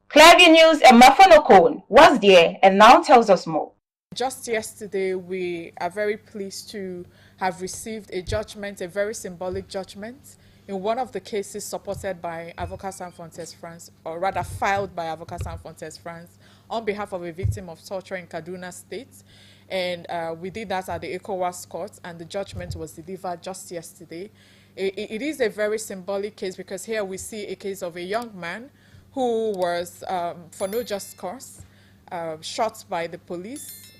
Clearview News and Mafonokone was there and now tells us more. Just yesterday, we are very pleased to have received a judgment, a very symbolic judgment, in one of the cases supported by Avocats Sans Frontières France, or rather filed by Avocats Sans Frontières France, on behalf of a victim of torture in Kaduna State. And we did that at the ECOWAS court, and the judgment was delivered just yesterday. It is a very symbolic case because here we see a case of a young man who was, for no just cause, shot by the police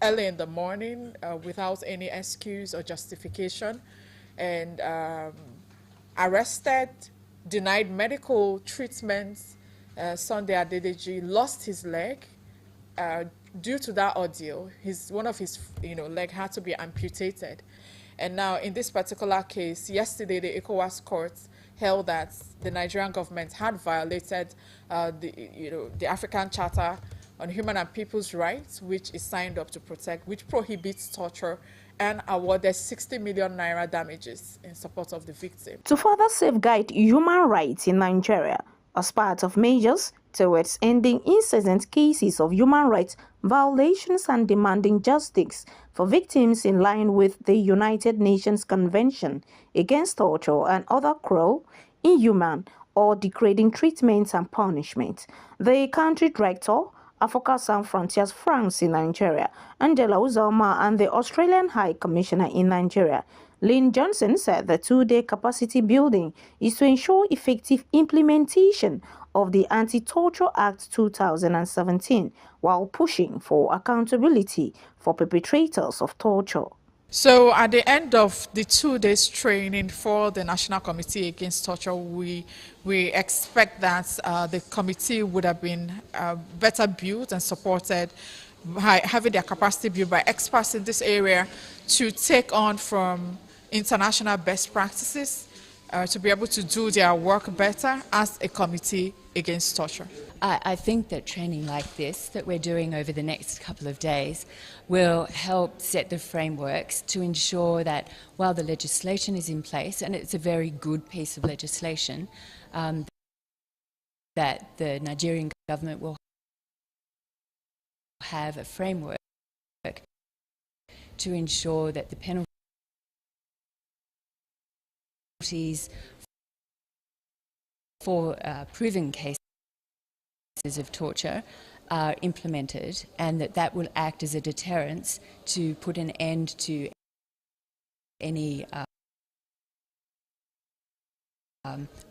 early in the morning without any excuse or justification, and arrested, denied medical treatment. Sunday Adedeji lost his leg due to that ordeal. One of his leg had to be amputated. And now in this particular case, yesterday the ECOWAS court held that the Nigerian government had violated the African Charter on Human and People's Rights, which is signed up to protect, which prohibits torture, and awarded 60 million naira damages in support of the victim. To further safeguard human rights in Nigeria, as part of measures towards ending incessant cases of human rights violations and demanding justice for victims in line with the United Nations Convention Against Torture and Other Cruel, Inhuman, or Degrading Treatments and Punishment, the country director, Avocats Sans Frontières France in Nigeria, Angela Uzoma, and the Australian High Commissioner in Nigeria, Lynn Johnson, said the two-day capacity building is to ensure effective implementation of the Anti-Torture Act 2017 while pushing for accountability for perpetrators of torture. So at the end of the 2 days training for the National Committee Against Torture, we expect that the committee would have been better built and supported, having their capacity built by experts in this area to take on from international best practices to be able to do their work better as a committee against torture. I think that training like this that we're doing over the next couple of days will help set the frameworks to ensure that while the legislation is in place, and it's a very good piece of legislation, that the Nigerian government will have a framework to ensure that the penalties for proven cases of torture are implemented, and that will act as a deterrence to put an end to any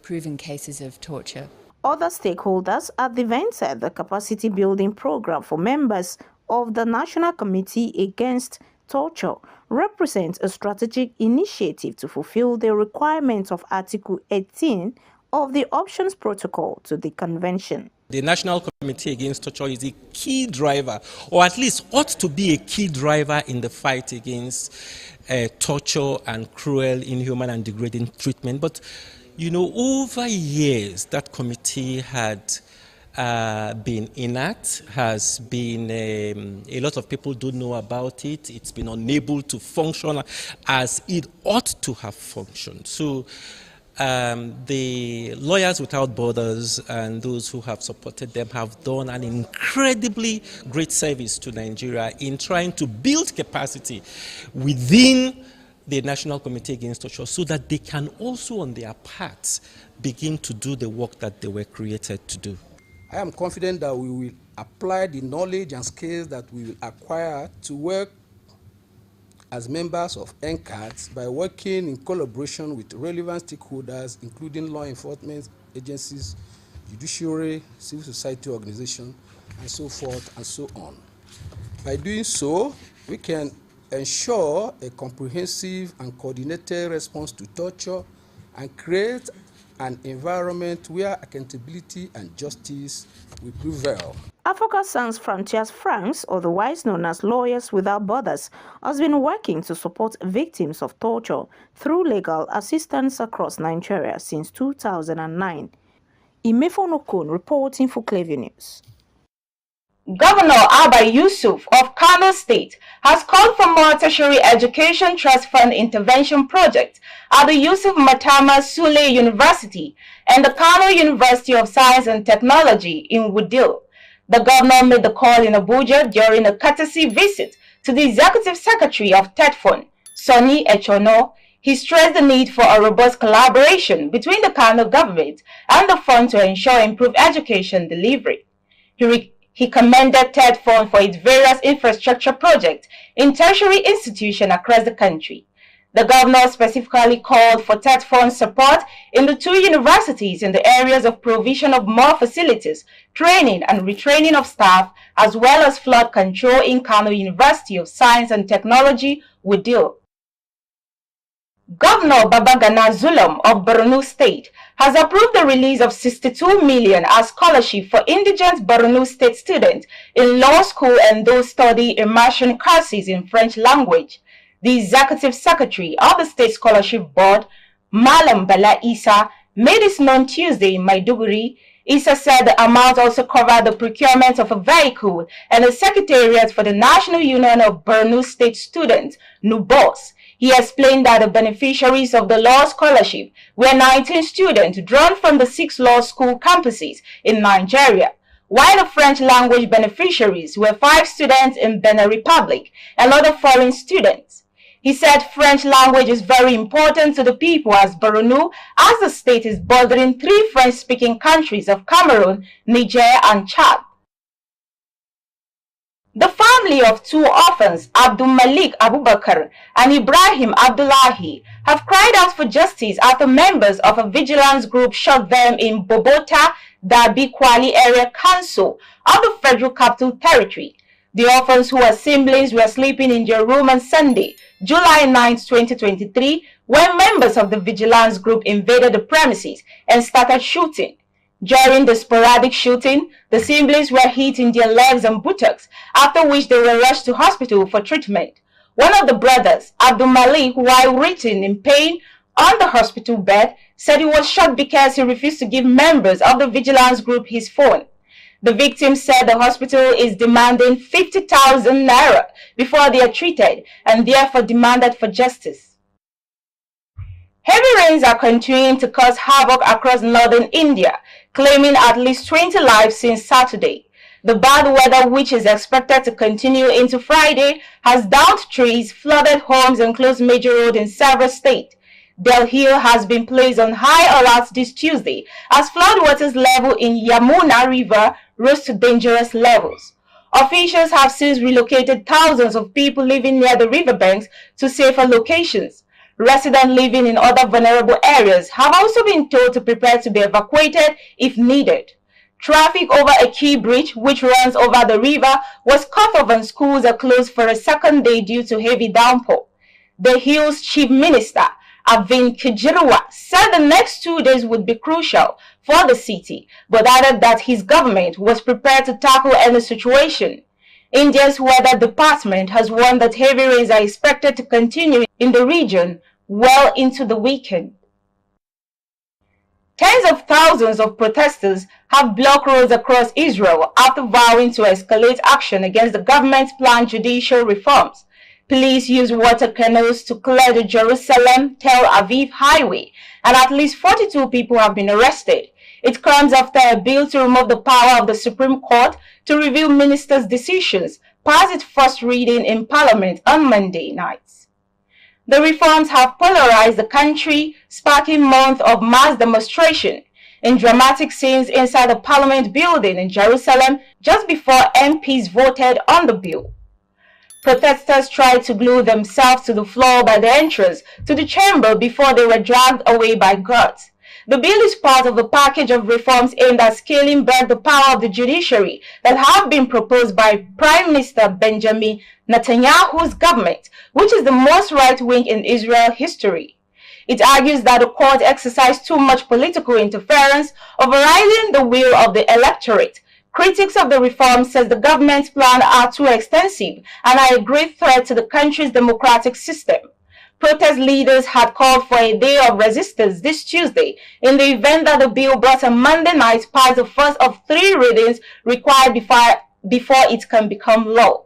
proven cases of torture. Other stakeholders at the event said the capacity building program for members of the National Committee Against Torture represents a strategic initiative to fulfill the requirements of Article 18 of the Options Protocol to the Convention. The National Committee Against Torture is a key driver, or at least ought to be a key driver in the fight against torture and cruel, inhuman and degrading treatment. But, over years, that committee had been inert, has been, a lot of people don't know about it. It's been unable to function as it ought to have functioned. So the Lawyers Without Borders and those who have supported them have done an incredibly great service to Nigeria in trying to build capacity within the National Committee Against Torture so that they can also, on their part, begin to do the work that they were created to do. I am confident that we will apply the knowledge and skills that we will acquire to work as members of NCATS by working in collaboration with relevant stakeholders, including law enforcement agencies, judiciary, civil society organizations, and so forth and so on. By doing so, we can ensure a comprehensive and coordinated response to torture and create an environment where accountability and justice will prevail. Avocats Sans Frontières France, otherwise known as Lawyers Without Borders, has been working to support victims of torture through legal assistance across Nigeria since 2009. Imefonokun reporting for Clearview News. Governor Abba Yusuf of Kano State has called for more tertiary education trust fund intervention projects at the Yusuf Matama Sule University and the Kano University of Science and Technology in Wudil. The governor made the call in Abuja during a courtesy visit to the Executive Secretary of TETFUN, Sonny Echono. He stressed the need for a robust collaboration between the Kano government and the fund to ensure improved education delivery. He commended TETFUN for its various infrastructure projects in tertiary institutions across the country. The governor specifically called for TETFUN's support in the two universities in the areas of provision of more facilities, training and retraining of staff, as well as flood control in Kano University of Science and Technology, Wudil. Governor Babagana Zulum of Borno State has approved the release of 62 million as scholarship for indigent Borno State students in law school and those studying immersion courses in French language. The Executive Secretary of the State Scholarship Board, Malam Bala Isa, made this known Tuesday in Maiduguri. Isa said the amount also covered the procurement of a vehicle and a secretariat for the National Union of Borno State Students, NUBOS. He explained that the beneficiaries of the law scholarship were 19 students drawn from the 6 law school campuses in Nigeria, while the French language beneficiaries were 5 students in Benin Republic and other foreign students. He said French language is very important to the people as Borno, as the state is bordering 3 French-speaking countries of Cameroon, Niger, and Chad. The family of 2 orphans, Abdul Malik Abubakar and Ibrahim Abdullahi, have cried out for justice after members of a vigilance group shot them in Bobota, Dabi Kwali Area Council of the Federal Capital Territory. The orphans, who are siblings, were sleeping in their room on Sunday, July 9, 2023, when members of the vigilance group invaded the premises and started shooting. During the sporadic shooting, the siblings were hit in their legs and buttocks, after which they were rushed to hospital for treatment. One of the brothers, Abdul Malik, while writhing in pain on the hospital bed, said he was shot because he refused to give members of the vigilance group his phone. The victim said the hospital is demanding 50,000 naira before they are treated and therefore demanded for justice. Heavy rains are continuing to cause havoc across northern India, claiming at least 20 lives since Saturday. The bad weather, which is expected to continue into Friday, has downed trees, flooded homes, and closed major roads in several states. Delhi has been placed on high alert this Tuesday as floodwaters level in Yamuna River rose to dangerous levels. Officials have since relocated thousands of people living near the riverbanks to safer locations. Residents living in other vulnerable areas have also been told to prepare to be evacuated if needed. Traffic over a key bridge, which runs over the river, was cut off and schools are closed for a second day due to heavy downpour. The Hill's Chief Minister, Arvind Kejriwal, said the next 2 days would be crucial for the city, but added that his government was prepared to tackle any situation. India's weather department has warned that heavy rains are expected to continue in the region well into the weekend. Tens of thousands of protesters have blocked roads across Israel after vowing to escalate action against the government's planned judicial reforms. Police used water canoes to clear the Jerusalem-Tel Aviv highway, and at least 42 people have been arrested. It comes after a bill to remove the power of the Supreme Court to review ministers' decisions passed its first reading in Parliament on Monday night. The reforms have polarized the country, sparking months of mass demonstration in dramatic scenes inside the Parliament building in Jerusalem just before MPs voted on the bill. Protesters tried to glue themselves to the floor by the entrance to the chamber before they were dragged away by guards. The bill is part of a package of reforms aimed at scaling back the power of the judiciary that have been proposed by Prime Minister Benjamin Netanyahu's government, which is the most right-wing in Israel history. It argues that the court exercised too much political interference, overriding the will of the electorate. Critics of the reform says the government's plans are too extensive and are a great threat to the country's democratic system. Protest leaders had called for a day of resistance this Tuesday in the event that the bill brought on Monday night past the first of 3 readings required before it can become law.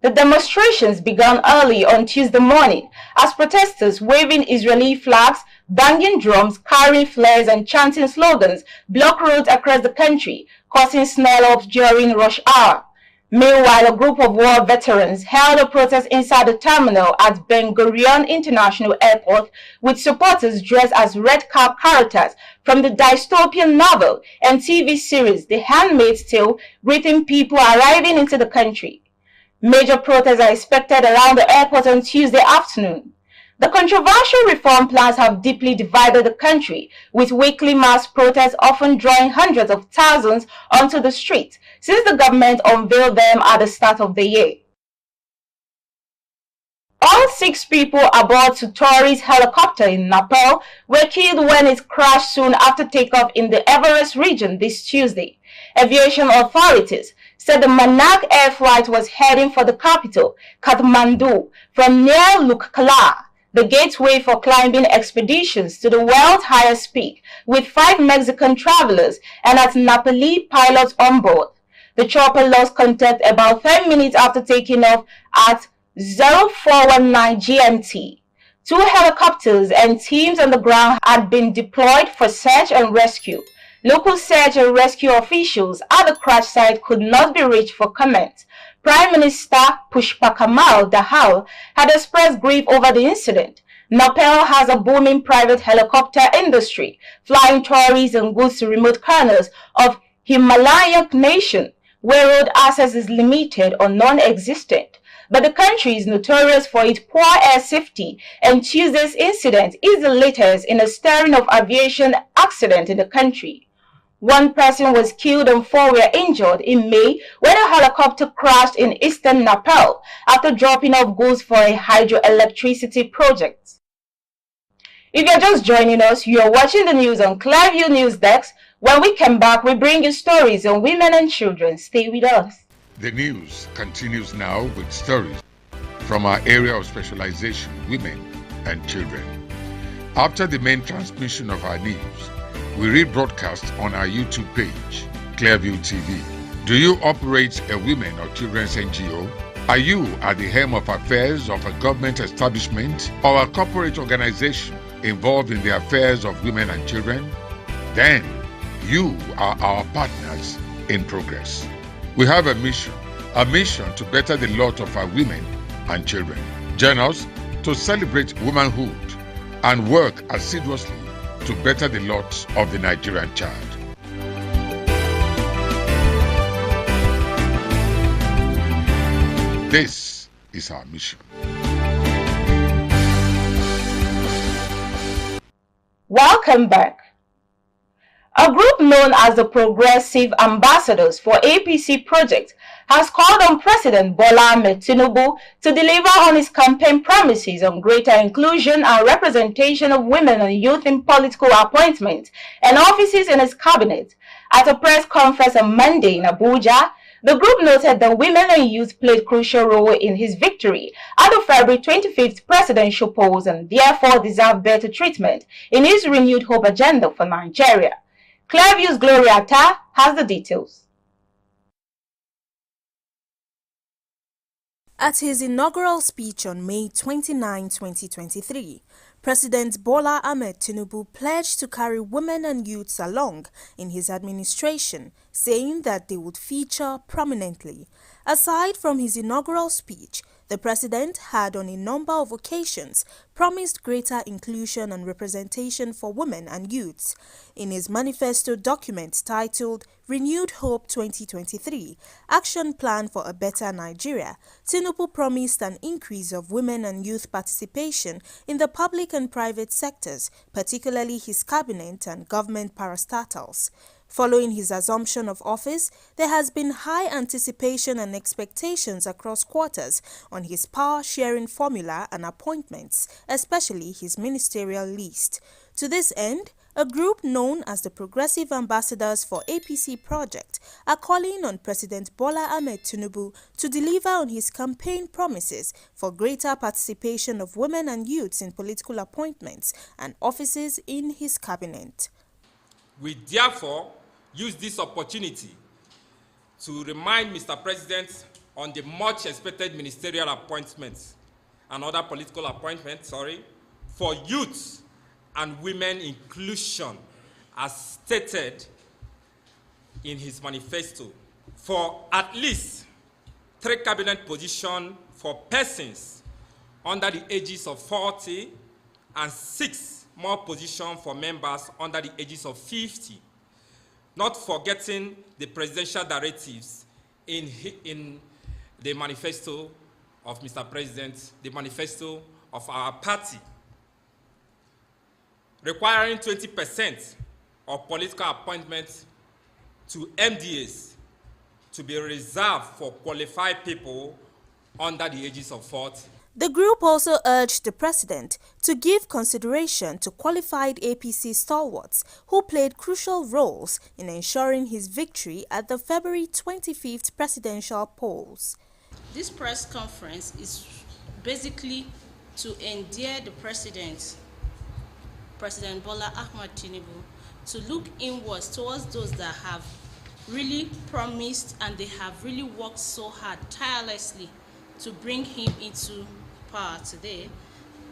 The demonstrations began early on Tuesday morning as protesters waving Israeli flags, banging drums, carrying flares and chanting slogans blocked roads across the country, causing snarl-ups during rush hour. Meanwhile, a group of war veterans held a protest inside the terminal at Ben Gurion International Airport with supporters dressed as red cap characters from the dystopian novel and TV series The Handmaid's Tale, greeting people arriving into the country. Major protests are expected around the airport on Tuesday afternoon. The controversial reform plans have deeply divided the country, with weekly mass protests often drawing hundreds of thousands onto the streets since the government unveiled them at the start of the year. All 6 people aboard Tutori's helicopter in Nepal were killed when it crashed soon after takeoff in the Everest region this Tuesday. Aviation authorities said the Manak air flight was heading for the capital, Kathmandu, from near Lukkala, the gateway for climbing expeditions to the world's highest peak, with 5 Mexican travelers and at Nepali pilots on board. The chopper lost contact about 10 minutes after taking off at 0419 GMT. 2 helicopters and teams on the ground had been deployed for search and rescue. Local search and rescue officials at the crash site could not be reached for comment. Prime Minister Pushpakamal Dahal had expressed grief over the incident. Nepal has a booming private helicopter industry, flying tourists and goods to remote corners of Himalayan nation, where road access is limited or non-existent. But the country is notorious for its poor air safety, and Tuesday's incident is the latest in a string of aviation accidents in the country. 1 person was killed and 4 were injured in May when a helicopter crashed in eastern Nepal after dropping off goods for a hydroelectricity project. If you're just joining us, you are watching the news on Clearview News Desk. When we come back, we bring you stories on women and children. Stay with us. The news continues now with stories from our area of specialization, women and children. After the main transmission of our news, we rebroadcast on our YouTube page, Clearview TV. Do you operate a women or children's NGO? Are you at the helm of affairs of a government establishment or a corporate organization involved in the affairs of women and children? Then you are our partners in progress. We have a mission to better the lot of our women and children. Join us to celebrate womanhood and work assiduously to better the lot of the Nigerian child. This is our mission. Welcome back. A group known as the Progressive Ambassadors for APC Project has called on President Bola Ahmed Tinubu to deliver on his campaign promises on greater inclusion and representation of women and youth in political appointments and offices in his cabinet. At a press conference on Monday in Abuja, the group noted that women and youth played a crucial role in his victory at the February 25th presidential polls and therefore deserve better treatment in his renewed hope agenda for Nigeria. Clearview's Gloria Atta has the details. At his inaugural speech on May 29, 2023, President Bola Ahmed Tinubu pledged to carry women and youths along in his administration, saying that they would feature prominently. Aside from his inaugural speech, the president had on a number of occasions promised greater inclusion and representation for women and youths. In his manifesto document titled Renewed Hope 2023, Action Plan for a Better Nigeria, Tinubu promised an increase of women and youth participation in the public and private sectors, particularly his cabinet and government parastatals. Following his assumption of office, there has been high anticipation and expectations across quarters on his power-sharing formula and appointments, especially his ministerial list. To this end, a group known as the Progressive Ambassadors for APC Project are calling on President Bola Ahmed Tinubu to deliver on his campaign promises for greater participation of women and youths in political appointments and offices in his cabinet. We therefore use this opportunity to remind Mr. President on the much expected ministerial appointments and other political appointments, for youth and women inclusion as stated in his manifesto, for at least 3 cabinet positions for persons under the ages of 40 and 6 more positions for members under the ages of 50, not forgetting the presidential directives in the manifesto of Mr. President, the manifesto of our party, requiring 20% of political appointments to MDAs to be reserved for qualified people under the ages of 40. The group also urged the president to give consideration to qualified APC stalwarts who played crucial roles in ensuring his victory at the February 25th presidential polls. This press conference is basically to endear the President Bola Ahmed Tinubu, to look inwards towards those that have really promised and they have really worked so hard, tirelessly, to bring him into power today.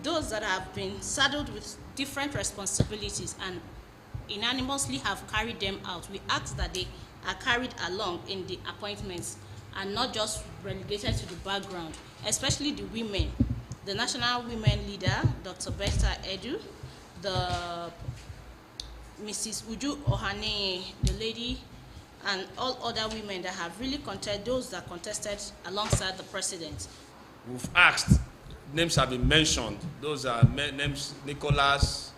Those that have been saddled with different responsibilities and unanimously have carried them out, we ask that they are carried along in the appointments and not just relegated to the background, especially the women. The National Women Leader, Dr. Betta Edu, the Mrs. Uju Ohane, the lady, and all other women that have really contested, those that contested alongside the president. We've asked, names have been mentioned. Those are names: Nicholas,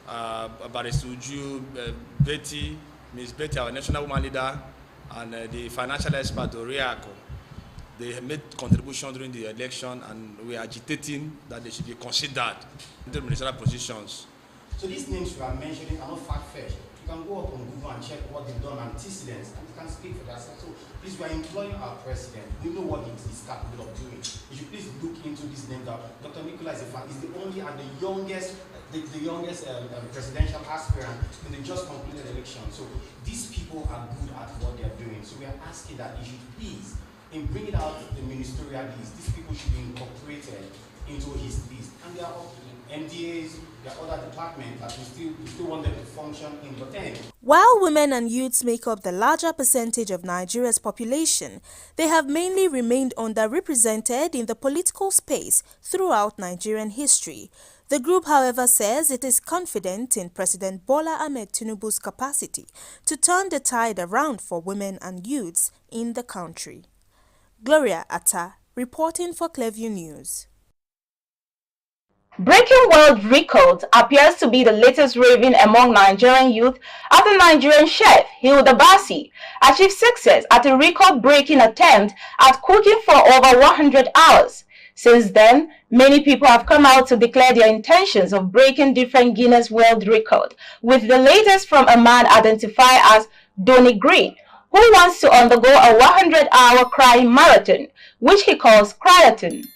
Barrister Uju, Betty, Ms. Betty, our National Woman Leader, and the financial expert, Oriako. They made contributions during the election, and we are agitating that they should be considered in the ministerial positions. So these names you are mentioning are not far-fetched. You can go up on Google and check what they've done antecedents, and you can speak for that. So please, we are employing our president. We know what he is capable of doing. You should please look into these names. Dr. Nicholas is the only and the youngest presidential aspirant in the just completed election. So these people are good at what they are doing. So we are asking that you should please, in bringing out the ministerial list, these people should be incorporated into his list. And there are MDAs, there are other departments that we still want them to function in the end. While women and youths make up the larger percentage of Nigeria's population, they have mainly remained underrepresented in the political space throughout Nigerian history. The group, however, says it is confident in President Bola Ahmed Tinubu's capacity to turn the tide around for women and youths in the country. Gloria Atta, reporting for Clearview News. Breaking world records appears to be the latest raving among Nigerian youth after Nigerian chef Hilda Basi achieved success at a record-breaking attempt at cooking for over 100 hours. Since then, many people have come out to declare their intentions of breaking different Guinness World Records, with the latest from a man identified as Donny Green, who wants to undergo a 100-hour crying marathon, which he calls Cryathon.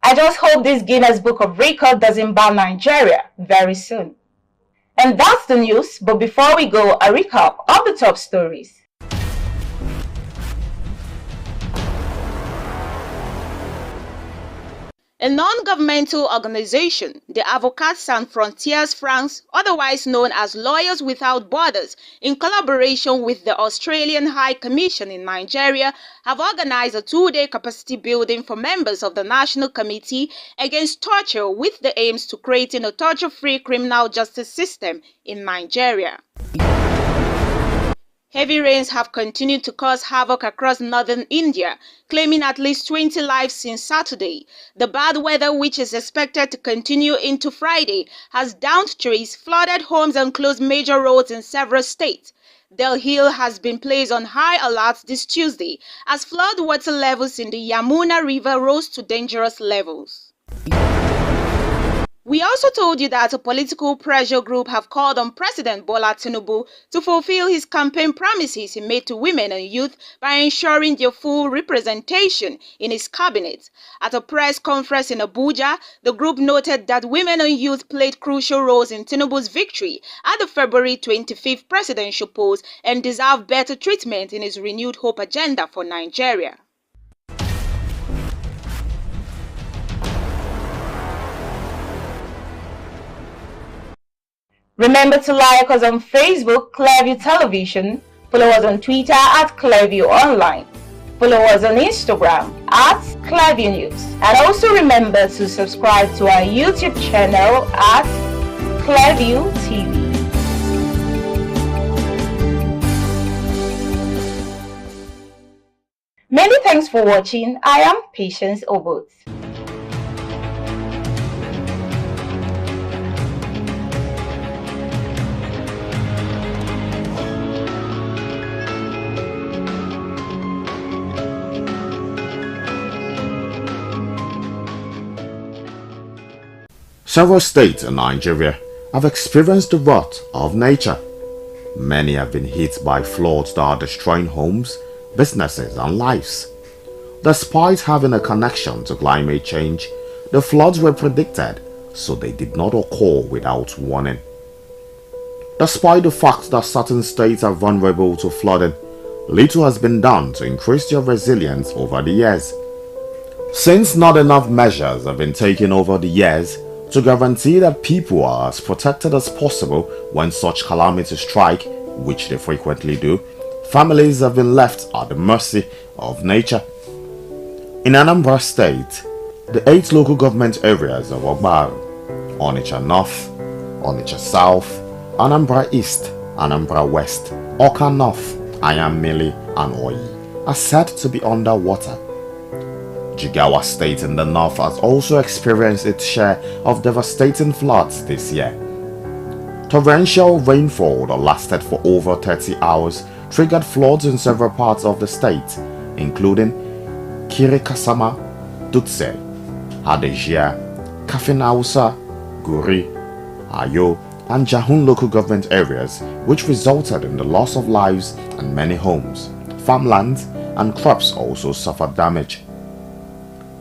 I just hope this Guinness Book of Records doesn't ban Nigeria very soon. And that's the news, but before we go, a recap of the top stories. A non-governmental organization, the Avocats Sans Frontières France, otherwise known as Lawyers Without Borders, in collaboration with the Australian High Commission in Nigeria, have organized a 2-day capacity building for members of the National Committee Against Torture with the aims to creating a torture-free criminal justice system in Nigeria. Heavy rains have continued to cause havoc across northern India, claiming at least 20 lives since Saturday. The bad weather, which is expected to continue into Friday, has downed trees, flooded homes and closed major roads in several states. Delhi has been placed on high alert this Tuesday as flood water levels in the Yamuna River rose to dangerous levels. We also told you that a political pressure group have called on President Bola Tinubu to fulfill his campaign promises he made to women and youth by ensuring their full representation in his cabinet. At a press conference in Abuja, the group noted that women and youth played crucial roles in Tinubu's victory at the February 25th presidential polls and deserve better treatment in his renewed hope agenda for Nigeria. Remember to like us on Facebook, Clearview Television. Follow us on Twitter at Clearview Online. Follow us on Instagram at Clearview News. And also remember to subscribe to our YouTube channel at Clearview TV. Many thanks for watching. I am Patience Obot. Several states in Nigeria have experienced the wrath of nature. Many have been hit by floods that are destroying homes, businesses and lives. Despite having a connection to climate change, the floods were predicted, so they did not occur without warning. Despite the fact that certain states are vulnerable to flooding, little has been done to increase their resilience over the years. Since not enough measures have been taken over the years to guarantee that people are as protected as possible when such calamities strike, which they frequently do, families have been left at the mercy of nature. In Anambra State, the 8 local government areas of Ogbaru, Onitsha North, Onitsha South, Anambra East, Anambra West, Awka North, Ayammili and Oyi are said to be underwater. Jigawa State in the north has also experienced its share of devastating floods this year. Torrential rainfall that lasted for over 30 hours triggered floods in several parts of the state, including Kirikasama, Dutse, Hadejia, Kafinausa, Guri, Ayo, and Jahun local government areas, which resulted in the loss of lives and many homes. Farmlands and crops also suffered damage.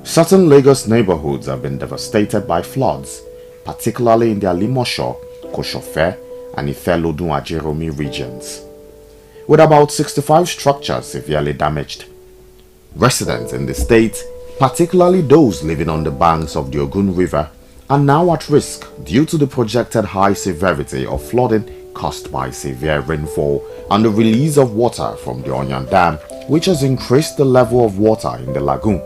Certain Lagos neighborhoods have been devastated by floods, particularly in the Alimosho, Koshofe, and Ifelodun-Ajeromi regions, with about 65 structures severely damaged. Residents in the state, particularly those living on the banks of the Ogun River, are now at risk due to the projected high severity of flooding caused by severe rainfall and the release of water from the Onyan Dam, which has increased the level of water in the lagoon.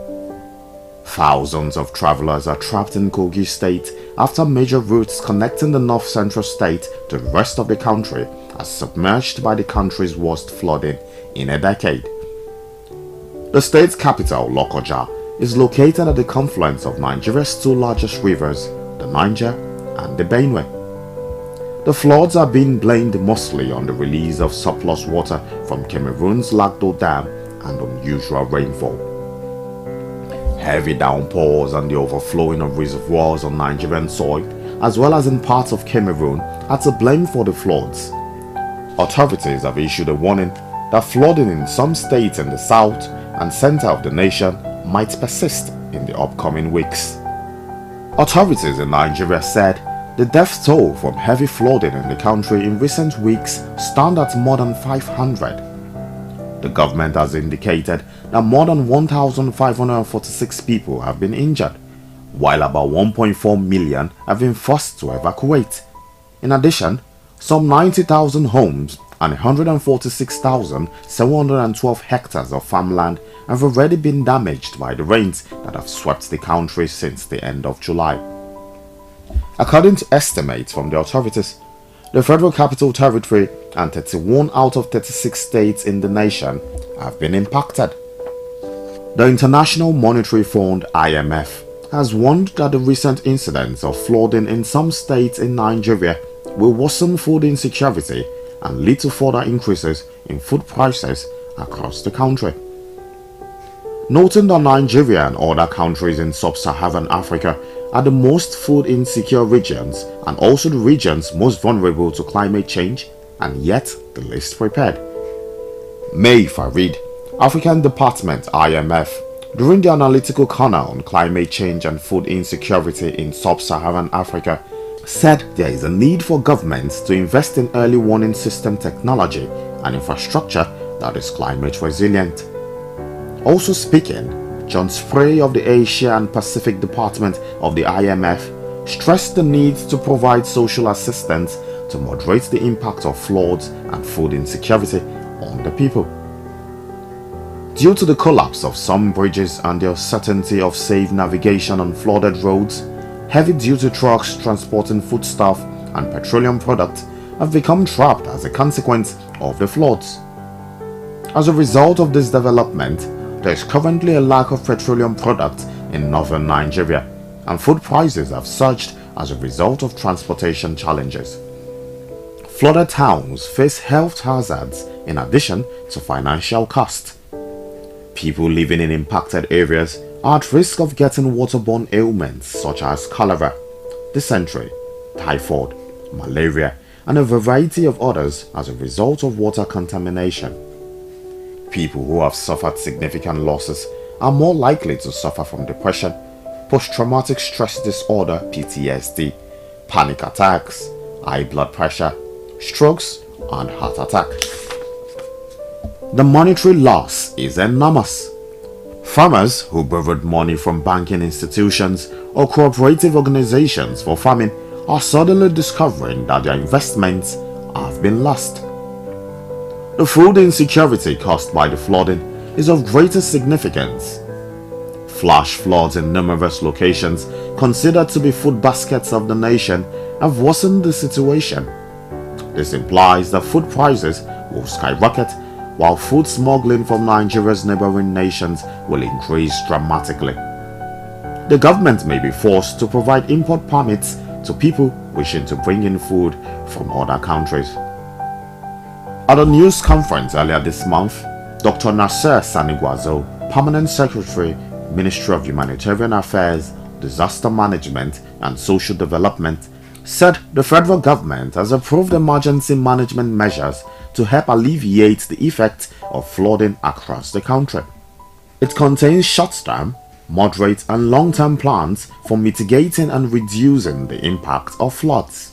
Thousands of travelers are trapped in Kogi State after major routes connecting the north-central state to the rest of the country are submerged by the country's worst flooding in a decade. The state's capital, Lokoja, is located at the confluence of Nigeria's 2 largest rivers, the Niger and the Benue. The floods are being blamed mostly on the release of surplus water from Cameroon's Lagdo Dam and unusual rainfall. Heavy downpours and the overflowing of reservoirs on Nigerian soil, as well as in parts of Cameroon, are to blame for the floods. Authorities have issued a warning that flooding in some states in the south and center of the nation might persist in the upcoming weeks. Authorities in Nigeria said the death toll from heavy flooding in the country in recent weeks stand at more than 500. The government has indicated that more than 1,546 people have been injured, while about 1.4 million have been forced to evacuate. In addition, some 90,000 homes and 146,712 hectares of farmland have already been damaged by the rains that have swept the country since the end of July. According to estimates from the authorities, the Federal Capital Territory and 31 out of 36 states in the nation have been impacted. The International Monetary Fund (IMF) has warned that the recent incidents of flooding in some states in Nigeria will worsen food insecurity and lead to further increases in food prices across the country. Noting that Nigeria and other countries in sub-Saharan Africa are the most food insecure regions and also the regions most vulnerable to climate change and yet the least prepared. May Farid, African Department IMF, during the analytical corner on climate change and food insecurity in sub-Saharan Africa, said there is a need for governments to invest in early warning system technology and infrastructure that is climate resilient. Also speaking, John Spray of the Asia and Pacific Department of the IMF stressed the need to provide social assistance to moderate the impact of floods and food insecurity on the people. Due to the collapse of some bridges and the uncertainty of safe navigation on flooded roads, heavy-duty trucks transporting foodstuff and petroleum products have become trapped as a consequence of the floods. As a result of this development, there is currently a lack of petroleum products in northern Nigeria, and food prices have surged as a result of transportation challenges. Flooded towns face health hazards in addition to financial costs. People living in impacted areas are at risk of getting waterborne ailments such as cholera, dysentery, typhoid, malaria, and a variety of others as a result of water contamination. People who have suffered significant losses are more likely to suffer from depression, post-traumatic stress disorder (PTSD), panic attacks, high blood pressure, strokes, and heart attack. The monetary loss is enormous. Farmers who borrowed money from banking institutions or cooperative organizations for farming are suddenly discovering that their investments have been lost. The food insecurity caused by the flooding is of greater significance. Flash floods in numerous locations considered to be food baskets of the nation have worsened the situation. This implies that food prices will skyrocket while food smuggling from Nigeria's neighboring nations will increase dramatically. The government may be forced to provide import permits to people wishing to bring in food from other countries. At a news conference earlier this month, Dr. Nasser Saniguazo, Permanent Secretary, Ministry of Humanitarian Affairs, Disaster Management and Social Development, said the federal government has approved emergency management measures to help alleviate the effect of flooding across the country. It contains short-term, moderate and long-term plans for mitigating and reducing the impact of floods.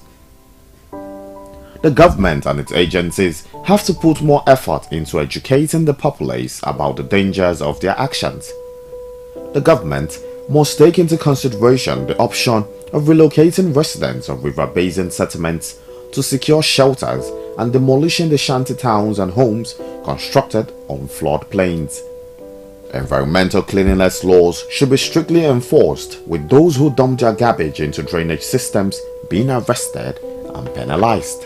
The government and its agencies have to put more effort into educating the populace about the dangers of their actions. The government must take into consideration the option of relocating residents of river basin settlements to secure shelters and demolishing the shanty towns and homes constructed on floodplains. Environmental cleanliness laws should be strictly enforced, with those who dump their garbage into drainage systems being arrested and penalized.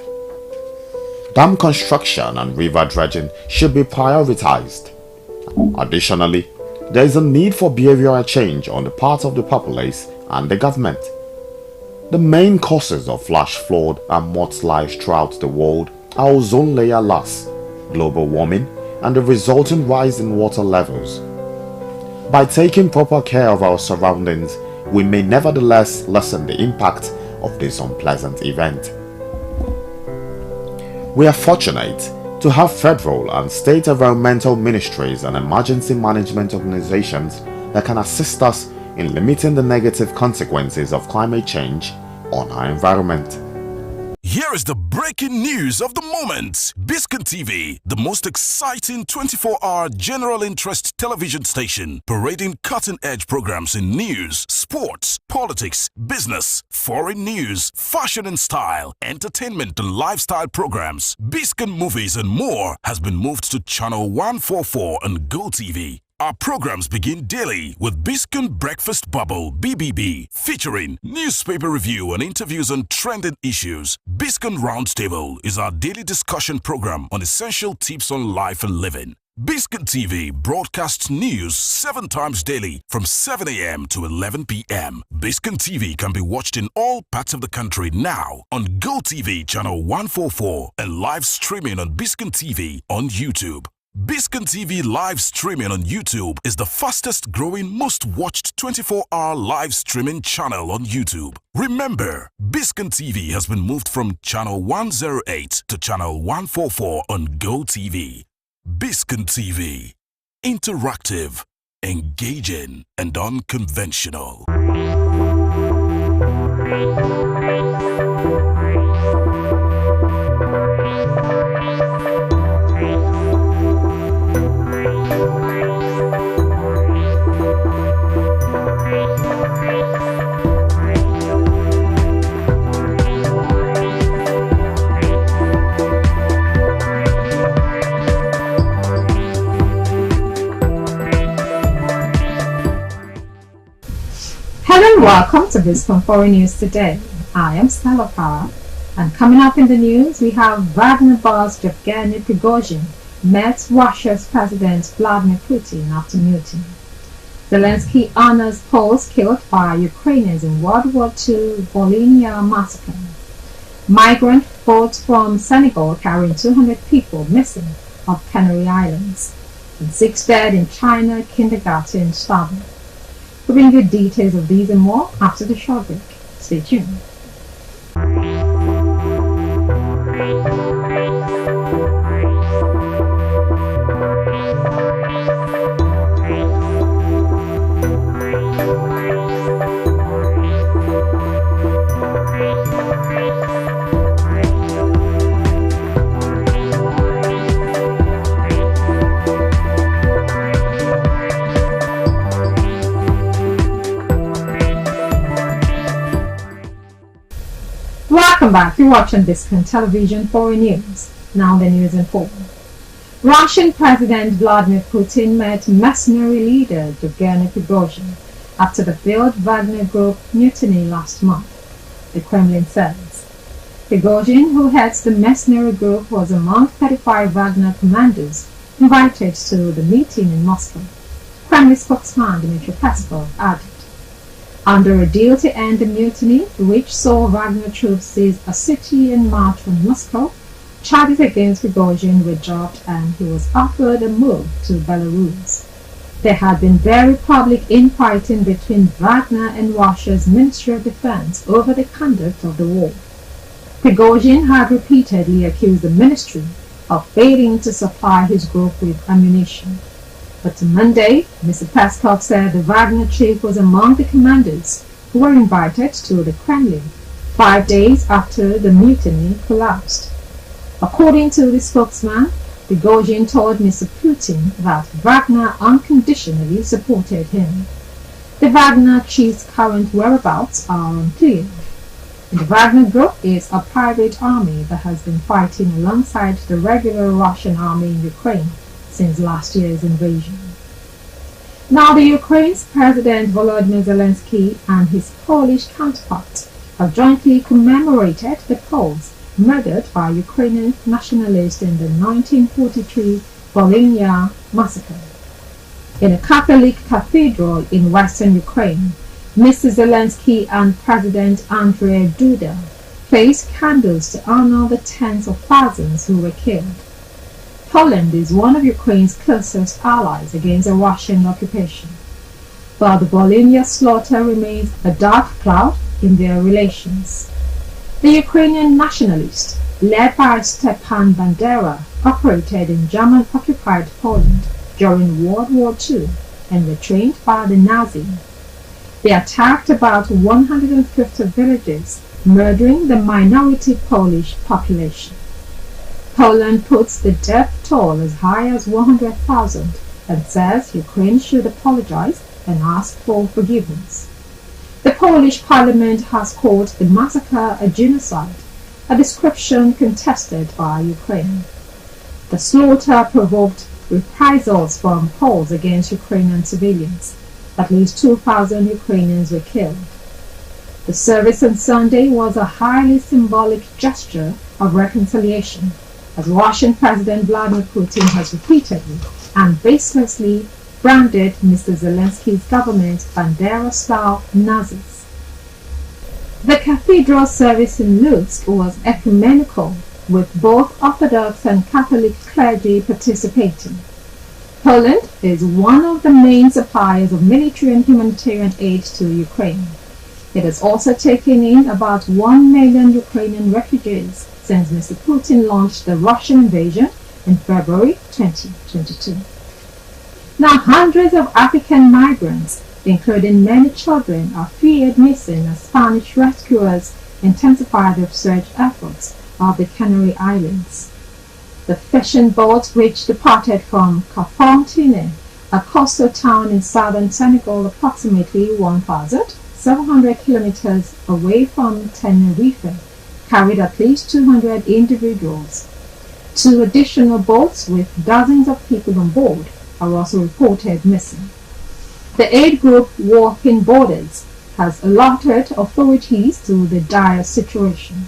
Dam construction and river dredging should be prioritized. Additionally, there is a need for behavioral change on the part of the populace and the government. The main causes of flash flood and mudslides throughout the world are ozone layer loss, global warming, and the resulting rise in water levels. By taking proper care of our surroundings, we may nevertheless lessen the impact of this unpleasant event. We are fortunate to have federal and state environmental ministries and emergency management organizations that can assist us in limiting the negative consequences of climate change on our environment. Here is the breaking news of the moment. Biscon TV, the most exciting 24-hour general interest television station, parading cutting-edge programs in news, sports, politics, business, foreign news, fashion and style, entertainment and lifestyle programs. Biscon Movies and more has been moved to channel 144 on GoTV. Our programs begin daily with Biscon Breakfast Bubble (BBB), featuring newspaper review and interviews on trending issues. Biscon Roundtable is our daily discussion program on essential tips on life and living. Biscon TV broadcasts news 7 times daily from 7 a.m. to 11 p.m. Biscon TV can be watched in all parts of the country now on GoTV channel 144 and live streaming on Biscon TV on YouTube. Biscon TV live streaming on YouTube is the fastest growing, most watched 24-hour live streaming channel on YouTube. Remember, Biscon TV has been moved from channel 108 to channel 144 on Go TV. Biscon TV. Interactive, engaging, and unconventional. Hello and welcome to Biscon Foreign News Today. I am Stella Power, and coming up in the news we have Wagner boss Yevgeny Prigozhin met Russia's President Vladimir Putin after mutiny. Zelensky honors Poles killed by Ukrainians in World War II Volhynia massacre. Migrant boat from Senegal carrying 200 people missing off Canary Islands. And 6 dead in China kindergarten stabbing. We'll bring you details of these and more after the short break. Stay tuned. Welcome back. You're watching Biscon Television Foreign News. Now the news in full. Russian President Vladimir Putin met mercenary leader Yevgeny Prigozhin after the failed Wagner Group mutiny last month, the Kremlin says. Prigozhin, who heads the mercenary group, was among 35 Wagner commanders invited to the meeting in Moscow, Kremlin spokesman Dmitry Peskov added. Under a deal to end the mutiny, which saw Wagner troops seize a city and march from Moscow, charges against Prigozhin were dropped and he was offered a move to Belarus. There had been very public infighting between Wagner and Russia's Ministry of Defense over the conduct of the war. Prigozhin had repeatedly accused the ministry of failing to supply his group with ammunition. But on Monday, Mr. Peskov said the Wagner chief was among the commanders who were invited to the Kremlin 5 days after the mutiny collapsed. According to the spokesman, Prigozhin told Mr. Putin that Wagner unconditionally supported him. The Wagner chief's current whereabouts are unclear. The Wagner Group is a private army that has been fighting alongside the regular Russian army in Ukraine since last year's invasion. Now the Ukraine's President Volodymyr Zelensky and his Polish counterpart have jointly commemorated the Poles murdered by Ukrainian nationalists in the 1943 Volhynia massacre. In a Catholic cathedral in western Ukraine, Mr. Zelensky and President Andrzej Duda placed candles to honor the tens of thousands who were killed. Poland is one of Ukraine's closest allies against a Russian occupation, but the Volhynia slaughter remains a dark cloud in their relations. The Ukrainian nationalists, led by Stepan Bandera, operated in German-occupied Poland during World War II and were trained by the Nazis. They attacked about 150 villages, murdering the minority Polish population. Poland puts the death toll as high as 100,000 and says Ukraine should apologize and ask for forgiveness. The Polish parliament has called the massacre a genocide, a description contested by Ukraine. The slaughter provoked reprisals from Poles against Ukrainian civilians. At least 2,000 Ukrainians were killed. The service on Sunday was a highly symbolic gesture of reconciliation, as Russian President Vladimir Putin has repeatedly and baselessly branded Mr. Zelensky's government Bandera-style Nazis. The cathedral service in Lutsk was ecumenical, with both Orthodox and Catholic clergy participating. Poland is one of the main suppliers of military and humanitarian aid to Ukraine. It has also taken in about 1 million Ukrainian refugees since Mr. Putin launched the Russian invasion in February 2022. Now, hundreds of African migrants, including many children, are feared missing as Spanish rescuers intensify the search efforts of the Canary Islands. The fishing boats, which departed from Kafountine, a coastal town in southern Senegal, approximately 1,700 kilometers away from Tenerife, carried at least 200 individuals. 2 additional boats with dozens of people on board are also reported missing. The aid group Walking Borders has alerted authorities to the dire situation.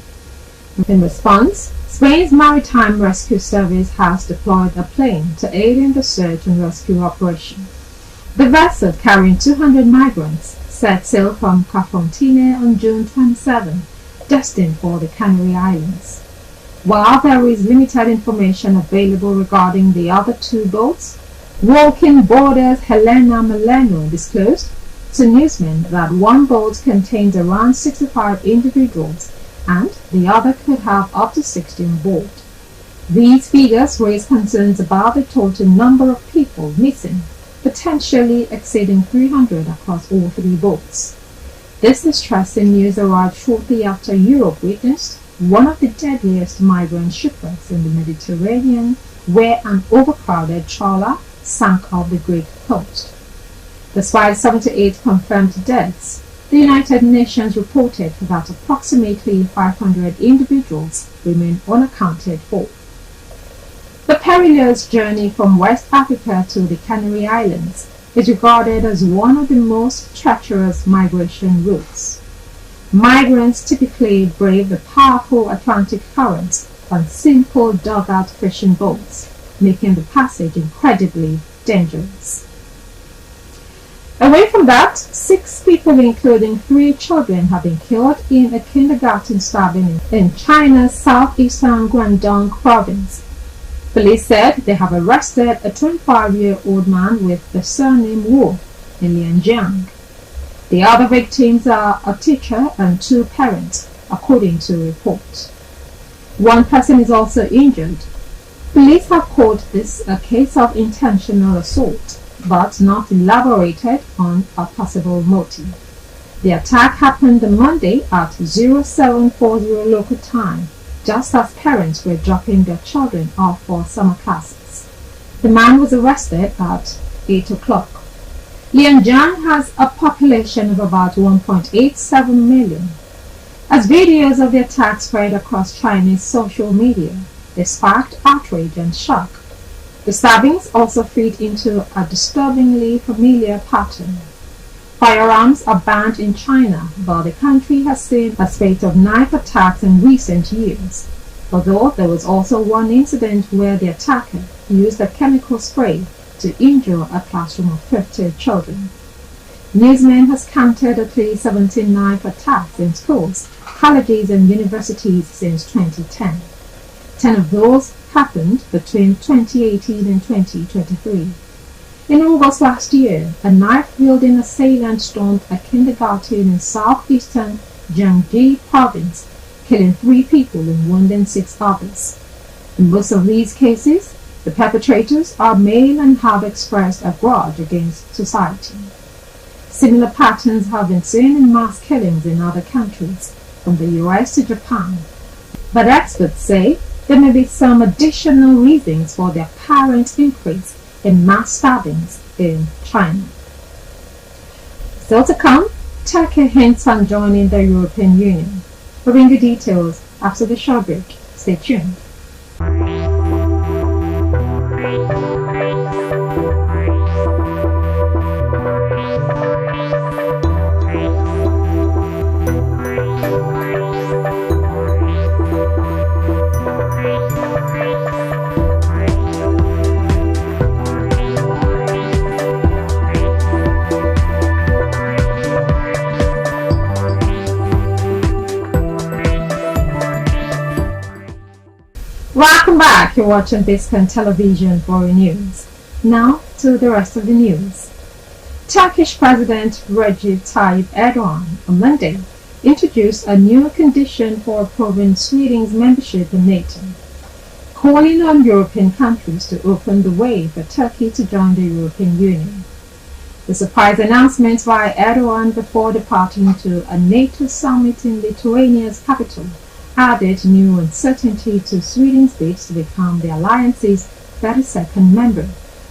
In response, Spain's Maritime Rescue Service has deployed a plane to aid in the search and rescue operation. The vessel carrying 200 migrants set sail from Kafountine on June 27, destined for the Canary Islands. While there is limited information available regarding the other 2 boats, Walking Borders' Helena Mileno disclosed to newsmen that one boat contains around 65 individuals and the other could have up to 60 on board. These figures raise concerns about the total number of people missing, potentially exceeding 300 across all 3 boats. This distressing news arrived shortly after Europe witnessed one of the deadliest migrant shipwrecks in the Mediterranean, where an overcrowded trawler sank off the Greek coast. Despite 78 confirmed deaths, the United Nations reported that approximately 500 individuals remain unaccounted for. The perilous journey from West Africa to the Canary Islands is regarded as one of the most treacherous migration routes. Migrants typically brave the powerful Atlantic currents on simple dugout fishing boats, making the passage incredibly dangerous. Away from that, 6 people, including 3 children, have been killed in a kindergarten stabbing in China's southeastern Guangdong province. Police said they have arrested a 25-year-old man with the surname Wu in Lianjiang. The other victims are a teacher and 2 parents, according to reports. 1 person is also injured. Police have called this a case of intentional assault, but not elaborated on a possible motive. The attack happened on Monday at 0740 local time, just as parents were dropping their children off for summer classes. The man was arrested at 8 o'clock. Lianjiang has a population of about 1.87 million. As videos of the attack spread across Chinese social media, they sparked outrage and shock. The stabbings also feed into a disturbingly familiar pattern. Firearms are banned in China, but the country has seen a spate of knife attacks in recent years, although there was also one incident where the attacker used a chemical spray to injure a classroom of 50 children. Newsmen has counted at least 17 knife attacks in schools, colleges and universities since 2010. 10 of those happened between 2018 and 2023. In August last year, a knife-wielding assailant stormed a kindergarten in southeastern Jiangxi province, killing 3 people and wounding 6 others. In most of these cases, the perpetrators are male and have expressed a grudge against society. Similar patterns have been seen in mass killings in other countries, from the US to Japan. But experts say there may be some additional reasons for the apparent increase in mass stabbings in China. Still to come, Turkey hints on joining the European Union. We'll bring you details after the short break. Stay tuned. Welcome back. You're watching Biscon Television for news. Now to the rest of the news. Turkish President Recep Tayyip Erdogan on Monday introduced a new condition for approving Sweden's membership in NATO, calling on European countries to open the way for Turkey to join the European Union. The surprise announcement by Erdogan before departing to a NATO summit in Lithuania's capital added new uncertainty to Sweden's bid to become the alliance's 32nd member,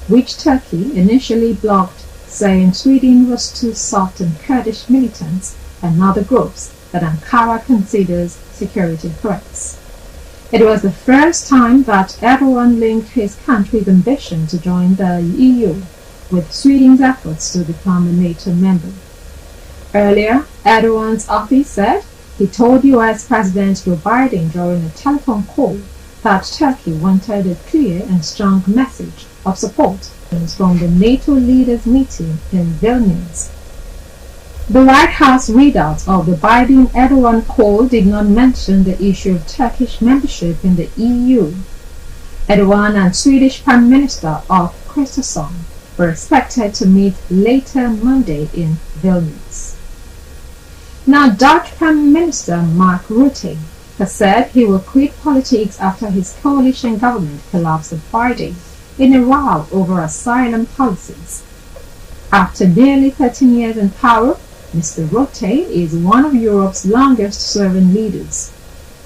which Turkey initially blocked, saying Sweden was too soft on Kurdish militants and other groups that Ankara considers security threats. It was the first time that Erdogan linked his country's ambition to join the EU with Sweden's efforts to become a NATO member. Earlier, Erdogan's office said he told US President Joe Biden during a telephone call that Turkey wanted a clear and strong message of support from the NATO leaders meeting in Vilnius. The White House readout of the Biden-Erdogan call did not mention the issue of Turkish membership in the EU. Erdogan and Swedish Prime Minister Ulf Kristersson were expected to meet later Monday in Vilnius. Now, Dutch Prime Minister Mark Rutte has said he will quit politics after his coalition government collapsed on Friday in a row over asylum policies. After nearly 13 years in power, Mr. Rutte is one of Europe's longest-serving leaders.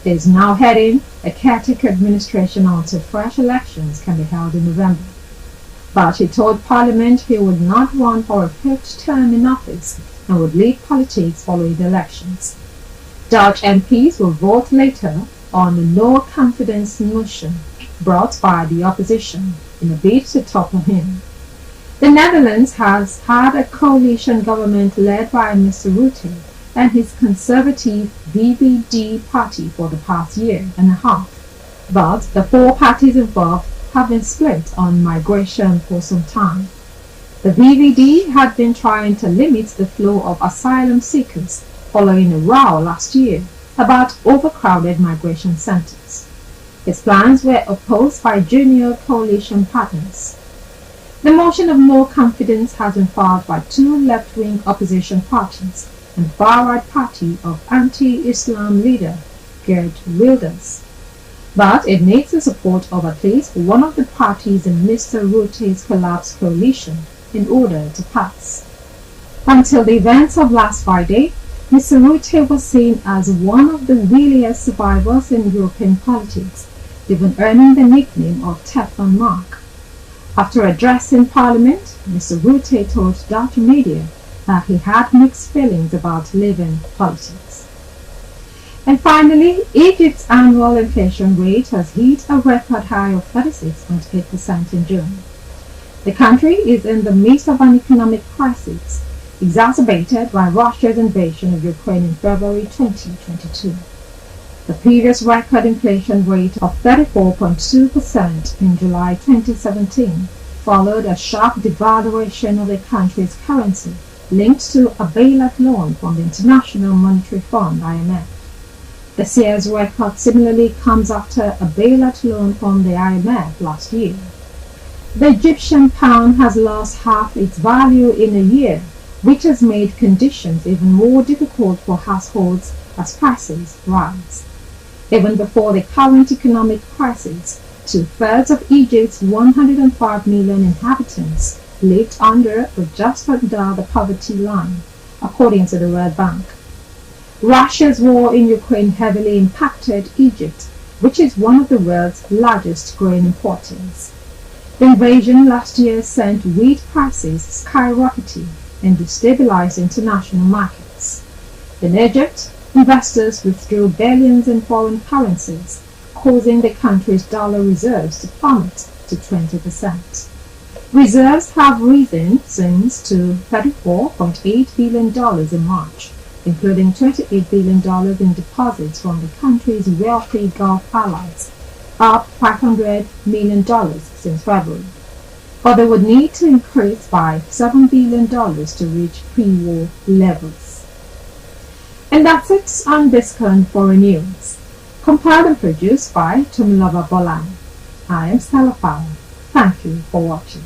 He is now heading a caretaker administration until fresh elections can be held in November. But he told Parliament he would not run for a fifth term in office and would leave politics following the elections. Dutch MPs will vote later on the no-confidence motion brought by the opposition in a bid to topple him. The Netherlands has had a coalition government led by Mr. Rutte and his conservative VVD party for the past year and a half, but the four parties involved have been split on migration for some time. The VVD had been trying to limit the flow of asylum seekers following a row last year about overcrowded migration centers. His plans were opposed by junior coalition partners. The motion of no confidence has been filed by two left-wing opposition parties and far-right party of anti-Islam leader Geert Wilders. But it needs the support of at least one of the parties in Mr. Rutte's collapsed coalition in order to pass. Until the events of last Friday, Mr. Rutte was seen as one of the wiliest survivors in European politics, even earning the nickname of Teflon Mark. After addressing Parliament, Mr. Rutte told Dutch media that he had mixed feelings about leaving politics. And finally, Egypt's annual inflation rate has hit a record high of 36.8% in June. The country is in the midst of an economic crisis, exacerbated by Russia's invasion of Ukraine in February 2022. The previous record inflation rate of 34.2% in July 2017 followed a sharp devaluation of the country's currency linked to a bailout loan from the International Monetary Fund (IMF). This year's record similarly comes after a bailout loan from the IMF last year. The Egyptian pound has lost half its value in a year, which has made conditions even more difficult for households as prices rise. Even before the current economic crisis, 2/3 of Egypt's 105 million inhabitants lived under or just under the poverty line, according to the World Bank. Russia's war in Ukraine heavily impacted Egypt, which is one of the world's largest grain importers. The invasion last year sent wheat prices skyrocketing and destabilized international markets. In Egypt, investors withdrew billions in foreign currencies, causing the country's dollar reserves to plummet to 20%. Reserves have risen since to $34.8 billion in March, including $28 billion in deposits from the country's wealthy Gulf allies, up $500 million since February. But they would need to increase by $7 billion to reach pre-war levels. And that's it on Biscon Foreign News. Compiled and produced by Tumilava Bolan. I am Stella Power. Thank you for watching.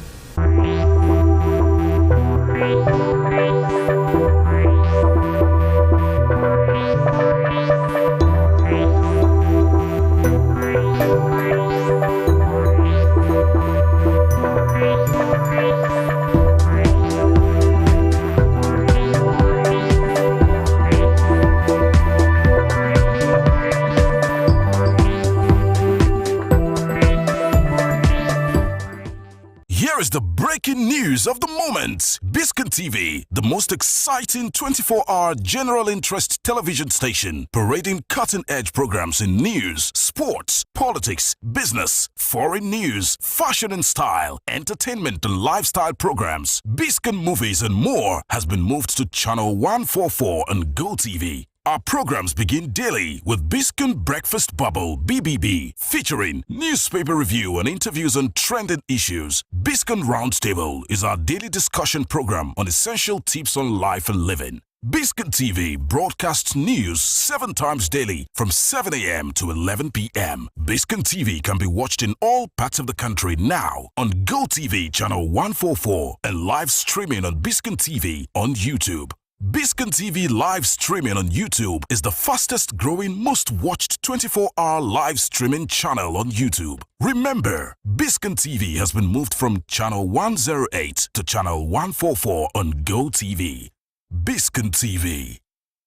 breaking news of the moment. Biscon TV, the most exciting 24-hour general interest television station, parading cutting-edge programs in news, sports, politics, business, foreign news, fashion and style, entertainment and lifestyle programs, Biscon movies and more has been moved to channel 144 on GoTV. Our programs begin daily with Biscon Breakfast Bubble (BBB), featuring newspaper review and interviews on trending issues. Biscon Roundtable is our daily discussion program on essential tips on life and living. Biscon TV broadcasts news 7 times daily from 7 a.m. to 11 p.m. Biscon TV can be watched in all parts of the country now on GoTV channel 144 and live streaming on Biscon TV on YouTube. Biscon TV live streaming on YouTube is the fastest growing, most watched 24-hour live streaming channel on YouTube. Remember, Biscon TV has been moved from channel 108 to channel 144 on GoTV. Biscon TV.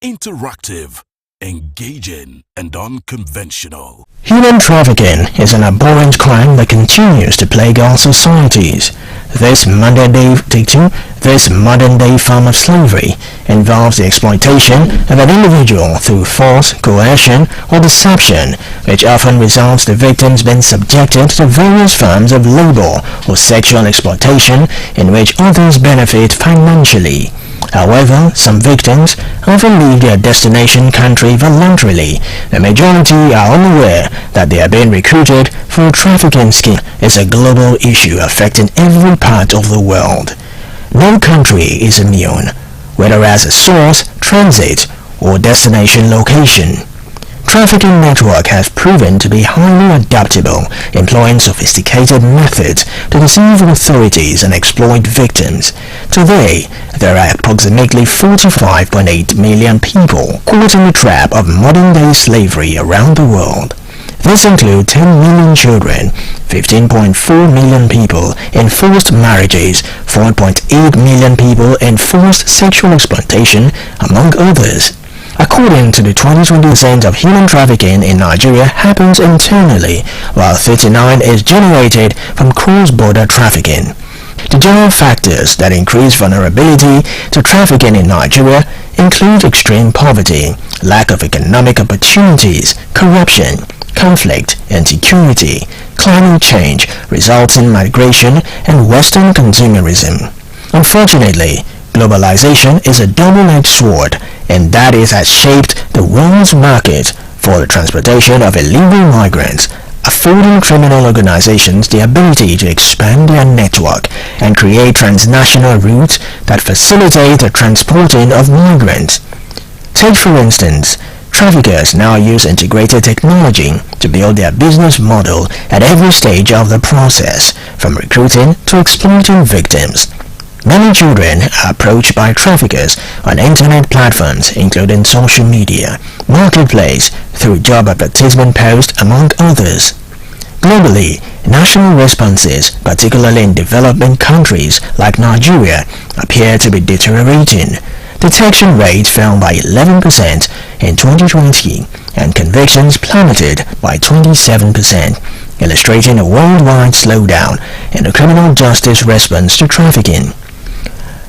Interactive, engaging, and unconventional. Human trafficking is an abhorrent crime that continues to plague our societies. This modern-day form of slavery involves the exploitation of an individual through force, coercion, or deception, which often results in the victims being subjected to various forms of labor or sexual exploitation in which others benefit financially. However, some victims often leave their destination country voluntarily. The majority are unaware that they are being recruited for a trafficking scheme. It's a global issue affecting every part of the world. No country is immune, whether as a source, transit, or destination location. Trafficking network has proven to be highly adaptable, employing sophisticated methods to deceive authorities and exploit victims. Today, there are approximately 45.8 million people caught in the trap of modern-day slavery around the world. This includes 10 million children, 15.4 million people in forced marriages, 4.8 million people in forced sexual exploitation, among others. According to the 2020% of human trafficking in Nigeria happens internally, while 39% is generated from cross-border trafficking. The general factors that increase vulnerability to trafficking in Nigeria include extreme poverty, lack of economic opportunities, corruption, conflict, insecurity, climate change, resulting migration, and Western consumerism. Unfortunately, globalization is a double-edged sword, and that it has shaped the world's market for the transportation of illegal migrants, affording criminal organizations the ability to expand their network and create transnational routes that facilitate the transporting of migrants. Take for instance, traffickers now use integrated technology to build their business model at every stage of the process, from recruiting to exploiting victims. Many children are approached by traffickers on internet platforms including social media, marketplace, through job advertisement posts, among others. Globally, national responses, particularly in developing countries like Nigeria, appear to be deteriorating. Detection rate fell by 11% in 2020 and convictions plummeted by 27%, illustrating a worldwide slowdown in the criminal justice response to trafficking.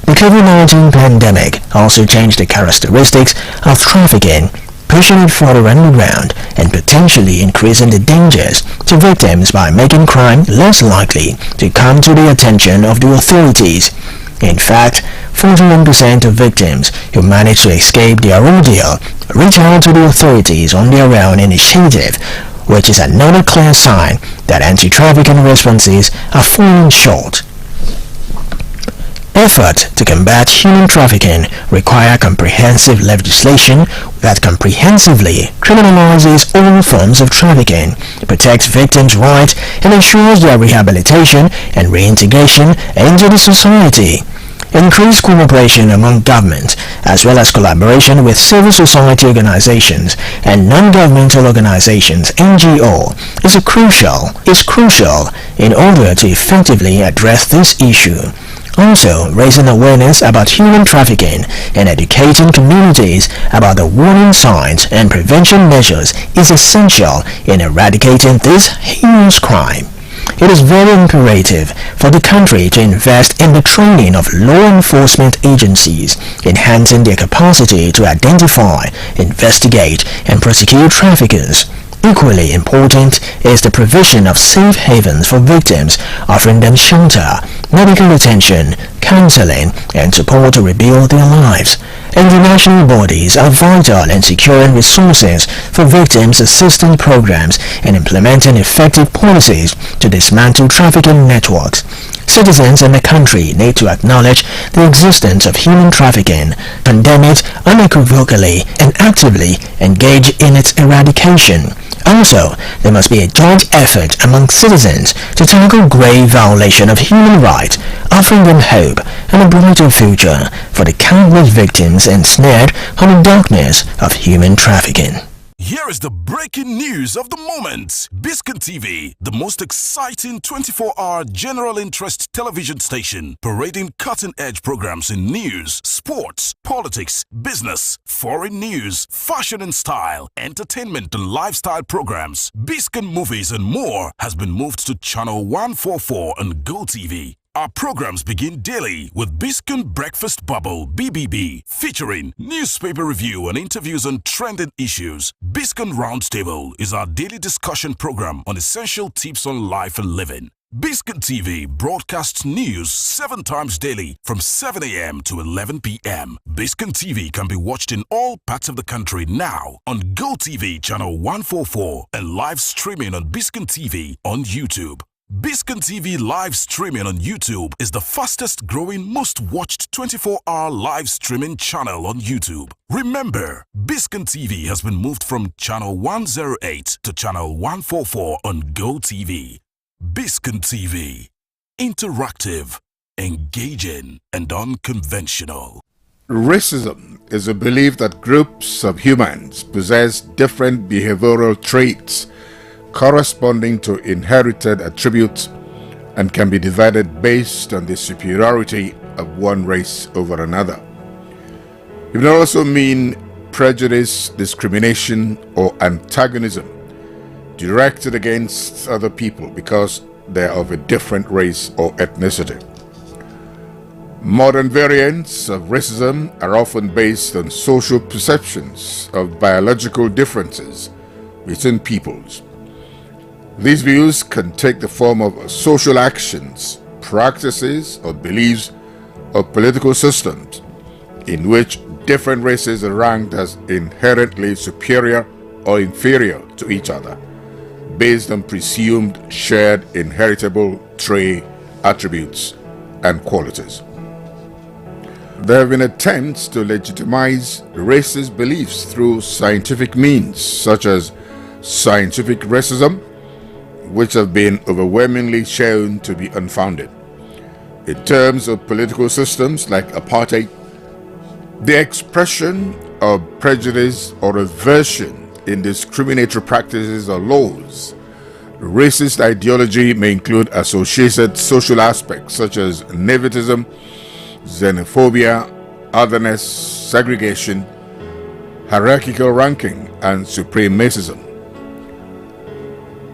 The COVID-19 pandemic also changed the characteristics of trafficking, pushing it further underground and potentially increasing the dangers to victims by making crime less likely to come to the attention of the authorities. In fact, 41% of victims who manage to escape their ordeal reach out to the authorities on their own initiative, which is another clear sign that anti-trafficking responses are falling short. Effort to combat human trafficking require comprehensive legislation that comprehensively criminalizes all forms of trafficking, protects victims' rights, and ensures their rehabilitation and reintegration into the society. Increased cooperation among governments, as well as collaboration with civil society organizations and non-governmental organizations (NGO), is crucial in order to effectively address this issue. Also, raising awareness about human trafficking and educating communities about the warning signs and prevention measures is essential in eradicating this heinous crime. it is very imperative for the country to invest in the training of law enforcement agencies, enhancing their capacity to identify, investigate, and prosecute traffickers. Equally important is the provision of safe havens for victims, offering them shelter, medical attention, counseling, and support to rebuild their lives. International bodies are vital in securing resources for victims assistance programs and implementing effective policies to dismantle trafficking networks. Citizens in the country need to acknowledge the existence of human trafficking, condemn it unequivocally, and actively engage in its eradication. Also, there must be a joint effort among citizens to tackle grave violation of human rights, offering them hope and a brighter future for the countless victims ensnared on the darkness of human trafficking. Here is the breaking news of the moment. Biscon TV, the most exciting 24-hour general interest television station, parading cutting-edge programs in news, sports, politics, business, foreign news, fashion and style, entertainment and lifestyle programs, Biscon movies and more, has been moved to channel 144 on GoTV. Our programs begin daily with Biscon Breakfast Bubble (BBB), featuring newspaper review and interviews on trending issues. Biscon Roundtable is our daily discussion program on essential tips on life and living. Biscon TV broadcasts news 7 times daily from 7 a.m. to 11 p.m. Biscon TV can be watched in all parts of the country now on GoTV channel 144 and live streaming on Biscon TV on YouTube. Biscon TV live streaming on YouTube is the fastest growing, most watched 24-hour live streaming channel on YouTube. Remember, Biscon TV has been moved from channel 108 to channel 144 on GoTV. Biscon TV. Interactive, engaging, and unconventional. Racism is a belief that groups of humans possess different behavioral traits corresponding to inherited attributes and can be divided based on the superiority of one race over another. It may also mean prejudice, discrimination, or antagonism directed against other people because they are of a different race or ethnicity. Modern variants of racism are often based on social perceptions of biological differences between peoples. These views can take the form of social actions, practices, or beliefs of political systems in which different races are ranked as inherently superior or inferior to each other, based on presumed shared inheritable trait attributes and qualities. There have been attempts to legitimize racist beliefs through scientific means, such as scientific racism, which have been overwhelmingly shown to be unfounded. In terms of political systems like apartheid, the expression of prejudice or aversion in discriminatory practices or laws. Racist ideology may include associated social aspects such as nepotism, xenophobia, otherness, segregation, hierarchical ranking, and supremacism.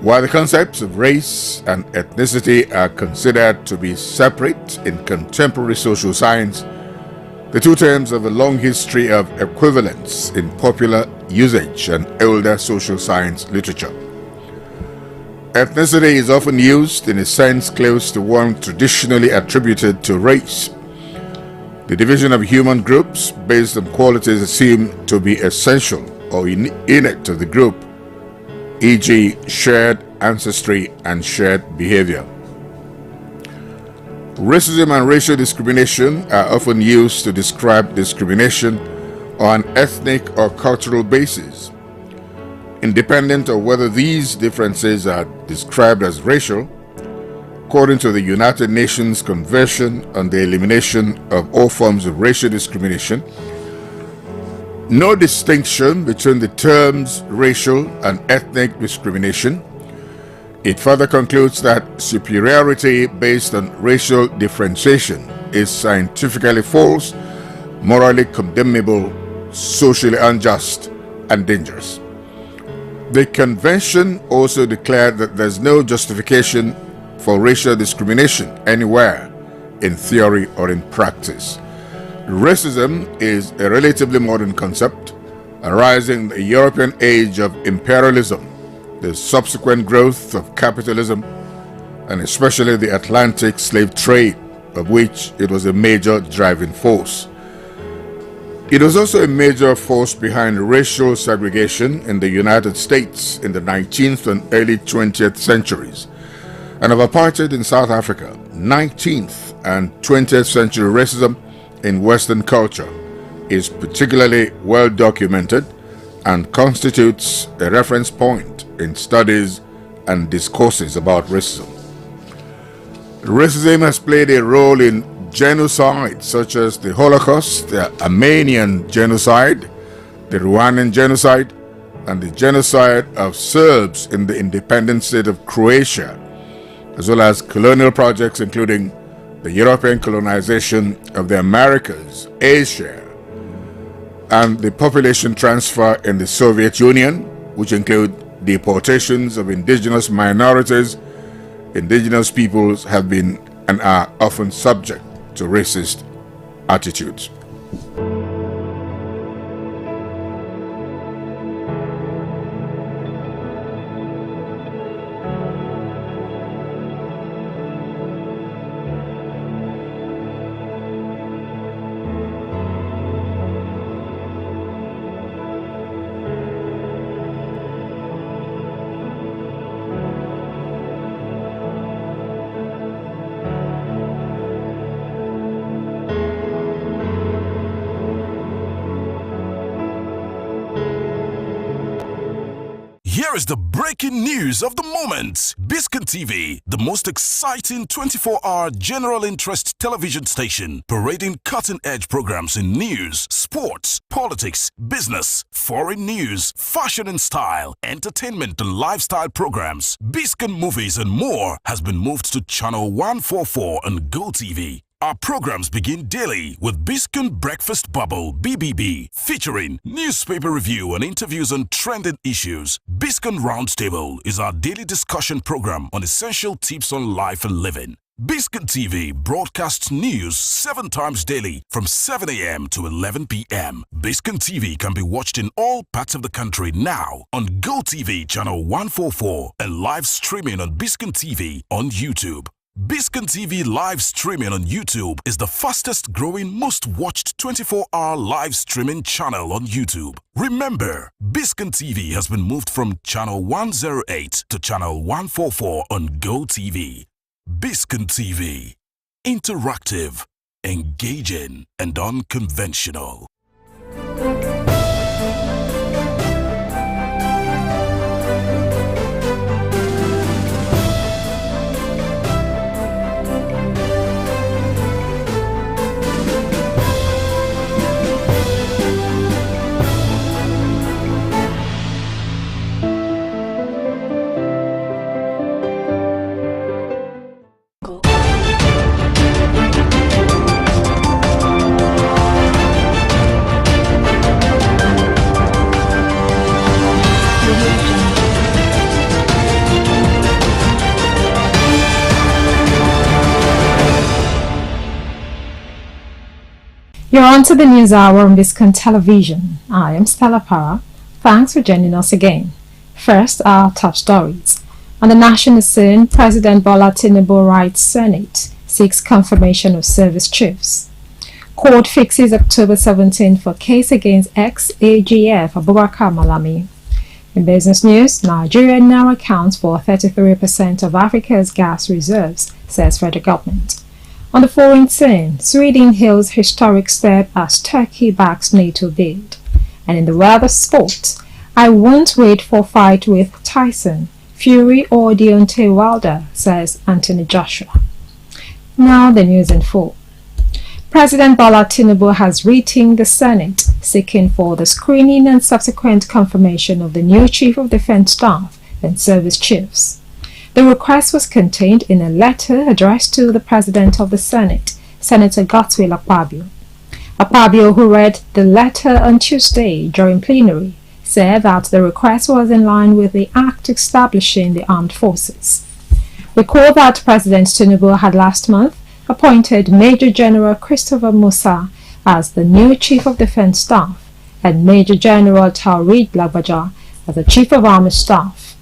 While the concepts of race and ethnicity are considered to be separate in contemporary social science, the two terms have a long history of equivalence in popular usage and older social science literature. Ethnicity is often used in a sense close to one traditionally attributed to race. The division of human groups based on qualities assumed to be essential or innate to the group, e.g. shared ancestry and shared behavior. Racism and racial discrimination are often used to describe discrimination on an ethnic or cultural basis. Independent of whether these differences are described as racial, according to the United Nations Convention on the Elimination of All Forms of Racial Discrimination, no distinction between the terms racial and ethnic discrimination. It further concludes that superiority based on racial differentiation is scientifically false, morally condemnable, socially unjust, and dangerous. The convention also declared that there's no justification for racial discrimination anywhere, in theory or in practice. Racism is a relatively modern concept arising in the European age of imperialism, the subsequent growth of capitalism, and especially the Atlantic slave trade, of which it was a major driving force. It was also a major force behind racial segregation in the United States in the 19th and early 20th centuries, and of apartheid in South Africa. 19th and 20th century racism in Western culture is particularly well documented and constitutes a reference point in studies and discourses about racism. Racism has played a role in genocide such as the Holocaust, the Armenian genocide, the Rwandan genocide, and the genocide of Serbs in the independent state of Croatia, as well as colonial projects including the European colonization of the Americas, Asia, and the population transfer in the Soviet Union, which include deportations of indigenous minorities. Indigenous peoples have been and are often subject to racist attitudes. Here is the breaking news of the moment. Biscon TV, the most exciting 24-hour general interest television station, parading cutting-edge programs in news, sports, politics, business, foreign news, fashion and style, entertainment and lifestyle programs, Biscon movies and more, has been moved to channel 144 on Go TV. Our programs begin daily with Biscon Breakfast Bubble (BBB), featuring newspaper review and interviews on trending issues. Biscon Roundtable is our daily discussion program on essential tips on life and living. Biscon TV broadcasts news 7 times daily from 7 a.m. to 11 p.m. Biscon TV can be watched in all parts of the country now on Go TV channel 144 and live streaming on Biscon TV on YouTube. Biscon TV live streaming on YouTube is the fastest growing, most watched 24-hour live streaming channel on YouTube. Remember, Biscon TV has been moved from channel 108 to channel 144 on Go TV. Biscon TV, interactive, engaging, and unconventional. You're on to the news hour on Biscon Television. I am Stella Para. Thanks for joining us again. First, our top stories. On the national scene, President Bola Tinubu writes Senate seeks confirmation of service chiefs. Court fixes October 17 for case against ex-AGF Abubakar Malami. In business news, Nigeria now accounts for 33% of Africa's gas reserves, says federal government. On the foreign scene, Sweden hails historic step as Turkey backs NATO bid. And in the weather sports, I won't wait for fight with Tyson, Fury or Deontay Wilder, says Anthony Joshua. Now the news in full. President Bola Tinubu has written the Senate seeking for the screening and subsequent confirmation of the new Chief of Defense Staff and service chiefs. The request was contained in a letter addressed to the President of the Senate, Senator Godswill Akpabio. Akpabio, who read the letter on Tuesday during plenary, said that the request was in line with the Act establishing the armed forces. Recall that President Tinubu had last month appointed Major General Christopher Musa as the new Chief of Defense Staff and Major General Taurid Lagbaja as the Chief of Army Staff.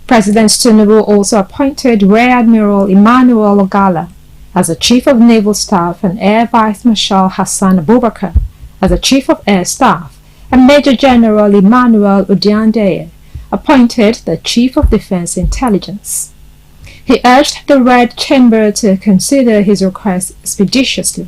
President Tinubu also appointed Rear Admiral Emmanuel Ogala as the Chief of Naval Staff and Air Vice Marshal Hassan Abubakar as the Chief of Air Staff, and Major General Emmanuel Udiandeye appointed the Chief of Defense Intelligence. He urged the Red Chamber to consider his request expeditiously.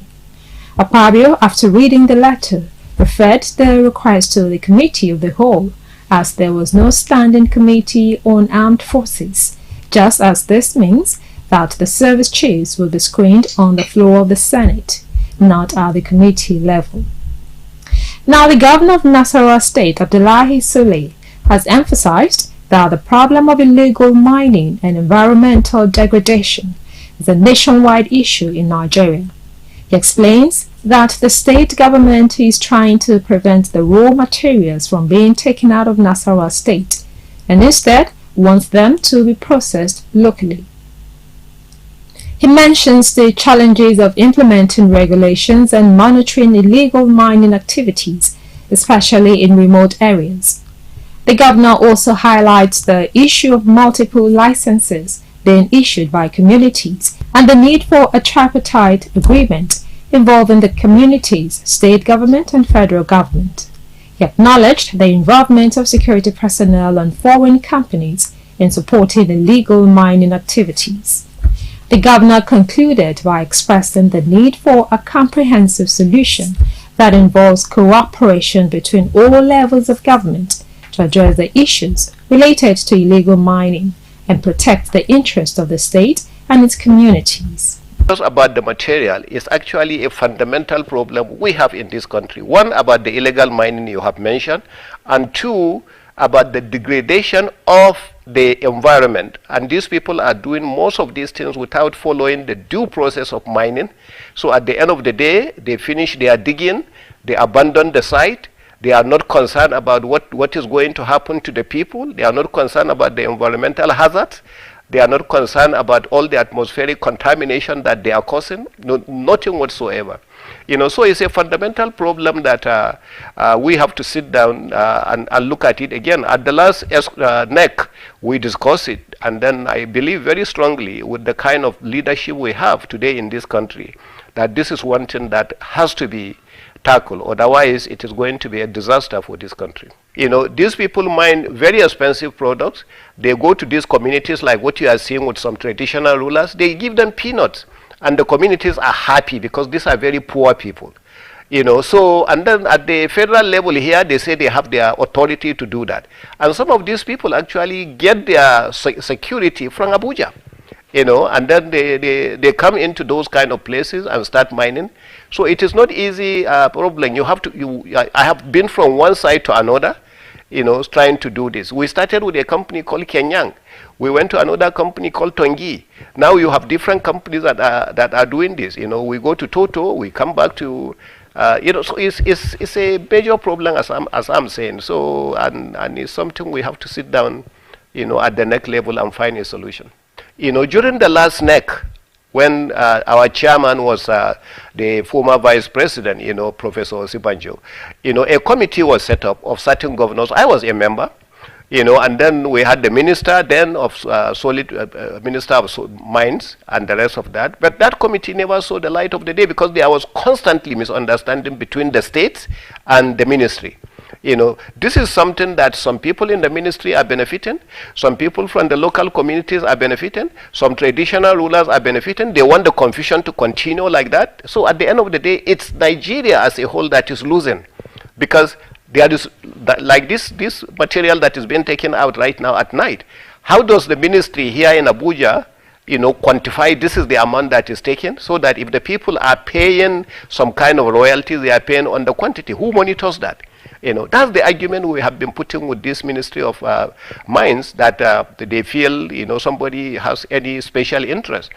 Akpabio, after reading the letter, referred the request to the Committee of the Whole, as there was no standing committee on armed forces, just as this means that the service chiefs will be screened on the floor of the Senate, not at the committee level. Now, the governor of Nasarawa State, Abdullahi Sule, has emphasized that the problem of illegal mining and environmental degradation is a nationwide issue in Nigeria. He explains that the state government is trying to prevent the raw materials from being taken out of Nasarawa State and instead wants them to be processed locally. He mentions the challenges of implementing regulations and monitoring illegal mining activities, especially in remote areas. The governor also highlights the issue of multiple licenses being issued by communities and the need for a tripartite agreement involving the communities, state government and federal government. He acknowledged the involvement of security personnel and foreign companies in supporting illegal mining activities. The governor concluded by expressing the need for a comprehensive solution that involves cooperation between all levels of government to address the issues related to illegal mining and protect the interests of the state and its communities. About the material is actually a fundamental problem we have in this country. One, about the illegal mining you have mentioned, and two, about the degradation of the environment. And these people are doing most of these things without following the due process of mining. So at the end of the day, they finish their digging, they abandon the site. They are not concerned about what is going to happen to the people. They are not concerned about the environmental hazards. They are not concerned about all the atmospheric contamination that they are causing. No, nothing whatsoever. So it's a fundamental problem that we have to sit down and look at it again. At the last NEC, we discussed it, and then I believe very strongly with the kind of leadership we have today in this country, that this is one thing that has to be tackled. Otherwise, it is going to be a disaster for this country. These people mine very expensive products. They go to these communities like what you are seeing with some traditional rulers. They give them peanuts, and the communities are happy because these are very poor people. So, and then at the federal level here, they say they have their authority to do that. And some of these people actually get their security from Abuja. And then they come into those kind of places and start mining. So it is not easy problem. I have been from one side to another, trying to do this. We started with a company called Kenyang. We went to another company called Tongi. Now you have different companies that are doing this. We go to Toto, we come back to, so it's a major problem as I'm saying. So, and it's something we have to sit down, at the next level and find a solution. During the last NEC, when our chairman was the former vice president, Professor Osibanjo, a committee was set up of certain governors. I was a member, and then we had the minister then of Minister of Mines and the rest of that. But that committee never saw the light of the day because there was constantly misunderstanding between the states and the ministry. This is something that some people in the ministry are benefiting, some people from the local communities are benefiting, some traditional rulers are benefiting. They want the confusion to continue like that. So at the end of the day, it's Nigeria as a whole that is losing, because there is like this material that is being taken out right now at night. How does the ministry here in Abuja quantify this is the amount that is taken, so that if the people are paying some kind of royalties, they are paying on the quantity? Who monitors that? That's the argument we have been putting with this Ministry of Mines, that they feel, somebody has any special interest.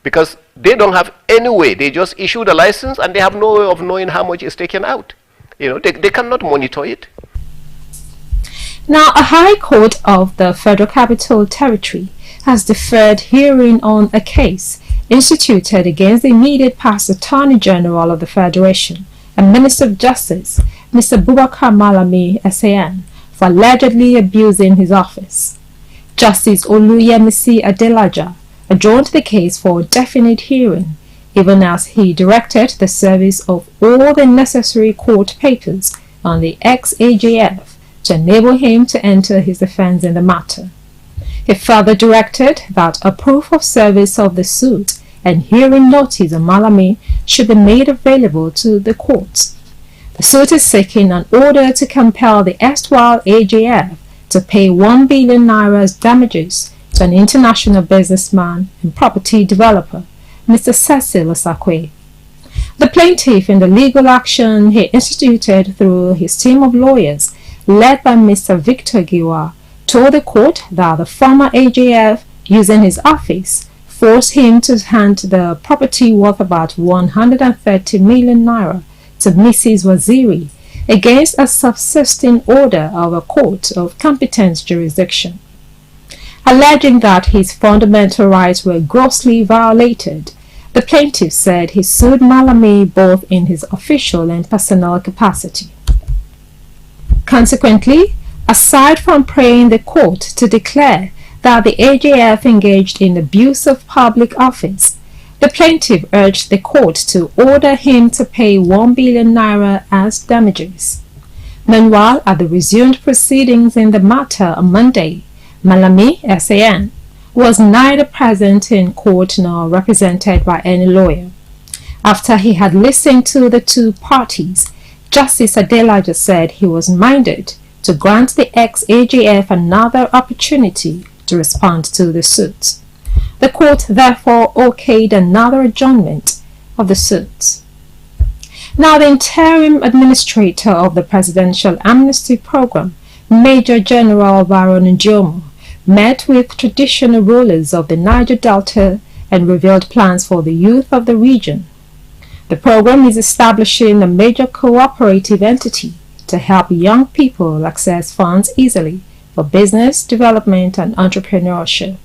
Because they don't have any way. They just issue the license and they have no way of knowing how much is taken out. They cannot monitor it. Now, a High Court of the Federal Capital Territory has deferred hearing on a case instituted against the immediate past Attorney General of the Federation and Minister of Justice, Mr. Boubacar Malami SAN, for allegedly abusing his office. Justice Oluyemisi Adelaja adjourned the case for a definite hearing, even as he directed the service of all the necessary court papers on the ex-AJF to enable him to enter his defense in the matter. He further directed that a proof of service of the suit and hearing notice of Malami should be made available to the courts. The suit is seeking an order to compel the erstwhile AJF to pay 1 billion naira as damages to an international businessman and property developer, Mr. Cecil Osakwe. The plaintiff in the legal action he instituted through his team of lawyers, led by Mr. Victor Giwa, told the court that the former AJF, using his office, forced him to hand the property worth about 130 million naira to Mrs. Waziri against a subsisting order of a court of competent jurisdiction. Alleging that his fundamental rights were grossly violated, the plaintiff said he sued Malami both in his official and personal capacity. Consequently, aside from praying the court to declare that the AJF engaged in abuse of public office, the plaintiff urged the court to order him to pay 1 billion naira as damages. Meanwhile, at the resumed proceedings in the matter on Monday, Malami SAN was neither present in court nor represented by any lawyer. After he had listened to the two parties, Justice Adelaja said he was minded to grant the ex-AJF another opportunity to respond to the suit. The court therefore okayed another adjournment of the suit. Now, the interim administrator of the Presidential Amnesty Program, Major General Baron Njomo, met with traditional rulers of the Niger Delta and revealed plans for the youth of the region. The program is establishing a major cooperative entity to help young people access funds easily for business development and entrepreneurship.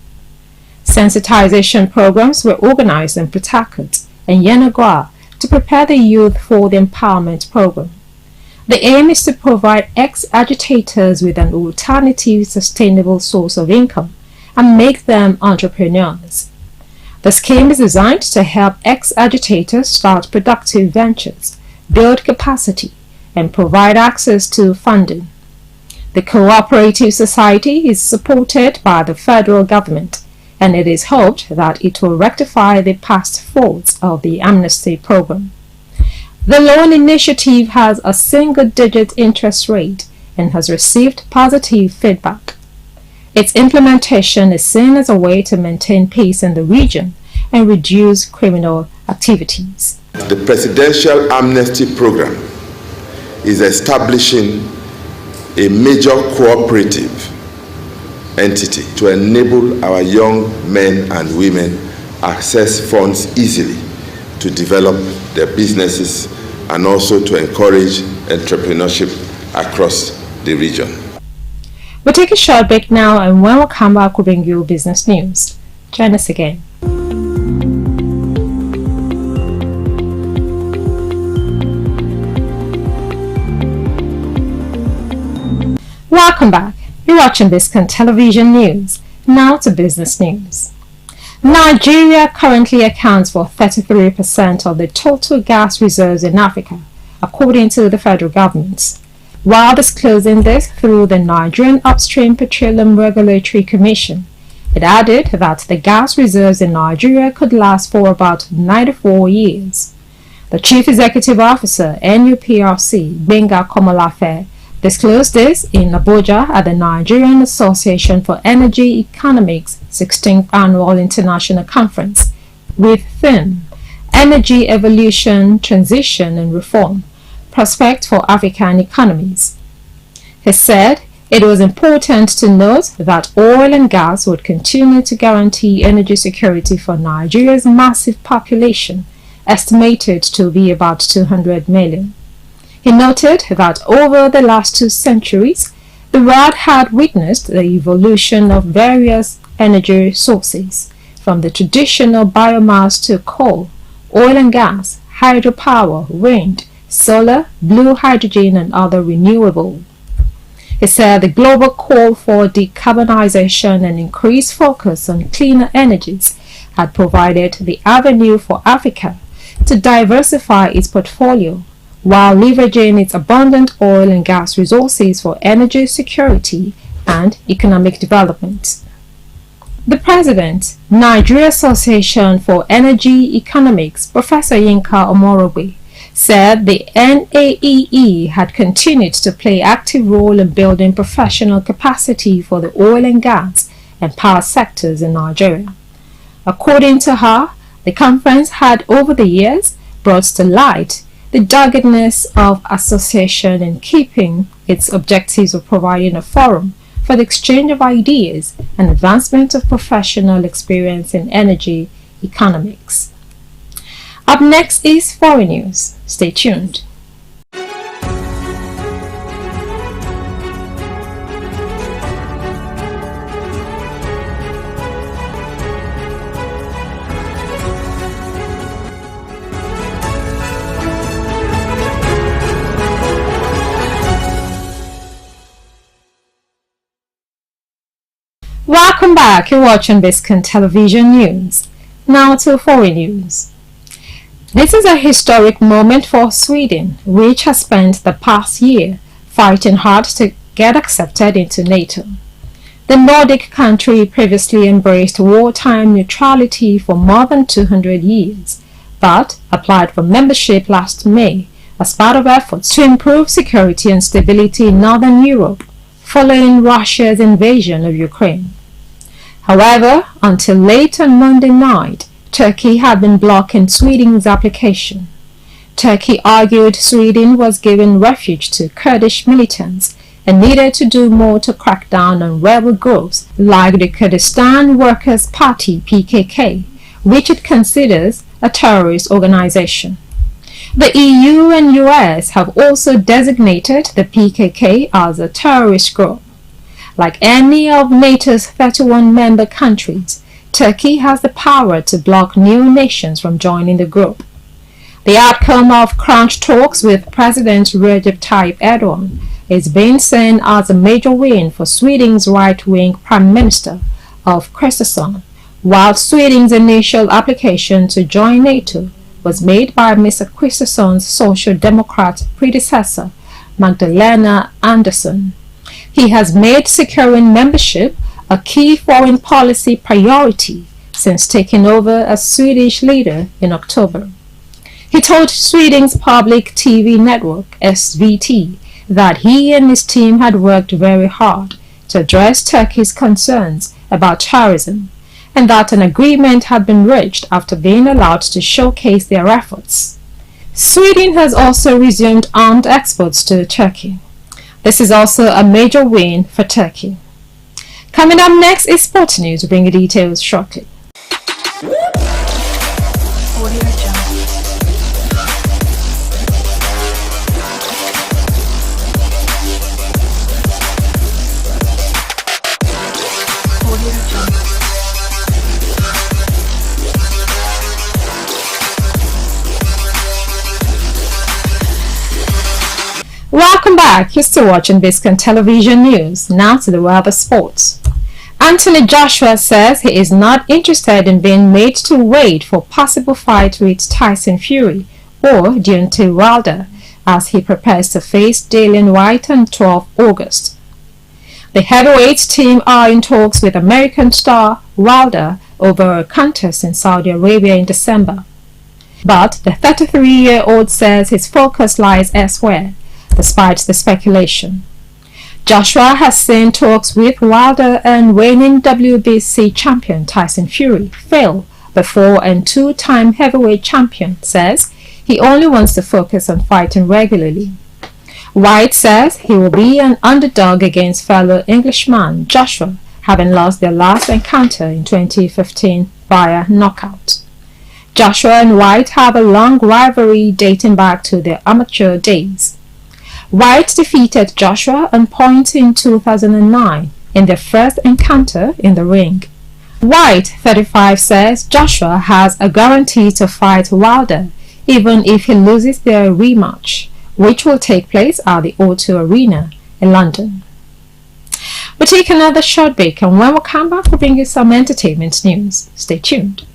Sensitization programs were organized in Port Harcourt and Yenagoa to prepare the youth for the empowerment program. The aim is to provide ex-agitators with an alternative sustainable source of income and make them entrepreneurs. The scheme is designed to help ex-agitators start productive ventures, build capacity, and provide access to funding. The cooperative society is supported by the federal government, and it is hoped that it will rectify the past faults of the amnesty program. The loan initiative has a single-digit interest rate and has received positive feedback. Its implementation is seen as a way to maintain peace in the region and reduce criminal activities. The Presidential Amnesty Program is establishing a major cooperative entity to enable our young men and women access funds easily to develop their businesses and also to encourage entrepreneurship across the region. We'll take a short break now, and when we come back, we'll bring you business news. Join us again. Welcome back. You're watching Biscon Television News. Now to business news. Nigeria currently accounts for 33% of the total gas reserves in Africa, according to the federal government. While disclosing this through the Nigerian Upstream Petroleum Regulatory Commission, it added that the gas reserves in Nigeria could last for about 94 years. The Chief Executive Officer, NUPRC, Benga Komolafe, disclosed this in Abuja at the Nigerian Association for Energy Economics 16th Annual International Conference with theme Energy Evolution, Transition and Reform, Prospect for African Economies. He said it was important to note that oil and gas would continue to guarantee energy security for Nigeria's massive population, estimated to be about 200 million. He noted that over the last 2 centuries, The world had witnessed the evolution of various energy sources, from the traditional biomass to coal, oil and gas, hydropower, wind, solar, blue hydrogen, and other renewable. He said the global call for decarbonization and increased focus on cleaner energies had provided the avenue for Africa to diversify its portfolio while leveraging its abundant oil and gas resources for energy security and economic development. The President, Nigeria Association for Energy Economics, Professor Yinka Omorogbe, said the NAEE had continued to play an active role in building professional capacity for the oil and gas and power sectors in Nigeria. According to her, the conference had over the years brought to light the doggedness of association in keeping its objectives of providing a forum for the exchange of ideas and advancement of professional experience in energy economics. Up next is Foreign News. Stay tuned. Welcome back. You're watching Biscon Television News. Now to Foreign News. This is a historic moment for Sweden, which has spent the past year fighting hard to get accepted into NATO. The Nordic country previously embraced wartime neutrality for more than 200 years, but applied for membership last May as part of efforts to improve security and stability in Northern Europe following Russia's invasion of Ukraine. However, until late on Monday night, Turkey had been blocking Sweden's application. Turkey argued Sweden was giving refuge to Kurdish militants and needed to do more to crack down on rebel groups like the Kurdistan Workers' Party (PKK), which it considers a terrorist organization. The EU and US have also designated the PKK as a terrorist group. Like any of NATO's 31 member countries, Turkey has the power to block new nations from joining the group. The outcome of crunch talks with President Recep Tayyip Erdogan is being seen as a major win for Sweden's right-wing Prime Minister Ulf Kristersson, while Sweden's initial application to join NATO was made by Mr. Kristersson's Social Democrat predecessor, Magdalena Andersson. He has made securing membership a key foreign policy priority since taking over as Swedish leader in October. He told Sweden's public TV network, SVT, that he and his team had worked very hard to address Turkey's concerns about terrorism, and that an agreement had been reached after being allowed to showcase their efforts. Sweden has also resumed armed exports to Turkey. This is also a major win for Turkey. Coming up next is Sports News. We'll bring you details shortly. Welcome back. You're still watching Biscon Television News. Now to the world of sports. Anthony Joshua says he is not interested in being made to wait for possible fight with Tyson Fury or Deontay Wilder as he prepares to face Dillian Whyte on 12 August. The heavyweights team are in talks with American star Wilder over a contest in Saudi Arabia in December. But the 33-year-old says his focus lies elsewhere, despite the speculation. Joshua has seen talks with Wilder and reigning WBC champion Tyson Fury fail before, and two-time heavyweight champion says he only wants to focus on fighting regularly. Whyte says he will be an underdog against fellow Englishman Joshua, having lost their last encounter in 2015 via knockout. Joshua and Whyte have a long rivalry dating back to their amateur days. White defeated Joshua on point in 2009 in their first encounter in the ring. White, 35, says Joshua has a guarantee to fight Wilder even if he loses their rematch, which will take place at the O2 Arena in London. We'll take another short break, and when we come back, we'll bring you some entertainment news. Stay tuned.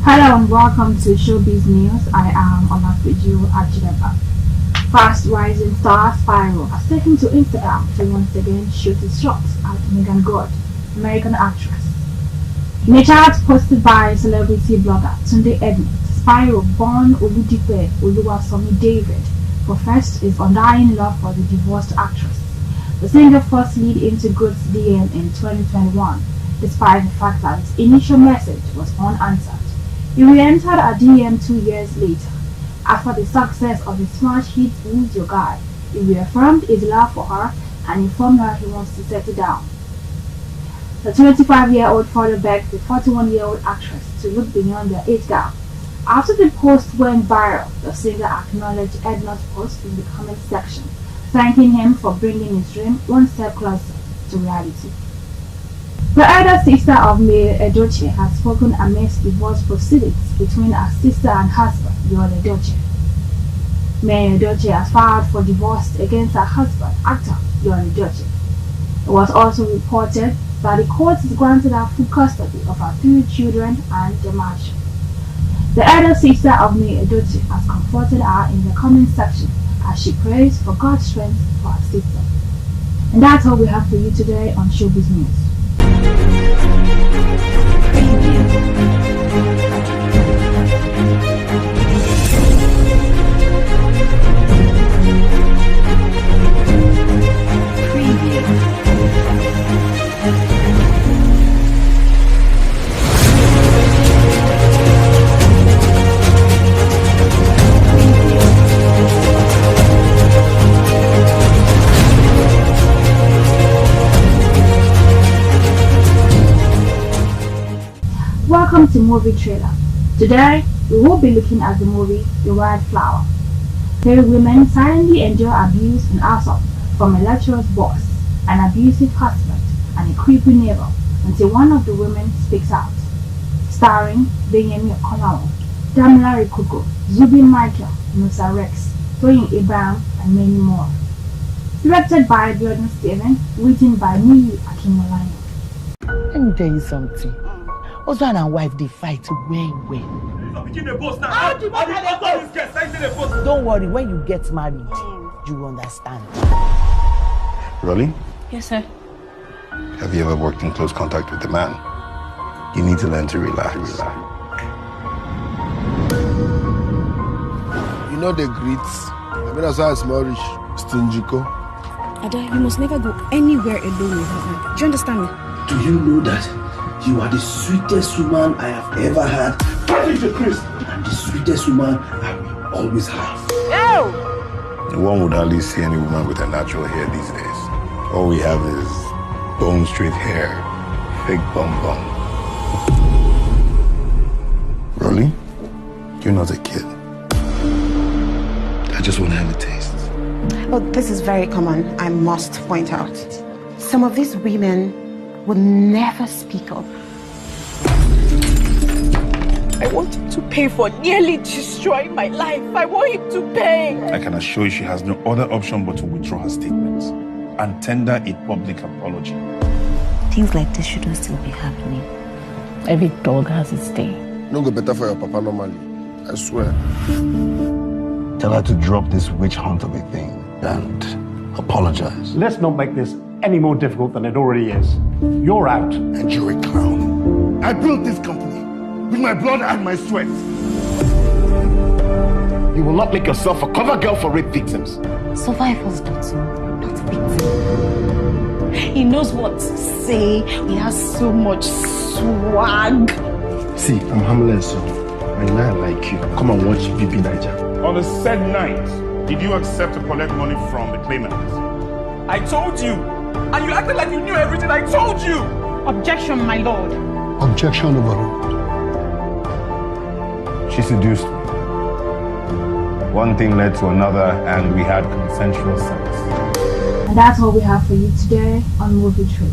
Hello and welcome to Showbiz News. I am Olafiju Ajideba. Fast rising star Spyro has taken to Instagram to once again shoot his shots at Megan Good, American actress. In a chat posted by celebrity blogger Tunde Edmonds, Spyro, born Oludipe Oluwasomi David, professed his undying love for the divorced actress. The singer first slid into Good's DM in 2021, despite the fact that his initial message was unanswered. He re-entered her DM 2 years later. After the success of his smash hit Who's Your Guy, he reaffirmed his love for her and informed her he wants to settle down. The 25-year-old father begged the 41-year-old actress to look beyond their age gap. After the post went viral, the singer acknowledged Edna's post in the comment section, thanking him for bringing his dream one step closer to reality. The elder sister of May Edochie has spoken amidst divorce proceedings between her sister and husband, Yul Edochie. May Edochie has filed for divorce against her husband, actor Yul Edochie. It was also reported that the court has granted her full custody of her 3 children and the mansion. The elder sister of May Edochie has comforted her in the comment section as she prays for God's strength for her sister. And that's all we have for you today on Showbiz News. Welcome to Movie Trailer. Today, we will be looking at the movie The White Flower. 3 women silently endure abuse and assault from a lecherous boss, an abusive husband, and a creepy neighbor until one of the women speaks out. Starring Benyemi Okolawo, Damila Rikuko, Zubin Michael, Musa Rex, Toyin Abraham, and many more. Directed by Jordan Steven, written by Miyu Akimolayo. Let me tell you something. Husband and wife, they fight well. Don't worry, when you get married, you understand. Really? Yes, sir. Have you ever worked in close contact with a man? You need to learn to relax. You know the greets. I mean, as I small rich, stingy. Ada, you must never go anywhere alone with her. Do you understand me? Do you know that you are the sweetest woman I have ever had? And the sweetest woman I will always have. One would hardly see any woman with a natural hair these days. All we have is bone straight hair, fake bum bum. Rolly, you're not a kid. I just want to have a taste. Oh, this is very common, I must point out. Some of these women will never speak up. I want him to pay for nearly destroying my life. I want him to pay. I can assure you she has no other option but to withdraw her statements and tender a public apology. Things like this shouldn't still be happening. Every dog has its day. No go better for your papa normally. I swear. Tell her to drop this witch hunt of a thing and apologize. Let's not make this any more difficult than it already is. You're out. And you're a clown. I built this company with my blood and my sweat. You will not make yourself a cover girl for rape victims. Survivors, doctor, not victims. He knows what to say. He has so much swag. See, I'm harmless, so I like you. Come and watch BB Niger. On the said night, Did you accept to collect money from the claimant? I told you, and you acted like you knew everything. I told you. Objection, my lord. Objection overruled. She seduced me. One thing led to another, and we had consensual sex. And that's all we have for you today on Movie Trailer.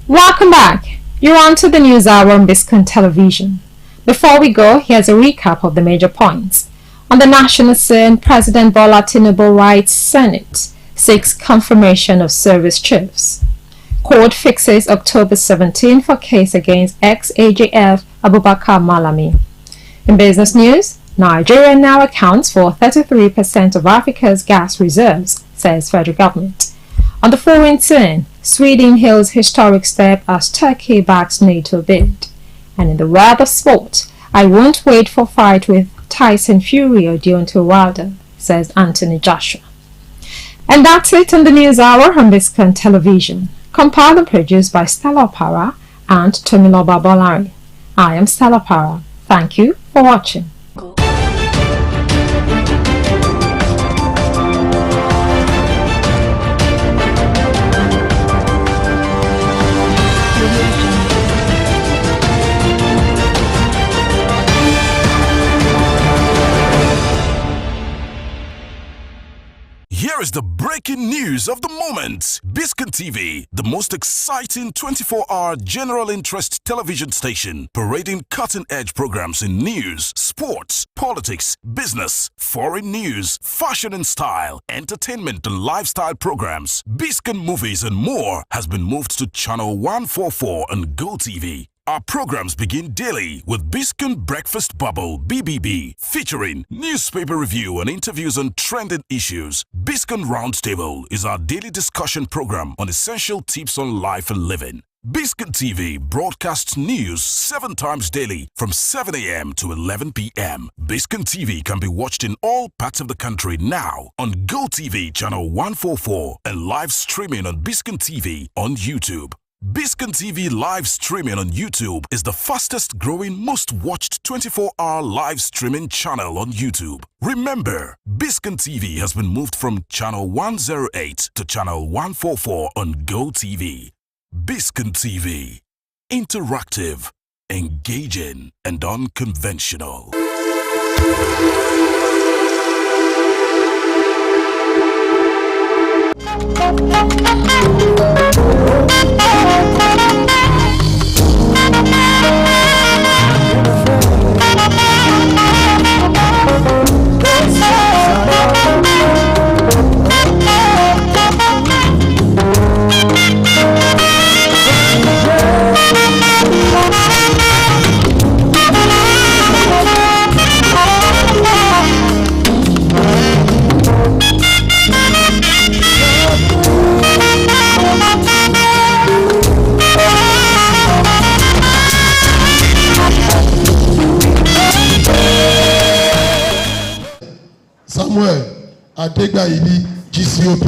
Welcome back. You're on to the news hour on Biscon Television. Before we go, here's a recap of the major points. On the national scene, President Bola Tinubu writes Senate seeks confirmation of service chiefs. Court fixes October 17 for case against ex-AJF Abubakar Malami. In business news, Nigeria now accounts for 33% of Africa's gas reserves, says federal government. On the foreign scene, Sweden hails historic step as Turkey backs NATO bid. And in the world of sport, I won't wait for fight with Tyson Fury or Deontay Wilder, says Anthony Joshua. And that's it on the news hour on Biscon Television. Compiled and produced by Stella Para and Tomiloba Bolari. I am Stella Para. Thank you for watching. Here is the breaking news of the moment. Biscon TV, the most exciting 24-hour general interest television station, parading cutting-edge programs in news, sports, politics, business, foreign news, fashion and style, entertainment and lifestyle programs, Biscon movies and more, has been moved to channel 144 on GoTV. Our programs begin daily with Biscon Breakfast Bubble (BBB), featuring newspaper review and interviews on trending issues. Biscon Roundtable is our daily discussion program on essential tips on life and living. Biscon TV broadcasts news 7 times daily from 7 a.m. to 11 p.m. Biscon TV can be watched in all parts of the country now on GoTV channel 144 and live streaming on Biscon TV on YouTube. Biscon TV live streaming on YouTube is the fastest growing, most watched 24-hour live streaming channel on YouTube. Remember, Biscon TV has been moved from channel 108 to channel 144 on GoTV. Biscon TV. Interactive, engaging, and unconventional. Samuel Adegbaili, GCOP.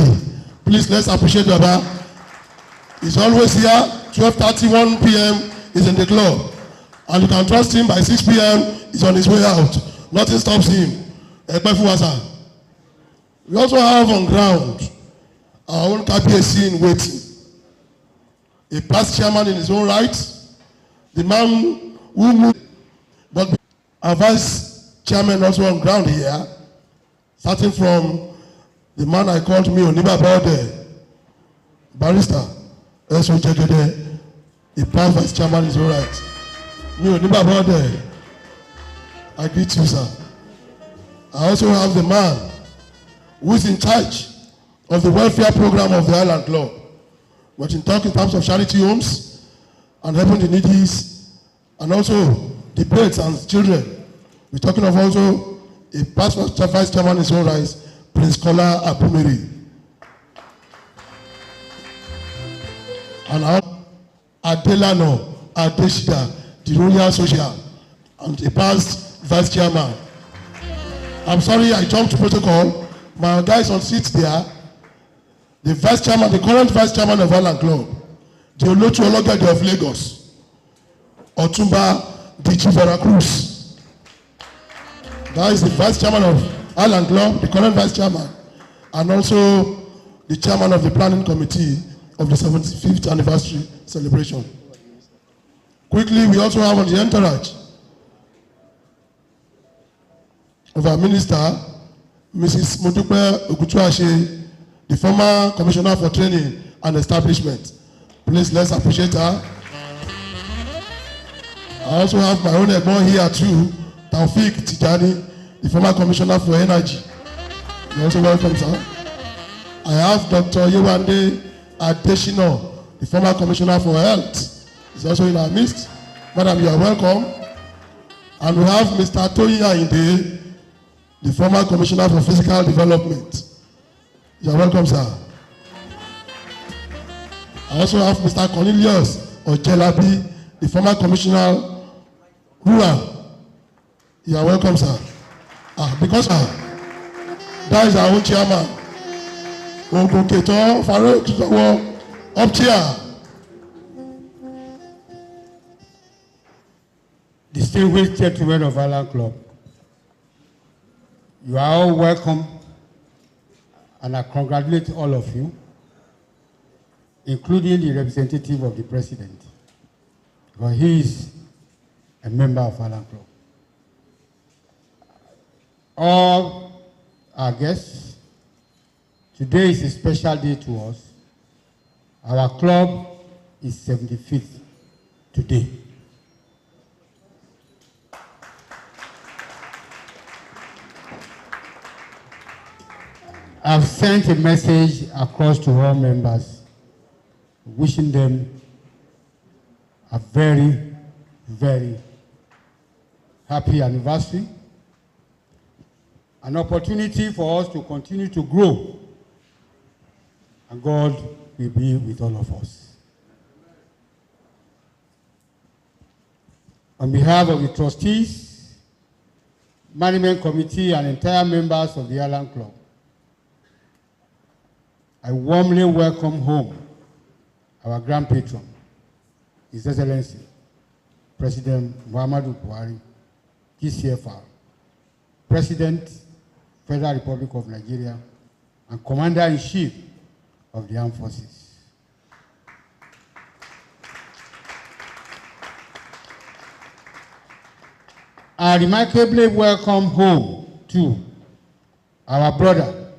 Please, let's appreciate Baba. He's always here. 12:31 p.m. is in the club. And you can trust him by 6 p.m. he's on his way out. Nothing stops him. We also have on ground our own KPAC in waiting. A past chairman in his own right. The man who moved, but our vice chairman also on ground here. Starting from the man I called me Oniba Bode, barrister, S.O. Jegede, the past vice chairman is all right. Me Oniba Bode, I greet you, sir. I also have the man who is in charge of the welfare program of the Island Club. But in talk in terms of charity homes and helping the needy, and also the parents and children. We're talking of also a past vice chairman in his own right, Prince Kola Apumeri. And Adelano Adeshida, the Royal Social, and a past vice chairman. I'm sorry I jumped protocol. My guys on seats there, the vice chairman, the current vice chairman of Island Club, the Olotu Ologede of Lagos, Otumba Dichi Veracruz. That is the vice chairman of Island Club, the current vice chairman, and also the chairman of the planning committee of the 75th anniversary celebration. Quickly, we also have on the entourage of our minister, Mrs. Modupe Ogutuashe, the former commissioner for training and establishment. Please, let's appreciate her. I also have my own Egbon here too, Taufik Tijani, the former commissioner for energy. You're also welcome, sir. I have Dr. Yewande Adeshino, the former commissioner for health. He's also in our midst. Madam, you are welcome. And we have Mr. Toyin Inde, the former commissioner for physical development. You are welcome, sir. I also have Mr. Cornelius Ojelabi, the former commissioner rural. You are welcome, sir. Because that is our own chairman. Ogoketo Farouk up here. Distinguished gentlemen of Island Club, you are all welcome, and I congratulate all of you, including the representative of the president, because he is a member of Island Club. All our guests, today is a special day to us. Our club is 75th today. I've sent a message across to all members, wishing them a very, very happy anniversary, an opportunity for us to continue to grow, and God will be with all of us. On behalf of the trustees, management committee, and entire members of the Island Club, I warmly welcome home our grand patron, His Excellency, President Muhammadu Buhari, GCFR, President, Federal Republic of Nigeria, and Commander-in-Chief of the Armed Forces. I remarkably welcome home to our brother,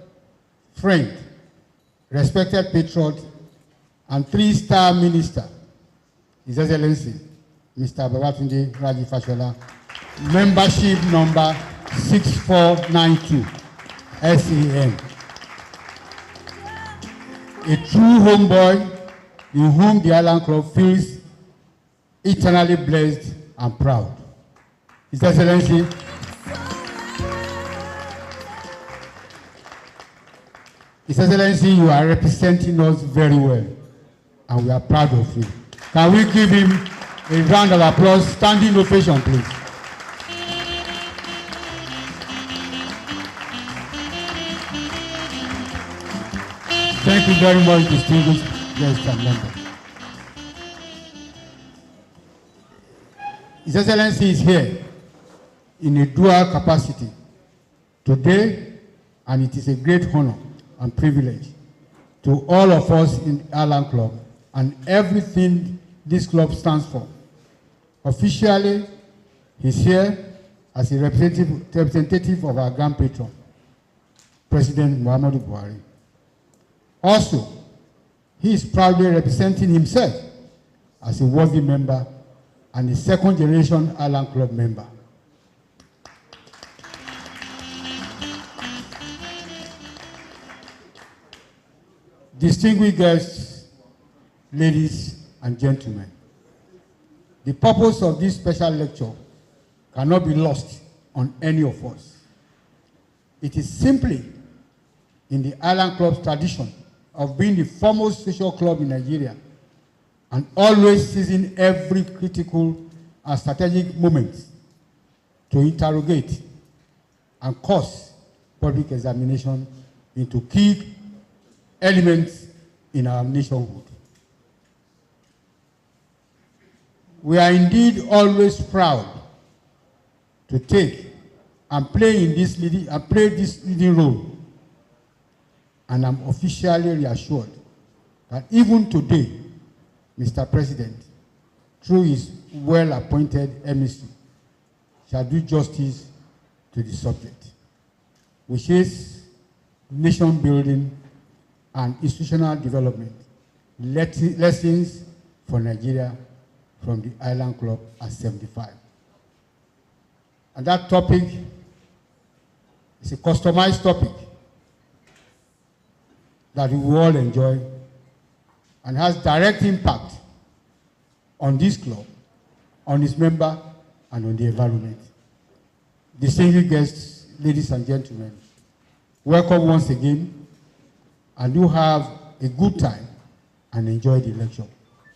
friend, respected patriot, and three-star minister, His Excellency, Mr. Babatunde Raji Fashola, membership number 6492, SAN. A true homeboy in whom the Island Club feels eternally blessed and proud. His Excellency, His Excellency, you are representing us very well, and we are proud of you. Can we give him a round of applause, standing ovation, please? Thank you very much, distinguished guests and members. His Excellency is here in a dual capacity today, and it is a great honor and privilege to all of us in Island Club and everything this club stands for. Officially, he's here as a representative of our grand patron, President Muhammadu Buhari. Also, he is proudly representing himself as a worthy member and a second-generation Island Club member. Distinguished guests, ladies and gentlemen, the purpose of this special lecture cannot be lost on any of us. It is simply in the Island Club's tradition of being the foremost social club in Nigeria and always seizing every critical and strategic moment to interrogate and cause public examination into key elements in our nationhood. We are indeed always proud to take and play this leading role, and I'm officially reassured that even today, Mr. President, through his well-appointed emissary, shall do justice to the subject, which is nation building and institutional development, lessons for Nigeria from the Island Club at 75. And that topic is a customized topic that we will all enjoy and has direct impact on this club, on its member, and on the environment. Distinguished guests, ladies and gentlemen, welcome once again, and do have a good time and enjoy the lecture.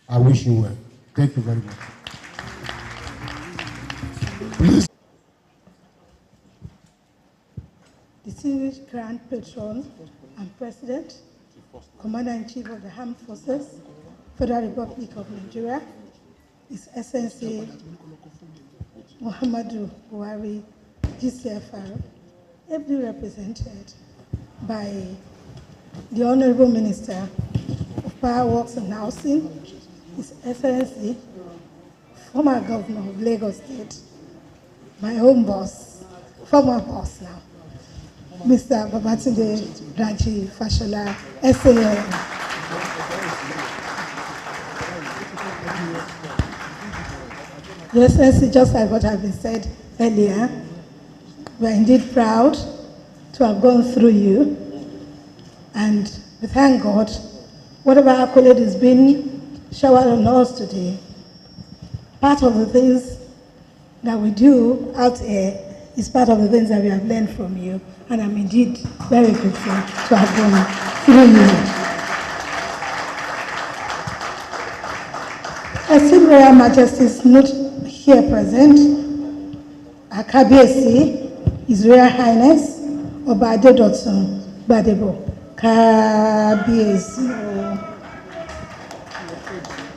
I wish you well. Thank you very much. Please. Distinguished Grand Patron and President, Commander-in-Chief of the Armed Forces, Federal Republic of Nigeria, His Excellency Muhammadu Buhari, GCFR, ably represented by the Honorable Minister of Power Works and Housing, His Excellency, former Governor of Lagos State, my own boss, former boss now, Mr. Babatunde Raji Fashola, SAN. Your Excellency, just like what has been said earlier, we are indeed proud to have gone through you, and we thank God, whatever accolade is being showered on us today, part of the things that we do out here is part of the things that we have learned from you, and I'm indeed very grateful to have gone through you. Esteemed Royal Majesties, not here present, Akabiesi, His Royal Highness, Oba Adedotun Gbadebo, Kabiesi.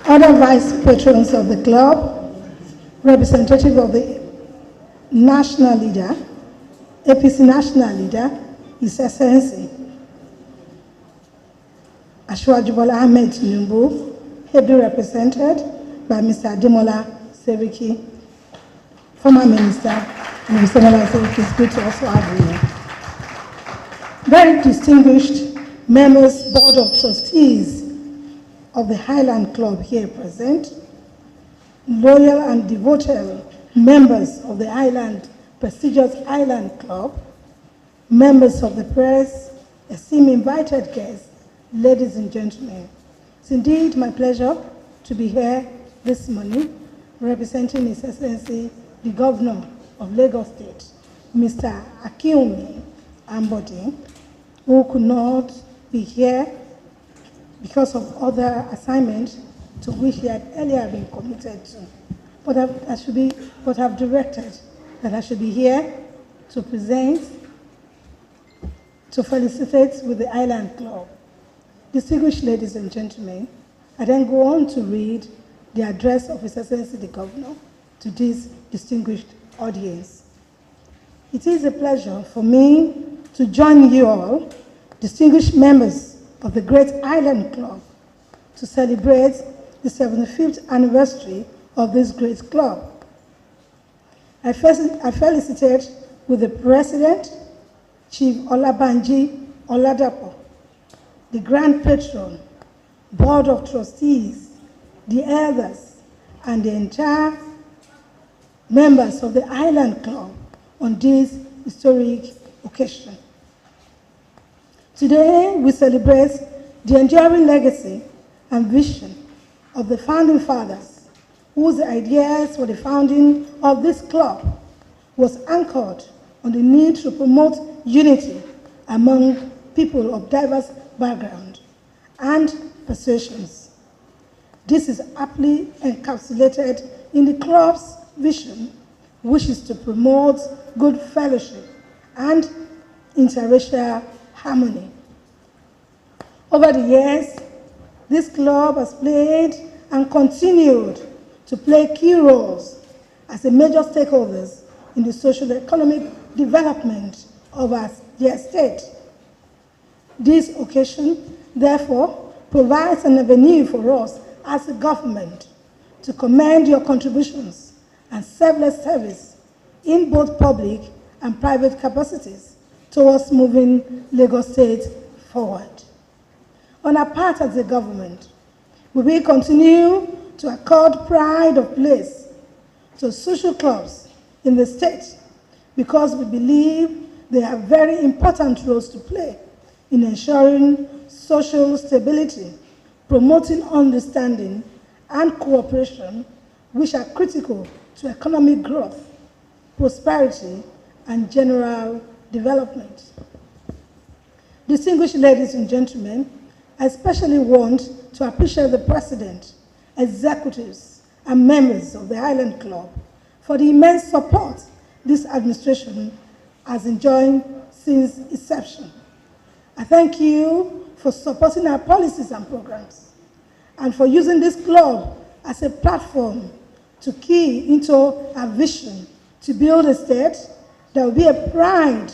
Other vice patrons of the club, representative of the national leader, APC national leader, His Excellency Asiwaju Bola Ahmed Tinubu, ably represented by Mr. Ademola Seriki, former minister, and Mr. Ademola Seriki. It's good to also have you here. Very distinguished members, Board of Trustees of the Highland Club here present, loyal and devoted members of the prestigious Island Club, members of the press, esteemed invited guests, ladies and gentlemen. It's indeed my pleasure to be here this morning representing His Excellency, the Governor of Lagos State, Mr. Akinwumi Ambode, who could not be here because of other assignments to which he had earlier been committed to. But I've directed that I should be here to present, to felicitate with the Island Club. Distinguished ladies and gentlemen, I then go on to read the address of His Excellency the Governor to this distinguished audience. It is a pleasure for me to join you all, distinguished members of the Great Island Club, to celebrate the 75th anniversary of this great club. I felicitate with the President, Chief Olabanji Oladapo, the Grand Patron, Board of Trustees, the elders, and the entire members of the Island Club on this historic occasion. Today, we celebrate the enduring legacy and vision of the founding fathers, whose ideas for the founding of this club was anchored on the need to promote unity among people of diverse background and persuasions. This is aptly encapsulated in the club's vision, which is to promote good fellowship and interracial harmony Over the years, this club has played and continued to play key roles as a major stakeholders in the social economic development of the estate. This occasion, therefore, provides an avenue for us as a government to commend your contributions and selfless service in both public and private capacities towards moving Lagos State forward. On our part as a government, we will continue to accord pride of place to social clubs in the state because we believe they have very important roles to play in ensuring social stability, promoting understanding and cooperation, which are critical to economic growth, prosperity, and general development. Distinguished ladies and gentlemen, I especially want to appreciate the President, executives, and members of the Island Club for the immense support this administration has enjoyed since inception. I thank you for supporting our policies and programs and for using this club as a platform to key into our vision to build a state that will be a pride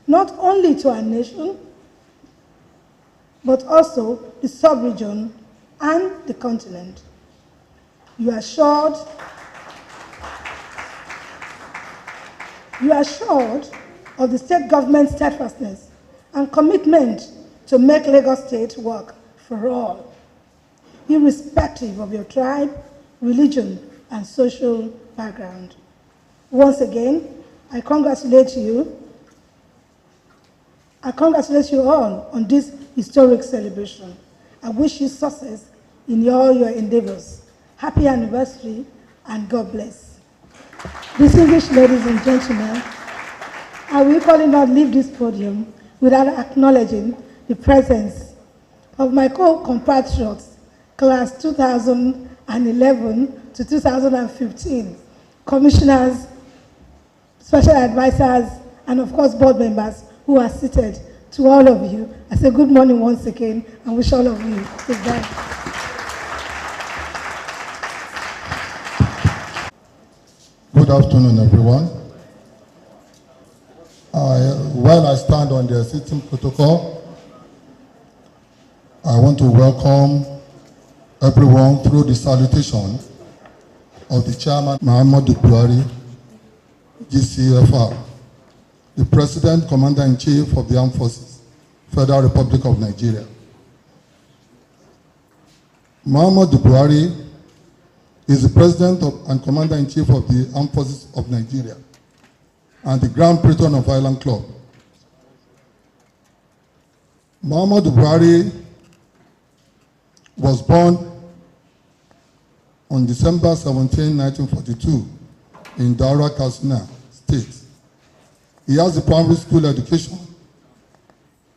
not only to our nation, but also the sub-region and the continent. You are assured of the state government's steadfastness and commitment to make Lagos State work for all, irrespective of your tribe, religion, and social background. Once again, I congratulate you. I congratulate you all on this historic celebration. I wish you success in all your endeavors. Happy anniversary and God bless. Distinguished ladies and gentlemen, I will equally not leave this podium without acknowledging the presence of my co-compatriots, class 2011 to 2015, commissioners, special advisors, and of course board members who are seated. To all of you, I say good morning once again and wish all of you a day. Good afternoon, everyone. While I stand on the sitting protocol, I want to welcome everyone through the salutation of the Chairman Muhammadu Buhari, GCFR, the President, Commander-in-Chief of the Armed Forces, Federal Republic of Nigeria. Muhammadu Buhari is the President and Commander-in-Chief of the Armed Forces of Nigeria and the Grand Patron of Island Club. Muhammadu Buhari was born on December 17, 1942 in Daura, Katsina State. He has a primary school education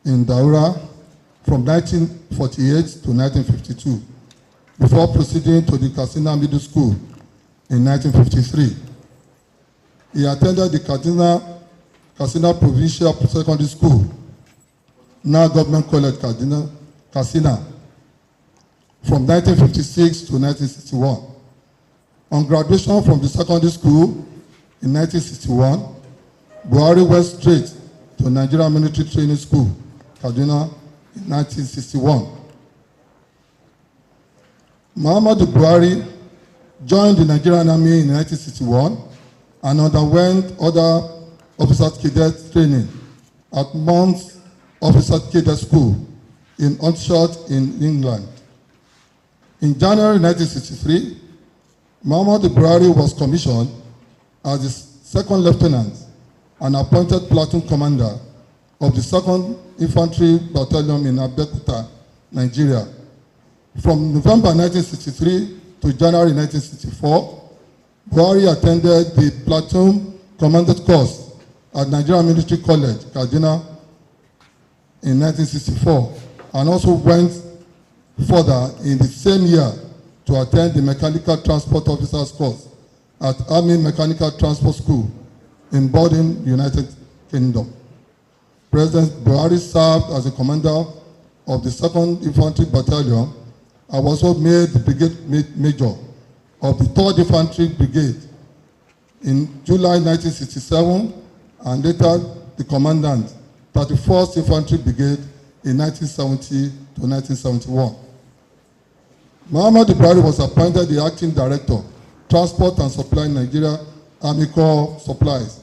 in Daura from 1948 to 1952 before proceeding to the Katsina Middle School in 1953. He attended the Katsina Provincial Secondary School, now Government College Katsina, from 1956 to 1961. On graduation from the secondary school in 1961, Buhari went straight to Nigerian Military Training School, Kaduna, in 1961. Muhammadu Buhari joined the Nigerian Army in 1961 and underwent other officers cadet training at Mount Officers Cadet School in Oxford in England. In January 1963, Muhammadu Buhari was commissioned as the second lieutenant and appointed platoon commander of the 2nd Infantry Battalion in Abeokuta, Nigeria. From November 1963 to January 1964, Buhari attended the platoon commanded course at Nigerian Military College, Kaduna, in 1964, and also went further in the same year to attend the Mechanical Transport Officers course at Army Mechanical Transport School in Borden, United Kingdom. President Buhari served as a commander of the 2nd Infantry Battalion, I was also made the Brigade Major of the 3rd Infantry Brigade in July 1967, and later the Commandant, 31st Infantry Brigade in 1970 to 1971. Muhammad Buhari was appointed the Acting Director, Transport and Supply Nigeria Army Corps Supplies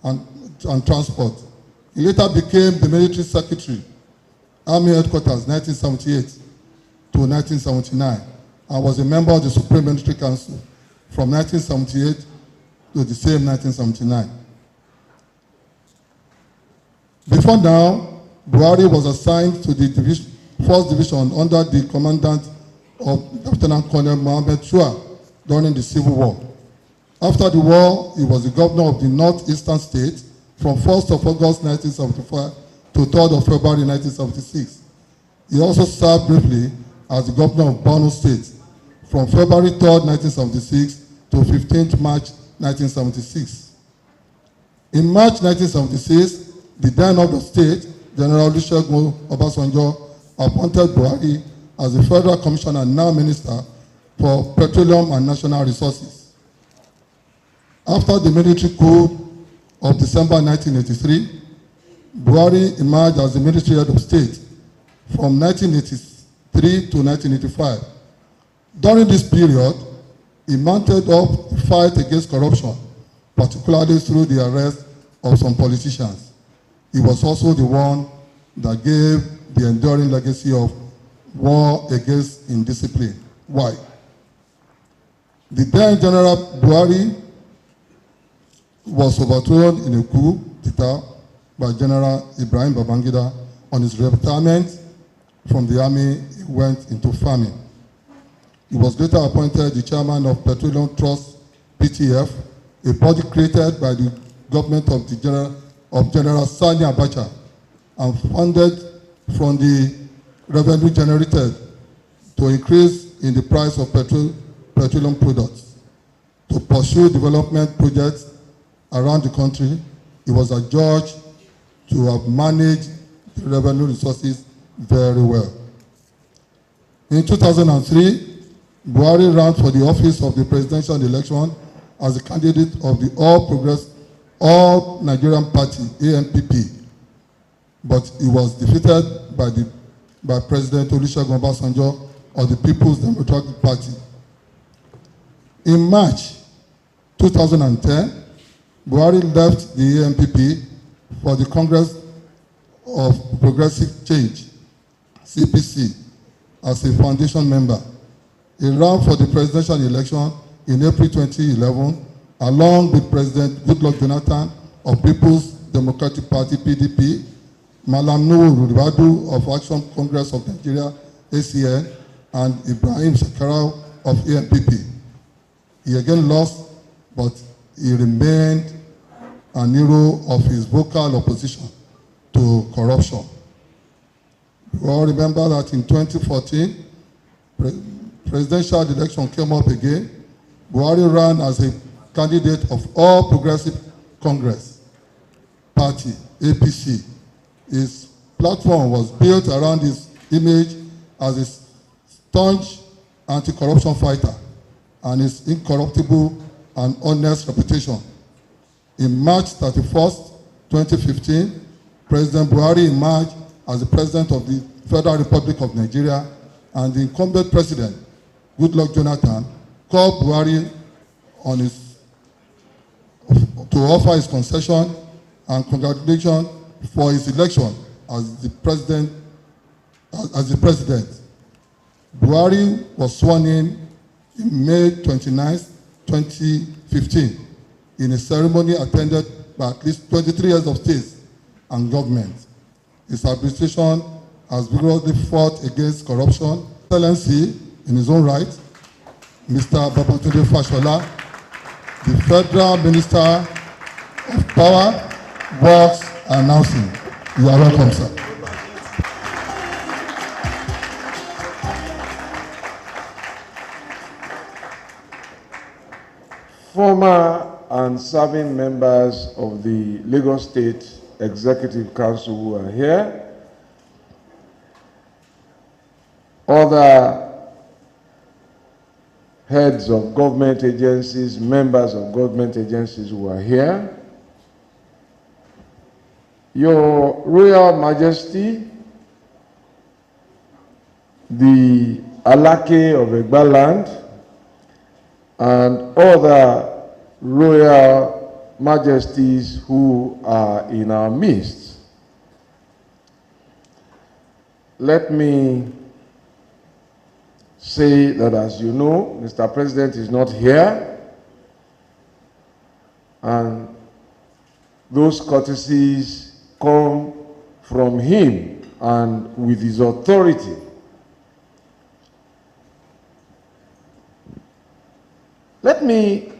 and Transport. He later became the Military Secretary, Army Headquarters, 1978 to 1979, and was a member of the Supreme Military Council from 1978 to the same 1979. Before now, Buhari was assigned to the 1st Division under the Commandant of Lieutenant Colonel Mohammed Shua during the Civil War. After the war, he was the governor of the northeastern state from 1st of August 1975 to 3rd of February 1976. He also served briefly as the governor of Borno State from February 3rd, 1976 to 15th March 1976. In March 1976, the then head of state, General Olusegun Obasanjo, appointed Buhari as the Federal Commissioner and now Minister for Petroleum and National Resources. After the military coup of December 1983, Buhari emerged as the military head of state from 1983 to 1985. During this period, he mounted up the fight against corruption, particularly through the arrest of some politicians. He was also the one that gave the enduring legacy of war against indiscipline. Why? The then General Buhari was overthrown in a coup d'etat by General Ibrahim Babangida. On his retirement from the army, he went into farming. He was later appointed the chairman of Petroleum Trust, PTF, a body created by the government of General Sani Abacha and funded from the revenue generated to increase in the price of petroleum products. To pursue development projects around the country, he was adjudged to have managed the revenue resources very well. In 2003, Buhari ran for the office of the presidential election as a candidate of the All Nigerian Party, ANPP, but he was defeated by President Olusegun Obasanjo of the People's Democratic Party. In March 2010, Buhari left the ANPP for the Congress of Progressive Change, CPC, as a foundation member. He ran for the presidential election in April 2011 along with President Goodluck Jonathan of People's Democratic Party, PDP, Malam Nuhu Ribadu of Action Congress of Nigeria, ACN, and Ibrahim Shekarau of ANPP. He again lost, but he remained an hero of his vocal opposition to corruption. You all remember that in 2014, presidential election came up again. Buhari ran as a candidate of All Progressive Congress Party, APC. His platform was built around his image as a staunch anti-corruption fighter and his incorruptible and honest reputation. In March 31st, 2015, President Buhari emerged as the President of the Federal Republic of Nigeria, and the incumbent President, Goodluck Jonathan, called Buhari to offer his concession and congratulations for his election as the president. Buhari was sworn in May 29, 2015, in a ceremony attended by at least 23 heads of state and government. His administration has vigorously fought against corruption. Excellency, in his own right, Mr. Babatunde Fashola, the Federal Minister of Power, Works and Housing. You are welcome, sir. Former and serving members of the Lagos State Executive Council who are here, other heads of government agencies, members of government agencies who are here, Your Royal Majesty, the Alake of Egbaland, and other royal majesties who are in our midst. Let me say that, as you know, Mr. President is not here, and those courtesies come from him and with his authority. Let me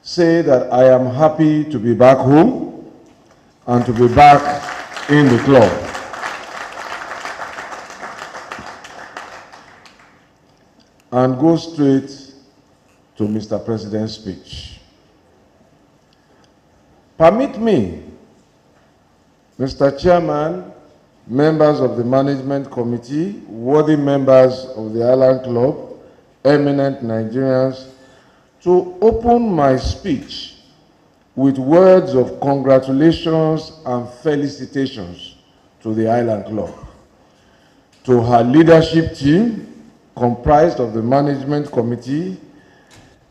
say that I am happy to be back home and to be back in the club. And go straight to Mr. President's speech. Permit me, Mr. Chairman, members of the Management Committee, worthy members of the Island Club, eminent Nigerians, to open my speech with words of congratulations and felicitations to the Island Club, to her leadership team, comprised of the Management Committee,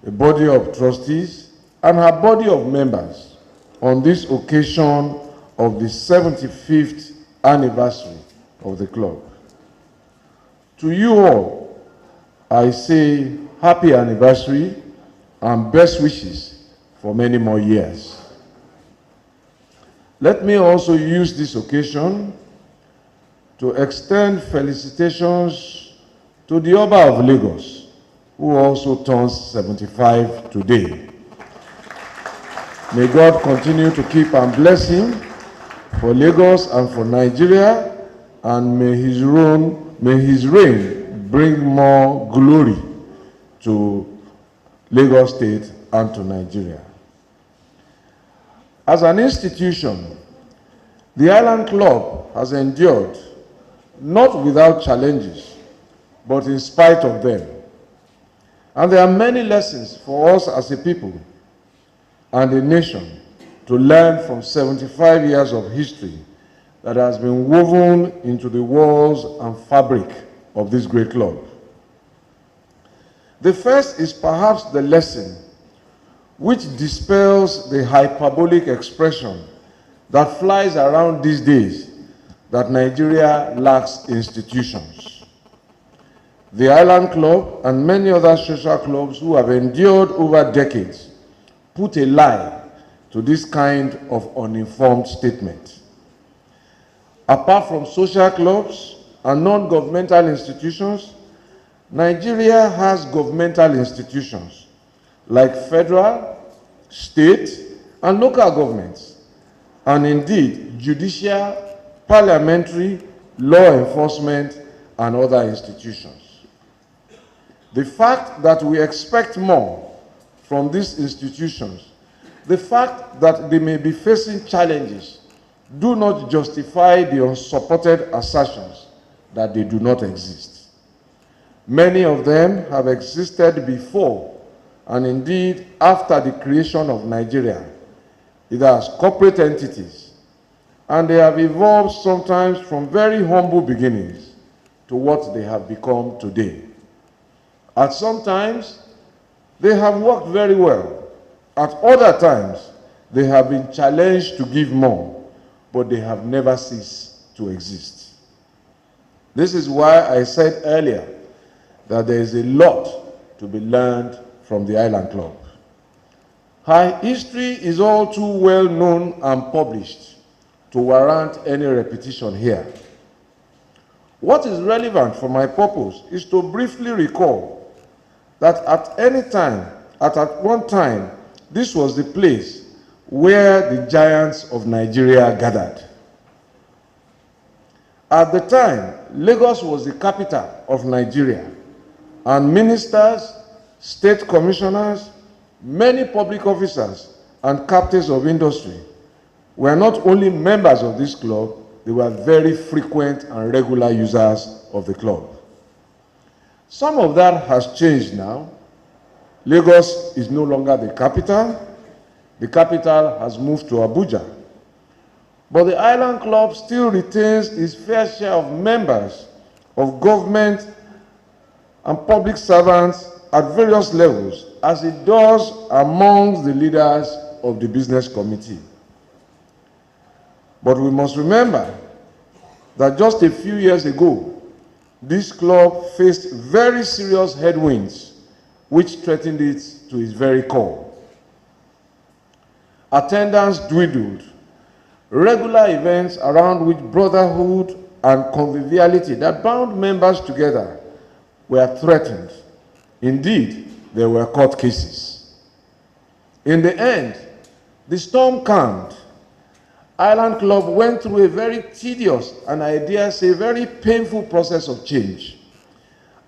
a body of trustees, and her body of members on this occasion of the 75th anniversary of the club. To you all, I say happy anniversary and best wishes for many more years. Let me also use this occasion to extend felicitations to the Oba of Lagos, who also turns 75 today. May God continue to keep and bless him for Lagos and for Nigeria, and may his reign bring more glory to Lagos State and to Nigeria. As an institution, the Island Club has endured, not without challenges, but in spite of them. And there are many lessons for us as a people and a nation to learn from 75 years of history that has been woven into the walls and fabric of this great club. The first is perhaps the lesson which dispels the hyperbolic expression that flies around these days that Nigeria lacks institutions. The Island Club and many other social clubs who have endured over decades put a lie to this kind of uninformed statement. Apart from social clubs and non-governmental institutions, Nigeria has governmental institutions like federal, state, and local governments, and indeed judicial, parliamentary, law enforcement, and other institutions. The fact that we expect more from these institutions, the fact that they may be facing challenges, do not justify the unsupported assertions that they do not exist. Many of them have existed before and indeed after the creation of Nigeria, either as corporate entities, and they have evolved sometimes from very humble beginnings to what they have become today. At some times, they have worked very well. At other times, they have been challenged to give more, but they have never ceased to exist. This is why I said earlier that there is a lot to be learned from the Island Club. Her history is all too well known and published to warrant any repetition here. What is relevant for my purpose is to briefly recall that at one time, this was the place where the giants of Nigeria gathered. At the time, Lagos was the capital of Nigeria, and ministers, state commissioners, many public officers, and captains of industry were not only members of this club, they were very frequent and regular users of the club. Some of that has changed now. Lagos is no longer the capital. The capital has moved to Abuja. But the Island Club still retains its fair share of members of government and public servants at various levels, as it does among the leaders of the business committee. But we must remember that just a few years ago, this club faced very serious headwinds which threatened it to its very core. Attendance dwindled. Regular events around which brotherhood and conviviality that bound members together were threatened. Indeed, there were court cases. In the end, the storm calmed. Island Club went through a very tedious and I dare say very painful process of change.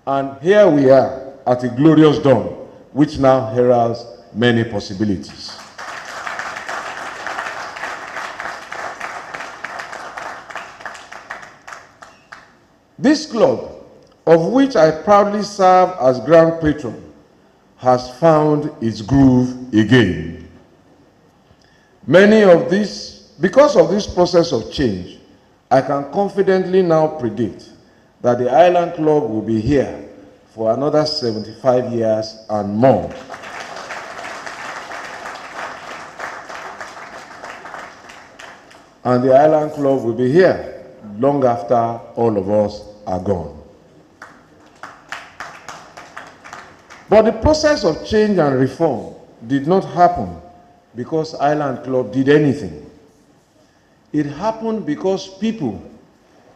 And here we are at a glorious dawn, which now heralds many possibilities. This club, of which I proudly serve as grand patron, has found its groove again. Because of this process of change, I can confidently now predict that the Island Club will be here for another 75 years and more. And the Island Club will be here long after all of us are gone. But the process of change and reform did not happen because Island Club did anything. It happened because people,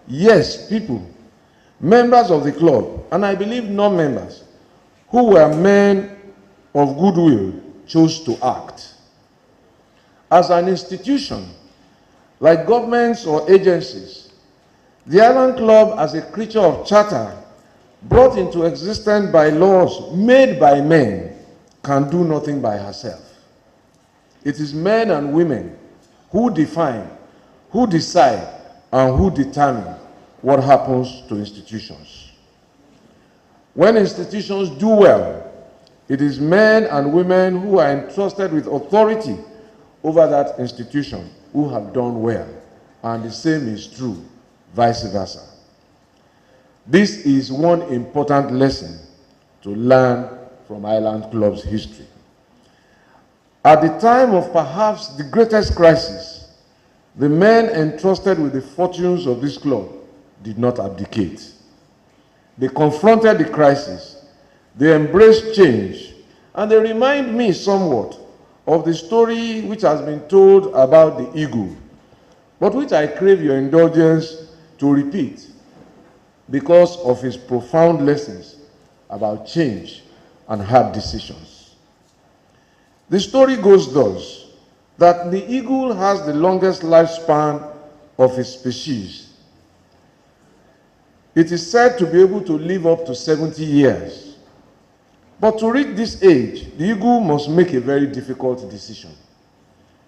yes, people, members of the club, and I believe non-members, who were men of goodwill, chose to act. As an institution, like governments or agencies, the Island Club, as a creature of charter, brought into existence by laws made by men, can do nothing by herself. It is men and women who define, who decide, and who determine what happens to institutions. When institutions do well, it is men and women who are entrusted with authority over that institution who have done well, and the same is true, vice versa. This is one important lesson to learn from Island Club's history. At the time of perhaps the greatest crisis, the men entrusted with the fortunes of this club did not abdicate. They confronted the crisis, they embraced change, and they remind me somewhat of the story which has been told about the eagle, but which I crave your indulgence to repeat because of its profound lessons about change and hard decisions. The story goes thus, that the eagle has the longest lifespan of its species. It is said to be able to live up to 70 years. But to reach this age, the eagle must make a very difficult decision.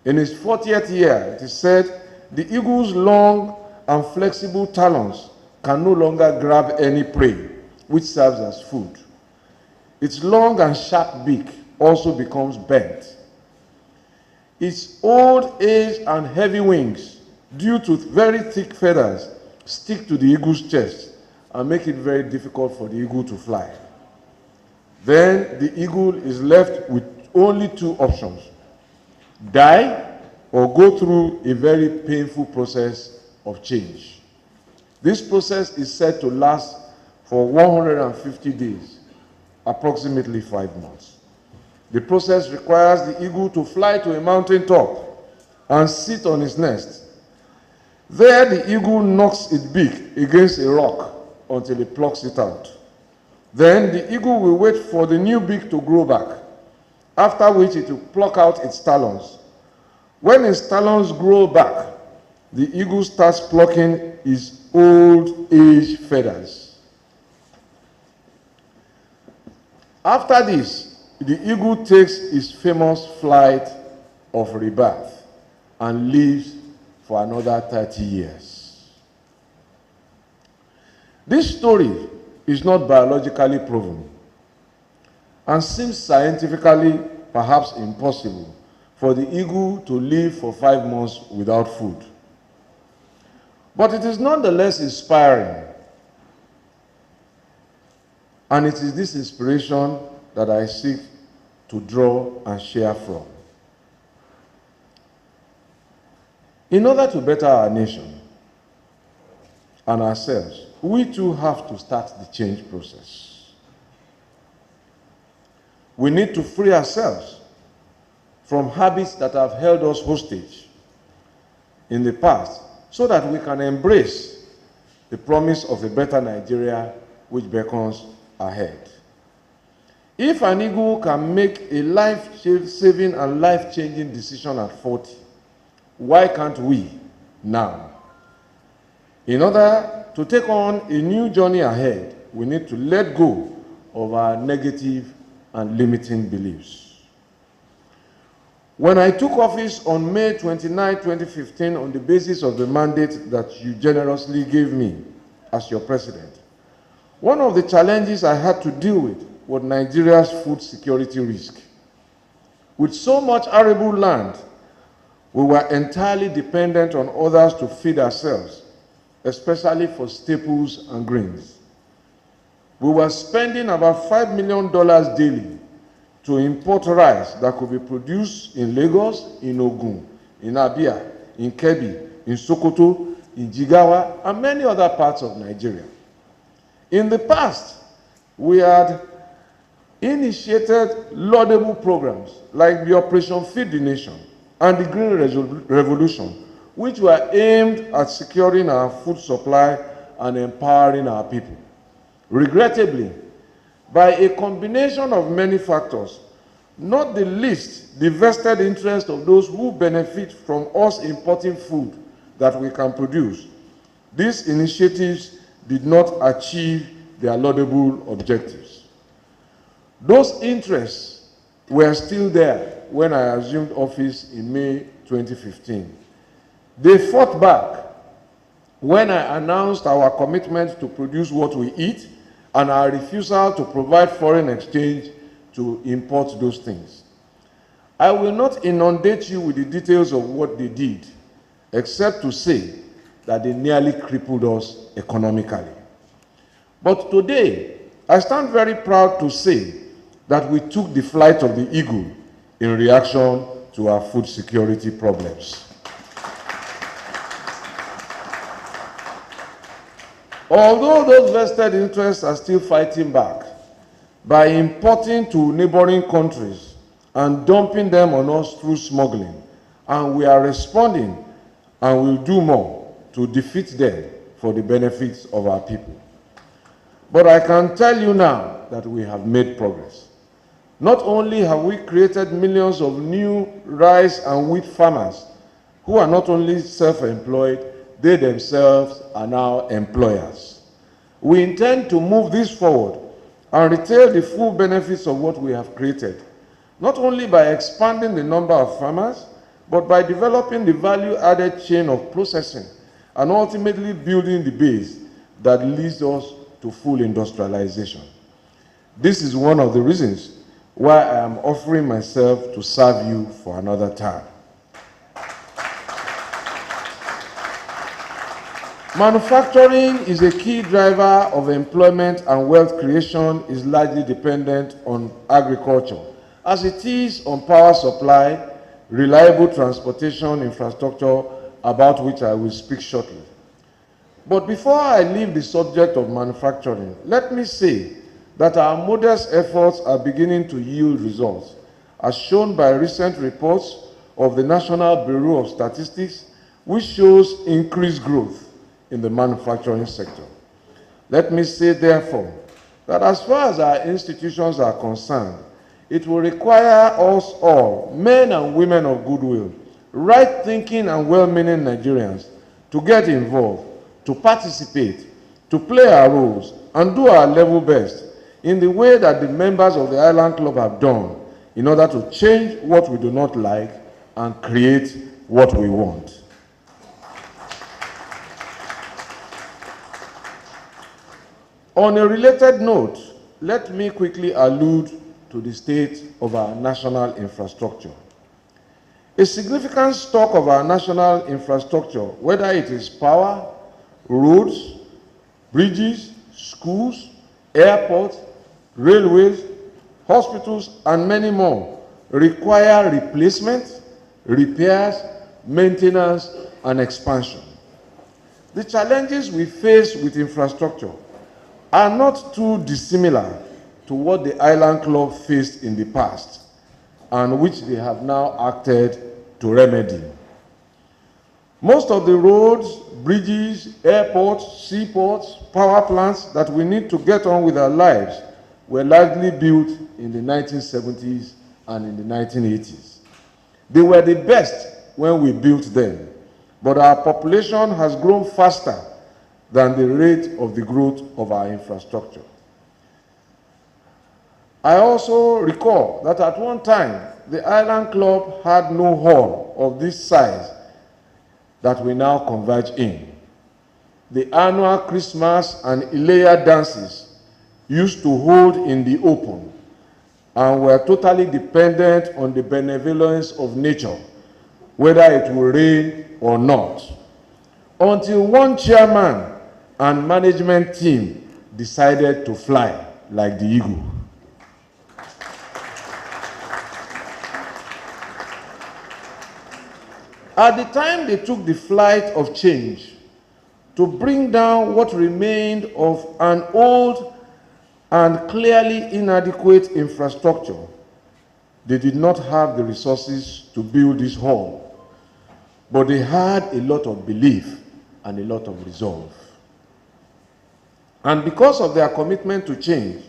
In its 40th year, it is said, the eagle's long and flexible talons can no longer grab any prey, which serves as food. Its long and sharp beak also becomes bent. Its old age and heavy wings, due to very thick feathers, stick to the eagle's chest and make it very difficult for the eagle to fly. Then the eagle is left with only two options: die or go through a very painful process of change. This process is said to last for 150 days, approximately 5 months. The process requires the eagle to fly to a mountain top and sit on its nest. There the eagle knocks its beak against a rock until it plucks it out. Then the eagle will wait for the new beak to grow back, after which it will pluck out its talons. When its talons grow back, the eagle starts plucking its old age feathers. After this, the eagle takes its famous flight of rebirth and lives for another 30 years. This story is not biologically proven and seems scientifically perhaps impossible for the eagle to live for 5 months without food. But it is nonetheless inspiring, and it is this inspiration that I seek to draw and share from. In order to better our nation and ourselves, we too have to start the change process. We need to free ourselves from habits that have held us hostage in the past so that we can embrace the promise of a better Nigeria which beckons ahead. If an eagle can make a life-saving and life-changing decision at 40, why can't we now? In order to take on a new journey ahead, we need to let go of our negative and limiting beliefs. When I took office on May 29, 2015, on the basis of the mandate that you generously gave me as your president, one of the challenges I had to deal with was Nigeria's food security risk. With so much arable land, we were entirely dependent on others to feed ourselves, especially for staples and grains. We were spending about $5 million daily to import rice that could be produced in Lagos, in Ogun, in Abia, in Kebbi, in Sokoto, in Jigawa, and many other parts of Nigeria. In the past, we had initiated laudable programs like the Operation Feed the Nation and the Green Revolution, which were aimed at securing our food supply and empowering our people. Regrettably, by a combination of many factors, not the least the vested interest of those who benefit from us importing food that we can produce, these initiatives did not achieve their laudable objectives. Those interests were still there when I assumed office in May 2015. They fought back when I announced our commitment to produce what we eat and our refusal to provide foreign exchange to import those things. I will not inundate you with the details of what they did, except to say that they nearly crippled us economically. But today, I stand very proud to say that we took the flight of the eagle in reaction to our food security problems. Although those vested interests are still fighting back by importing to neighboring countries and dumping them on us through smuggling, and we are responding and will do more to defeat them for the benefits of our people. But I can tell you now that we have made progress. Not only have we created millions of new rice and wheat farmers who are not only self-employed, they themselves are now employers. We intend to move this forward and retain the full benefits of what we have created, not only by expanding the number of farmers, but by developing the value-added chain of processing and ultimately building the base that leads us to full industrialization. This is one of the reasons why I am offering myself to serve you for another term. Manufacturing is a key driver of employment, and wealth creation is largely dependent on agriculture, as it is on power supply, reliable transportation infrastructure, about which I will speak shortly. But before I leave the subject of manufacturing, let me say that our modest efforts are beginning to yield results, as shown by recent reports of the National Bureau of Statistics, which shows increased growth in the manufacturing sector. Let me say, therefore, that as far as our institutions are concerned, it will require us all, men and women of goodwill, right-thinking and well-meaning Nigerians, to get involved, to participate, to play our roles, and do our level best in the way that the members of the Island Club have done in order to change what we do not like and create what we want. On a related note, let me quickly allude to the state of our national infrastructure. A significant stock of our national infrastructure, whether it is power, roads, bridges, schools, airports, railways, hospitals, and many more, require replacement, repairs, maintenance, and expansion. The challenges we face with infrastructure are not too dissimilar to what the Island Club faced in the past, and which they have now acted to remedy. Most of the roads, bridges, airports, seaports, power plants that we need to get on with our lives were largely built in the 1970s and in the 1980s. They were the best when we built them, but our population has grown faster than the rate of the growth of our infrastructure. I also recall that at one time, the Island Club had no hall of this size that we now converge in. The annual Christmas and Ileya dances used to hold in the open and were totally dependent on the benevolence of nature, whether it will rain or not, until one chairman and management team decided to fly like the eagle. At the time they took the flight of change to bring down what remained of an old and clearly inadequate infrastructure, they did not have the resources to build this hall, but they had a lot of belief and a lot of resolve. And because of their commitment to change,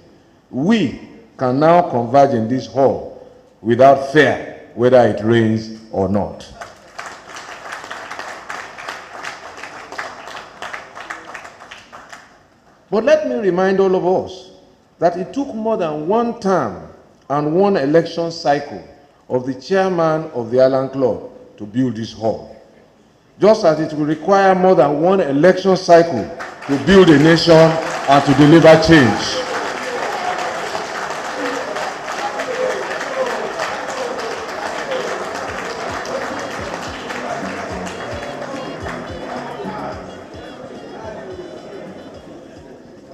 we can now converge in this hall without fear, whether it rains or not. But let me remind all of us that it took more than one term and one election cycle of the chairman of the Island Club to build this hall, just as it will require more than one election cycle to build a nation and to deliver change.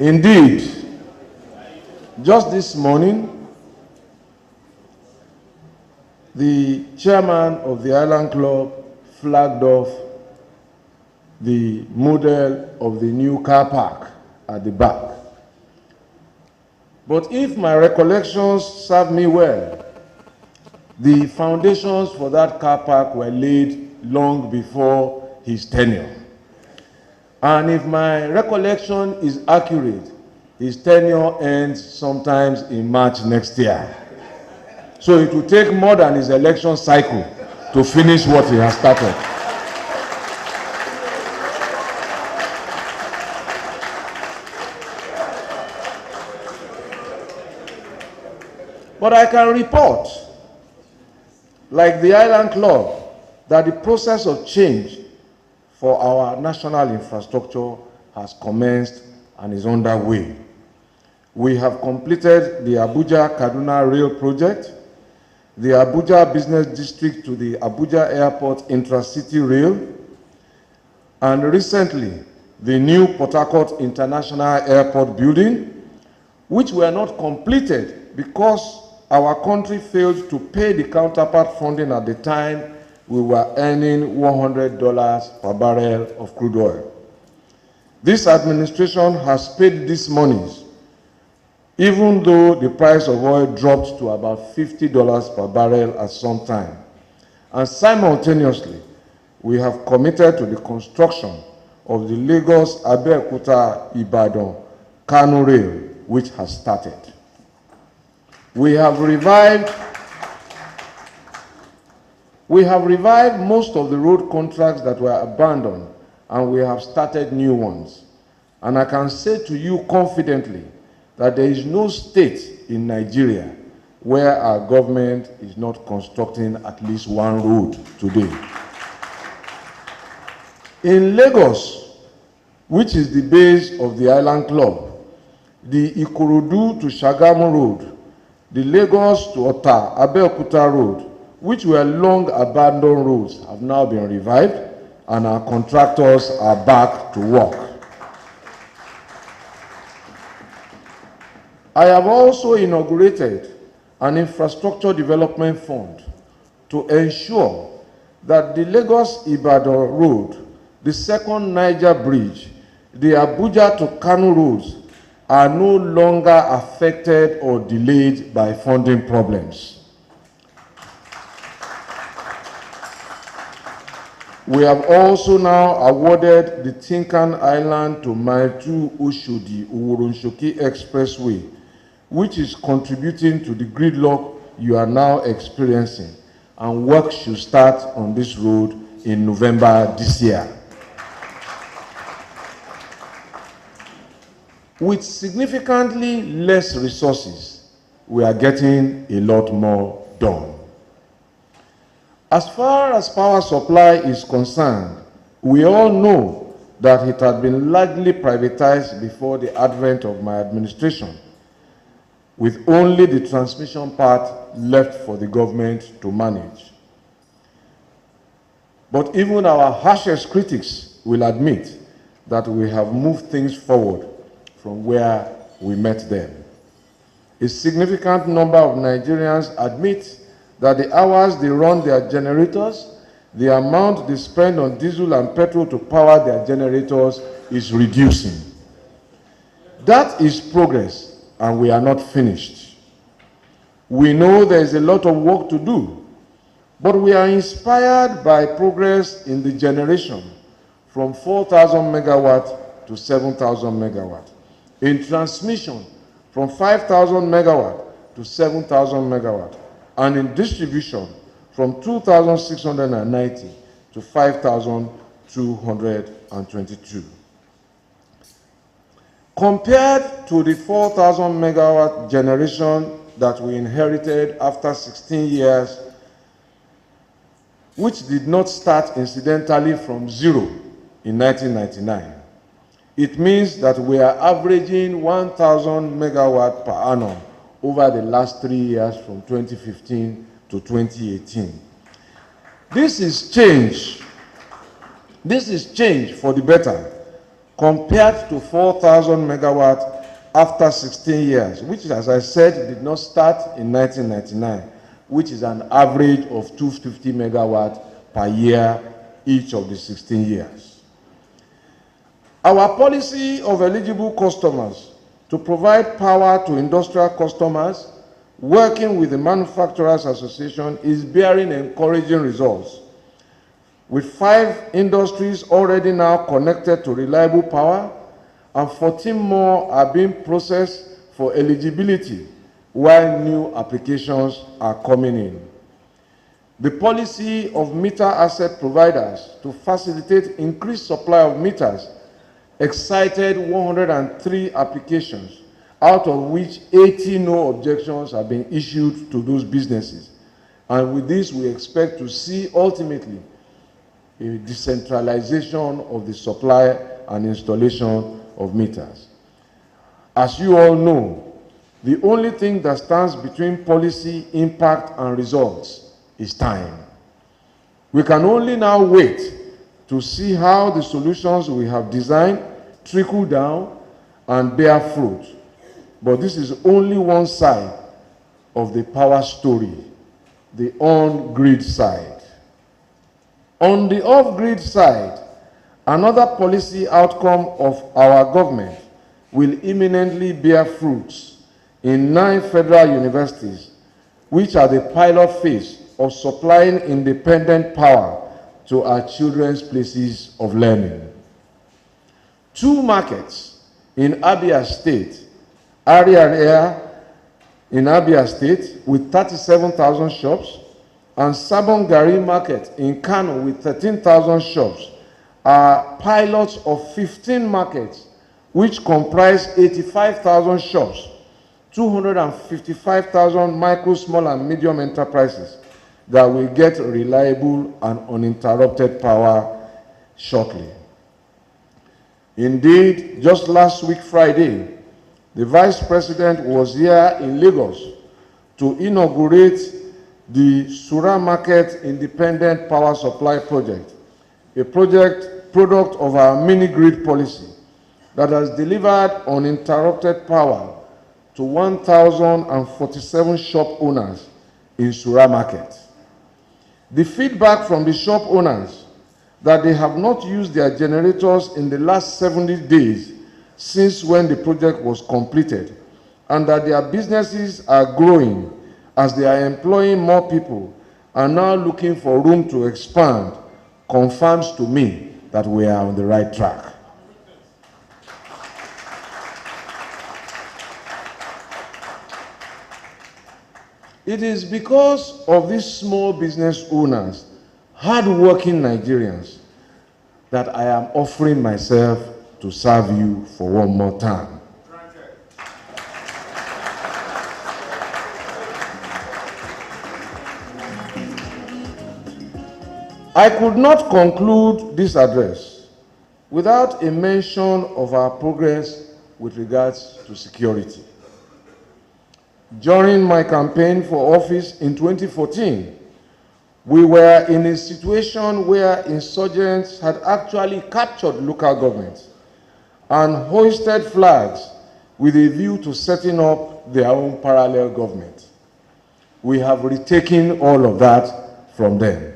Indeed, just this morning, the chairman of the Island Club flagged off the model of the new car park at the back. But if my recollections serve me well, the foundations for that car park were laid long before his tenure. And if my recollection is accurate, his tenure ends sometimes in March next year. So it will take more than his election cycle to finish what he has started. But I can report, like the Island Club, that the process of change for our national infrastructure has commenced and is underway. We have completed the Abuja-Kaduna Rail project, the Abuja Business District to the Abuja Airport Intra-City Rail, and recently the new Port Harcourt International Airport building, which were not completed because our country failed to pay the counterpart funding at the time we were earning $100 per barrel of crude oil. This administration has paid these monies, even though the price of oil dropped to about $50 per barrel at some time. And simultaneously, we have committed to the construction of the Lagos-Abeokuta-Ibadan-Kano Rail, which has started. We have revived most of the road contracts that were abandoned, and we have started new ones. And I can say to you confidently that there is no state in Nigeria where our government is not constructing at least one road today. In Lagos, which is the base of the Island Club, the Ikorodu to Shagamu Road, the Lagos to Ota Abeokuta Road, which were long abandoned roads, have now been revived, and our contractors are back to work. I have also inaugurated an infrastructure development fund to ensure that the Lagos-Ibadan Road, the second Niger Bridge, the Abuja to Kano roads are no longer affected or delayed by funding problems. We have also now awarded the Tinkan Island to Mile 2 Oshodi Uworonshoki Expressway, which is contributing to the gridlock you are now experiencing, and work should start on this road in November this year. With significantly less resources, we are getting a lot more done. As far as power supply is concerned, we all know that it had been largely privatized before the advent of my administration, with only the transmission part left for the government to manage. But even our harshest critics will admit that we have moved things forward from where we met them. A significant number of Nigerians admit that the hours they run their generators, the amount they spend on diesel and petrol to power their generators is reducing. That is progress, and we are not finished. We know there is a lot of work to do, but we are inspired by progress in the generation from 4,000 megawatt to 7,000 megawatt. In transmission, from 5,000 megawatt to 7,000 megawatt, and in distribution, from 2,690 to 5,222. Compared to the 4,000 megawatt generation that we inherited after 16 years, which did not start incidentally from zero in 1999, it means that we are averaging 1,000 megawatt per annum over the last 3 years from 2015 to 2018. This is change. This is change for the better compared to 4,000 megawatt after 16 years, which, as I said, did not start in 1999, which is an average of 250 megawatt per year each of the 16 years. Our policy of eligible customers to provide power to industrial customers, working with the Manufacturers Association, is bearing encouraging results, with 5 industries already now connected to reliable power, and 14 more are being processed for eligibility, while new applications are coming in. The policy of meter asset providers to facilitate increased supply of meters excited 103 applications, out of which 80 no objections have been issued to those businesses. And with this, we expect to see ultimately a decentralization of the supply and installation of meters. As you all know, the only thing that stands between policy, impact, and results is time. We can only now wait to see how the solutions we have designed trickle down and bear fruit. But this is only one side of the power story, the on-grid side. On the off-grid side, another policy outcome of our government will imminently bear fruits in 9 federal universities, which are the pilot phase of supplying independent power to our children's places of learning. 2 markets in Abia State, Ariaria in Abia State with 37,000 shops, and Sabongari Market in Kano with 13,000 shops, are pilots of 15 markets which comprise 85,000 shops, 255,000 micro, small, and medium enterprises that will get reliable and uninterrupted power shortly. Indeed, just last week, Friday, the Vice President was here in Lagos to inaugurate the Sura Market Independent Power Supply Project, a product of our mini-grid policy that has delivered uninterrupted power to 1,047 shop owners in Sura Market. The feedback from the shop owners that they have not used their generators in the last 70 days since when the project was completed, and that their businesses are growing as they are employing more people and now looking for room to expand, confirms to me that we are on the right track. It is because of these small business owners, hard-working Nigerians, that I am offering myself to serve you for one more time. I could not conclude this address without a mention of our progress with regards to security. During my campaign for office in 2014, we were in a situation where insurgents had actually captured local governments and hoisted flags with a view to setting up their own parallel government. We have retaken all of that from them.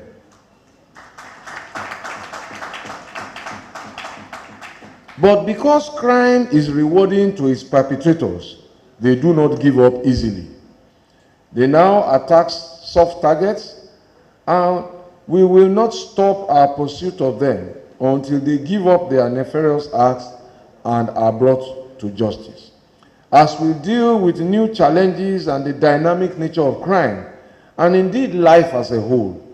But because crime is rewarding to its perpetrators, they do not give up easily. They now attack soft targets, and we will not stop our pursuit of them until they give up their nefarious acts and are brought to justice. As we deal with new challenges and the dynamic nature of crime, and indeed life as a whole,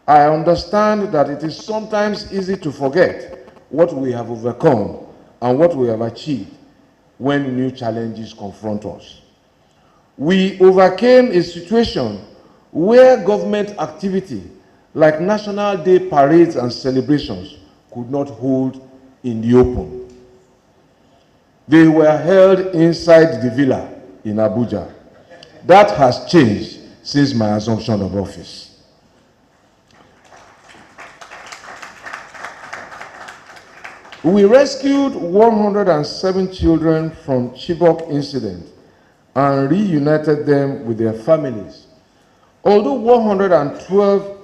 I understand that it is sometimes easy to forget what we have overcome and what we have achieved when new challenges confront us. We overcame a situation where government activity, like National Day parades and celebrations, could not hold in the open. They were held inside the villa in Abuja. That has changed since my assumption of office. We rescued 107 children from Chibok incident and reunited them with their families. Although 112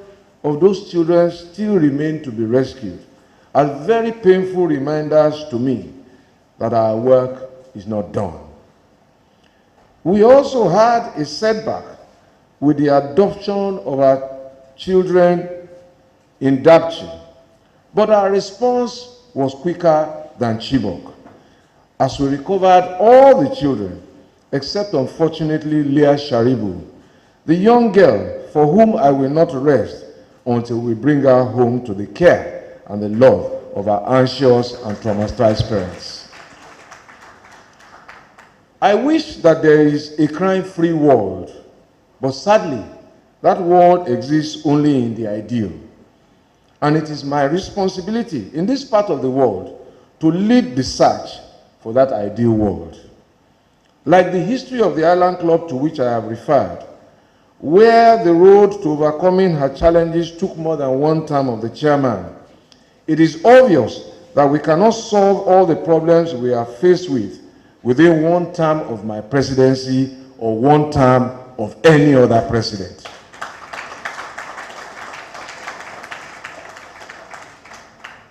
of those children still remain to be rescued, are very painful reminders to me that our work is not done. We also had a setback with the adoption of our children in Dapchi, but our response was quicker than Chibok, as we recovered all the children, except unfortunately Leah Sharibu, the young girl for whom I will not rest until we bring her home to the care and the love of our anxious and traumatized parents. I wish that there is a crime-free world, but sadly, that world exists only in the ideal. And it is my responsibility in this part of the world to lead the search for that ideal world. Like the history of the Island Club to which I have referred, where the road to overcoming her challenges took more than one term of the chairman, it is obvious that we cannot solve all the problems we are faced with within one term of my presidency or one term of any other president.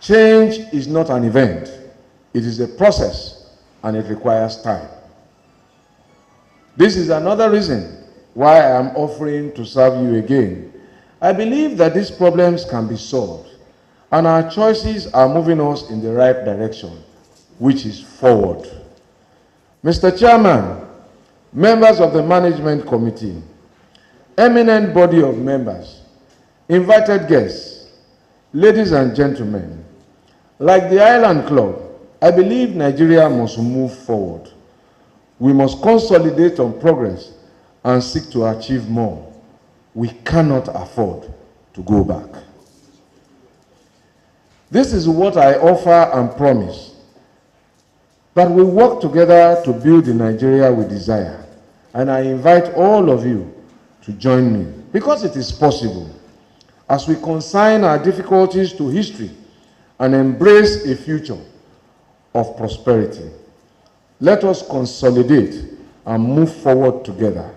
Change is not an event. It is a process, and it requires time. This is another reason why I am offering to serve you again. I believe that these problems can be solved, and our choices are moving us in the right direction, which is forward. Mr. Chairman, members of the Management Committee, eminent body of members, invited guests, ladies and gentlemen, like the Island Club, I believe Nigeria must move forward. We must consolidate on progress and seek to achieve more. We cannot afford to go back. This is what I offer and promise. that we work together to build the Nigeria we desire. And I invite all of you to join me, because it is possible, as we consign our difficulties to history and embrace a future of prosperity. Let us consolidate and move forward together,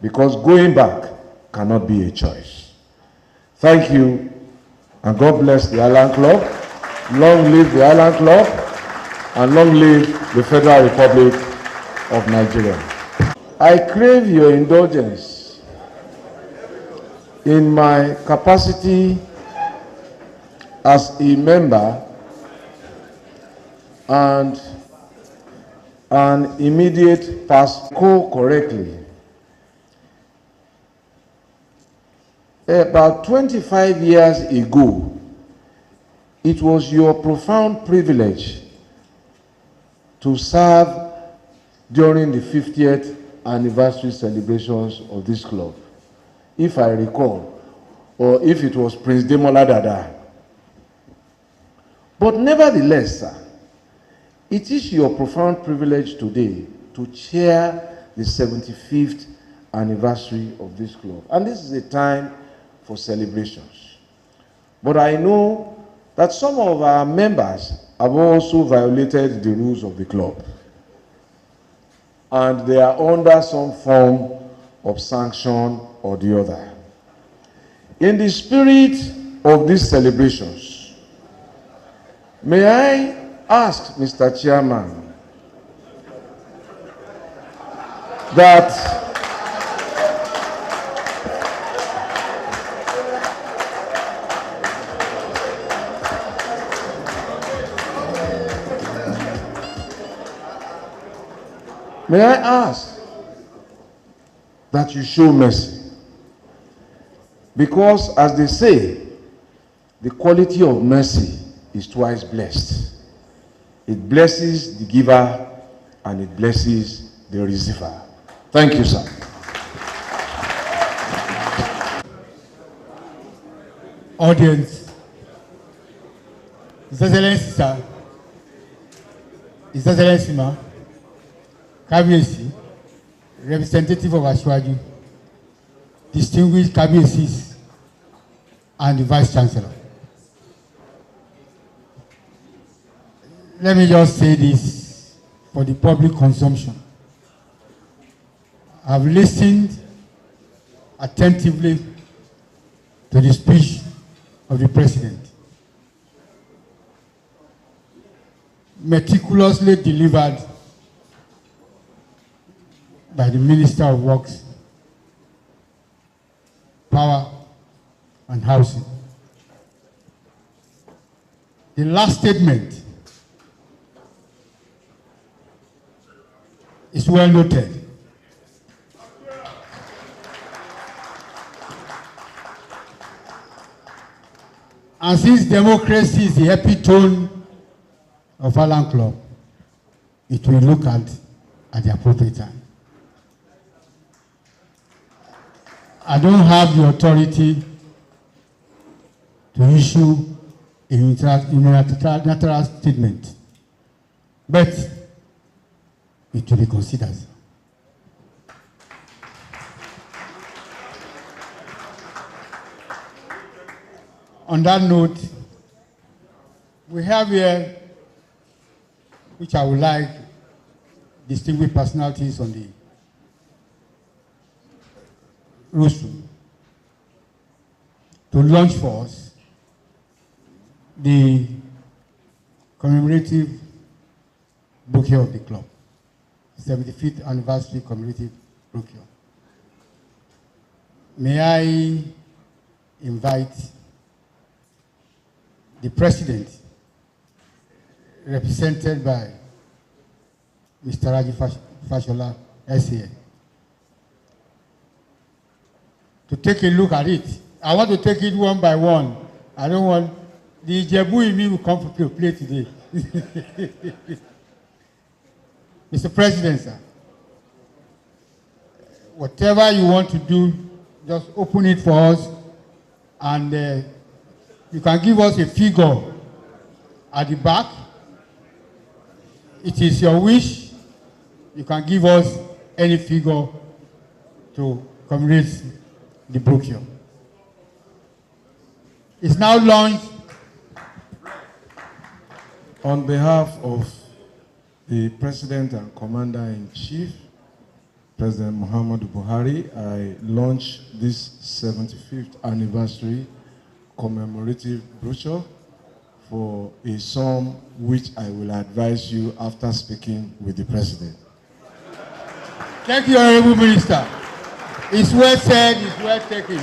because going back cannot be a choice. Thank you, and God bless the Island Club. Long live the Island Club, and long live the Federal Republic of Nigeria. I crave your indulgence in my capacity as a member and an immediate past correctly. About 25 years ago, it was your profound privilege to serve during the 50th anniversary celebrations of this club, if I recall, or if it was Prince Demola Dada. But nevertheless, sir, it is your profound privilege today to chair the 75th anniversary of this club. And this is a time for celebrations. But I know that some of our members have also violated the rules of the club, and they are under some form of sanction or the other. In the spirit of these celebrations, may I ask Mr. Chairman that you show mercy, because as they say, the quality of mercy is twice blessed. It blesses the giver and it blesses the receiver. Thank you, sir. Audience, His Excellency, sir, His Excellency, ma, Kabiyesi, representative of Asiwaju, distinguished Kabiyesis, and the Vice Chancellor. Let me just say this for the public consumption. I've listened attentively to the speech of the President, meticulously delivered by the Minister of Works, Power and Housing. The last statement is well noted. And since democracy is the epitome of Island Club, it will look at the appropriate time. I don't have the authority to issue a unilateral statement, but it will be considered. On that note, we have here, which I would like distinguished personalities on the rostrum to launch for us the commemorative bouquet of the club, 75th anniversary commemorative bouquet. May I invite the President, represented by Mr. Raji Fashola, SAN, to take a look at it. I want to take it one by one. I don't want the Ijebu in me will come to play today. Mr. President, sir, whatever you want to do, just open it for us, and you can give us a figure at the back, it is your wish, you can give us any figure to commemorate the brochure. It's now launched. On behalf of the President and Commander-in-Chief, President Muhammadu Buhari, I launch this 75th anniversary commemorative brochure for a sum which I will advise you after speaking with the President. Thank you, Honorable Minister. It's well said, it's well taken.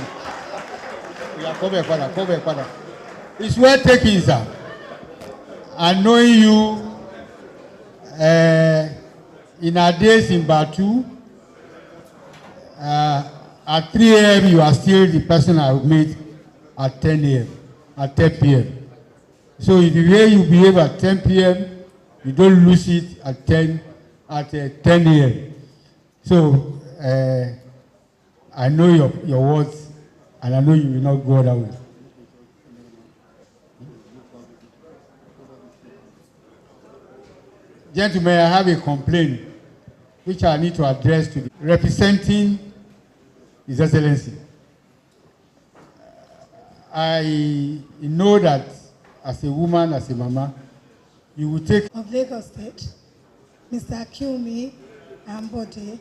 It's well taken, sir. And knowing you, in our days in Batu, at 3 a.m. you are still the person I would meet at 10 a.m., at 10 p.m. So if the way you behave at 10 p.m., you don't lose it at 10 a.m. So I know your words, and I know you will not go that way. Gentlemen, I have a complaint which I need to address to the representing His Excellency. I know that as a woman, as a mama, you will take of Lagos State, Mr. Kiumi Ambode,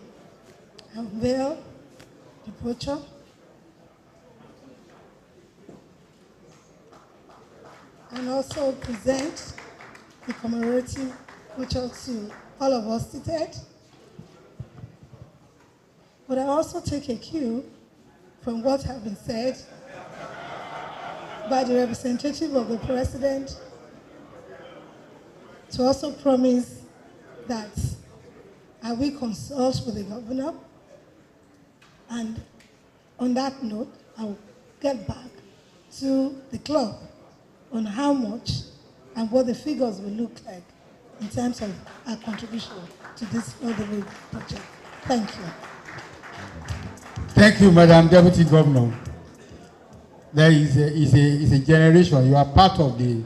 unveil the brochure and also present the commemorative brochure to all of us seated. But I also take a cue from what has been said by the representative of the President to also promise that I will consult with the governor, and on that note, I will get back to the club on how much and what the figures will look like in terms of our contribution to this elderly project. Thank you. Thank you, Madam Deputy Governor. There is a generation, you are part of the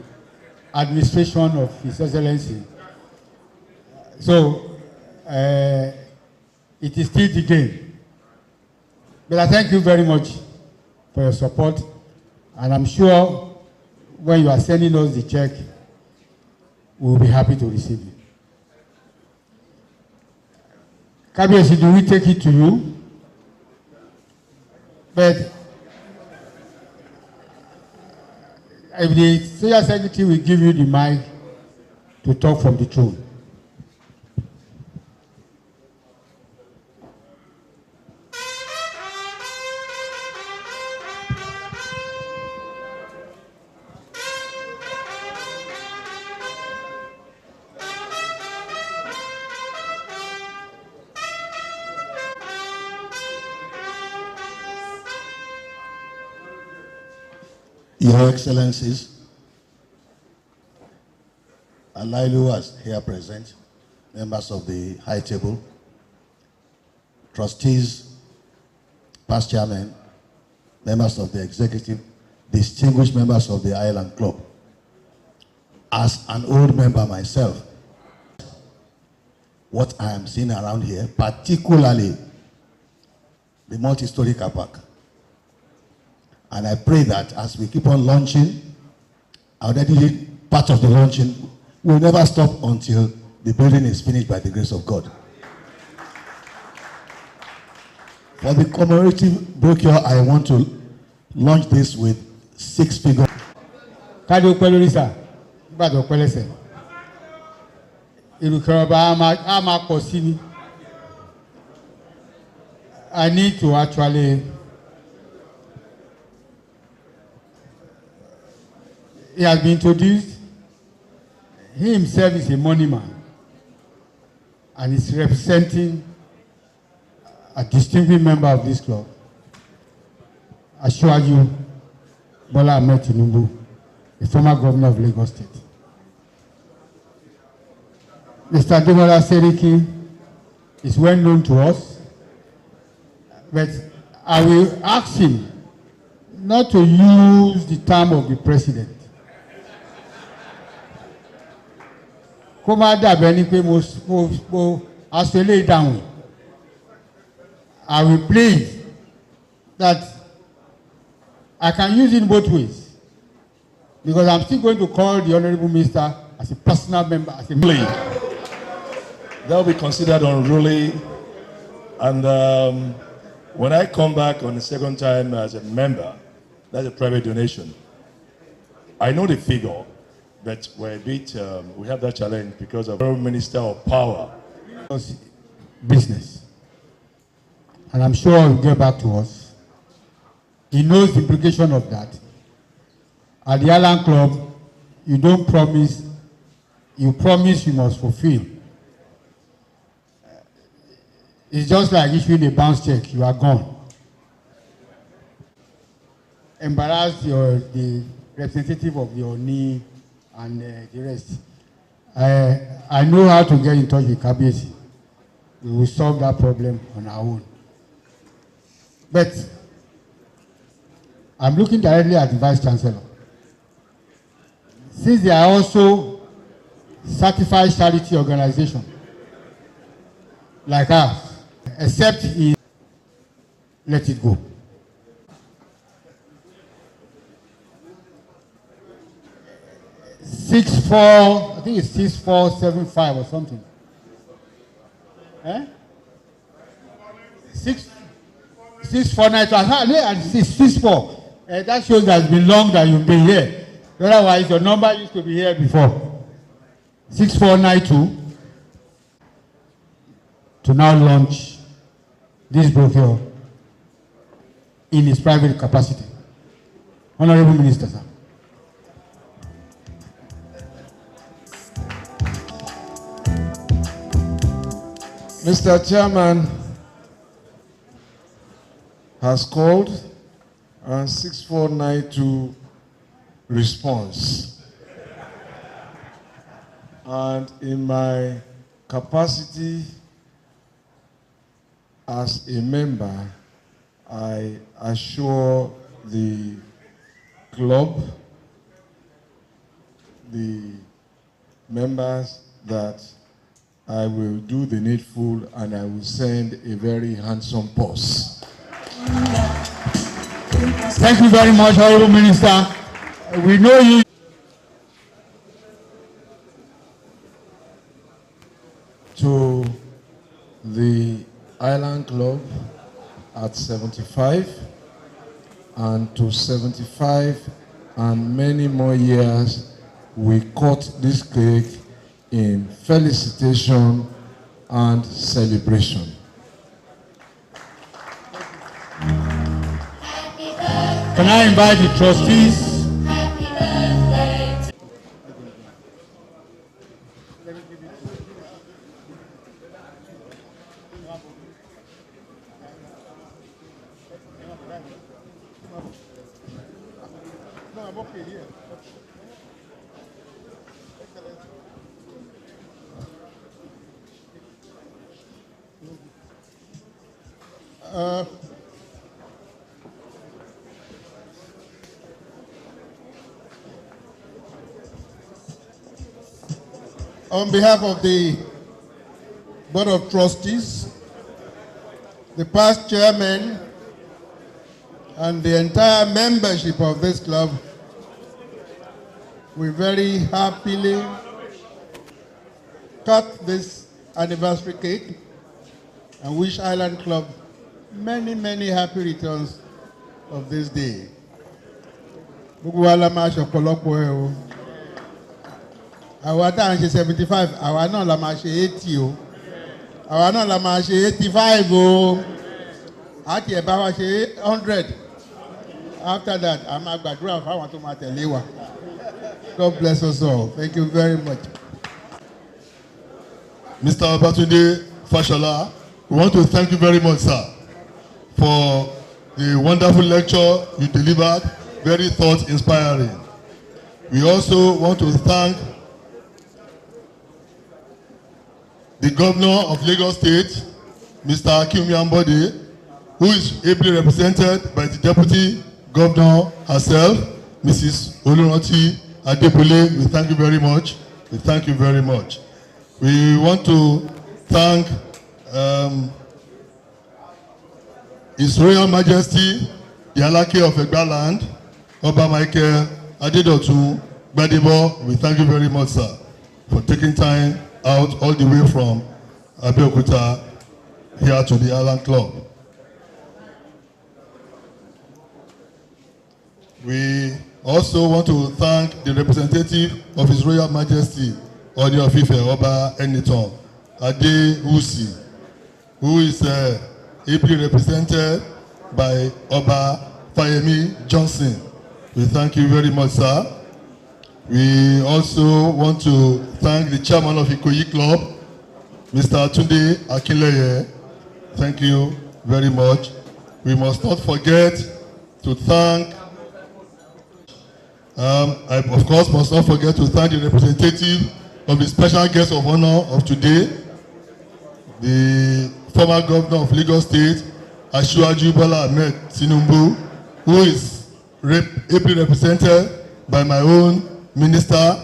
administration of His Excellency. So, it is still the game. But I thank you very much for your support, and I'm sure when you are sending us the check, we will be happy to receive it. Kabiyesi, do we take it to you? But if the Social Secretary will give you the mic to talk from the throne. Your Excellencies, Alailu is here present, members of the High Table, trustees, past chairmen, members of the executive, distinguished members of the Island Club. As an old member myself, what I am seeing around here, particularly the multi-story car park. And I pray that as we keep on launching, already part of the launching, we'll never stop until the building is finished by the grace of God. For the commemorative brochure, I want to launch this with 6 figures. I need to actually he has been introduced. He himself is a money man and is representing a distinguished member of this club. I assure you, Bola Ahmed Tinubu, the former governor of Lagos State. Mr. Ademola Seriki is well known to us, but I will ask him not to use the term of the president. kó má dàbẹ́ ní pé mo aṣọ eléyìí dáhùn. I will plead that I can use it both ways, because I'm still going to call the Honorable Minister as a personal member, as a plea. That will be considered unruly, and when I come back on the second time as a member, that's a private donation. I know the figure, but we're a bit, we have that challenge because of our Minister of Power. Business. And I'm sure he'll get back to us. He knows the implication of that. At the Island Club, you don't promise, you promise, you must fulfill. It's just like issuing a bounce check, you are gone. Embarrass the representative of your knee and the rest. I know how to get in touch with Kabiyesi. We will solve that problem on our own. But I'm looking directly at the Vice Chancellor. Since they are also certified charity organization, like us, except he let it go. I think it's 6475 or something. 6492 and 664. That shows that it's been long that you've been here. Otherwise, your number used to be here before. 6492 to now launch this brochure in his private capacity. Honorable Minister, sir. Mr. Chairman has called and 6492 response. And in my capacity as a member, I assure the club, the members, that I will do the needful and I will send a very handsome purse. Thank you very much, Honorable Minister. We know you. To the Island Club at 75, and to 75 and many more years, we cut this cake in felicitation and celebration. Can I invite the trustees? On behalf of the Board of Trustees, the past chairman, and the entire membership of this club, we very happily cut this anniversary cake and wish Island Club many, many happy returns of this day. Àwa tá à ń ṣe 75, àwa náà la máa ṣe 80 o. Àwa náà la máa ṣe 85 o. Àti ẹ̀ bá wa ṣe 100. After that, a máa gbàdúrà fáwọn tó máa tẹ̀lé wa. God bless us all. Thank you very much. Mr. Babatunde Fashola, we want to thank you very much, sir, for the wonderful lecture you delivered, very thought-inspiring. We also want to thank the Governor of Lagos State, Mr. Akinwumi Ambode, who is ably represented by the Deputy Governor herself, Mrs. Oluranti Adepole. We thank you very much. We thank you very much. We want to thank His Royal Majesty, the Alake of Egbaland, Oba Michael Adedotun Gbadebo. We thank you very much, sir, for taking time out all the way from Abeokuta here to the Island Club. We also want to thank the representative of His Royal Majesty, Odi of Ife, Oba Eniton Ade Usi, who is ably represented by Oba Fayemi Johnson. We thank you very much, sir. We also want to thank the chairman of Ikoyi Club, Mr. Tunde Akinleye. Thank you very much. We must not forget to thank, I of course must not forget to thank the representative of the special guest of honor of today, the former governor of Lagos State, Asiwaju Bola Ahmed Tinubu, who is ably represented by my own minister,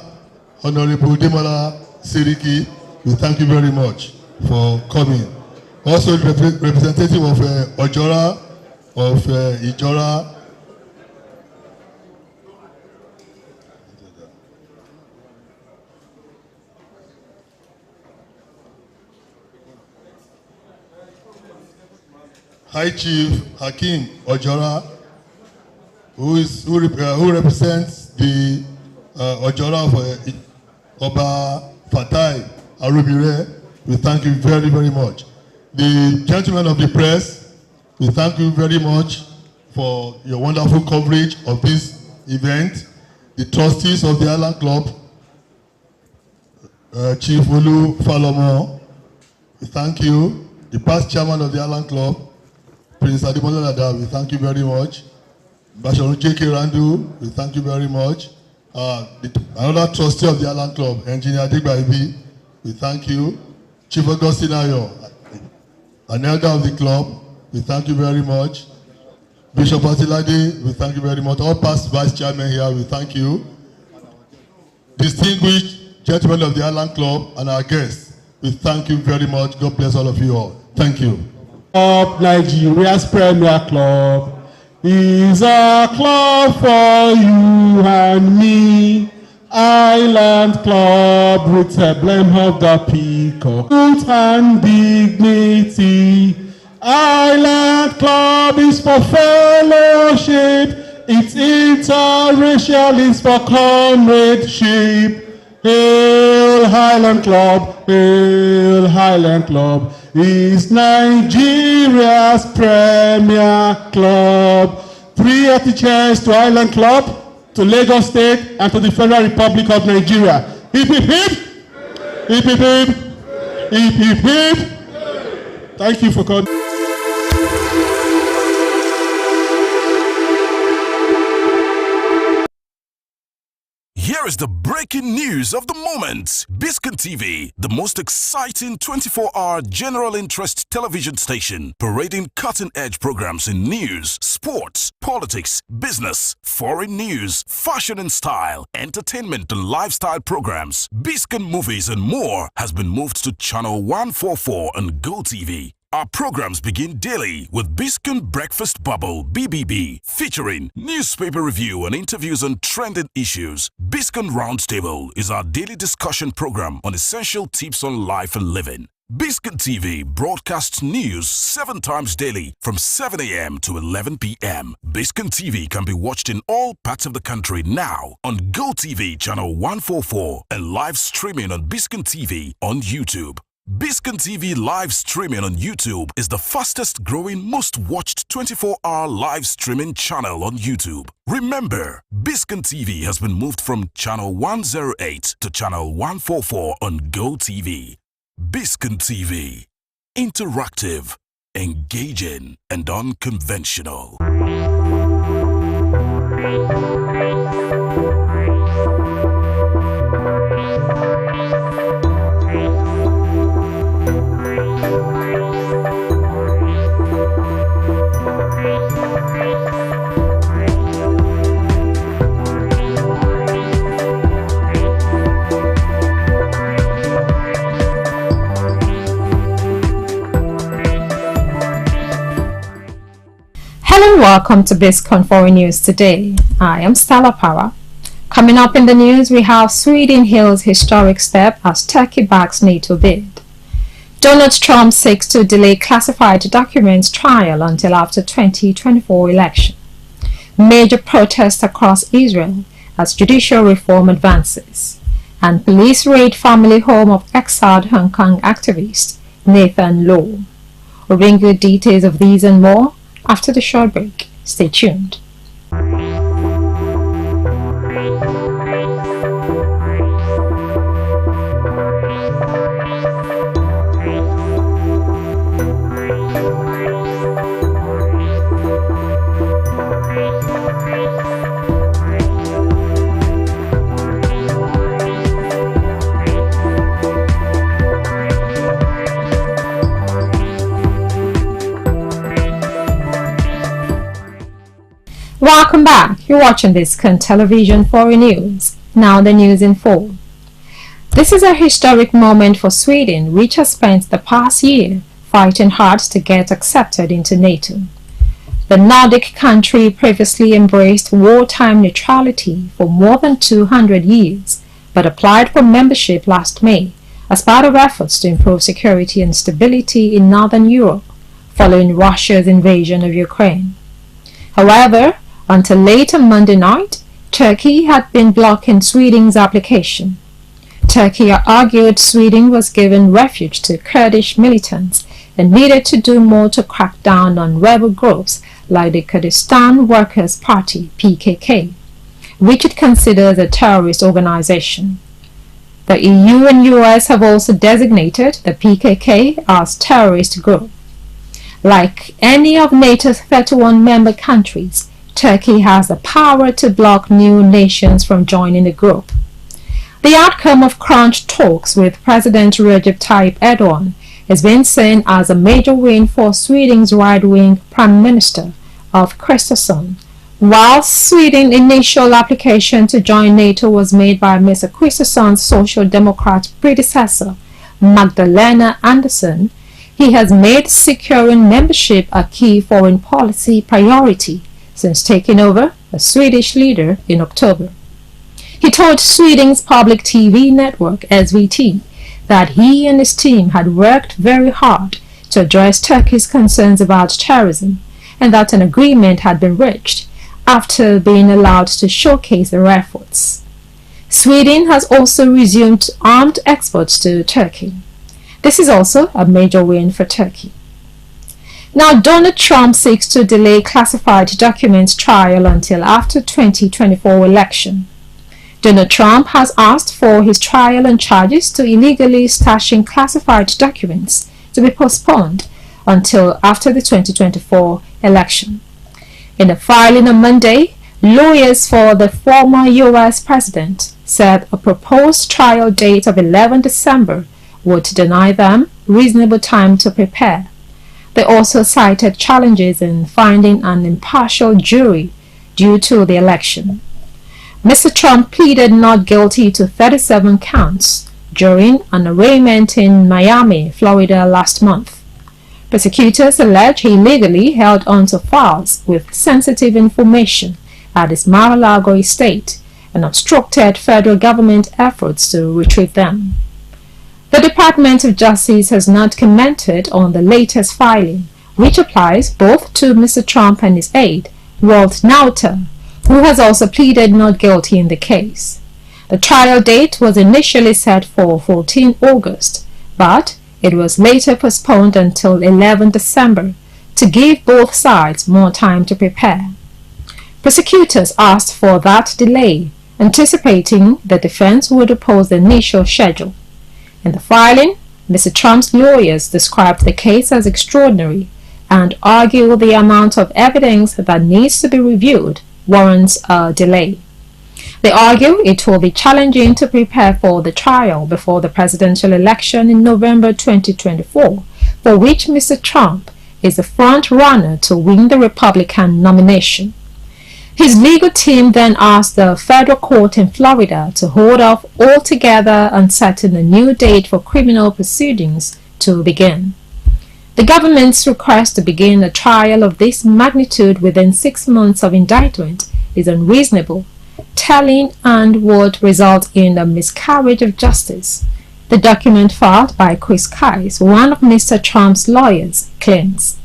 Honorable Demola Seriki. We thank you very much for coming. Also, the representative of Ojora, of Ijora, High Chief Hakim Ojora, who represents the Ojora of Oba Fatai Arubire. We thank you very, very much. The gentlemen of the press, we thank you very much for your wonderful coverage of this event. The trustees of the Island Club, Chief Olu Falomo, we thank you. The past chairman of the Island Club, Prince Ademola Lada, we thank you very much. Basharu J.K. Randu, we thank you very much. Another trustee of the Island Club, Engineer Adegbaibi, we thank you. Chief Augustine Ayo, an elder of the club, we thank you very much. Bishop Atilade, we thank you very much. All past vice chairmen here, we thank you. Distinguished gentlemen of the Island Club and our guests, we thank you very much. God bless all of you all. Thank you. Nigeria's Premier Club is a club for you and me. Island Club with a blame of the peacock, truth and dignity. Island Club is for fellowship, it's interracial, it's for comradeship. Hail Highland Club, Hail Highland Club is Nigeria's Premier Club. 3 empty chairs to Island Club, to Lagos State, and to the Federal Republic of Nigeria. Hip hip hip! Hip hip hip! Hip hip hip! Thank you for coming. Here is the breaking news of the moment. Biscon TV, the most exciting 24-hour general interest television station, parading cutting-edge programs in news, sports, politics, business, foreign news, fashion and style, entertainment and lifestyle programs. Biscon Movies and more has been moved to channel 144 on GoTV. Our programs begin daily with Biscon Breakfast Bubble (BBB), featuring newspaper review and interviews on trending issues. Biscon Roundtable is our daily discussion program on essential tips on life and living. Biscon TV broadcasts news 7 times daily from 7 a.m. to 11 p.m. Biscon TV can be watched in all parts of the country now on GoTV channel 144 and live streaming on Biscon TV on YouTube. Biscon TV live streaming on YouTube is the fastest growing, most watched 24-hour live streaming channel on YouTube. Remember, Biscon TV has been moved from channel 108 to channel 144 on GoTV. Biscon TV. Interactive, engaging, and unconventional. Hello and welcome to Biscon Foreign News today. I am Stella Para. Coming up in the news, we have Sweden hails historic step as Turkey backs NATO bid. Donald Trump seeks to delay classified documents trial until after 2024 election. Major protests across Israel as judicial reform advances. And police raid family home of exiled Hong Kong activist Nathan Law. We'll bring you details of these and more after the short break. Stay tuned. Welcome back. You're watching Biscon Television Foreign News. Now the news in full. This is a historic moment for Sweden, which has spent the past year fighting hard to get accepted into NATO. The Nordic country previously embraced wartime neutrality for more than 200 years, but applied for membership last May as part of efforts to improve security and stability in Northern Europe following Russia's invasion of Ukraine. However, until late on Monday night, Turkey had been blocking Sweden's application. Turkey argued Sweden was giving refuge to Kurdish militants and needed to do more to crack down on rebel groups like the Kurdistan Workers' Party (PKK), which it considers a terrorist organization. The EU and US have also designated the PKK as terrorist group. Like any of NATO's 31 member countries, Turkey has the power to block new nations from joining the group. The outcome of crunch talks with President Recep Tayyip Erdogan has been seen as a major win for Sweden's right-wing Prime Minister Ulf Kristersson. While Sweden's initial application to join NATO was made by Mr. Kristersson's Social Democrat predecessor, Magdalena Andersson, he has made securing membership a key foreign policy priority since taking over as Swedish leader in October. He told Sweden's public TV network SVT that he and his team had worked very hard to address Turkey's concerns about terrorism and that an agreement had been reached after being allowed to showcase their efforts. Sweden has also resumed armed exports to Turkey. This is also a major win for Turkey. Now, Donald Trump seeks to delay classified documents trial until after 2024 election. Donald Trump has asked for his trial and charges to illegally stashing classified documents to be postponed until after the 2024 election. In a filing on Monday, lawyers for the former U.S. president said a proposed trial date of 11 December would deny them reasonable time to prepare. They also cited challenges in finding an impartial jury due to the election. Mr. Trump pleaded not guilty to 37 counts during an arraignment in Miami, Florida last month. Prosecutors allege he illegally held onto files with sensitive information at his Mar-a-Lago estate and obstructed federal government efforts to retrieve them. The Department of Justice has not commented on the latest filing, which applies both to Mr. Trump and his aide, Walt Nauta, who has also pleaded not guilty in the case. The trial date was initially set for 14 August, but it was later postponed until 11 December to give both sides more time to prepare. Prosecutors asked for that delay, anticipating the defense would oppose the initial schedule. In the filing, Mr. Trump's lawyers described the case as extraordinary and argued the amount of evidence that needs to be reviewed warrants a delay. They argue it will be challenging to prepare for the trial before the presidential election in November 2024, for which Mr. Trump is the front runner to win the Republican nomination. His legal team then asked the federal court in Florida to hold off altogether and setting a new date for criminal proceedings to begin. The government's request to begin a trial of this magnitude within 6 months of indictment is unreasonable, telling, and would result in a miscarriage of justice. The document filed by Chris Kais, one of Mr. Trump's lawyers, claims.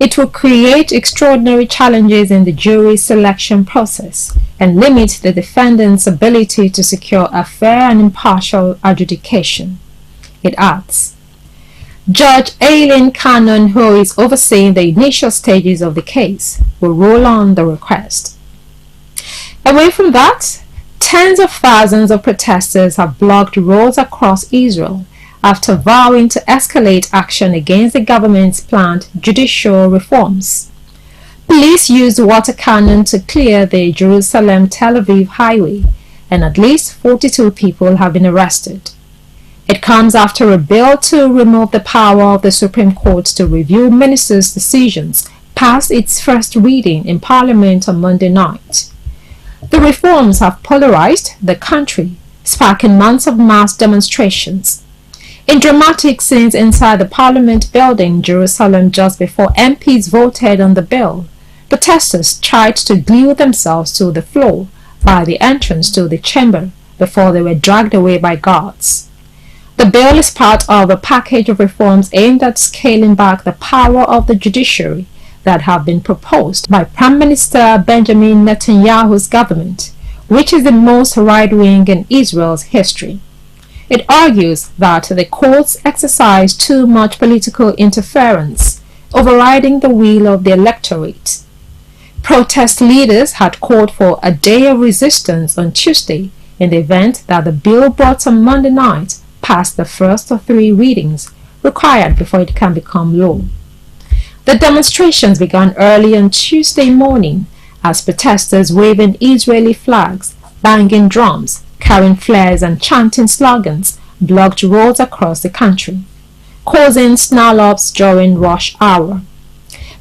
It will create extraordinary challenges in the jury selection process and limit the defendant's ability to secure a fair and impartial adjudication. It adds, Judge Aileen Cannon, who is overseeing the initial stages of the case, will rule on the request. Away from that, tens of thousands of protesters have blocked roads across Israel after vowing to escalate action against the government's planned judicial reforms. Police used water cannon to clear the Jerusalem-Tel Aviv highway, and at least 42 people have been arrested. It comes after a bill to remove the power of the Supreme Court to review ministers' decisions passed its first reading in Parliament on Monday night. The reforms have polarized the country, sparking months of mass demonstrations. In dramatic scenes inside the Parliament building in Jerusalem just before MPs voted on the bill, protesters tried to glue themselves to the floor by the entrance to the chamber before they were dragged away by guards. The bill is part of a package of reforms aimed at scaling back the power of the judiciary that have been proposed by Prime Minister Benjamin Netanyahu's government, which is the most right-wing in Israel's history. It argues that the courts exercise too much political interference, overriding the will of the electorate. Protest leaders had called for a day of resistance on Tuesday in the event that the bill brought on Monday night passed the first of 3 readings required before it can become law. The demonstrations began early on Tuesday morning as protesters waving Israeli flags, banging drums, carrying flares and chanting slogans blocked roads across the country, causing snarl-ups during rush hour.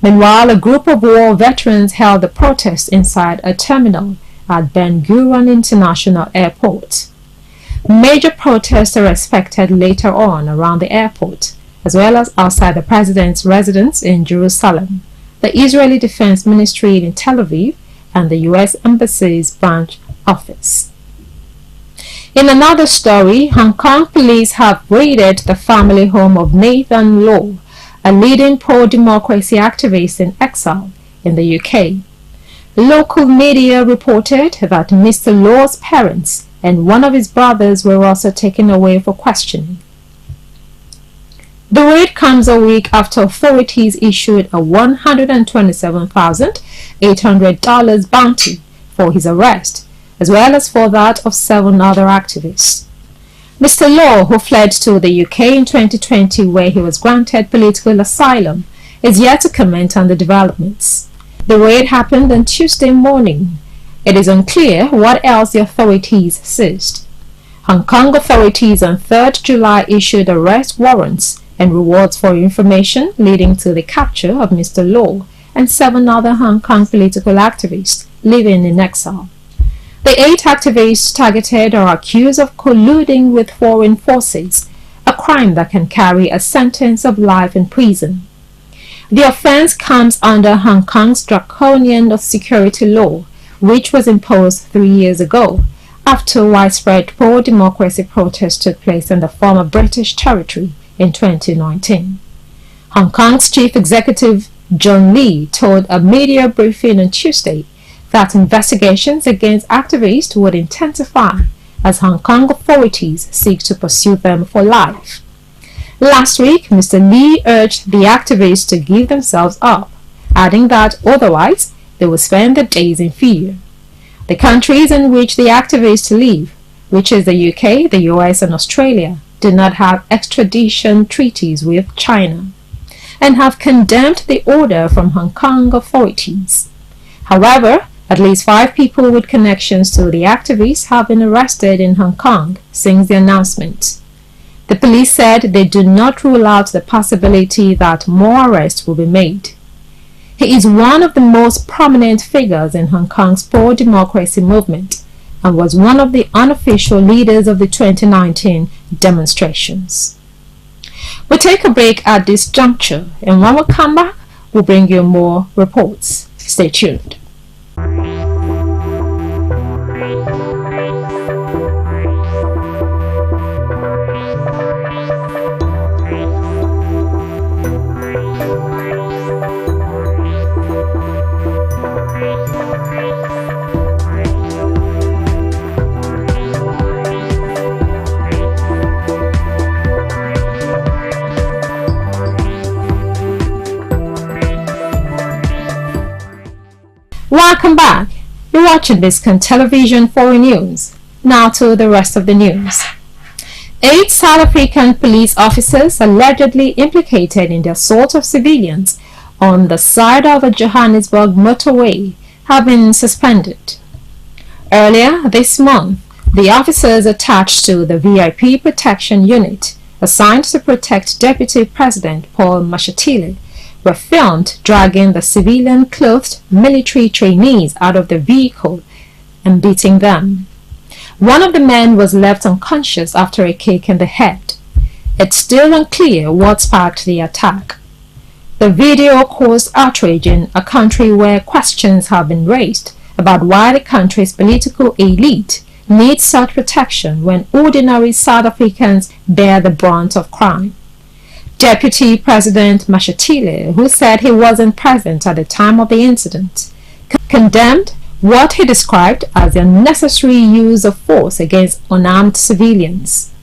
Meanwhile, a group of war veterans held the protest inside a terminal at Ben Gurion International Airport. Major protests are expected later on around the airport, as well as outside the president's residence in Jerusalem, the Israeli Defense Ministry in Tel Aviv, and the U.S. Embassy's branch office. In another story, Hong Kong police have raided the family home of Nathan Law, a leading pro-democracy activist in exile in the UK. Local media reported that Mr. Law's parents and one of his brothers were also taken away for questioning. The raid comes a week after authorities issued a $127,800 bounty for his arrest, as well as for that of 7 other activists. Mr. Law, who fled to the UK in 2020 where he was granted political asylum, is yet to comment on the developments. The raid happened on Tuesday morning. It is unclear what else the authorities seized. Hong Kong authorities on 3rd July issued arrest warrants and rewards for information leading to the capture of Mr. Law and 7 other Hong Kong political activists living in exile. The 8 activists targeted are accused of colluding with foreign forces, a crime that can carry a sentence of life in prison. The offense comes under Hong Kong's draconian security law, which was imposed 3 years ago, after widespread pro-democracy protests took place in the former British territory in 2019. Hong Kong's chief executive John Lee told a media briefing on Tuesday that investigations against activists would intensify as Hong Kong authorities seek to pursue them for life. Last week, Mr. Lee urged the activists to give themselves up, adding that otherwise they will spend their days in fear. The countries in which the activists live, which is the UK, the US, and Australia, do not have extradition treaties with China and have condemned the order from Hong Kong authorities. However, at least 5 people with connections to the activists have been arrested in Hong Kong since the announcement. The police said they do not rule out the possibility that more arrests will be made. He is one of the most prominent figures in Hong Kong's pro-democracy movement and was one of the unofficial leaders of the 2019 demonstrations. We'll take a break at this juncture, and when we come back, we'll bring you more reports. Stay tuned. Welcome back. You're watching Biscon Television Foreign News. Now to the rest of the news. 8 South African police officers allegedly implicated in the assault of civilians on the side of a Johannesburg motorway have been suspended. Earlier this month, the officers attached to the VIP Protection Unit assigned to protect Deputy President Paul Mashatile were filmed dragging the civilian-clothed military trainees out of the vehicle and beating them. One of the men was left unconscious after a kick in the head. It's still unclear what sparked the attack. The video caused outrage in a country where questions have been raised about why the country's political elite needs such protection when ordinary South Africans bear the brunt of crime. Deputy President Mashatile, who said he wasn't present at the time of the incident, condemned what he described as the unnecessary use of force against unarmed civilians.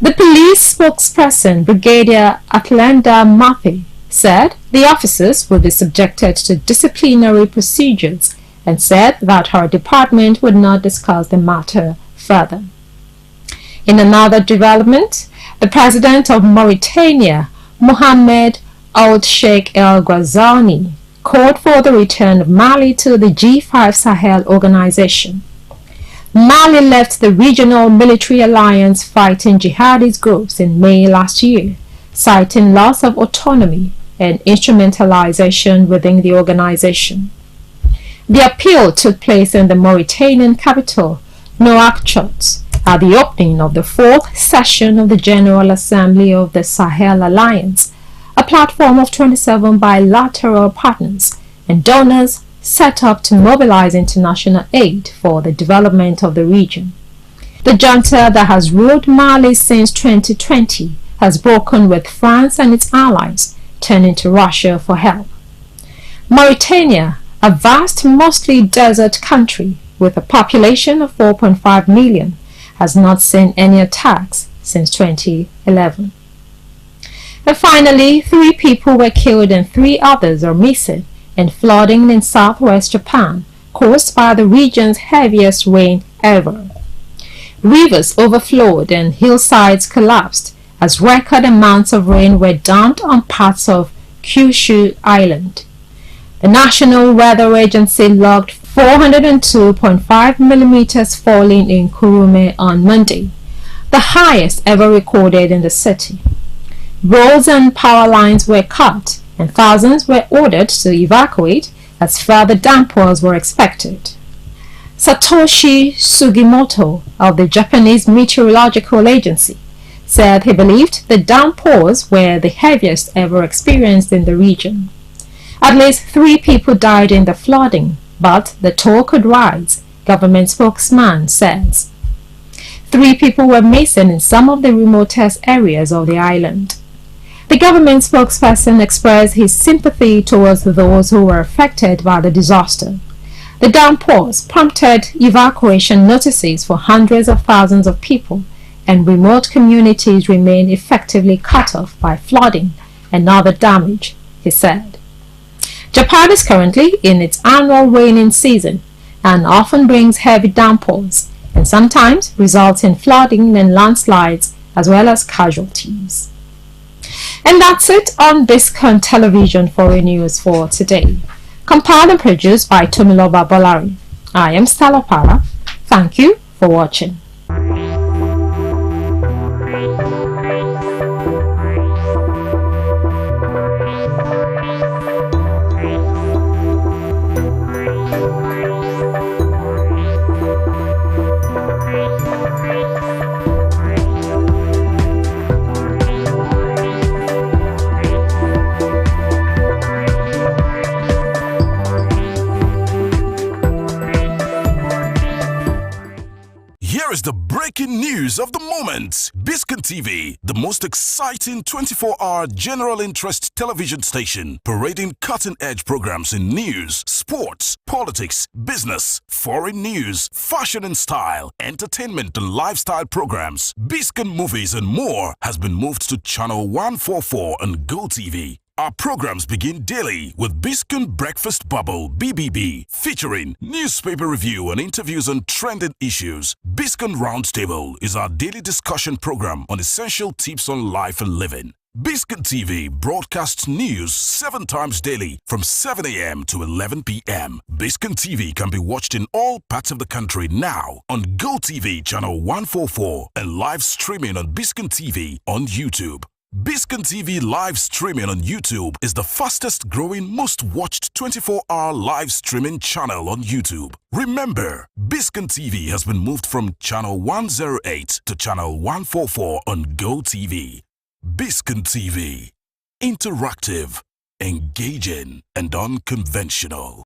The police spokesperson, Brigadier Atlanta Murphy, said the officers would be subjected to disciplinary procedures and said that her department would not discuss the matter further. In another development, the president of Mauritania, Mohamed Ould Sheikh El Ghazouani, called for the return of Mali to the G5 Sahel organization. Mali left the regional military alliance fighting jihadist groups in May last year, citing loss of autonomy and instrumentalization within the organization. The appeal took place in the Mauritanian capital, Nouakchott, at the opening of the 4th session of the General Assembly of the Sahel Alliance, a platform of 27 bilateral partners and donors set up to mobilize international aid for the development of the region. The junta that has ruled Mali since 2020 has broken with France and its allies, turning to Russia for help. Mauritania, a vast, mostly desert country with a population of 4.5 million, has not seen any attacks since 2011. And finally, 3 people were killed and 3 others are missing in flooding in southwest Japan caused by the region's heaviest rain ever. Rivers overflowed and hillsides collapsed as record amounts of rain were dumped on parts of Kyushu Island. The National Weather Agency logged 402.5 millimeters falling in Kurume on Monday, the highest ever recorded in the city. Roads and power lines were cut and thousands were ordered to evacuate as further downpours were expected. Satoshi Sugimoto of the Japanese Meteorological Agency said he believed the downpours were the heaviest ever experienced in the region. At least 3 people died in the flooding, but the toll could rise, government spokesman says. 3 people were missing in some of the remotest areas of the island. The government spokesperson expressed his sympathy towards those who were affected by the disaster. The downpours prompted evacuation notices for hundreds of thousands of people, and remote communities remain effectively cut off by flooding and other damage, he said. Japan is currently in its annual raining season and often brings heavy downpours and sometimes results in flooding and landslides as well as casualties. And that's it on Biscon Television Foreign News for today. Compiled and produced by Tomiloba Bolari. I am Stella Para. Thank you for watching. news of the moment. Biscon TV, the most exciting 24-hour general interest television station, parading cutting-edge programs in news, sports, politics, business, foreign news, fashion and style, entertainment and lifestyle programs, Biscon movies and more has been moved to channel 144 on GoTV. Our programs begin daily with Biscon Breakfast Bubble (BBB), featuring newspaper review and interviews on trending issues. Biscon Roundtable is our daily discussion program on essential tips on life and living. Biscon TV broadcasts news 7 times daily from 7 a.m. to 11 p.m. Biscon TV can be watched in all parts of the country now on GoTV channel 144 and live streaming on Biscon TV on YouTube. Biscon TV live streaming on YouTube is the fastest growing, most watched 24-hour live streaming channel on YouTube. Remember, Biscon TV has been moved from channel 108 to channel 144 on GoTV. Biscon TV. Interactive, engaging, and unconventional.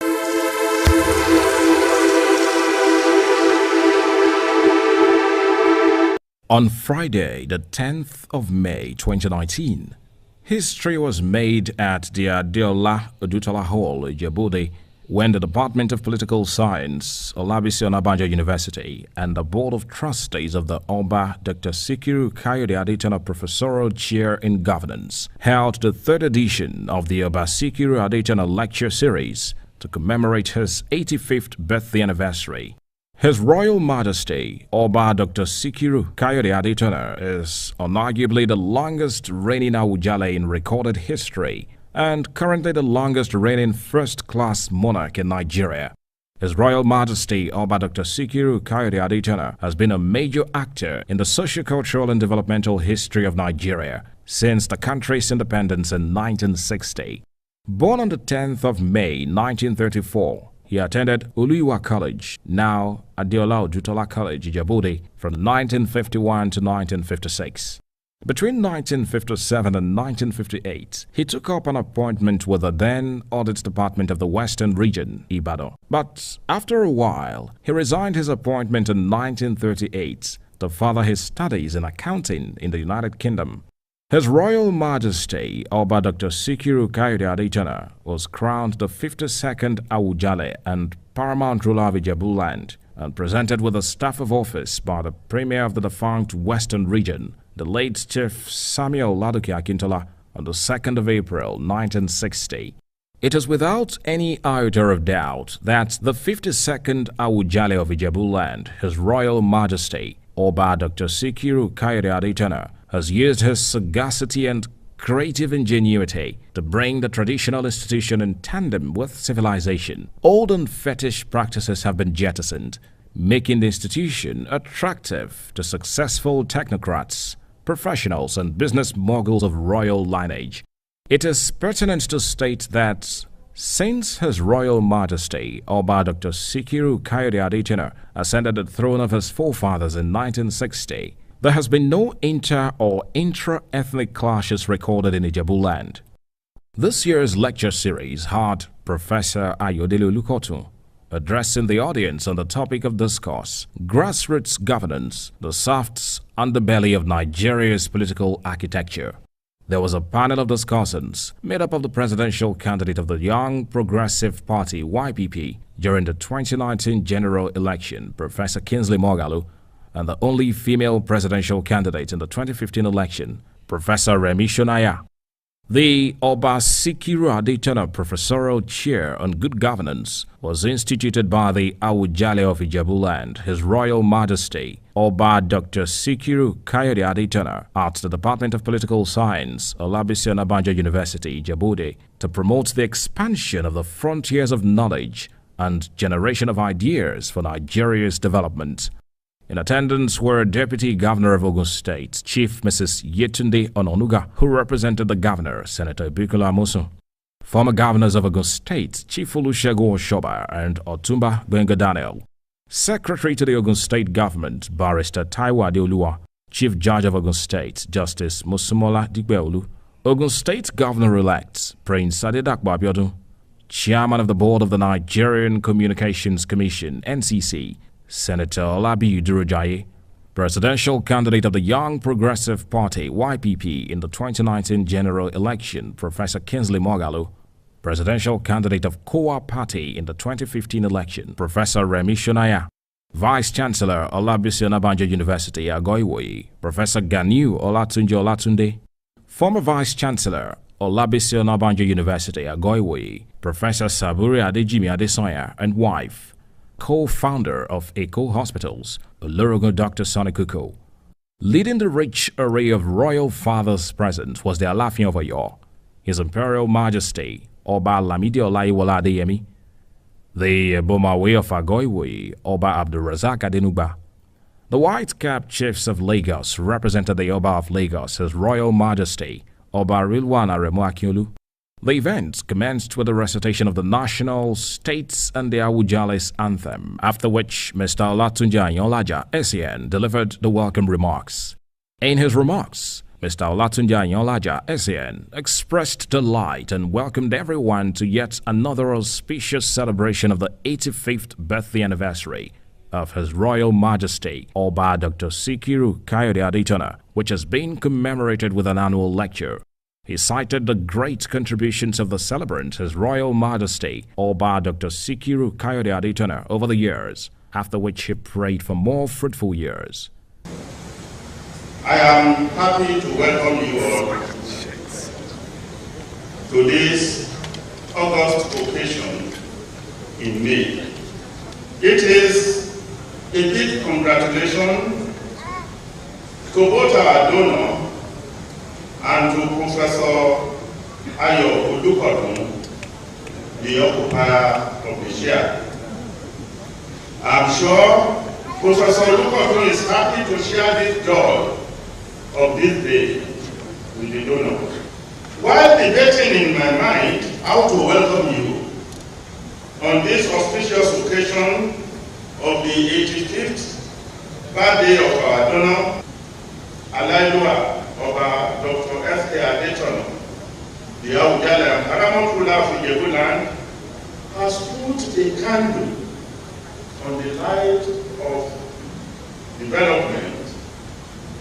On Friday, the 10th of May 2019, history was made at the Adeola Odutola Hall, Ijebu, when the Department of Political Science, Olabisi Onabanjo University, and the Board of Trustees of the Oba Dr. Sikiru Kayode Adetona Professorial Chair in Governance held the 3rd edition of the Oba Sikiru Adetona Lecture Series to commemorate his 85th birthday anniversary. His Royal Majesty, Oba Dr. Sikiru Kayode Adetona, is unarguably the longest reigning Awujale in recorded history and currently the longest reigning first-class monarch in Nigeria. His Royal Majesty, Oba Dr. Sikiru Kayode Adetona, has been a major actor in the socio-cultural and developmental history of Nigeria since the country's independence in 1960. Born on the 10th of May 1934, he attended Oluyiwa College, now Adeola Odutola College, Ijebu, from 1951 to 1956. Between 1957 and 1958, he took up an appointment with the then Audit Department of the Western Region, Ibadan. But after a while, he resigned his appointment in 1938 to further his studies in accounting in the United Kingdom. His Royal Majesty, Oba Dr. Sikiru Kayode Adetona, was crowned the 52nd Awujale and paramount ruler of Ijebu land and presented with the staff of office by the Premier of the defunct Western Region, the late Chief Samuel Ladoke Akintola, on the 2nd of April 1960. It is without any iota of doubt that the 52nd Awujale of Ijebu land, His Royal Majesty, Oba Dr. Sikiru Kayode Adetona, has used his sagacity and creative ingenuity to bring the traditional institution in tandem with civilization. Old and fetish practices have been jettisoned, making the institution attractive to successful technocrats, professionals, and business moguls of royal lineage. It is pertinent to state that since His Royal Majesty, Oba Dr. Sikiru Kayode Adetona, ascended the throne of his forefathers in 1960, there has been no inter- or intra-ethnic clashes recorded in Ijebu land. This year's lecture series had Professor Ayodele Olukotu addressing the audience on the topic of discourse, grassroots governance, the soft underbelly of Nigeria's political architecture. There was a panel of discussants made up of the presidential candidate of the Young Progressive Party, YPP, during the 2019 general election, Professor Kingsley Moghalu, and the only female presidential candidate in the 2015 election, Professor Remi Shonaya. The Oba Sikiru Adetona Professorial Chair on Good Governance was instituted by the Awujale of Ijebu land, His Royal Majesty, Oba Dr. Sikiru Kayode Adetona, at the Department of Political Science, Olabisi Onabanjo University, Ijebu, to promote the expansion of the frontiers of knowledge and generation of ideas for Nigeria's development. In attendance were Deputy Governor of Ogun State, Chief Mrs. Yetunde Ononuga, who represented the Governor, Senator Bukola Amosun. Former Governors of Ogun State, Chief Olusegun Oshoba and Otumba Gbenga Daniel. Secretary to the Ogun State Government, Barrister Taiwo Adeoluwa. Chief Judge of Ogun State, Justice Mosumola Digbeolu. Ogun State Governor-elect, Prince Adedakpo Abiodun. Chairman of the Board of the Nigerian Communications Commission, NCC, Senator Olabi Udurojaye. Presidential candidate of the Young Progressive Party, YPP, in the 2019 general election, Professor Kingsley Moghalu, presidential candidate of Kowa Party in the 2015 election, Professor Remi Shonaya, Vice-Chancellor Olabisi Onabanjo University, Agoiwoyi, Professor Ganiu Olatunji Olatunde, former Vice-Chancellor Olabisi Onabanjo University, Agoiwoyi, Professor Saburi Adejimi Adesanya and wife, co-founder of Eco Hospitals, Olorogun Dr. Sonny Kuko. Leading the rich array of royal fathers present was the Alafin of Oyo, His Imperial Majesty Oba Lamidi Olaiwola Adeyemi, the Bomawe of Agoiwoyi, Oba Abdulrazak Adenuba. The white-capped chiefs of Lagos represented the Oba of Lagos, His Royal Majesty Oba Rilwan Aremu Akiolu. The event commenced with the recitation of the national, states and the Awujales anthem, after which Mr. Olatunji Anyolaja, SAN, delivered the welcome remarks. In his remarks, Mr. Olatunji Anyolaja, SAN, expressed delight and welcomed everyone to yet another auspicious celebration of the 85th birthday anniversary of His Royal Majesty Oba Dr. Sikiru Kayode Adetona, which has been commemorated with an annual lecture. He cited the great contributions of the celebrant, His Royal Majesty Oba Dr. Sikiru Kayode Adetona, over the years, after which he prayed for more fruitful years. I am happy to welcome you all to this August occasion in May. It is a big congratulations to both our donor and to Professor Ayo Olukodun, the occupier of the chair. I'm sure Professor Olukodun is happy to share this joy of this day with the donor. While debating in my mind how to welcome you on this auspicious occasion of the 85th birthday of our donor, Alailua Oba Dr. S.K. Adetona, the Awujale and paramount ruler of Ijebuland, has put a candle on the light of development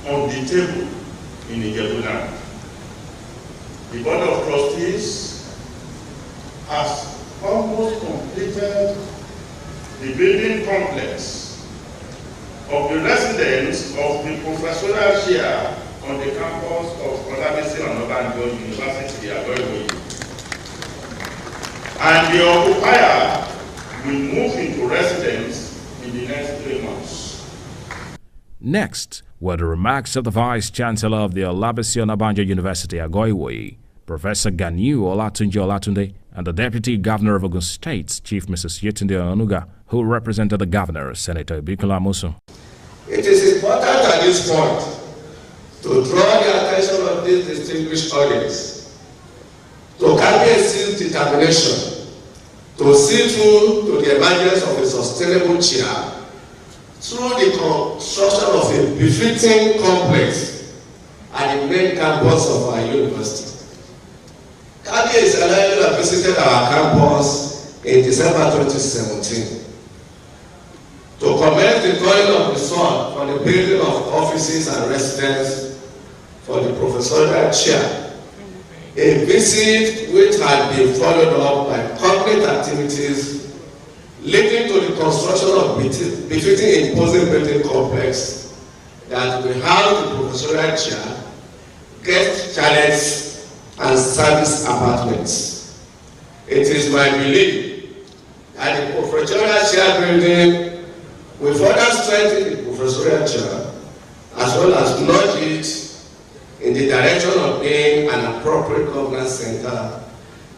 on the table in Ijebuland. The Board of Trustees has almost completed the building complex of the residence of the professorial chair on the campus of Olabisi Onabanjo University, Agoiwoyi. And the occupier will move into residence in the next 3 months. Next were the remarks of the Vice-Chancellor of the Olabisi Onabanjo University, Agoiwoyi, Professor Ganiu Olatunji Olatunde, and the Deputy Governor of Ogun State, Chief Mrs. Yetunde Onuga, who represented the Governor, Senator Bikola Amosun. It is important at this point to draw the attention of this distinguished audience to KBSC's determination to see through to the emergence of a sustainable chair through the construction of a befitting complex at the main campus of our university. KBSC visited our campus in December 2017 to commence the drawing of the sun for the building of offices and residences for the professorial chair, a visit which had been followed up by concrete activities leading to the construction of befitting imposing building complex that will house the professorial chair, guest chalets, and service apartments. It is my belief that the professorial chair building will further strengthen the professorial chair as well as nudge it in the direction of being an appropriate governance center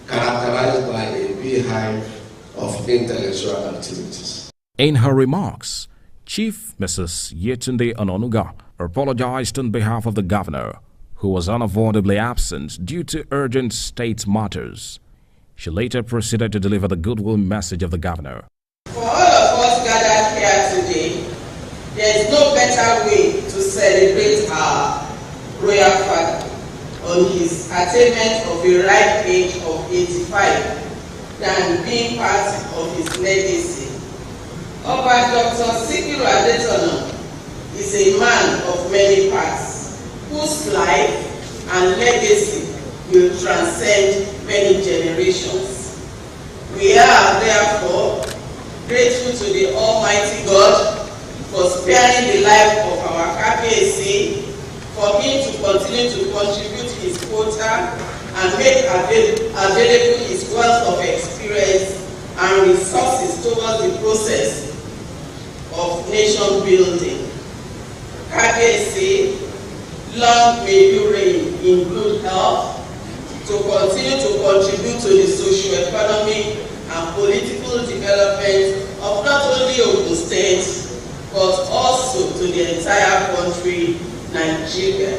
characterized by a beehive of intellectual activities. In her remarks, Chief Mrs. Yetunde Onuga apologized on behalf of the Governor, who was unavoidably absent due to urgent state matters. She later proceeded to deliver the goodwill message of the Governor. For all of us gathered here today, there is no better way to celebrate our royal father on his attainment of a ripe age of 85 than being part of his legacy. Oba Dr. Sikiru Adetona is a man of many parts, whose life and legacy will transcend many generations. We are therefore grateful to the Almighty God for sparing the life of our KPAC, for him to continue to contribute his quota and make available his wealth of experience and resources towards the process of nation building. KPAC, long may you reign in good health, to continue to contribute to the socio-economic and political development of not only Ogun State, but also to the entire country, Nigeria.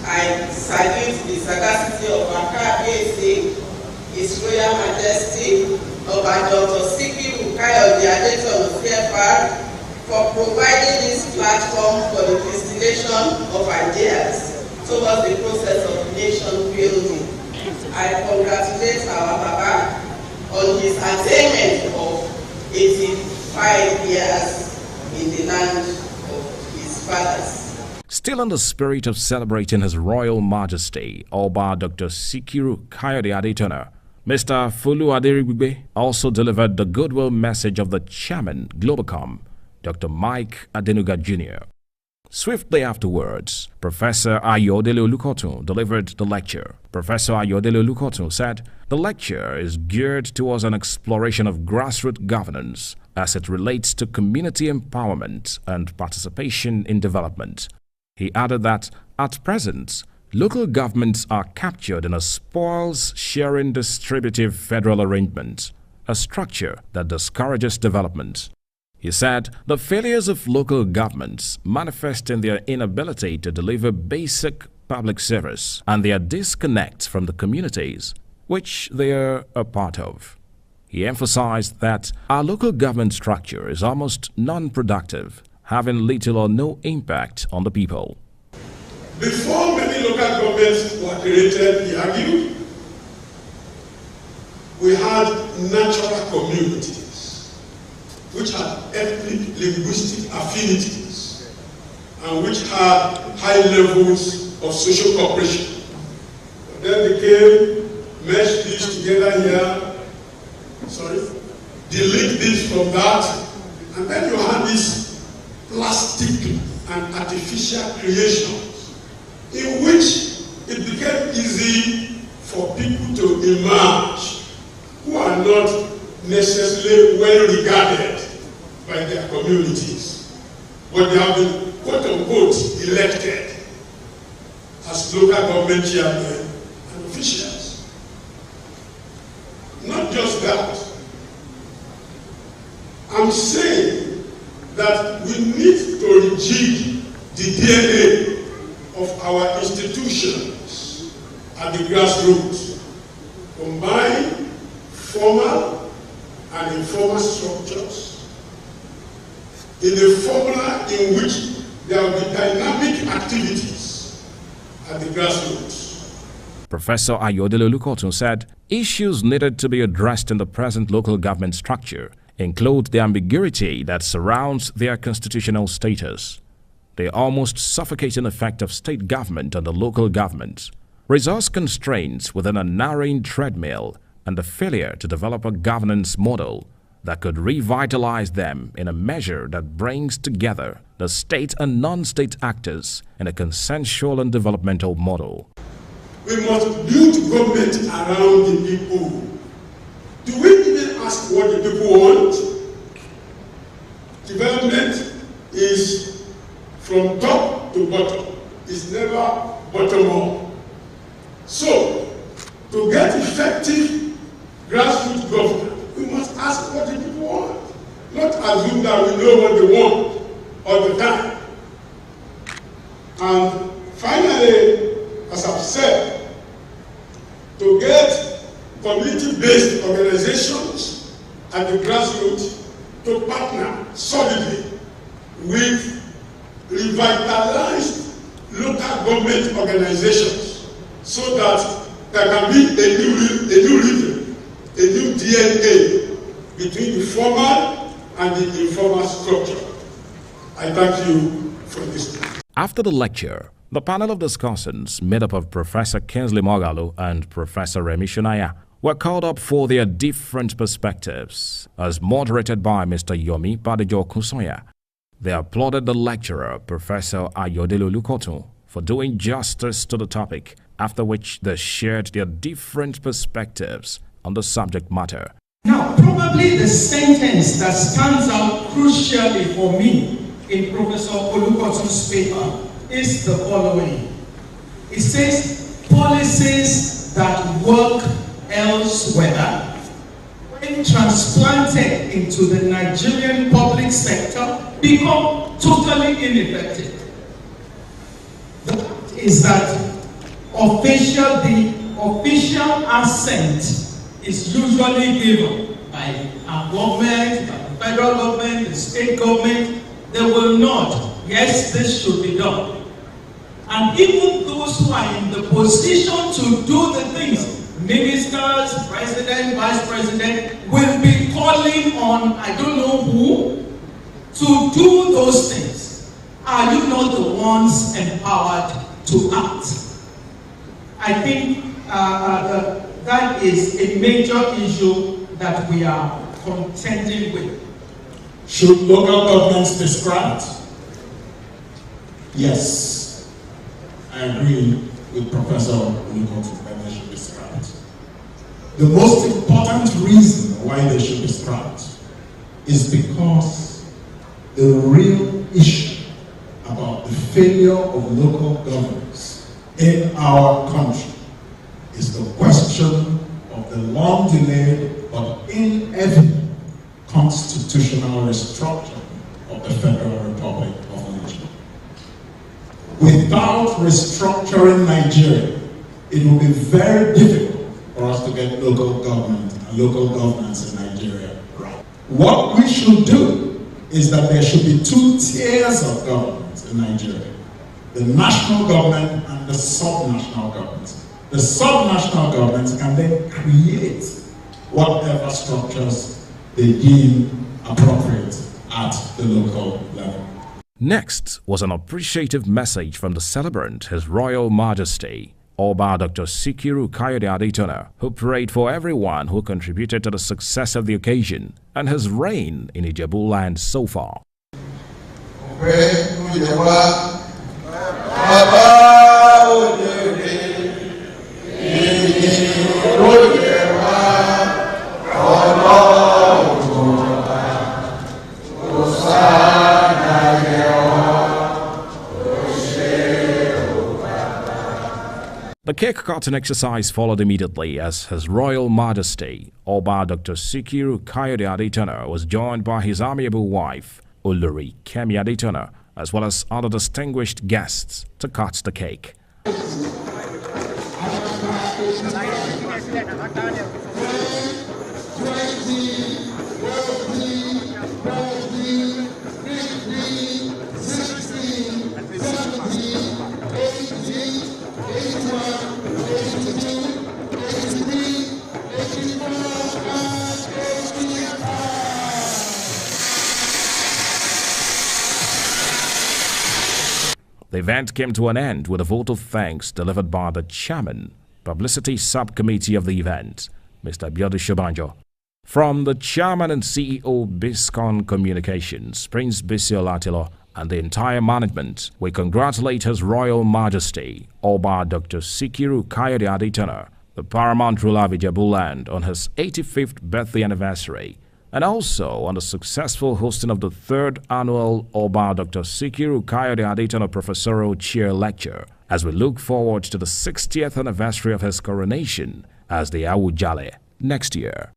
I salute the sagacity of our KPAC, His Royal Majesty, Oba Dr. Sikiru Kayode Adetono CFR, for providing this platform for the distillation of ideas towards the process of nation building. I congratulate our Baba on his attainment of 85 years in the land of his fathers. Still in the spirit of celebrating His Royal Majesty, Oba Dr. Sikiru Kayode Adetono, Mr. Folu Aderibigbe also delivered the goodwill message of the chairman, Globacom, Dr. Mike Adenuga Jr. Swiftly afterwards, Professor Ayodele Olukotun delivered the lecture. Professor Ayodele Olukotun said the lecture is geared towards an exploration of grassroots governance as it relates to community empowerment and participation in development. He added that, at present, local governments are captured in a spoils-sharing distributive federal arrangement, a structure that discourages development. He said the failures of local governments manifest in their inability to deliver basic public service and their disconnect from the communities which they are a part of. He emphasized that our local government structure is almost non-productive, having little or no impact on the people. Before many local governments were created, he argued, we had natural communities which had ethnic linguistic affinities and which had high levels of social cooperation. But then they came, meshed these together here, delete this from that, and then you had this plastic and artificial creations in which it became easy for people to emerge who are not necessarily well regarded by their communities, but they have been quote-unquote elected as local government chairmen and officials. Not just that, I'm saying that we need to rejig the DNA of our institutions at the grassroots, combine formal and informal structures in a formula in which there will be dynamic activities at the grassroots. Professor Ayodele Olukotun said issues needed to be addressed in the present local government structure include the ambiguity that surrounds their constitutional status, the almost suffocating effect of state government on the local government, resource constraints within a narrowing treadmill, and the failure to develop a governance model that could revitalize them in a measure that brings together the state and non-state actors in a consensual and developmental model. We must build government around the people. Do we even ask what the people want? Development is from top to bottom. It's never bottom up. So, to get effective grassroots government, we must ask what the people want, not assume that we know what they want all the time. And finally, as I've said, to get community-based organizations at the grassroots to partner solidly with revitalized local government organizations so that there can be a new rhythm, a new DNA between the formal and the informal structure. I thank you for listening. After the lecture, the panel of discussants, made up of Professor Kingsley Moghalu and Professor Remi Shunaya, were called up for their different perspectives, as moderated by Mr. Yomi Badejo Kusoya. They applauded the lecturer, Professor Ayodele Lukoto, for doing justice to the topic, after which they shared their different perspectives on the subject matter. Now, probably the sentence that stands out crucially for me in Professor Olukoto's paper is the following. It says, policies that work elsewhere, when transplanted into the Nigerian public sector, become totally ineffective. That is that the official assent is usually given by our government, by the federal government, the state government. They will nod, yes, this should be done. And even those who are in the position to do the things, ministers, president, vice president, will be calling on, I don't know who, to do those things. Are you not the ones empowered to act? I think that is a major issue that we are contending with. Should local governments be scrapped? Yes, I agree with Professor Olukoto that they should be scrapped. The most important reason why they should be scrapped is because the real issue about the failure of local governments in our country is the question of the long-delayed but inevitable constitutional restructuring of the Federal Republic of Nigeria. Without restructuring Nigeria, it will be very difficult for us to get local government and local governance in Nigeria right. What we should do is that there should be two tiers of government in Nigeria: the national government and the subnational government. The subnational government can then create whatever structures they deem appropriate at the local level. Next was an appreciative message from the celebrant, His Royal Majesty, Oba Dr. Sikiru Kayode Adetona, who prayed for everyone who contributed to the success of the occasion and his reign in Ijebu land so far. The cake cutting exercise followed immediately as His Royal Majesty, Oba Dr. Sikiru Kayode Adetona, was joined by his amiable wife, Olori Kemi Adetona, as well as other distinguished guests to cut the cake. The event came to an end with a vote of thanks delivered by the chairman, Publicity Subcommittee of the event, Mr. Biodun Shobanjo. From the chairman and CEO Biscon Communications, Prince Bisi Olatilo, and the entire management, we congratulate His Royal Majesty, Oba Dr. Sikiru Kayode Adetona, the paramount ruler of Ijebu land, on his 85th birthday anniversary, and also on the successful hosting of the 3rd annual Oba Dr. Sikiru Kayode Adetona Professorial Chair Lecture, as we look forward to the 60th anniversary of his coronation as the Awujale next year.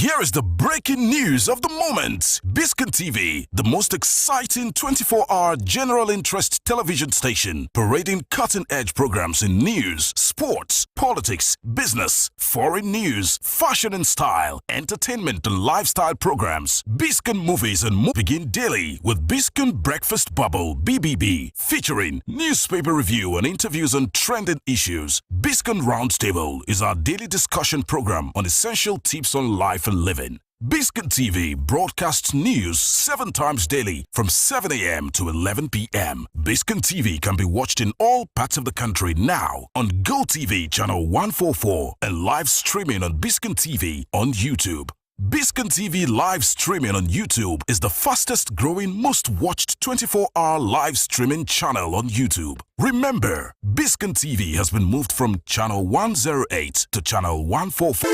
Here is the breaking news of the moment. Biscon TV, the most exciting 24-hour general interest television station, parading cutting-edge programs in news, sports, politics, business, foreign news, fashion and style, entertainment and lifestyle programs. Biscon movies and more begin daily with Biscon Breakfast Bubble (BBB), featuring newspaper review and interviews on trending issues. Biscon Roundtable is our daily discussion program on essential tips on life and living. Biscon TV broadcasts news 7 times daily from 7 a.m. to 11 p.m. Biscon TV can be watched in all parts of the country now on GoTV channel 144 and live streaming on Biscon TV on YouTube. Biscon TV live streaming on YouTube is the fastest growing, most watched 24-hour live streaming channel on YouTube. Remember, Biscon TV has been moved from channel 108 to channel 144.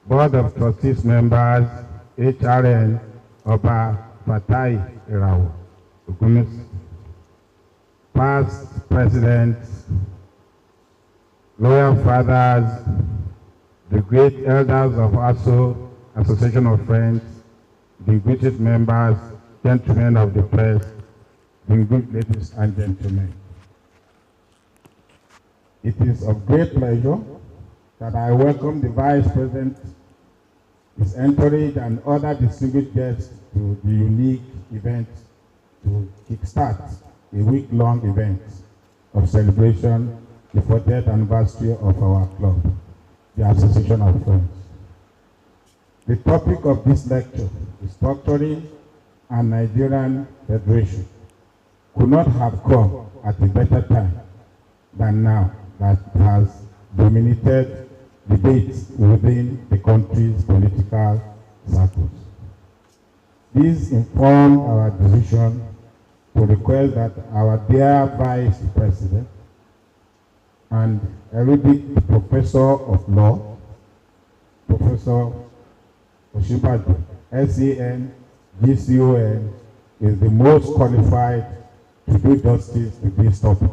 Board of Trustees members, HRN, Oba Fatai Irao, Ogunis, past presidents, loyal fathers, the great elders of ASO, Association of Friends, distinguished members, gentlemen of the press, distinguished ladies and gentlemen. It is of great pleasure that I welcome the Vice President, his entourage, and other distinguished guests to the unique event to kickstart a week-long event of celebration the 40th anniversary of our club, the Association of Friends. The topic of this lecture is structuring a Nigerian federation. Could not have come at a better time than now that has dominated debates within the country's political circles. This informed our decision to request that our dear Vice President and erudite Professor of Law, Professor Oshibadu, SAN, GCON, is the most qualified to do justice to this topic.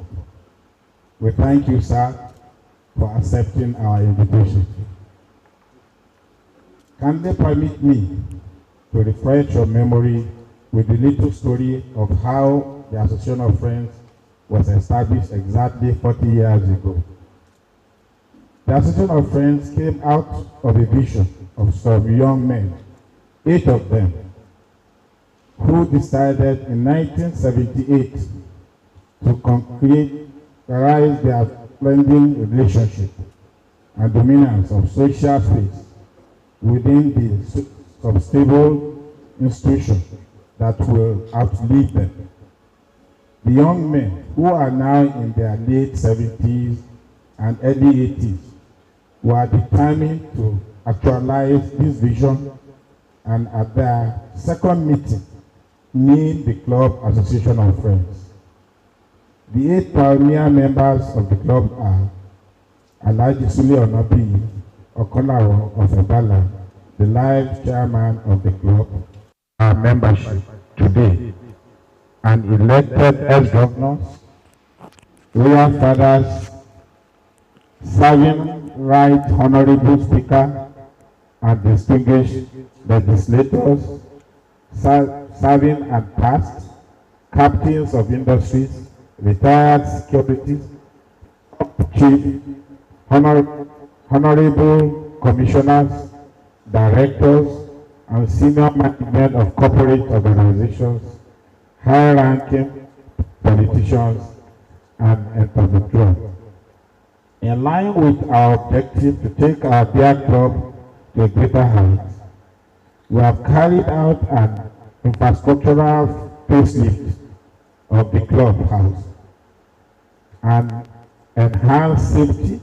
We thank you, sir, for accepting our invitation. Kindly permit me to refresh your memory with the little story of how the Association of Friends was established exactly 40 years ago. The Association of Friends came out of a vision of some young men, 8 of them, who decided in 1978 to concretize their blending relationship and dominance of social space within the substable institution that will outlive them. The young men who are now in their late 70s and early 80s were determined to actualize this vision, and at their second meeting named the Club Association of Friends. The 8 pioneer members of the club are Alhaji Sule Onabiyi Okolaro of Ebala, the live chairman of the club, our membership today, and elected ex-governors, royal fathers, serving right honorable speaker, and distinguished legislators, serving and past, captains of industries, retired securities, chief, honorable commissioners, directors, and senior management of corporate organizations, high-ranking politicians, and enter the club. In line with our objective to take our dear club to a greater height, we have carried out an infrastructural facelift of the clubhouse and enhanced safety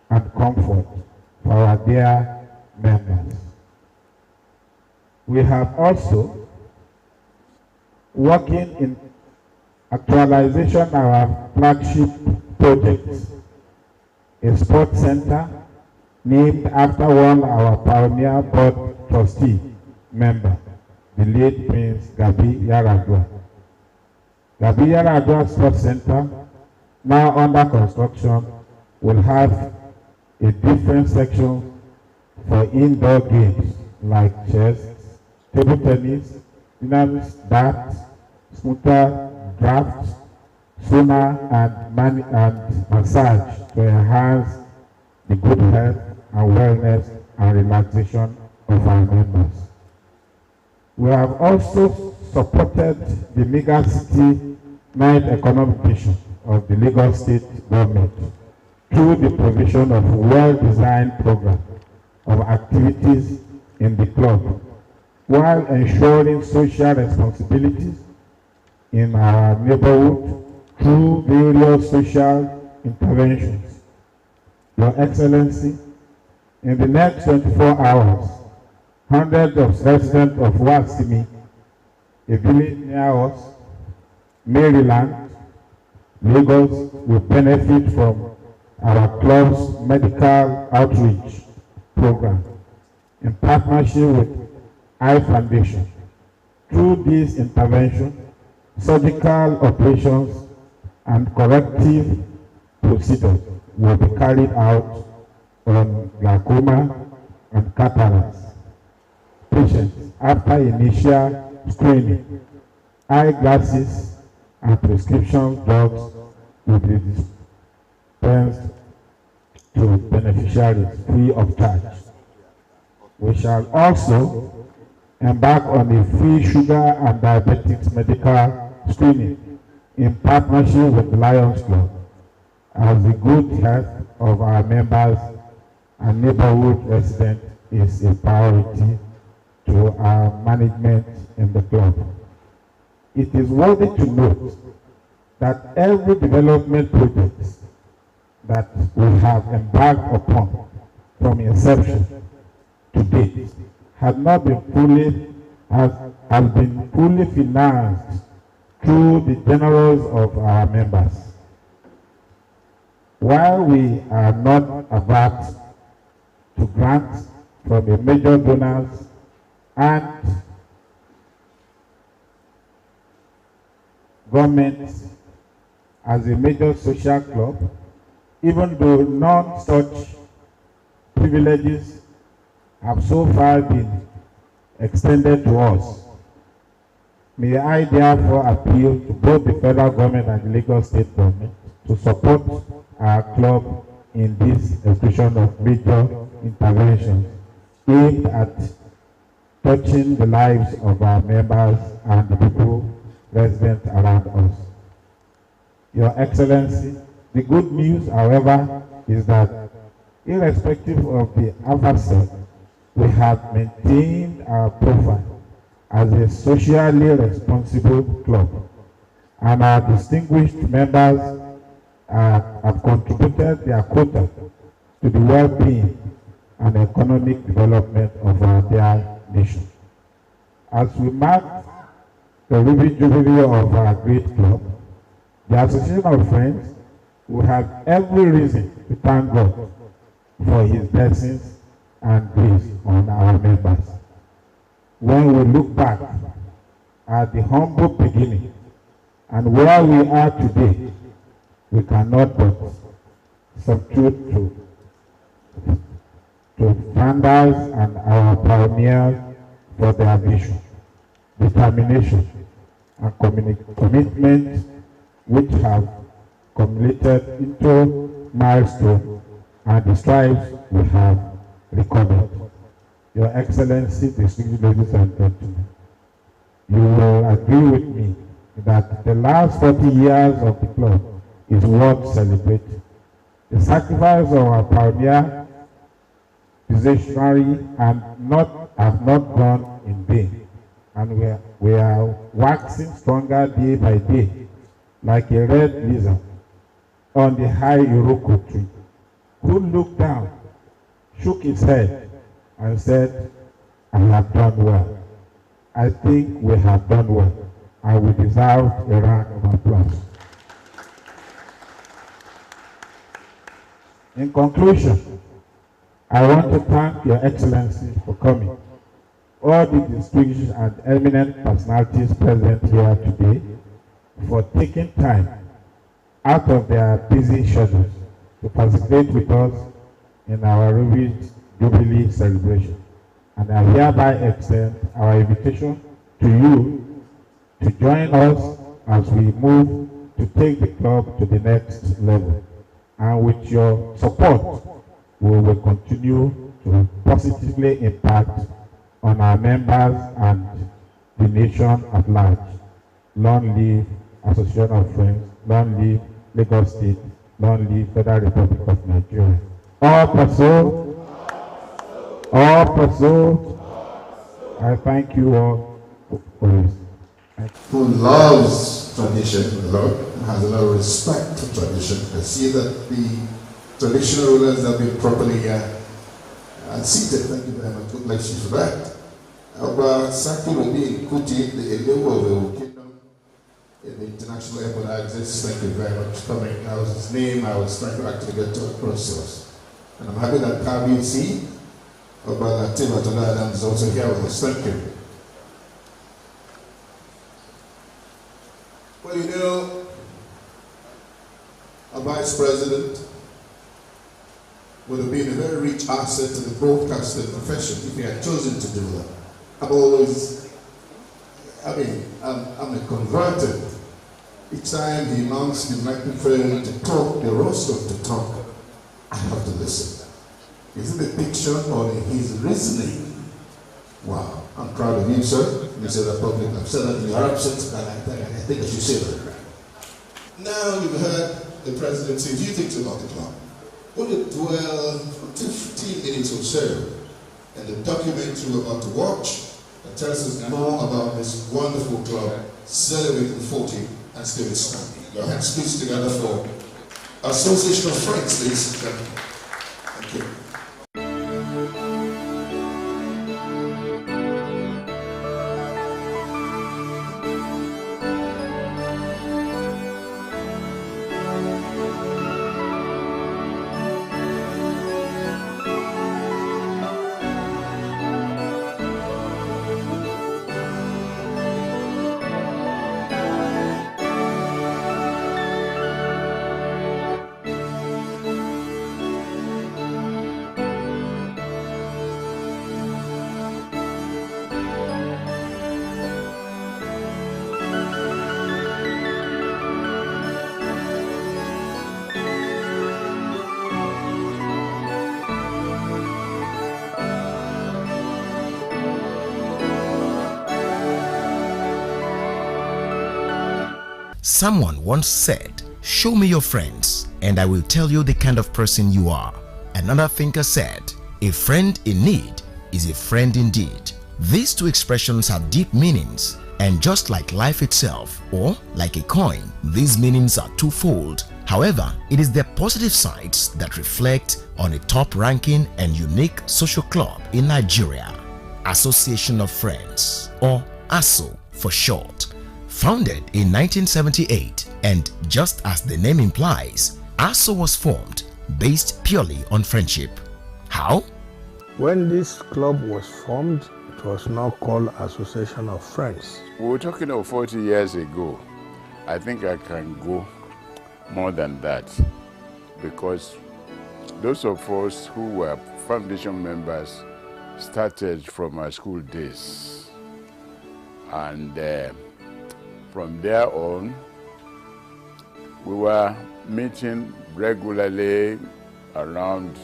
and comfort for our dear members. We have also working in actualization of our flagship projects, a sports center named after one of our pioneer board trustee member, the late Prince Gabi Yaradua. Gabi Yaradua Sports Center, now under construction, will have a different section for indoor games like chess, table tennis, dynamics, darts, snooker, drafts, sauna, and massage to enhance the good health and wellness and relaxation of our members. We have also supported the megacity night economic vision of the Lagos State government through the provision of well-designed programs of activities in the club, while ensuring social responsibilities in our neighborhood through various social interventions. Your Excellency, in the next 24 hours, hundreds of residents of Wasimi, a village near us, Maryland, Lagos, will benefit from our club's medical outreach program in partnership with Eye Foundation. Through this intervention, surgical operations and corrective procedures will be carried out on glaucoma and cataracts patients after initial screening. Eyeglasses and prescription drugs will be dispensed to beneficiaries free of charge. We shall also embark on a free sugar and diabetics medical screening in partnership with the Lions Club, as the good health of our members and neighborhood residents is a priority to our management in the club. It is worthy to note that every development project that we have embarked upon from inception to date has been fully financed through the generals of our members. While we are not averse to grants from a major donors and government as a major social club, even though none such privileges have so far been extended to us, may I therefore appeal to both the federal government and the Lagos State government to support our club in this execution of major interventions aimed at touching the lives of our members and the people resident around us. Your Excellency, the good news, however, is that irrespective of the aforesaid, we have maintained our profile as a socially responsible club, and our distinguished members have contributed their quota to the well-being and economic development of our dear nation. As we mark the jubilee of our great club, the Association of Friends will have every reason to thank God for His blessings and grace on our members. When we look back at the humble beginning and where we are today, we cannot but substitute to founders and our pioneers for their vision, determination, and commitment, which have culminated into milestones and the strides we have recorded. Your Excellency, distinguished ladies and gentlemen, you will agree with me that the last 40 years of the club is worth celebrating. The sacrifice of our pioneer visionary have not gone in vain, and we are waxing stronger day by day, like a red lizard on the high Iroko tree, who looked down, shook his head, and said, "I have done well." I think we have done well, and we deserve a round of applause. In conclusion, I want to thank Your Excellency for coming, all the distinguished and eminent personalities present here today, for taking time out of their busy schedules to participate with us in our Rubik's Jubilee celebration. And I hereby extend our invitation to you to join us as we move to take the club to the next level. And with your support, we will continue to positively impact on our members and the nation at large. Long live Association of Friends, long live Lagos State, long live Federal Republic of Nigeria. All pursuit, all pursuit. I thank you all for this. Who loves tradition a lot, has a lot of respect for tradition. I see that the traditional rulers have been properly seated. Thank you very much. God bless you for that. Our Saki will be in Kuti, the level of the kingdom in the international airport access. Thank you very much for coming. That was his name. I was trying to actually get to across to us. And I'm happy that KBC, Oba Tim Adonai is also here with us. Thank you. Well, you know, a vice president would have been a very rich asset to the broadcasting profession if he had chosen to do that. I'm a converted. Each time he mounts the microphone to talk, the roster to talk, I have to listen. Is it the picture or his reasoning? Wow, I'm proud of you, sir. You said that public. I've said that in your absence, and I think I should say that. Now you've heard the president say a few things about the club. Would you dwell for 15 minutes or so in the document you're about to watch that tells us more about this wonderful club celebrating 40 and still standing? Your hands please together for Association of Friends, ladies and gentlemen. Thank you. Someone once said, "Show me your friends, and I will tell you the kind of person you are." Another thinker said, "A friend in need is a friend indeed." These two expressions have deep meanings, and just like life itself, or like a coin, these meanings are twofold. However, it is their positive sides that reflect on a top-ranking and unique social club in Nigeria, Association of Friends, or ASO for short. Founded in 1978, and just as the name implies, ASO was formed based purely on friendship. How? When this club was formed, it was now called Association of Friends. We were talking of 40 years ago. I think I can go more than that, because those of us who were foundation members started from our school days, and from there on, we were meeting regularly around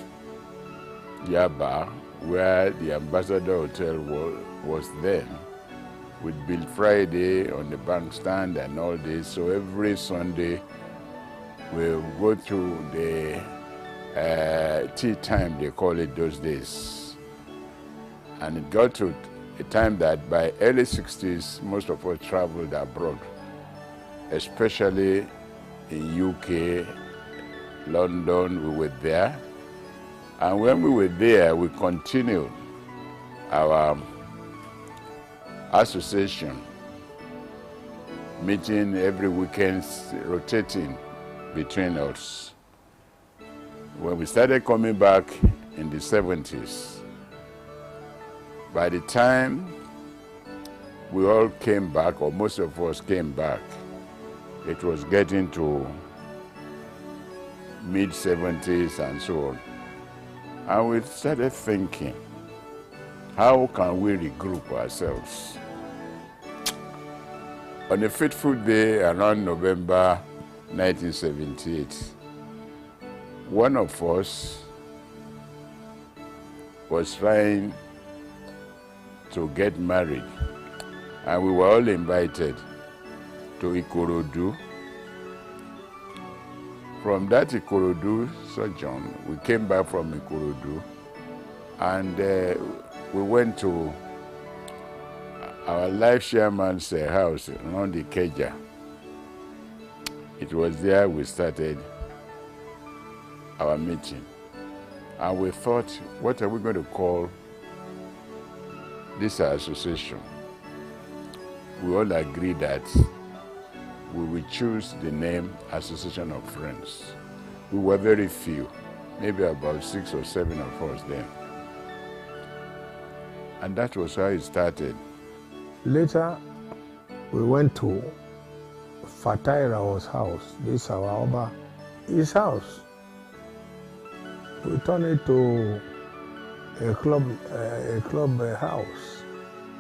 Yaba, where the Ambassador Hotel was then. with Bill Friday on the bank stand and all this. So every Sunday, we'll go to the tea time, they call it those days. And it got to a time that by early 60s, most of us traveled abroad, especially in UK, London, we were there. And when we were there, we continued our association, meeting every weekend, rotating between us. When we started coming back in the 70s, by the time we all came back, or most of us came back, it was getting to mid-70s and so on. And we started thinking, how can we regroup ourselves? On a fateful day around November 1978, one of us was trying to get married, and we were all invited to Ikorodu. From that Ikorodu sojourn, we came back from Ikorodu, and we went to our life chairman's house around the Keja. It was there we started our meeting. And we thought, what are we going to call this association? We all agreed that we will choose the name Association of Friends. We were very few, maybe about 6 or 7 of us then. And that was how it started. Later, we went to Fataira's house, this our Oba, his house. We turned it to a club house.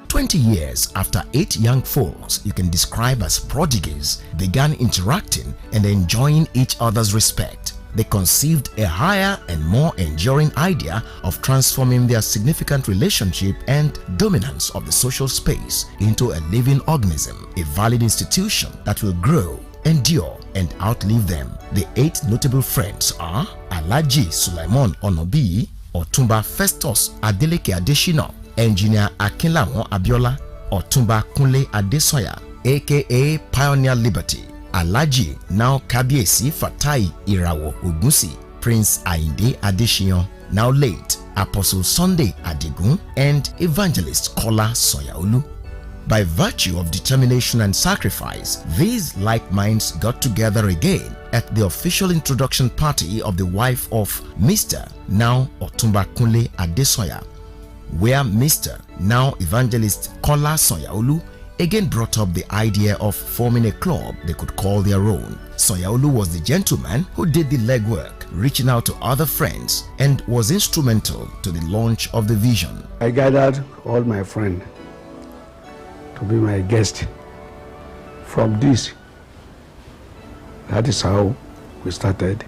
20 years after 8 young folks you can describe as prodigies began interacting and enjoying each other's respect, they conceived a higher and more enduring idea of transforming their significant relationship and dominance of the social space into a living organism, a valid institution that will grow, endure, and outlive them. The 8 notable friends are Alhaji Sulaiman Onobi, Otumba Festus Adeleke Adeshina, Engineer Akinlawon Abiola, Otumba Kunle Adesoya, aka Pioneer Liberty, Alhaji now Kabiesi Fatai Irawo Ogunsi, Prince Ainde Adesina, now late Apostle Sunday Adigun, and Evangelist Kola Soyaolu. By virtue of determination and sacrifice, these like minds got together again at the official introduction party of the wife of Mr. now Otumba Kunle Adesoya, where Mr. now Evangelist Kola Soyaolu again brought up the idea of forming a club they could call their own. Soyaolu was the gentleman who did the legwork, reaching out to other friends, and was instrumental to the launch of the vision. I gathered all my friends to be my guest. From this, that is how we started.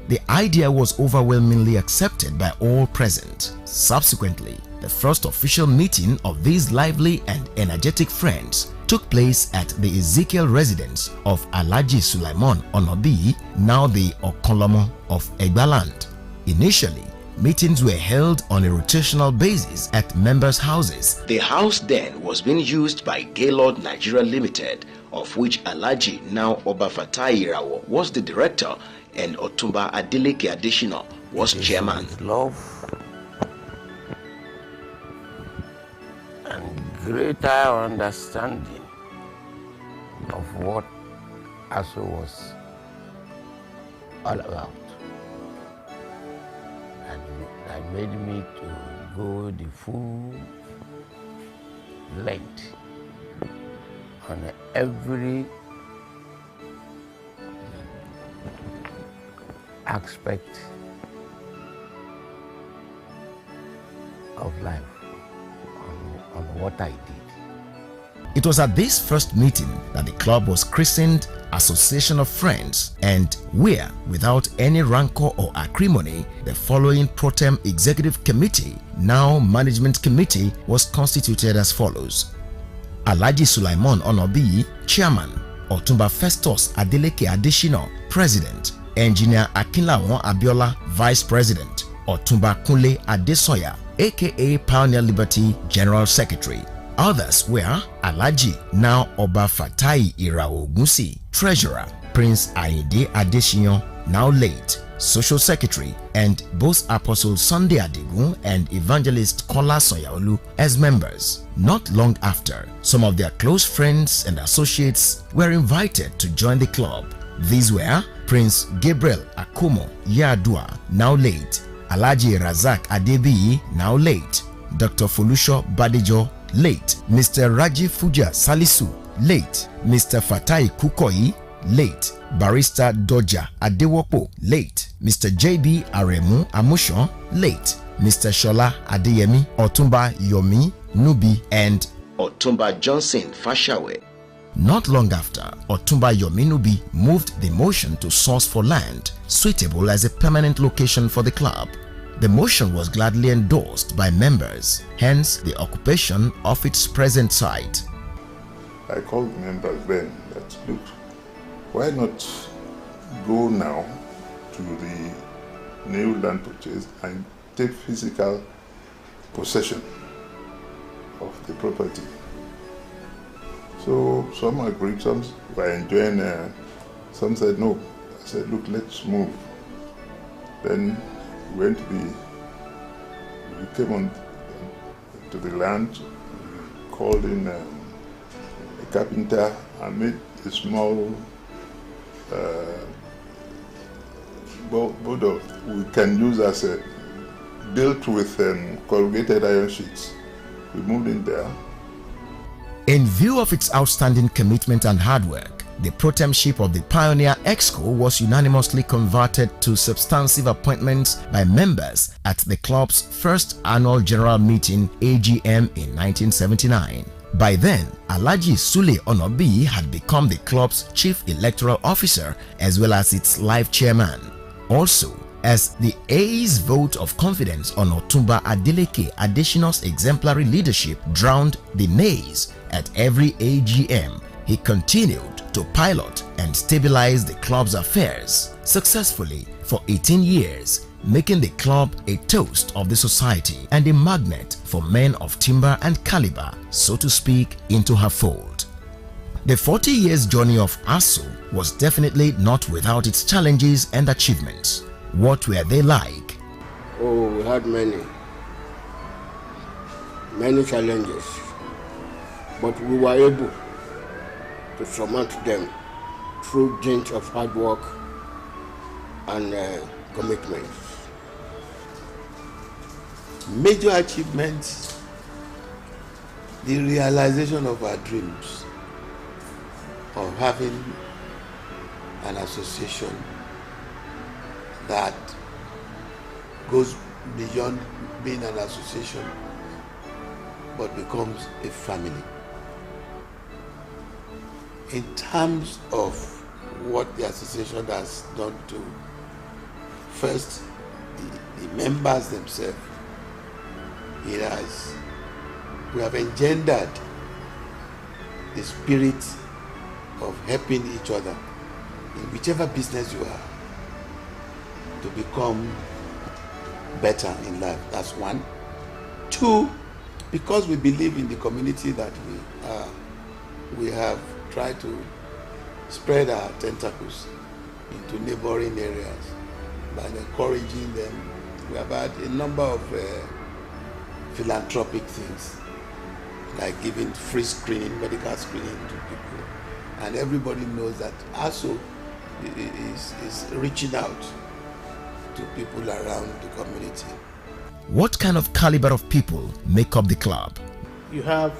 The idea was overwhelmingly accepted by all present. Subsequently, the first official meeting of these lively and energetic friends took place at the Ezekiel residence of Alhaji Sulaiman Onobi, now the Okonlomo of Egbaland. Initially, meetings were held on a rotational basis at members' houses. The house then was being used by Gaylord Nigeria Limited, of which Alhaji now Oba Fatai Irawo was the director and Otumba Adeleke Adeshina was chairman. Love and greater understanding of what ASO was all about. That made me to go the full length on every aspect of life, on what I did. It was at this first meeting that the club was christened Association of Friends, and where, without any rancor or acrimony, the following pro tem executive committee, now management committee, was constituted as follows. Alhaji Sulaiman Onobi, Chairman, Otumba Festus Adeleke Adeshina, President, Engineer Akinlawon Abiola, Vice President, Otumba Kunle Adesoya, aka Pioneer Liberty, General Secretary. Others were Alhaji, now Oba Fatai Irao Ogunsi, Treasurer, Prince Ayinde Adesina, now late, Social Secretary, and both Apostle Sunday Adigun and Evangelist Kola Soyaolu as members. Not long after, some of their close friends and associates were invited to join the club. These were Prince Gabriel Akomo Yadua, now late, Alhaji Razak Adebiyi, now late, Dr. Folusho Badejo, late, Mr. Raji Fuja Salisu, late, Mr. Fatai Kukoyi, late, Barrister Doja Adewopo, late, Mr. JB Aremu Amushon, late, Mr. Shola Adeyemi, Otumba Yomi Nubi, and Otumba Johnson Fashawe. Not long after, Otumba Yomi Nubi moved the motion to source for land suitable as a permanent location for the club. The motion was gladly endorsed by members, hence the occupation of its present site. I called members then that, look, why not go now to the new land purchase and take physical possession of the property? So some agreed, some were enjoying, some said no. I said, look, let's move. Then we went to we came on to the land, called in a carpenter and made a small board we can use as a built with corrugated iron sheets. We moved in there. In view of its outstanding commitment and hard work, the pro-temship of the Pioneer Exco was unanimously converted to substantive appointments by members at the club's first annual general meeting AGM in 1979. By then, Alhaji Sule Onobi had become the club's chief electoral officer as well as its life chairman. Also, as the A's vote of confidence on Otumba Adeleke Adeshina's exemplary leadership drowned the nays at every AGM, he continued to pilot and stabilize the club's affairs successfully for 18 years, making the club a toast of the society and a magnet for men of timber and caliber, so to speak, into her fold. The 40 years journey of ASU was definitely not without its challenges and achievements. What were they like? Oh, we had many challenges, but we were able to surmount them through dint of hard work and commitment. Major achievements, the realization of our dreams of having an association that goes beyond being an association but becomes a family. In terms of what the association has done to first the members themselves, we have engendered the spirit of helping each other in whichever business you are to become better in life. That's one. Two, because we believe in the community that we have tried to spread our tentacles into neighboring areas by encouraging them. We have had a number of philanthropic things, like giving free screening, medical screening to people, and everybody knows that ASU is reaching out to people around the community. What kind of caliber of people make up the club? You have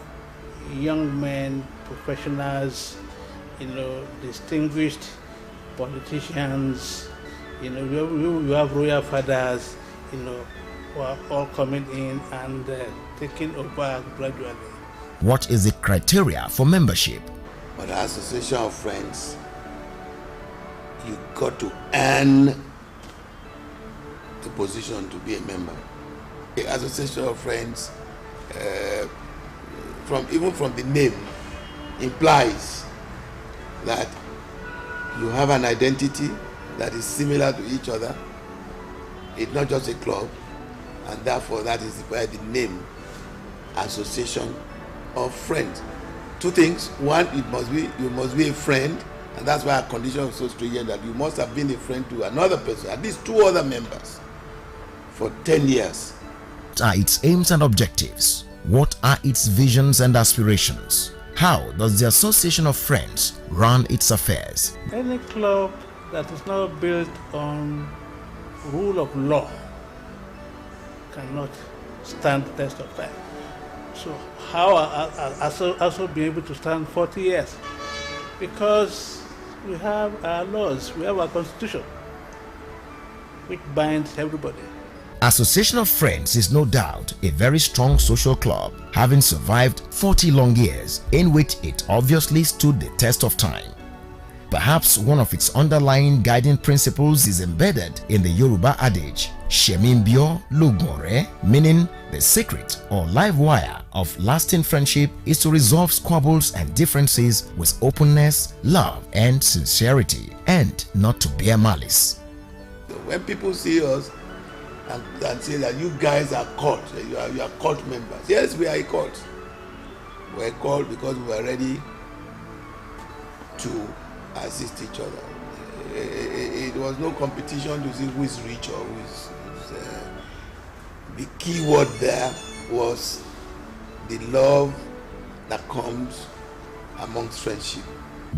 young men, professionals, distinguished politicians, you have royal fathers, who are all coming in and taking over gradually. What is the criteria for membership? For the Association of Friends, you got to earn the position to be a member. The Association of Friends, even from the name, implies that you have an identity that is similar to each other. It's not just a club, and therefore that is why the name Association of Friends. Two things: one, you must be a friend, and that's why our condition is so stringent that you must have been a friend to another person, at least 2 other members, for 10 years. What are its aims and objectives? What are its visions and aspirations? How does the Association of Friends run its affairs? Any club that is not built on rule of law cannot stand the test of time. So how are also be able to stand 40 years? Because we have our laws, we have our constitution, which binds everybody. Association of Friends is no doubt a very strong social club, having survived 40 long years in which it obviously stood the test of time. Perhaps one of its underlying guiding principles is embedded in the Yoruba adage, Shemimbio Lugunre, meaning the secret or live wire of lasting friendship is to resolve squabbles and differences with openness, love, and sincerity, and not to bear malice. When people see us and say that you guys are cult, you are cult members. Yes, we are a cult. We are a cult because we are ready to assist each other. It was no competition to see who is rich or who is. The key word there was the love that comes amongst friendship.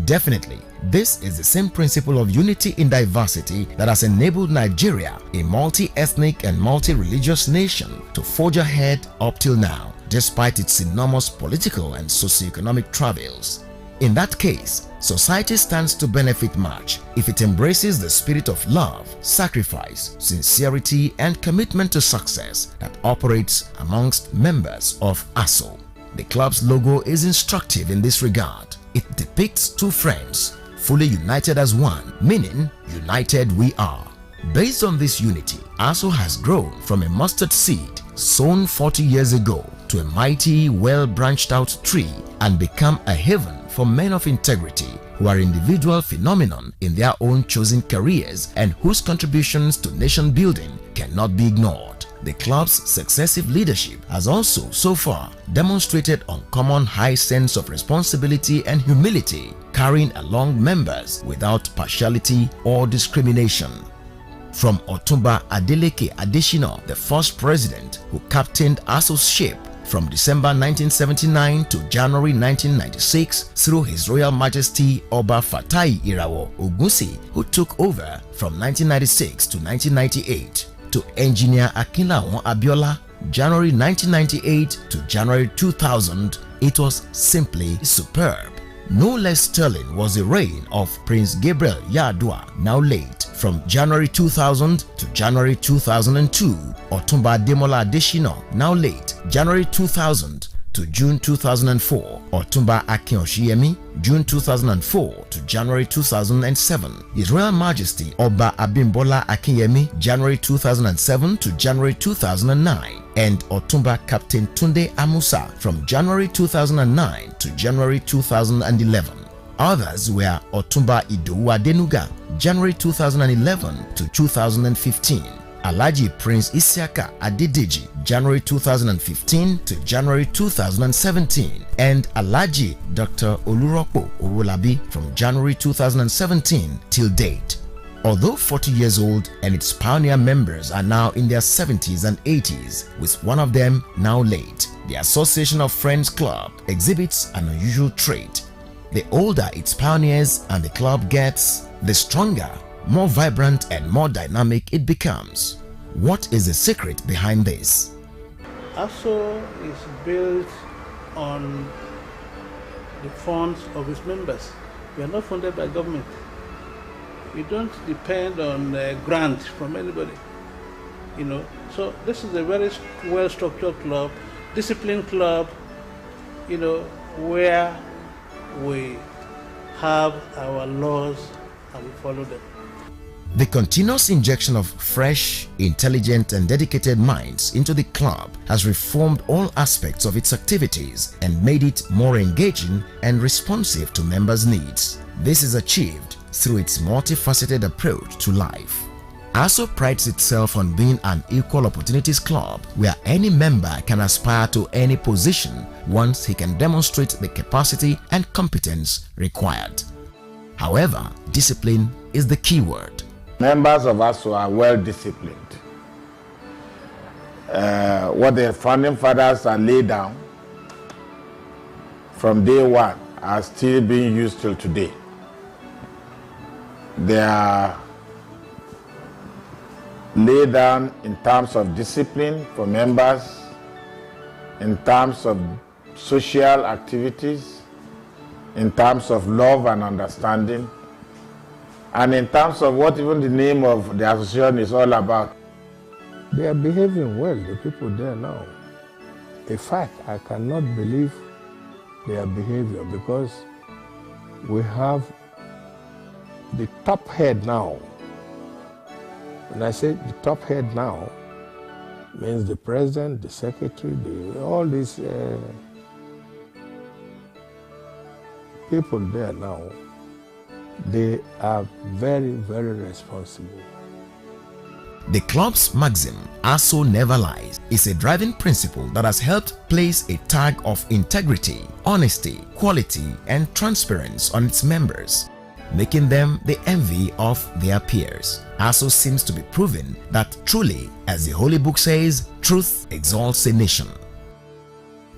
Definitely, this is the same principle of unity in diversity that has enabled Nigeria, a multi-ethnic and multi-religious nation, to forge ahead up till now, despite its enormous political and socio-economic travails. In that case, society stands to benefit much if it embraces the spirit of love, sacrifice, sincerity, and commitment to success that operates amongst members of ASO. The club's logo is instructive in this regard. It depicts 2 friends, fully united as one, meaning united we are. Based on this unity, ASO has grown from a mustard seed sown 40 years ago to a mighty, well-branched out tree and become a haven for men of integrity who are individual phenomenon in their own chosen careers and whose contributions to nation building cannot be ignored. The club's successive leadership has also, so far, demonstrated uncommon high sense of responsibility and humility, carrying along members without partiality or discrimination. From Otumba Adeleke Adeshina, the first president who captained ASO's ship from December 1979 to January 1996 through His Royal Majesty Oba Fatai Irawo Ogunsi, who took over from 1996 to 1998, to Engineer Akinlawon Abiola, January 1998 to January 2000, it was simply superb. No less sterling was the reign of Prince Gabriel Yadua, now late, from January 2000 to January 2002, Otumba Ademola Adeshina, now late, January 2000 to June 2004, Otumba Akin Oshiyemi, June 2004 to January 2007, His Royal Majesty Oba Abimbola Akinyemi, January 2007 to January 2009, and Otumba Captain Tunde Amusa from January 2009 to January 2011. Others were Otumba Idowu Adenuga, January 2011 to 2015, Alhaji Prince Isiaka Adedeji, January 2015 to January 2017, and Alhaji Dr. Oluropo Owolabi from January 2017 till date. Although 40 years old and its pioneer members are now in their 70s and 80s, with one of them now late, the Association of Friends Club exhibits an unusual trait. The older its pioneers and the club gets, the stronger, more vibrant and more dynamic it becomes. What is the secret behind this? ASO is built on the funds of its members. We are not funded by government. We don't depend on grant from anybody. So this is a very well-structured club, disciplined club, where we have our laws and we follow them. The continuous injection of fresh, intelligent and dedicated minds into the club has reformed all aspects of its activities and made it more engaging and responsive to members' needs. This is achieved through its multifaceted approach to life. ASO prides itself on being an equal opportunities club where any member can aspire to any position once he can demonstrate the capacity and competence required. However, discipline is the key word. Members of ASO are well disciplined. What the founding fathers are laid down from day one are still being used till today. They are laid down in terms of discipline for members, in terms of social activities, in terms of love and understanding, and in terms of what even the name of the association is all about. They are behaving well, the people there now. In fact, I cannot believe their behavior because we have the top head now. When I say the top head now, means the president, the secretary, all these people there now, they are very, very responsible. The club's maxim, ASO never lies, is a driving principle that has helped place a tag of integrity, honesty, quality, and transparency on its members, making them the envy of their peers. ASO seems to be proving that truly, as the Holy Book says, truth exalts a nation.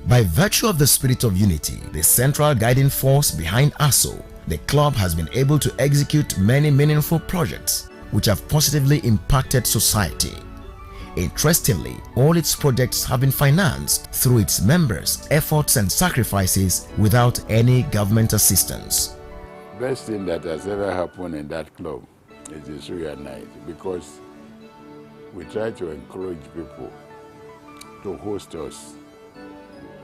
By virtue of the spirit of unity, the central guiding force behind ASO, the club has been able to execute many meaningful projects which have positively impacted society. Interestingly, all its projects have been financed through its members' efforts and sacrifices without any government assistance. Best thing that has ever happened in that club is the Suya night, because we try to encourage people to host us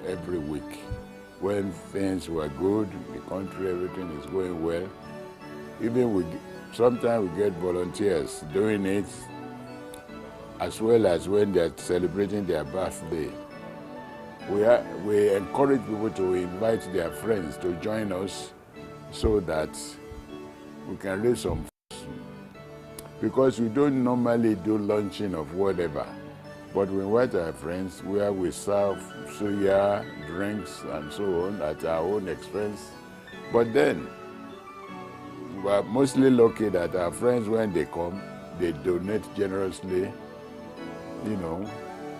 every week. When things were good, the country, everything is going well. Even sometimes we get volunteers doing it, as well as when they're celebrating their birthday. We encourage people to invite their friends to join us so that we can raise some funds. Because we don't normally do launching of whatever, but we invite our friends where we serve suya, drinks, and so on at our own expense. But then, we are mostly lucky that our friends, when they come, they donate generously,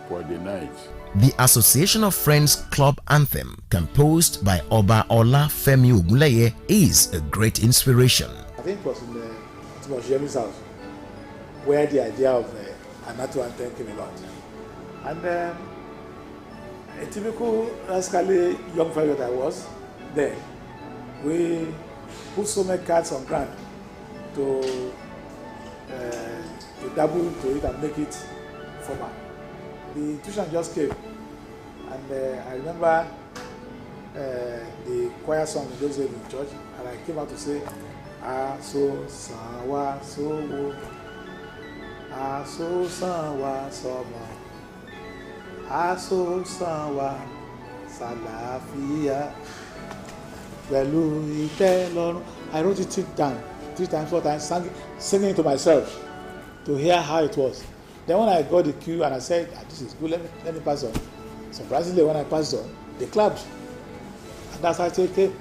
for the night. The Association of Friends Club Anthem, composed by Oba Ola Femi Ogunleye, is a great inspiration. I think it was in Jemi's house where the idea of Anatu Anthem came about. And a typical rascally young fellow that I was there, we put so many cards on ground to dabble to it and make it formal. The intuition just came, and I remember the choir song in those days in church, and I came out to say, "Aso sanwa sowo, aso sanwa somo, aso sanwa salafia." I wrote it down 3 times, 4 times, singing it to myself to hear how it was. Then when I got the cue and I said, this is good, let me pass on. Surprisingly, when I passed on, they clapped. And that's how it came.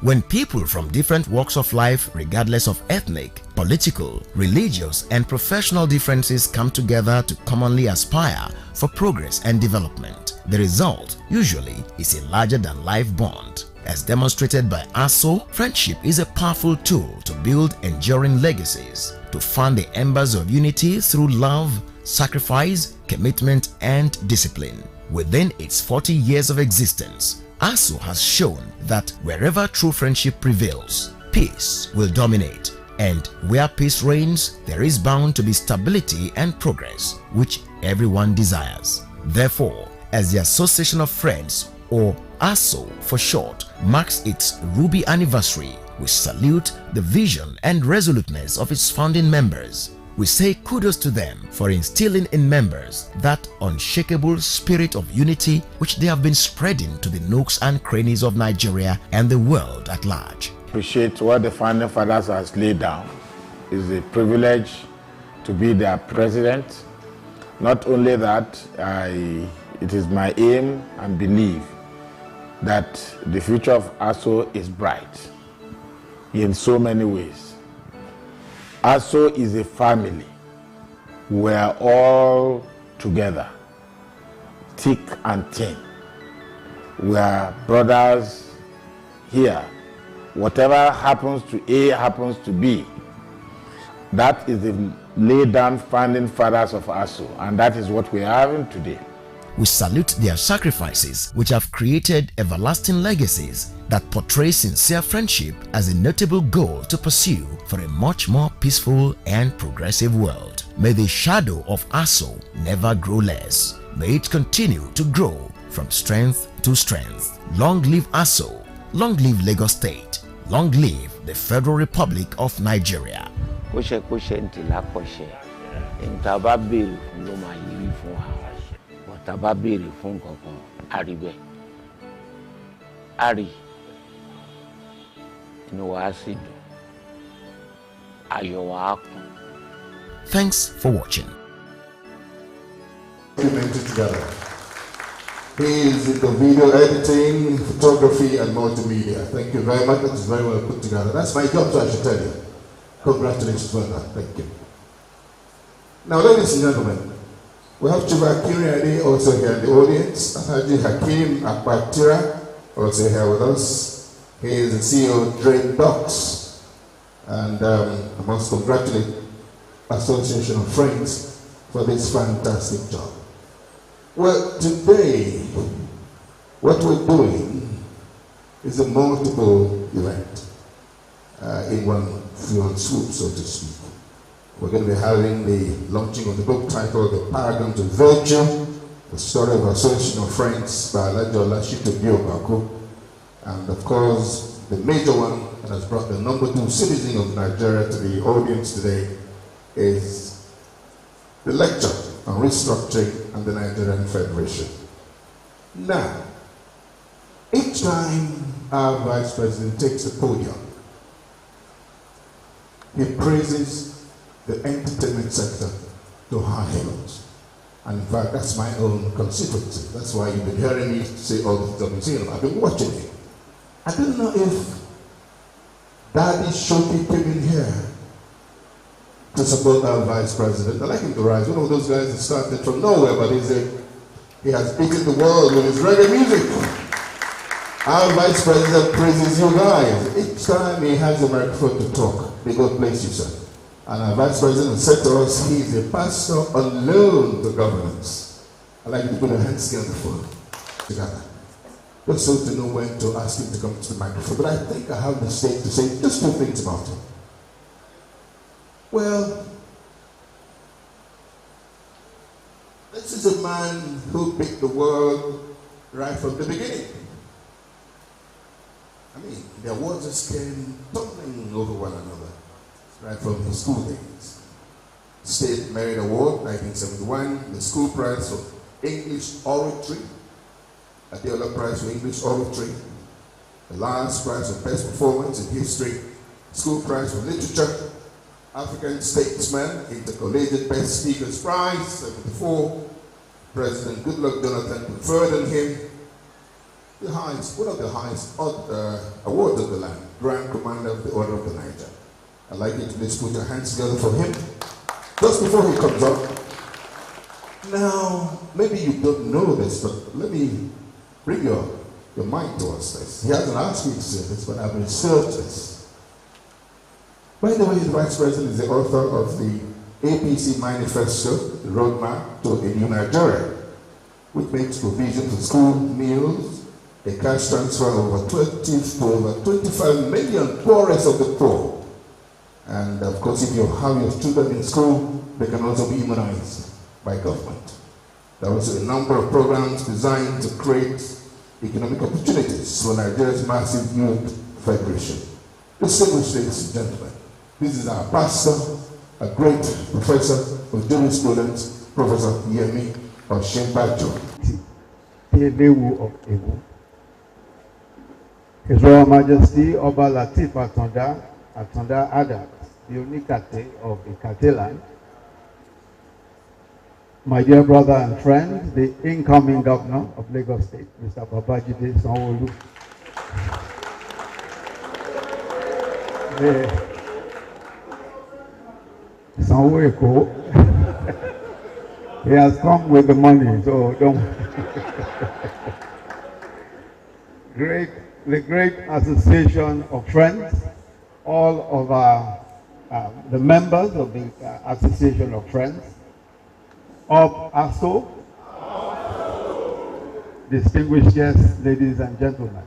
When people from different walks of life, regardless of ethnic, political, religious, and professional differences come together to commonly aspire for progress and development, the result usually is a larger-than-life bond. As demonstrated by ASO, friendship is a powerful tool to build enduring legacies, to fan the embers of unity through love, sacrifice, commitment, and discipline. Within its 40 years of existence, ASO has shown that wherever true friendship prevails, peace will dominate, and where peace reigns, there is bound to be stability and progress, which everyone desires. Therefore, as the Association of Friends, or ASO for short, marks its ruby anniversary We salute the vision and resoluteness of its founding members. We say kudos to them for instilling in members that unshakable spirit of unity which they have been spreading to the nooks and crannies of Nigeria and the world at large. Appreciate what the founding fathers has laid down. It's a privilege to be their president. Not only that, it is my aim and belief that the future of ASO is bright in so many ways. ASO is a family. We are all together, thick and thin. We are brothers here. Whatever happens to A happens to B. That is the laid down founding fathers of ASO, and that is what we are having today. We salute their sacrifices which have created everlasting legacies that portray sincere friendship as a notable goal to pursue for a much more peaceful and progressive world. May the shadow of ASO never grow less. May it continue to grow from strength to strength. Long live ASO. Long live Lagos State. Long live the Federal Republic of Nigeria. Tàbá béèrè fún kankan àríbẹ àrí inú wa sì dùn ayọ̀ wa kún. Thanks for watching. Together. He is in the video editing, photography, and multimedia. Thank you very much. That is very well put together. That's my job, so I should tell you. Congratulations for that. Thank you. Now, ladies and gentlemen, we have Chuba Kiriade also here in the audience. Haji Hakim Akpatira also here with us. He is the CEO of Dream Docs. And I must congratulate Association of Friends for this fantastic job. Well, today, what we're doing is a multiple event in one fluent swoop, so to speak. We're going to be having the launching of the book titled The Paragons of Virtue, the story of Association of Friends by Alajola Shitobiobaku. And of course, the major one that has brought the #2 citizen of Nigeria to the audience today is the lecture on restructuring and the Nigerian Federation. Now, each time our Vice President takes the podium, he praises the entertainment sector to high heavens. And in fact, that's my own constituency. That's why you've been hearing me say all the things I've been saying. I've been watching it. I don't know if Daddy Shoki came in here to support our Vice President. I like him to rise. One of those guys that started from nowhere, but he has beaten the world with his reggae music. Our Vice President praises you guys. Each time he has a microphone to talk, may God bless you, sir. And our Vice President said to us, he is a pastor unknown to governance. I'd like you to put your hands together on the phone together. Just so to know when to ask him to come to the microphone. But I think I have the state to say just 2 things about him. Well, this is a man who picked the world right from the beginning. I mean, the awards just came tumbling over one another, right from his school days. State Merit Award, 1971, the school prize for English Oratory, the other prize for English Oratory, the last prize for Best Performance in History, school prize for Literature, African Statesman, Intercollegiate Best Speakers Prize, 74, President Goodluck Jonathan conferred on him the highest, one of the highest awards of the land, Grand Commander of the Order of the Niger. I'd like you to please put your hands together for him just before he comes up. Now, maybe you don't know this, but let me bring your mind towards this. He hasn't asked me to say this, but I've researched this. By the way, the Vice President is the author of the APC Manifesto, the Roadmap to a New Nigeria, which makes provision for school meals, a cash transfer of over 20 to over 25 million poorest of the poor. And of course, if you have your children in school, they can also be immunized by government. There are also a number of programs designed to create economic opportunities for Nigeria's massive youth federation. Distinguished ladies and gentlemen, this is our pastor, a great professor of jurisprudence, Professor Yemi Osinbajo. Elewu of Ewu. His Royal Majesty Oba Lateef Atanda Adams, the Onikate of Ikateland. My dear brother and friend, the incoming governor of Lagos State, Mr. Babajide Sanwo-Olu. Sanwo-Eko. He has come with the money, so don't. The great association of friends, all of the members of the association of friends, of ASO, distinguished guests, ladies and gentlemen.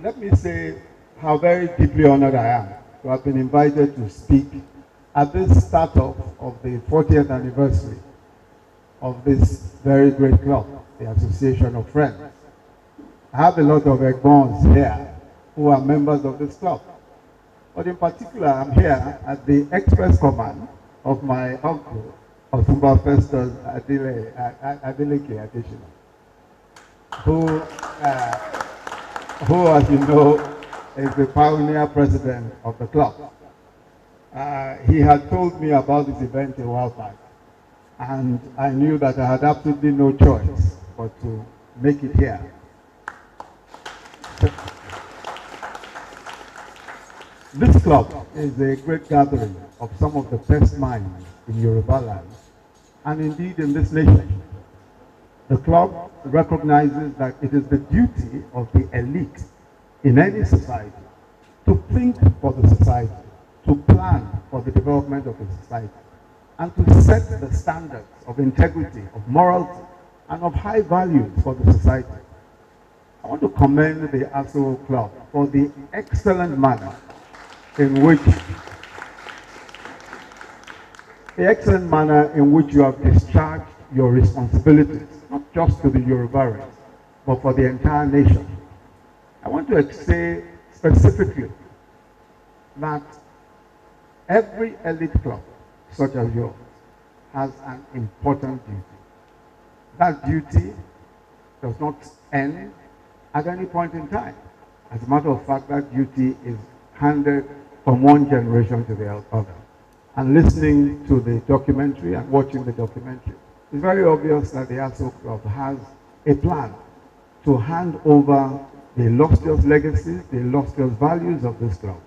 Let me say how very deeply honored I am to have been invited to speak at this start-up of the 40th anniversary of this very great club, the Association of Friends. I have a lot of egbons here who are members of this club. But in particular, I'm here at the express command of my uncle, Otumba Festus Adeleke Adesina, who, as you know, is the pioneer president of the club. He had told me about this event a while back, and I knew that I had absolutely no choice but to make it here. This club is a great gathering of some of the best minds in Yoruba land, and indeed in this nation. The club recognizes that it is the duty of the elite in any society to think for the society, to plan for the development of the society, and to set the standards of integrity, of morality, and of high values for the society. I want to commend the ASO Club for the excellent manner in which you have discharged your responsibilities, not just to the Yoruba, but for the entire nation. I want to say specifically that every elite club, such as yours, has an important duty. That duty does not end at any point in time. As a matter of fact, that duty is handed from one generation to the other. And listening to the documentary and watching the documentary, it's very obvious that the ASO Club has a plan to hand over the illustrious legacies, the illustrious values of this club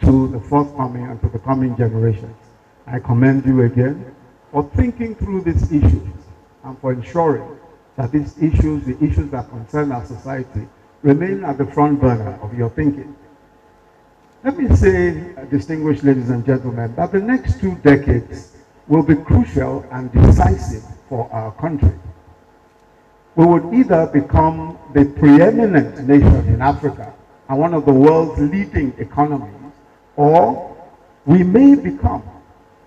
to the forthcoming and to the coming generations. I commend you again for thinking through these issues and for ensuring that these issues, the issues that concern our society, remain at the front burner of your thinking. Let me say, distinguished ladies and gentlemen, that the next 2 decades will be crucial and decisive for our country. We would either become the preeminent nation in Africa and one of the world's leading economies, or we may become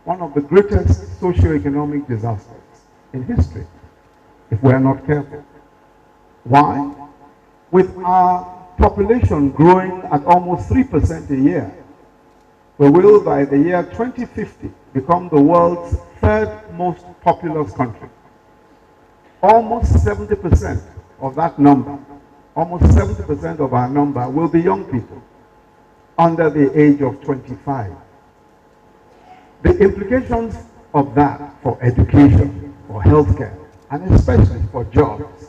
one of the greatest socio-economic disasters in history if we are not careful. Why? With our population growing at almost 3% a year, we will by the year 2050 become the world's 3rd most populous country. Almost 70% of that number, almost 70% of our number will be young people under the age of 25. The implications of that for education, for healthcare, and especially for jobs,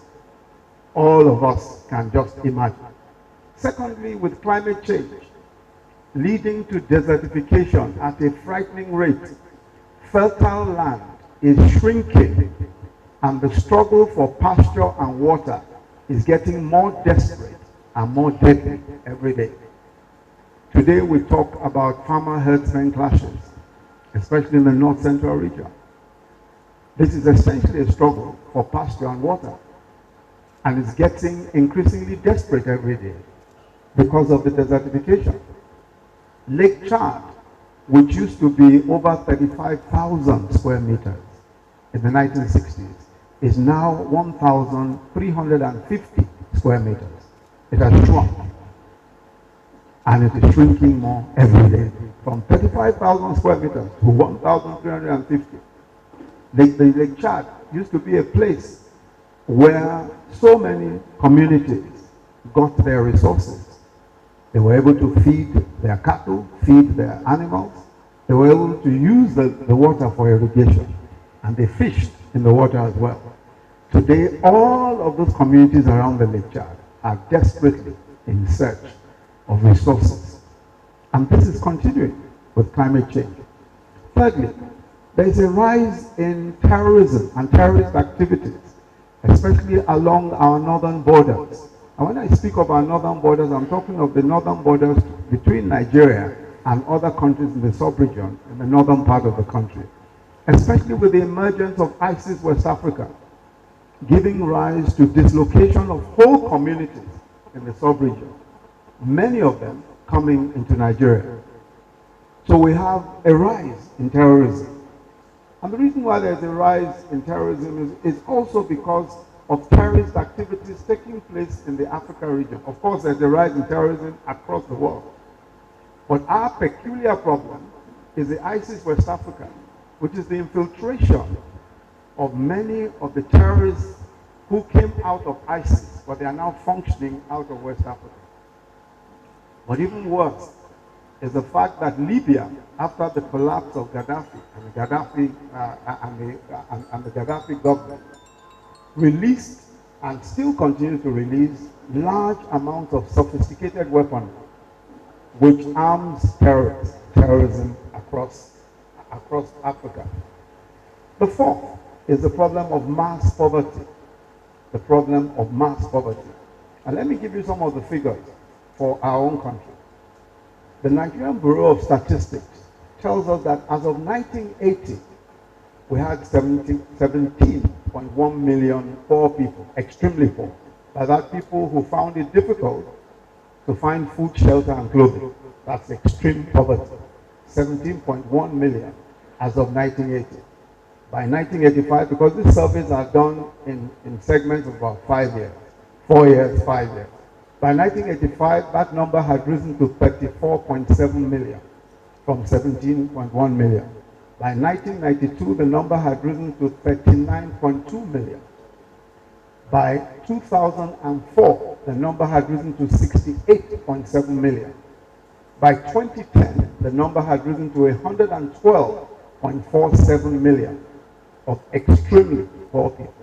all of us can just imagine. Secondly, with climate change leading to desertification at a frightening rate, fertile land is shrinking and the struggle for pasture and water is getting more desperate and more deadly every day. Today we talk about farmer-herdsmen clashes, especially in the north central region. This is essentially a struggle for pasture and water, and it's getting increasingly desperate every day because of the desertification. Lake Chad, which used to be over 35,000 square meters in the 1960s, is now 1,350 square meters. It has shrunk. and it is shrinking more every day, from 35,000 square meters to 1,350. The Lake Chad used to be a place where so many communities got their resources. They were able to feed their cattle, feed their animals. They were able to use the water for irrigation, and they fished in the water as well. Today, all of those communities around the Lake Chad are desperately in search of resources. And this is continuing with climate change. Thirdly, there is a rise in terrorism and terrorist activities, especially along our northern borders. And when I speak of our northern borders, I'm talking of the northern borders between Nigeria and other countries in the sub-region, in the northern part of the country, especially with the emergence of ISIS West Africa, giving rise to dislocation of whole communities in the sub-region, many of them coming into Nigeria. So we have a rise in terrorism. And the reason why there's a rise in terrorism is also because of terrorist activities taking place in the Africa region. Of course, there's a rise in terrorism across the world. But our peculiar problem is the ISIS West Africa, which is the infiltration of many of the terrorists who came out of ISIS, but they are now functioning out of West Africa. But even worse is the fact that Libya, after the collapse of Gaddafi and the Gaddafi government, released and still continue to release large amounts of sophisticated weaponry, which arms terrorism across Africa. The fourth is the problem of mass poverty. The problem of mass poverty. And let me give you some of the figures for our own country. The Nigerian Bureau of Statistics tells us that as of 1980, we had 17.1 million poor people, extremely poor. By that, people who found it difficult to find food, shelter, and clothing. That's extreme poverty. 17.1 million as of 1980. By 1985, because these surveys are done in segments of about 5 years, 4 years, 5 years. By 1985, that number had risen to 34.7 million from 17.1 million. By 1992, the number had risen to 39.2 million. By 2004, the number had risen to 68.7 million. By 2010, the number had risen to 112.47 million of extremely poor people.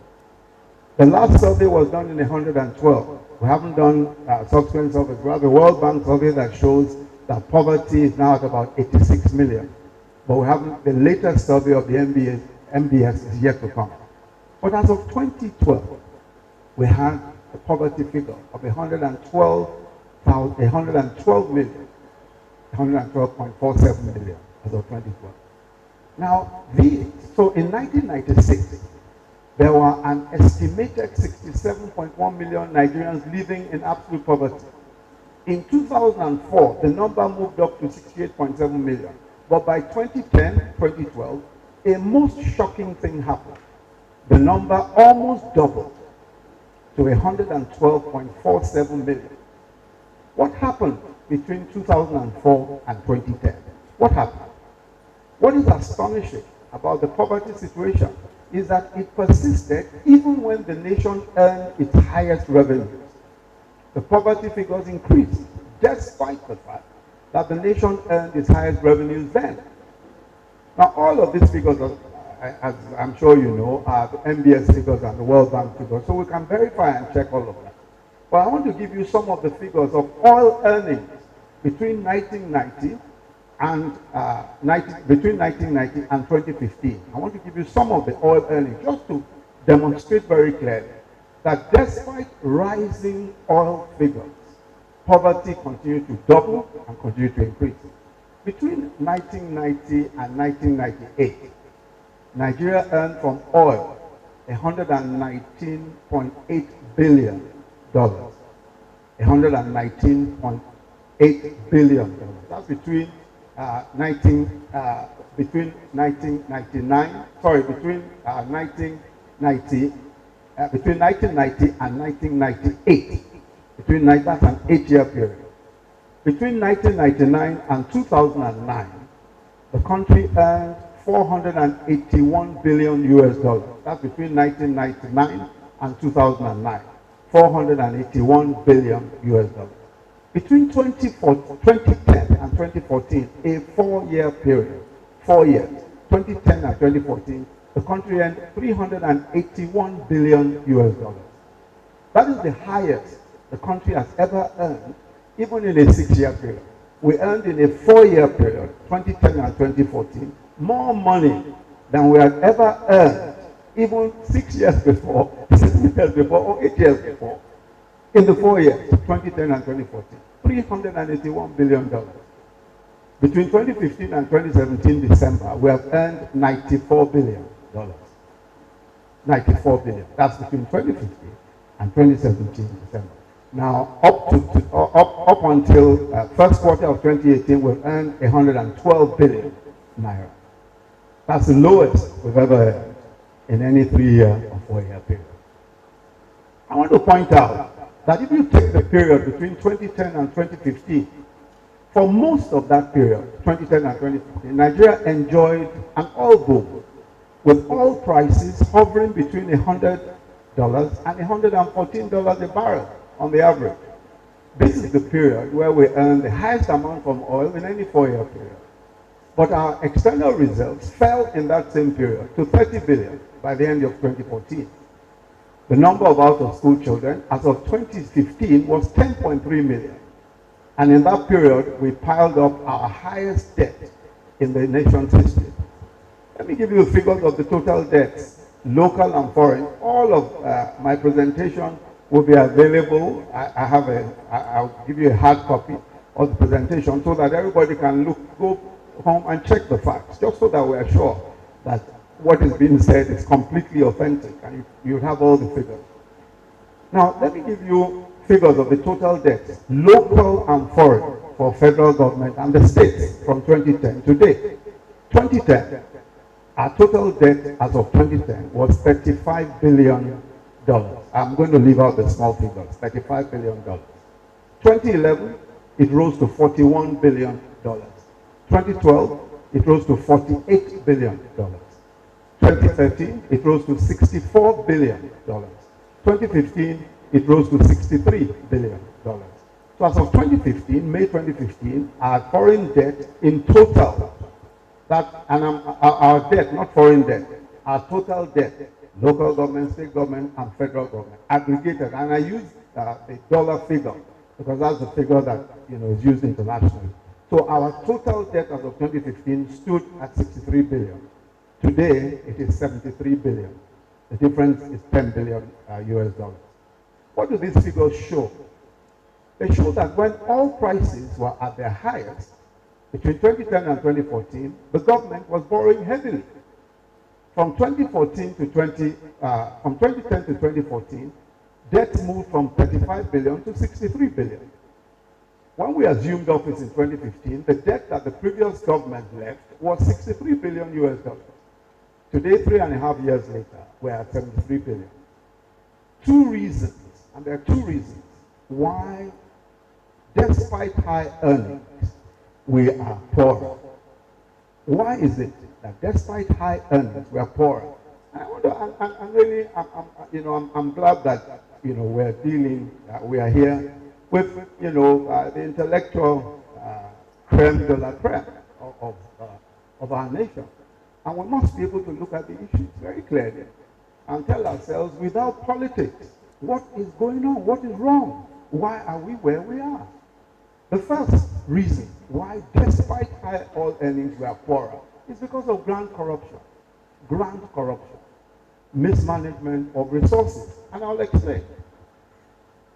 The last survey was done in 112. We haven't done subsequent surveys. We have a World Bank survey that shows that poverty is now at about 86 million. But we haven't, the latest survey of the MBS is yet to come. But as of 2012, we had a poverty figure of 112 million. 112.47 million as of 2012. Now, so in 1996, there were an estimated 67.1 million Nigerians living in absolute poverty. In 2004, the number moved up to 68.7 million. But by 2010, 2012, a most shocking thing happened. The number almost doubled to 112.47 million. What happened between 2004 and 2010? What happened? What is astonishing about the poverty situation is that it persisted even when the nation earned its highest revenues. The poverty figures increased despite the fact that the nation earned its highest revenues then. Now, all of these figures, as I'm sure you know, are the MBS figures and the World Bank figures, so we can verify and check all of that. But I want to give you some of the figures of oil earnings between 1990 and 2015. I want to give you some of the oil earnings just to demonstrate very clearly that despite rising oil figures, poverty continued to double and continued to increase. Between 1990 and 1998, Nigeria earned from oil $119.8 billion. $119.8 billion. That's between 1990 and 1998. That's an 8-year period. Between 1999 and 2009, the country earned 481 billion US dollars. That's between 1999 and 2009. 481 billion US dollars. Between 2010 and 2014, a 4-year period, 4 years, 2010 and 2014, the country earned 381 billion US dollars. That is the highest the country has ever earned, even in a 6-year period. We earned in a 4-year period, 2010 and 2014, more money than we had ever earned, even 6 years before, 7 years before, or 8 years before. In the 4 years, 2010 and 2014, $381 billion. Between 2015 and 2017 December, we have earned $94 billion. 94 billion. That's between 2015 and 2017 December. Now, up until first quarter of 2018, we've earned 112 billion naira. That's the lowest we've ever earned in any 3-year or 4-year period. I want to point out that if you take the period between 2010 and 2015, for most of that period, 2010 and 2015, Nigeria enjoyed an oil boom, with oil prices hovering between $100 and $114 a barrel on the average. This is the period where we earned the highest amount from oil in any 4-year period. But our external reserves fell in that same period to 30 billion by the end of 2014. The number of out-of-school children as of 2015 was 10.3 million. And in that period, we piled up our highest debt in the nation's history. Let me give you figures of the total debts, local and foreign. All of my presentation will be available. I'll give you a hard copy of the presentation so that everybody can go home and check the facts, just so that we are sure that what is being said is completely authentic and you have all the figures. Now, let me give you figures of the total debt, local and foreign, for federal government and the states from 2010 to date. 2010, our total debt as of 2010 was $35 billion. I'm going to leave out the small figures, $35 billion. 2011, it rose to $41 billion. 2012, it rose to $48 billion. 2013, it rose to $64 billion. 2015, it rose to $63 billion. So as of 2015, May 2015, our foreign debt in total, our debt, not foreign debt, our total debt, local government, state government, and federal government, aggregated, and I use the dollar figure because that's the figure that is used internationally. So our total debt as of 2015 stood at 63 billion. Today, it is 73 billion. The difference is 10 billion US dollars. What do these figures show? They show that when oil prices were at their highest, between 2010 and 2014, the government was borrowing heavily. From 2010 to 2014, debt moved from 35 billion to 63 billion. When we assumed office in 2015, the debt that the previous government left was 63 billion US dollars. Today, 3.5 years later, we're at 73 billion. Two reasons, and there are two reasons why, despite high earnings, we are poorer. Why is it that despite high earnings, we are poorer? And I wonder, I'm glad that we're dealing, we are here with the intellectual creme de la creme of our nation. And we must be able to look at the issues very clearly and tell ourselves, without politics, what is going on? What is wrong? Why are we where we are? The first reason why, despite high oil earnings, we are poorer is because of grand corruption, mismanagement of resources. And I'll explain.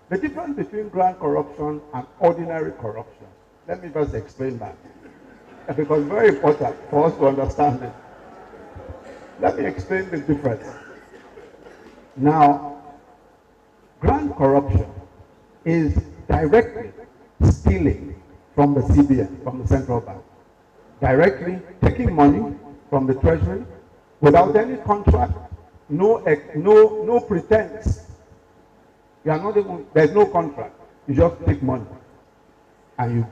The difference between grand corruption and ordinary corruption, let me just explain that, because it's very important for us to understand it. Let me explain the difference. Now, grand corruption is directly stealing from the CBN, from the central bank. Directly taking money from the treasury without any contract, no pretense. You are not even, there's no contract. You just take money and you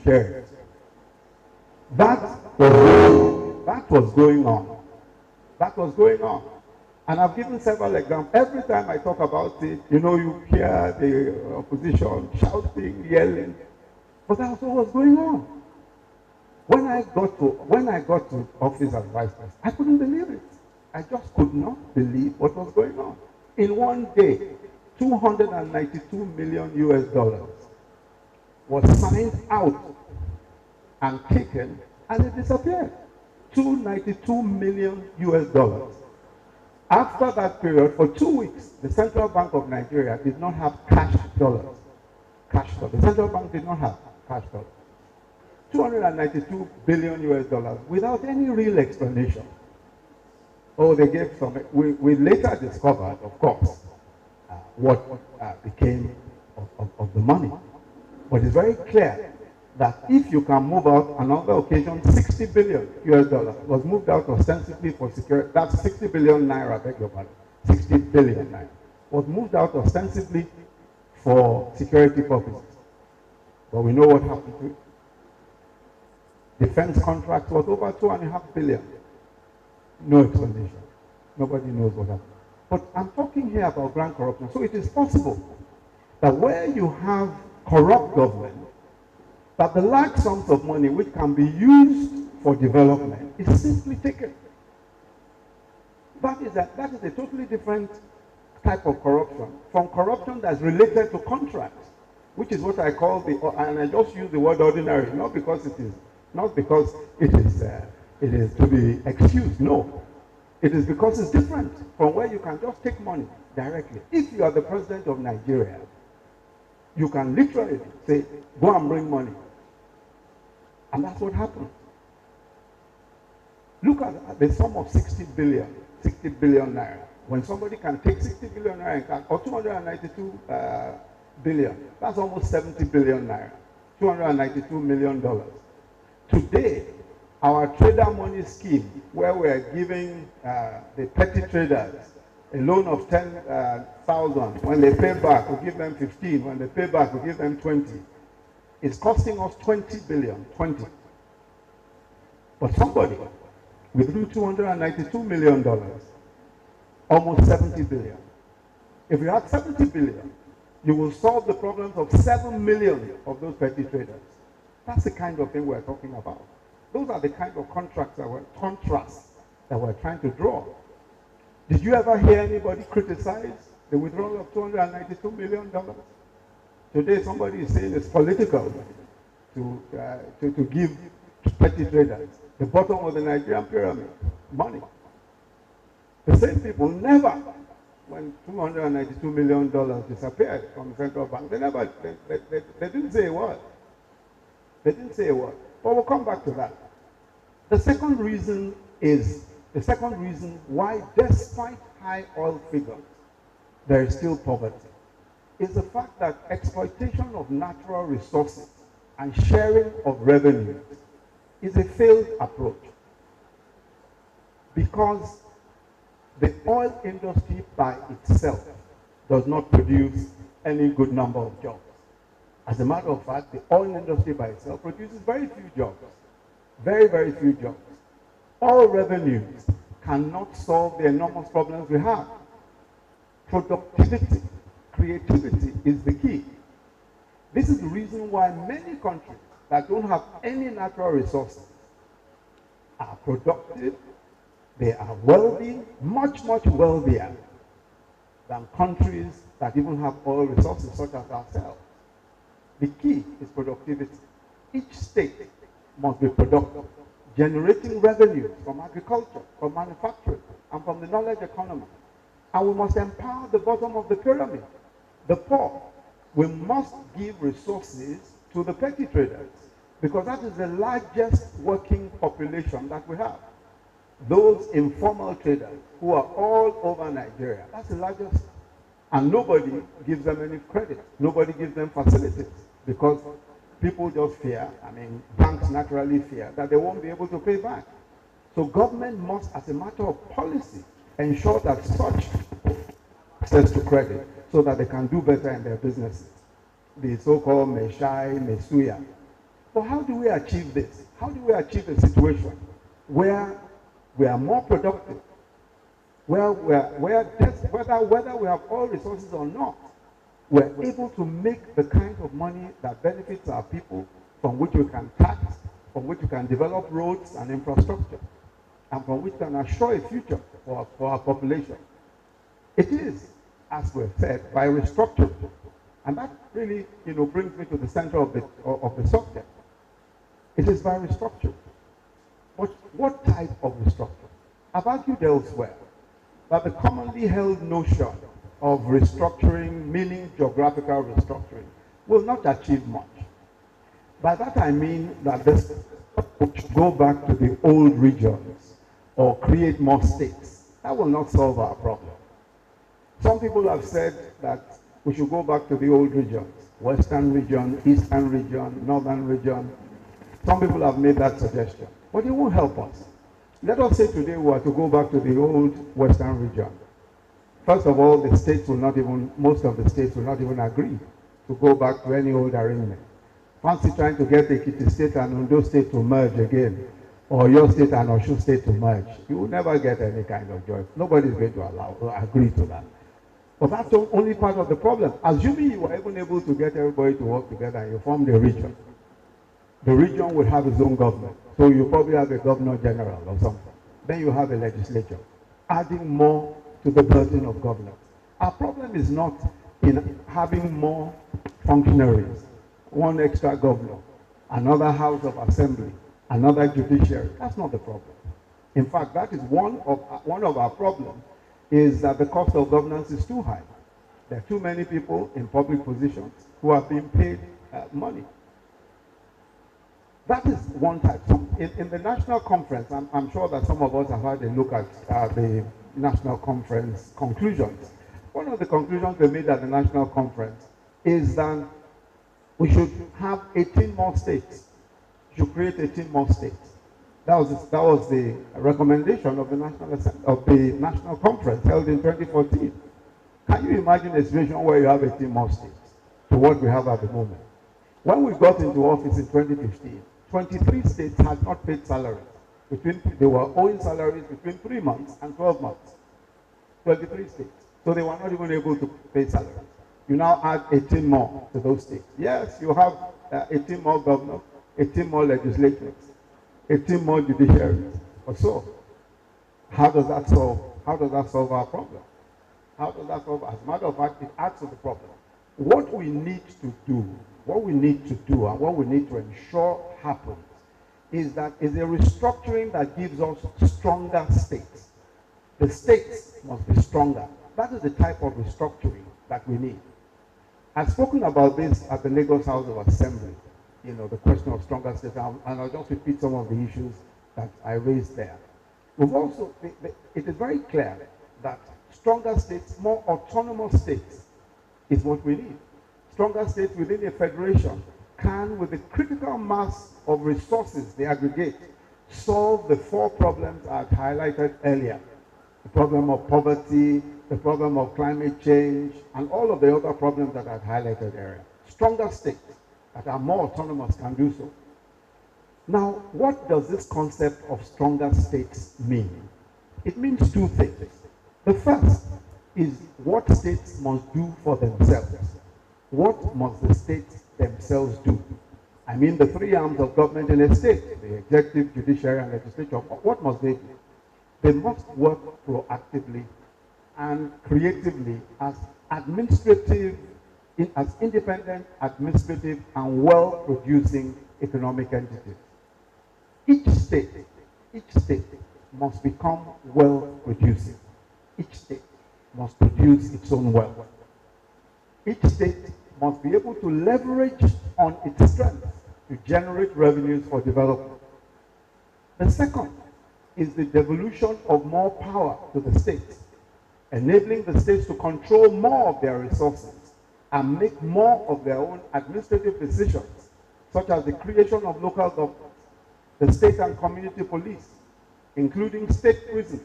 share it. That was going on. That was going on. And I've given several examples. Every time I talk about it, you know, you hear the opposition shouting, yelling. But that's what was going on. When I got to office as vice president, I couldn't believe it. I just could not believe what was going on. In one day, $292 million was signed out and taken, and it disappeared. $292 million. After that period, for 2 weeks, the Central Bank of Nigeria did not have cash dollars. The Central Bank did not have cash dollars. $292 billion without any real explanation. Oh, they gave some. We later discovered, of course, what became of the money. But it's very clear that if you can move out, on another occasion, $60 billion was moved out ostensibly for security. That's 60 billion naira, beg your pardon. 60 billion naira was moved out ostensibly for security purposes. But we know what happened to it. Defense contract was over $2.5 billion. No explanation. Nobody knows what happened. But I'm talking here about grand corruption. So it is possible that where you have corrupt government, that the large sums of money which can be used for development is simply taken. That is a totally different type of corruption from corruption that's related to contracts, which is what I call and I just use the word ordinary, not because it is to be excused, no. It is because it's different from where you can just take money directly. If you are the president of Nigeria, you can literally say, go and bring money. And that's what happened. Look at the sum of 60 billion naira. When somebody can take 60 billion naira or 292 billion, that's almost 70 billion naira. $292 million. Today, our trader money scheme, where we are giving the petty traders a loan of 10,000. When they pay back, we give them 15. When they pay back, we give them 20. It's costing us 20 billion. But somebody withdrew $292 million, almost 70 billion. If you had 70 billion, you will solve the problems of 7 million of those petty traders. That's the kind of thing we're talking about. Those are the kind of contrasts that we're trying to draw. Did you ever hear anybody criticize the withdrawal of $292 million? Today somebody is saying it's political to give petty traders the bottom of the Nigerian pyramid money. The same people never, when $292 million disappeared from the central bank, they didn't say a word. They didn't say a word. But we'll come back to that. The second reason why, despite high oil figures, there is still poverty, is the fact that exploitation of natural resources and sharing of revenue is a failed approach. Because the oil industry by itself does not produce any good number of jobs. As a matter of fact, the oil industry by itself produces very few jobs. Very, very few jobs. Oil revenues cannot solve the enormous problems we have. Productivity, creativity is the key. This is the reason why many countries that don't have any natural resources are productive, they are wealthy, much, much wealthier than countries that even have oil resources such as ourselves. The key is productivity. Each state must be productive, generating revenues from agriculture, from manufacturing, and from the knowledge economy. And we must empower the bottom of the pyramid, the poor. We must give resources to the petty traders, because that is the largest working population that we have. Those informal traders who are all over Nigeria, that's the largest. And nobody gives them any credit. Nobody gives them facilities, because people just fear, banks naturally fear that they won't be able to pay back. So government must, as a matter of policy, ensure that such access to credit so that they can do better in their businesses. the so-called Meshai, Mesuya. But how do we achieve this? How do we achieve a situation where we are more productive, whether we have all resources or not, we're able to make the kind of money that benefits our people, from which we can tax, from which we can develop roads and infrastructure, and from which we can assure a future for our population? It is, as we've said, by restructuring. And that really, brings me to the center of the subject. It is by restructuring. But what type of restructuring? I've argued elsewhere that the commonly held notion of restructuring, meaning geographical restructuring, will not achieve much. By that I mean that this should go back to the old regions or create more states. That will not solve our problem. Some people have said that we should go back to the old regions, Western region, Eastern region, Northern region. Some people have made that suggestion, but it won't help us. Let us say today we are to go back to the old Western region. First of all, most of the states will not even agree to go back to any old arrangement. Fancy trying to get Ekiti State and Ondo State to merge again, or your state and Osun State to merge. You will never get any kind of joy. Nobody is going to agree to that. But that's only part of the problem. Assuming you were even able to get everybody to work together and you form the region will have its own government. So you probably have a governor general or something. Then you have a legislature, adding more to the burden of governance. Our problem is not in having more functionaries, one extra governor, another house of assembly, another judiciary. That's not the problem. In fact, that is one of our problems, is that the cost of governance is too high. There are too many people in public positions who are being paid money. That is one type. So in the national conference, I'm sure that some of us have had a look at the national conference conclusions. One of the conclusions they made at the national conference is that we should have 18 more states. We should create 18 more states. That was the recommendation of the national conference held in 2014. Can you imagine a situation where you have 18 more states to what we have at the moment? When we got into office in 2015, 23 states had not paid salaries. They were owing salaries between 3 months and 12 months. 23 states. So they were not even able to pay salaries. You now add 18 more to those states. Yes, you have 18 more governors, 18 more legislatures, 18 more judiciaries, or so. How does that solve our problem? How does that solve? As a matter of fact, it adds to the problem. What we need to do, and what we need to ensure happens is a restructuring that gives us stronger states. The states must be stronger. That is the type of restructuring that we need. I've spoken about this at the Lagos House of Assembly, the question of stronger states, and I'll just repeat some of the issues that I raised there. It is very clear that stronger states, more autonomous states, is what we need. Stronger states within a federation can, with the critical mass of resources they aggregate, solve the 4 problems I had highlighted earlier. The problem of poverty, the problem of climate change, and all of the other problems that I had highlighted earlier. Stronger states that are more autonomous can do so. Now, what does this concept of stronger states mean? It means 2 things. The first is what states must do for themselves. What must the states themselves do? I mean the 3 arms of government in a state, the executive, judiciary, and legislature. What must they do? They must work proactively and creatively as independent, administrative, and well-producing economic entities. Each state must become well-producing. Each state must produce its own wealth. Each state must be able to leverage on its strengths to generate revenues for development. The second is the devolution of more power to the states, enabling the states to control more of their resources and make more of their own administrative decisions, such as the creation of local governments, the state and community police, including state prisons,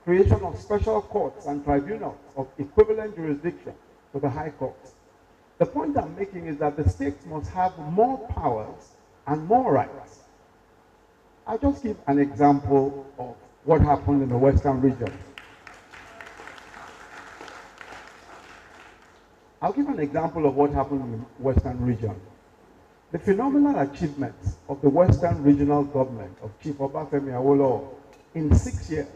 creation of special courts and tribunals of equivalent jurisdiction to the high courts. The point I'm making is that the states must have more powers and more rights. I'll just give an example of what happened in the Western region. I'll give an example of what happened in the Western region. The phenomenal achievements of the Western regional government of Chief Obafemi Awolowo in 6 years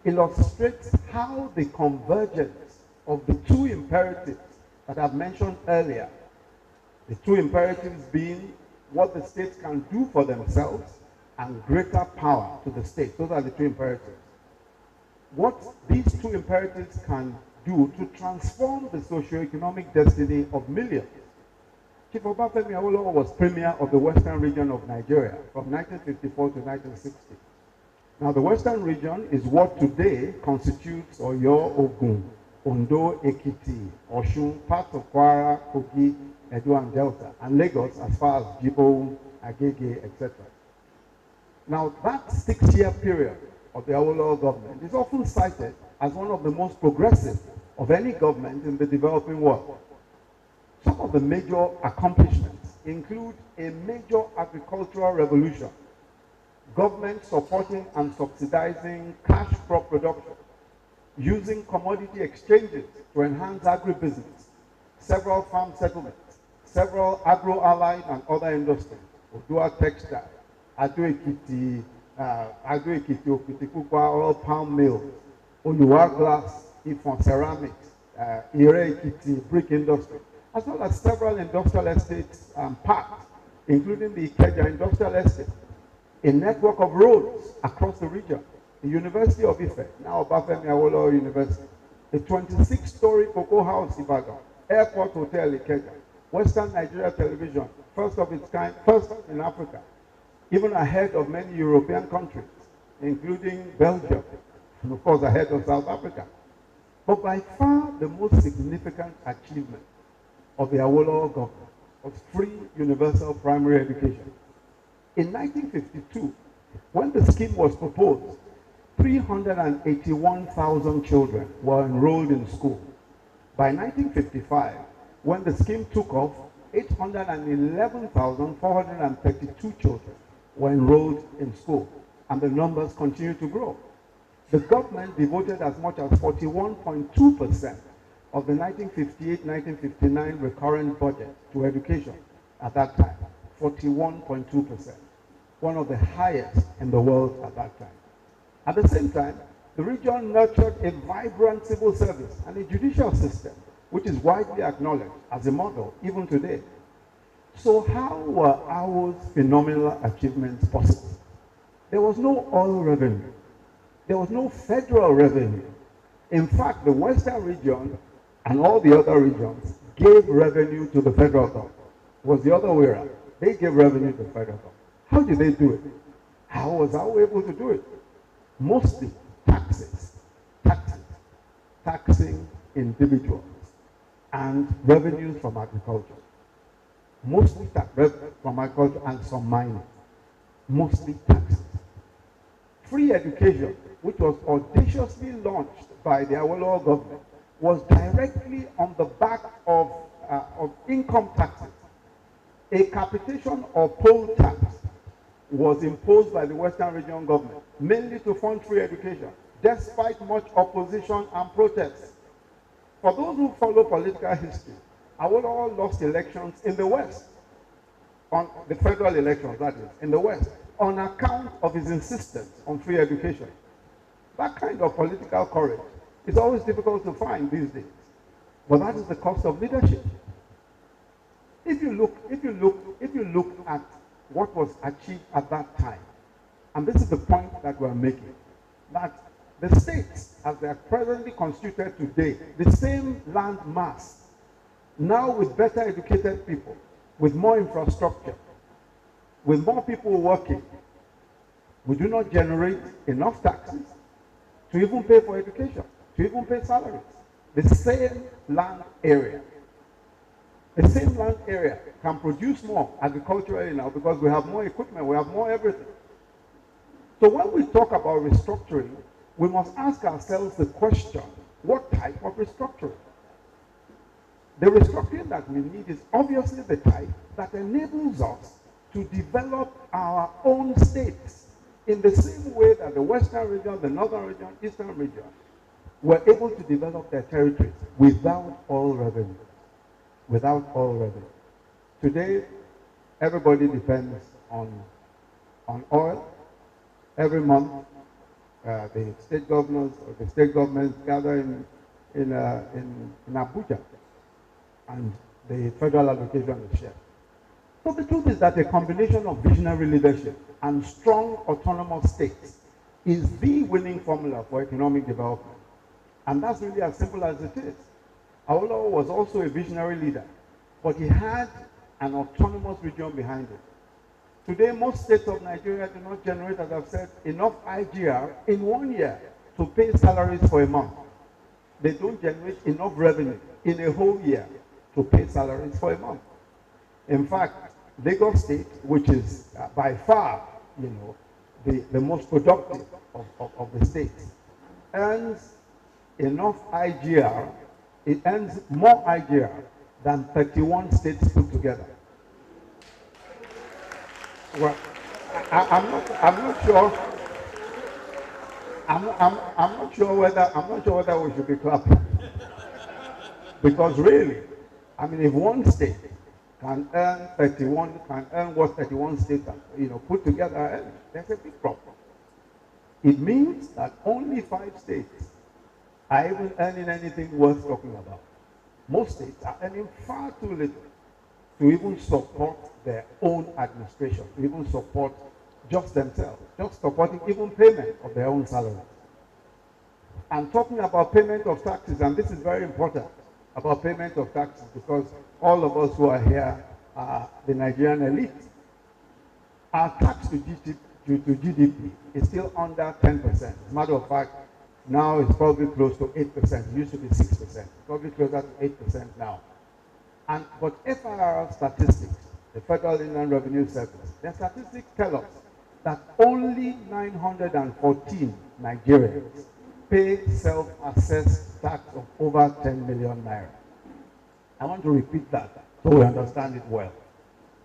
illustrates how the convergence of the two imperatives that I've mentioned earlier, the two imperatives being what the states can do for themselves and greater power to the state. Those are the two imperatives. What these two imperatives can do to transform the socio-economic destiny of millions. Chief Obafemi Awolowo was premier of the Western region of Nigeria from 1954 to 1960. Now, the Western region is what today constitutes Oyo, Ogun, Ondo, Ekiti, Osun, parts of Kwara, Kogi, Edo, and Delta, and Lagos as far as Jibo, Agege, etc. Now, that 6-year period of the Awolowo government is often cited as one of the most progressive of any government in the developing world. Some of the major accomplishments include a major agricultural revolution, government supporting and subsidizing cash crop production, using commodity exchanges to enhance agribusiness, several farm settlements, several agro-allied and other industries, Odua Textile, Ado-Ekiti, Okitipupa oil palm mills, Oluwa Glass, Ifon Ceramics, Ire-Ekiti brick industry, as well as several industrial estates and parks, including the Ikeja Industrial Estate, a network of roads across the region, the University of Ife, now Obafemi Awolowo University, a 26-story cocoa house Ibadan, airport hotel Ikeja, Western Nigeria Television, first of its kind, first in Africa, even ahead of many European countries, including Belgium, and of course ahead of South Africa. But by far the most significant achievement of the Awolowo government was free universal primary education. In 1952, when the scheme was proposed, 381,000 children were enrolled in school. By 1955, when the scheme took off, 811,432 children were enrolled in school, and the numbers continue to grow. The government devoted as much as 41.2% of the 1958-1959 recurrent budget to education at that time, 41.2%, one of the highest in the world at that time. At the same time, the region nurtured a vibrant civil service and a judicial system, which is widely acknowledged as a model even today. So how were our phenomenal achievements possible? There was no oil revenue. There was no federal revenue. In fact, the Western region and all the other regions gave revenue to the federal government. It was the other way around. They gave revenue to the federal government. How did they do it? How was I able to do it? Mostly taxes, taxing individuals, and revenues from agriculture. Mostly from agriculture and some mining. Mostly taxes. Free education, which was audaciously launched by the Awolowo government, was directly on the back of income taxes. A capitation or poll tax was imposed by the Western Region government, mainly to fund free education, despite much opposition and protests. For those who follow political history, Awolowo lost elections in the West, on the federal elections, that is, in the West, on account of his insistence on free education. That kind of political courage is always difficult to find these days, but that is the cost of leadership. If you look at what was achieved at that time, and this is the point that we're making, that the states, as they are presently constituted today, the same land mass, now with better educated people, with more infrastructure, with more people working, we do not generate enough taxes to even pay for education, to even pay salaries. The same land area. The same land area can produce more agriculturally now because we have more equipment, we have more everything. So when we talk about restructuring, we must ask ourselves the question, what type of restructuring? The restructuring that we need is obviously the type that enables us to develop our own states in the same way that the Western region, the Northern region, Eastern region were able to develop their territories without oil revenue. Without oil revenue. Today, everybody depends on oil. Every month, the state governors or the state governments gather in Abuja, and the federal allocation is shared. So the truth is that a combination of visionary leadership and strong autonomous states is the winning formula for economic development. And that's really as simple as it is. Awolowo was also a visionary leader, but he had an autonomous region behind it. Today, most states of Nigeria do not generate, as I've said, enough IGR in 1 year to pay salaries for a month. They don't generate enough revenue in a whole year to pay salaries for a month. In fact, Lagos State, which is by far, the most productive of the states, earns enough IGR. It earns more IGR than 31 states put together. Well, I'm not sure. I'm not sure whether we should be clapping, because really, I mean, if one state can earn what 31 states, put together earn, that's a big problem. It means that only 5 states are even earning anything worth talking about. Most states are earning far too little to even support their own administration, to even support just themselves, just supporting even payment of their own salaries. I'm talking about payment of taxes, and this is very important, about payment of taxes, because all of us who are here are the Nigerian elite. Our tax to GDP is still under 10%. As a matter of fact, now it's probably close to 8%. It used to be 6%. It's probably closer to 8% now. But FIR statistics, the Federal Inland Revenue Service, their statistics tell us that only 914 Nigerians pay self-assessed tax of over 10 million naira. I want to repeat that so we understand it well.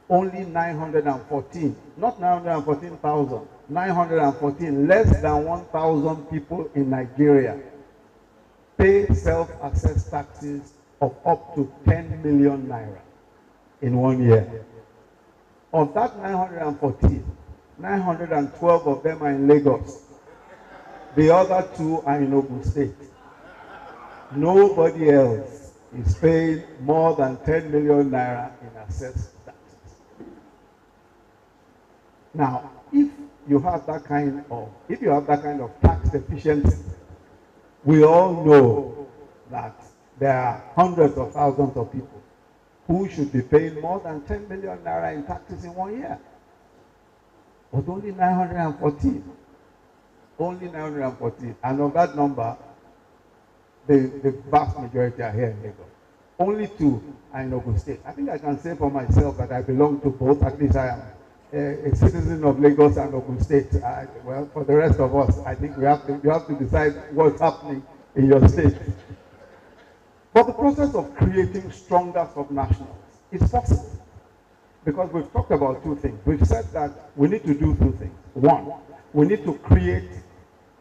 Only 914, not 914,000, 914, less than 1,000 people in Nigeria pay self-assessed taxes of up to 10 million naira in 1 year. Of that 914, 912 of them are in Lagos. The other 2 are in Ogun State. Nobody else is paying more than 10 million naira in assessed taxes. Now, if you have that kind of tax efficiency, we all know that there are hundreds of thousands of people who should be paying more than 10 million naira in taxes in 1 year. But only 914. Only 914. And of that number, the vast majority are here in Lagos. Only 2 are in Ogun State. I think I can say for myself that I belong to both. At least I am a citizen of Lagos and Ogun State. Well, for the rest of us, I think you have to decide what's happening in your state. But the process of creating stronger subnationals is possible, because we've talked about 2 things. We've said that we need to do 2 things. 1, we need to create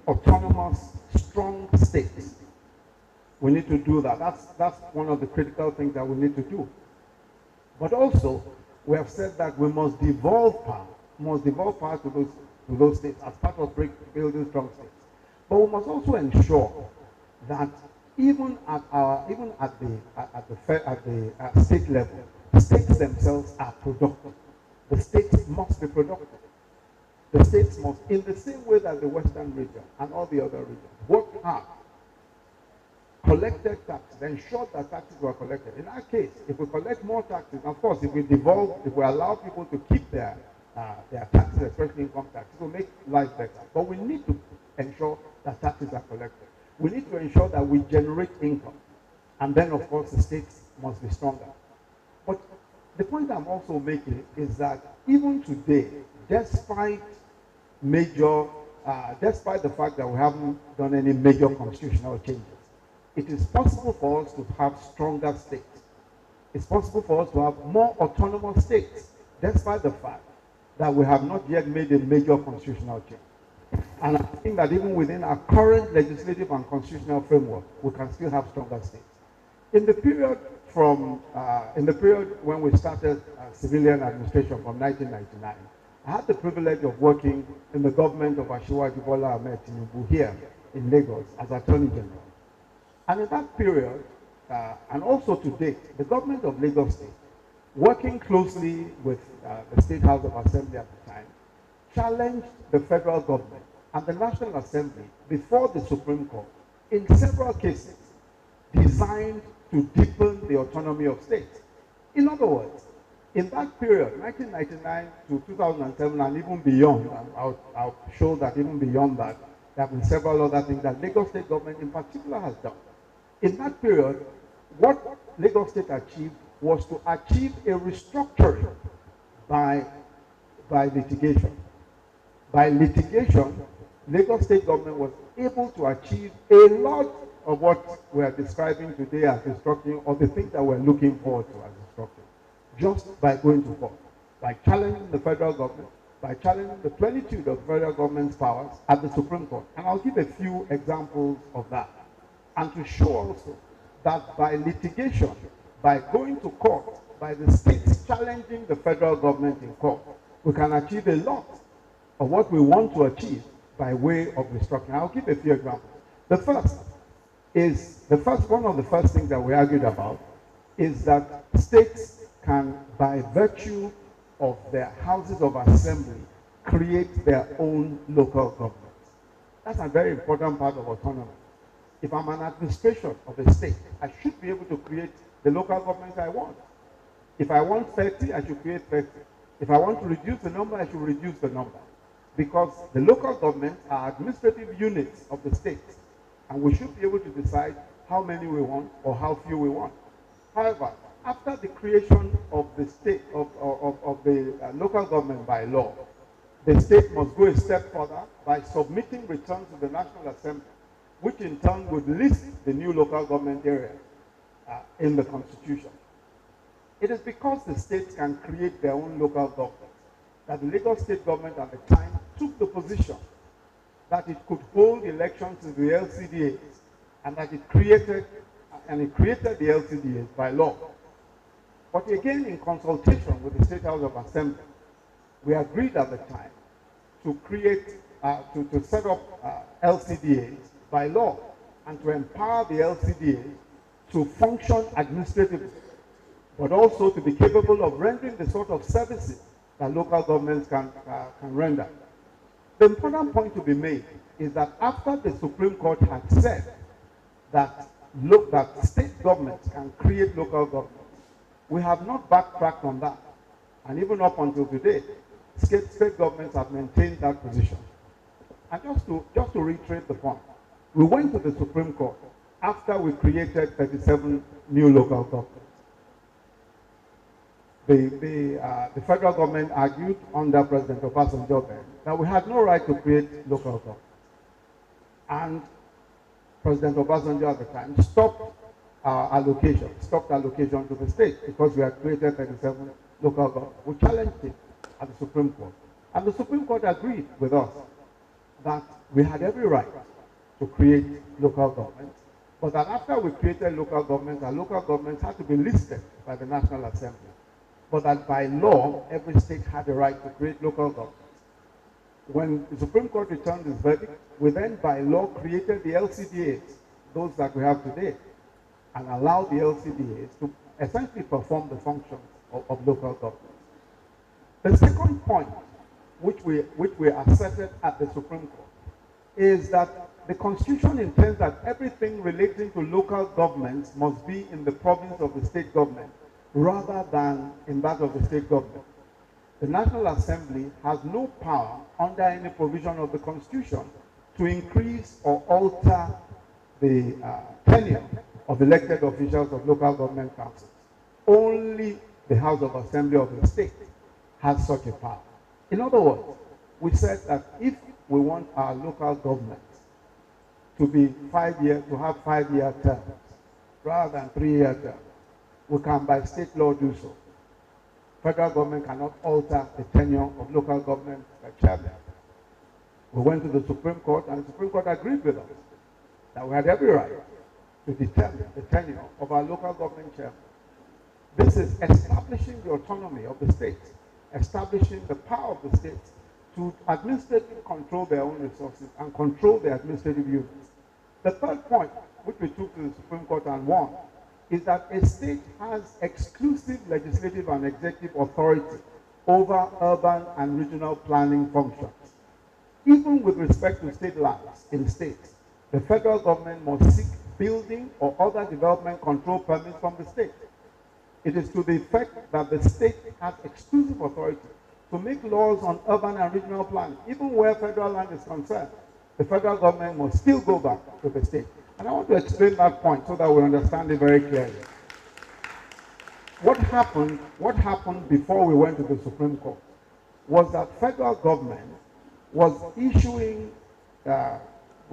autonomous, strong states. We need to do that. That's one of the critical things that we need to do. But also, we have said that we must devolve power. We must devolve power to those states as part of building strong states. But we must also ensure that even at the state level, the states themselves are productive. The states must be productive. The states must, in the same way that the Western region and all the other regions, work hard, collected taxes, ensure that taxes were collected. In our case, if we collect more taxes, of course, if we allow people to keep their taxes, especially income taxes, it will make life better. But we need to ensure that taxes are collected. We need to ensure that we generate income. And then, of course, the states must be stronger. But the point I'm also making is that even today, despite the fact that we haven't done any major constitutional changes, it is possible for us to have stronger states It's possible for us to have more autonomous states, despite the fact that we have not yet made a major constitutional change. And I think that even within our current legislative and constitutional framework, we can still have stronger states. In the period when we started civilian administration from 1999, I had the privilege of working in the government of Asiwaju Bola Ahmed Tinubu here in Lagos as Attorney General. And in that period, and also to date, the government of Lagos State, working closely with the State House of Assembly at the time, challenged the federal government and the National Assembly before the Supreme Court in several cases designed to deepen the autonomy of states. In other words, in that period, 1999 to 2007 and even beyond, and I'll show that even beyond that, there have been several other things that Lagos State government in particular has done. In that period, what Lagos State achieved was to achieve a restructuring by litigation. By litigation, Lagos State government was able to achieve a lot of what we are describing today as restructuring, or the things that we're looking forward to as restructuring, just by going to court, by challenging the federal government, by challenging the plenitude of federal government's powers at the Supreme Court. And I'll give a few examples of that. And to show also that by litigation, by going to court, by the states challenging the federal government in court, we can achieve a lot of what we want to achieve by way of restructuring. I'll give a few examples. One of the first things that we argued about is that states can, by virtue of their houses of assembly, create their own local governments. That's a very important part of autonomy. If I'm an administration of a state, I should be able to create the local government I want. If I want 30, I should create 30. If I want to reduce the number, I should reduce the number. Because the local governments are administrative units of the state, and we should be able to decide how many we want or how few we want. However, after the creation of the state, of the local government by law, the state must go a step further by submitting returns to the National Assembly, which in turn would list the new local government area in the Constitution. It is because the states can create their own local government that the Lagos State government at the time took the position that it could hold elections in the LCDAs, and that it created the LCDAs by law. But again, in consultation with the State House of Assembly, we agreed at the time to create, to set up LCDAs by law, and to empower the LCDAs to function administratively, but also to be capable of rendering the sort of services that local governments can render. The important point to be made is that after the Supreme Court had said that state governments can create local governments, we have not backtracked on that. And even up until today, state governments have maintained that position. And just to reiterate the point, we went to the Supreme Court after we created 37 new local governments. The federal government argued under President Obasanjo that we had no right to create local governments. And President Obasanjo at the time stopped allocation to the state because we had created 37 local governments. We challenged it at the Supreme Court. And the Supreme Court agreed with us that we had every right to create local governments, but that after we created local governments, our local governments had to be listed by the National Assembly. But that by law, every state had the right to create local governments. When the Supreme Court returned its verdict, we then by law created the LCDAs, those that we have today, and allowed the LCDAs to essentially perform the functions of local governments. The second point, which we asserted at the Supreme Court, is that the Constitution intends that everything relating to local governments must be in the province of the state government, rather than in that of the state government. The National Assembly has no power under any provision of the Constitution to increase or alter the tenure of elected officials of local government councils. Only the House of Assembly of the state has such a power. In other words, we said that if we want our local governments to be to have 5-year terms rather than 3-year terms, we can by state law do so. Federal government cannot alter the tenure of local government chairman. We went to the Supreme Court, and the Supreme Court agreed with us that we had every right to determine the tenure of our local government chairman. This is establishing the autonomy of the state, establishing the power of the state to administratively control their own resources and control their administrative units. The third point, which we took to the Supreme Court and won, is that a state has exclusive legislative and executive authority over urban and regional planning functions. Even with respect to state lands in states, the federal government must seek building or other development control permits from the state. It is to the effect that the state has exclusive authority to make laws on urban and regional planning. Even where federal land is concerned, the federal government must still go back to the state. And I want to explain that point so that we understand it very clearly. What happened before we went to the Supreme Court was that federal government was issuing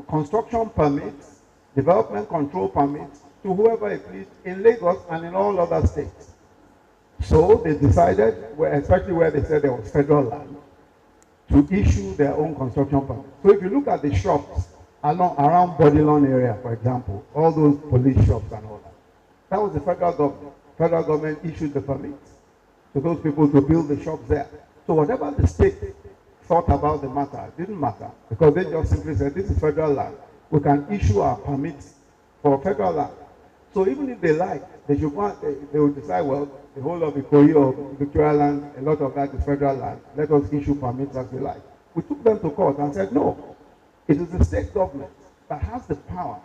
construction permits, development control permits to whoever it pleased in Lagos and in all other states. So they decided, especially where they said there was federal land, to issue their own construction permits. So if you look at the shops around Bodilon area, for example, all those police shops and all that, that was the federal government. Federal government issued the permits to those people to build the shops there. So whatever the state thought about the matter, it didn't matter, because they just simply said, this is federal land. We can issue our permits for federal land. So even if they like, they will decide, well, the whole of Ikoyi or Victoria land, a lot of that is federal land. Let us issue permits as we like. We took them to court and said, no, it is the state government that has the power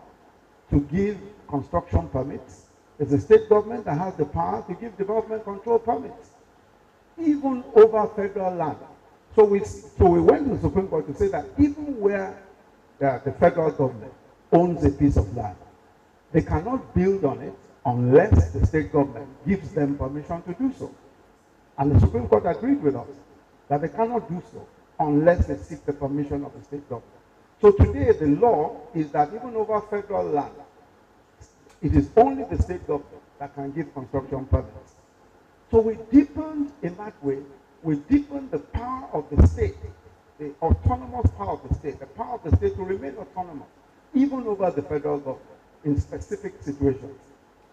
to give construction permits. It's the state government that has the power to give development control permits, even over federal land. So we went to the Supreme Court to say that even where the federal government owns a piece of land, they cannot build on it unless the state government gives them permission to do so. And the Supreme Court agreed with us that they cannot do so unless they seek the permission of the state government. So today the law is that even over federal land, it is only the state government that can give construction permits. So we deepened in that way, we deepened the power of the state, the autonomous power of the state, the power of the state to remain autonomous, even over the federal government in specific situations.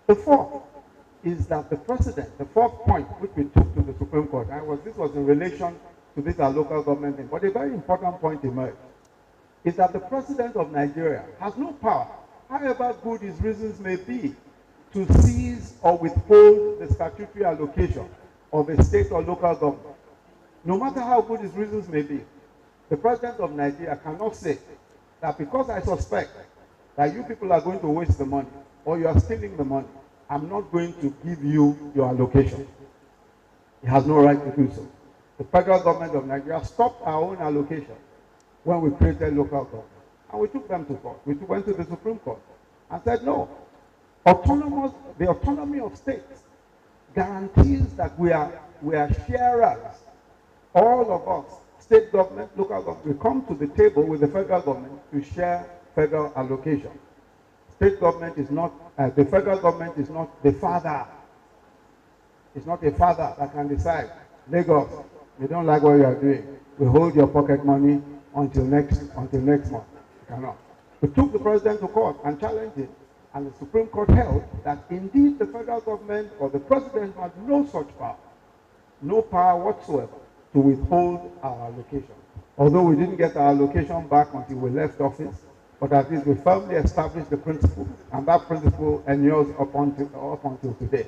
The fourth is that the president, the fourth point which we took to the Supreme Court, this was in relation to this our local government thing, but a very important point emerged, is that the president of Nigeria has no power, however good his reasons may be, to seize or withhold the statutory allocation of a state or local government. No matter how good his reasons may be, the president of Nigeria cannot say that because I suspect that you people are going to waste the money or you are stealing the money, I'm not going to give you your allocation. He has no right to do so. The federal government of Nigeria stopped our own allocation when we created local government. And we took them to court. We went to the Supreme Court and said, no, the autonomy of states guarantees that we are sharers. All of us, state government, local government, we come to the table with the federal government to share federal allocation. State government is not, the federal government is not the father. It's not a father that can decide, Lagos, you don't like what you are doing, we hold your pocket money until next month. You cannot. We took the president to court and challenged him, and the Supreme Court held that indeed the federal government or the president had no such power, no power whatsoever to withhold our allocation. Although we didn't get our allocation back until we left office, but at least we firmly established the principle, and that principle endures up until today.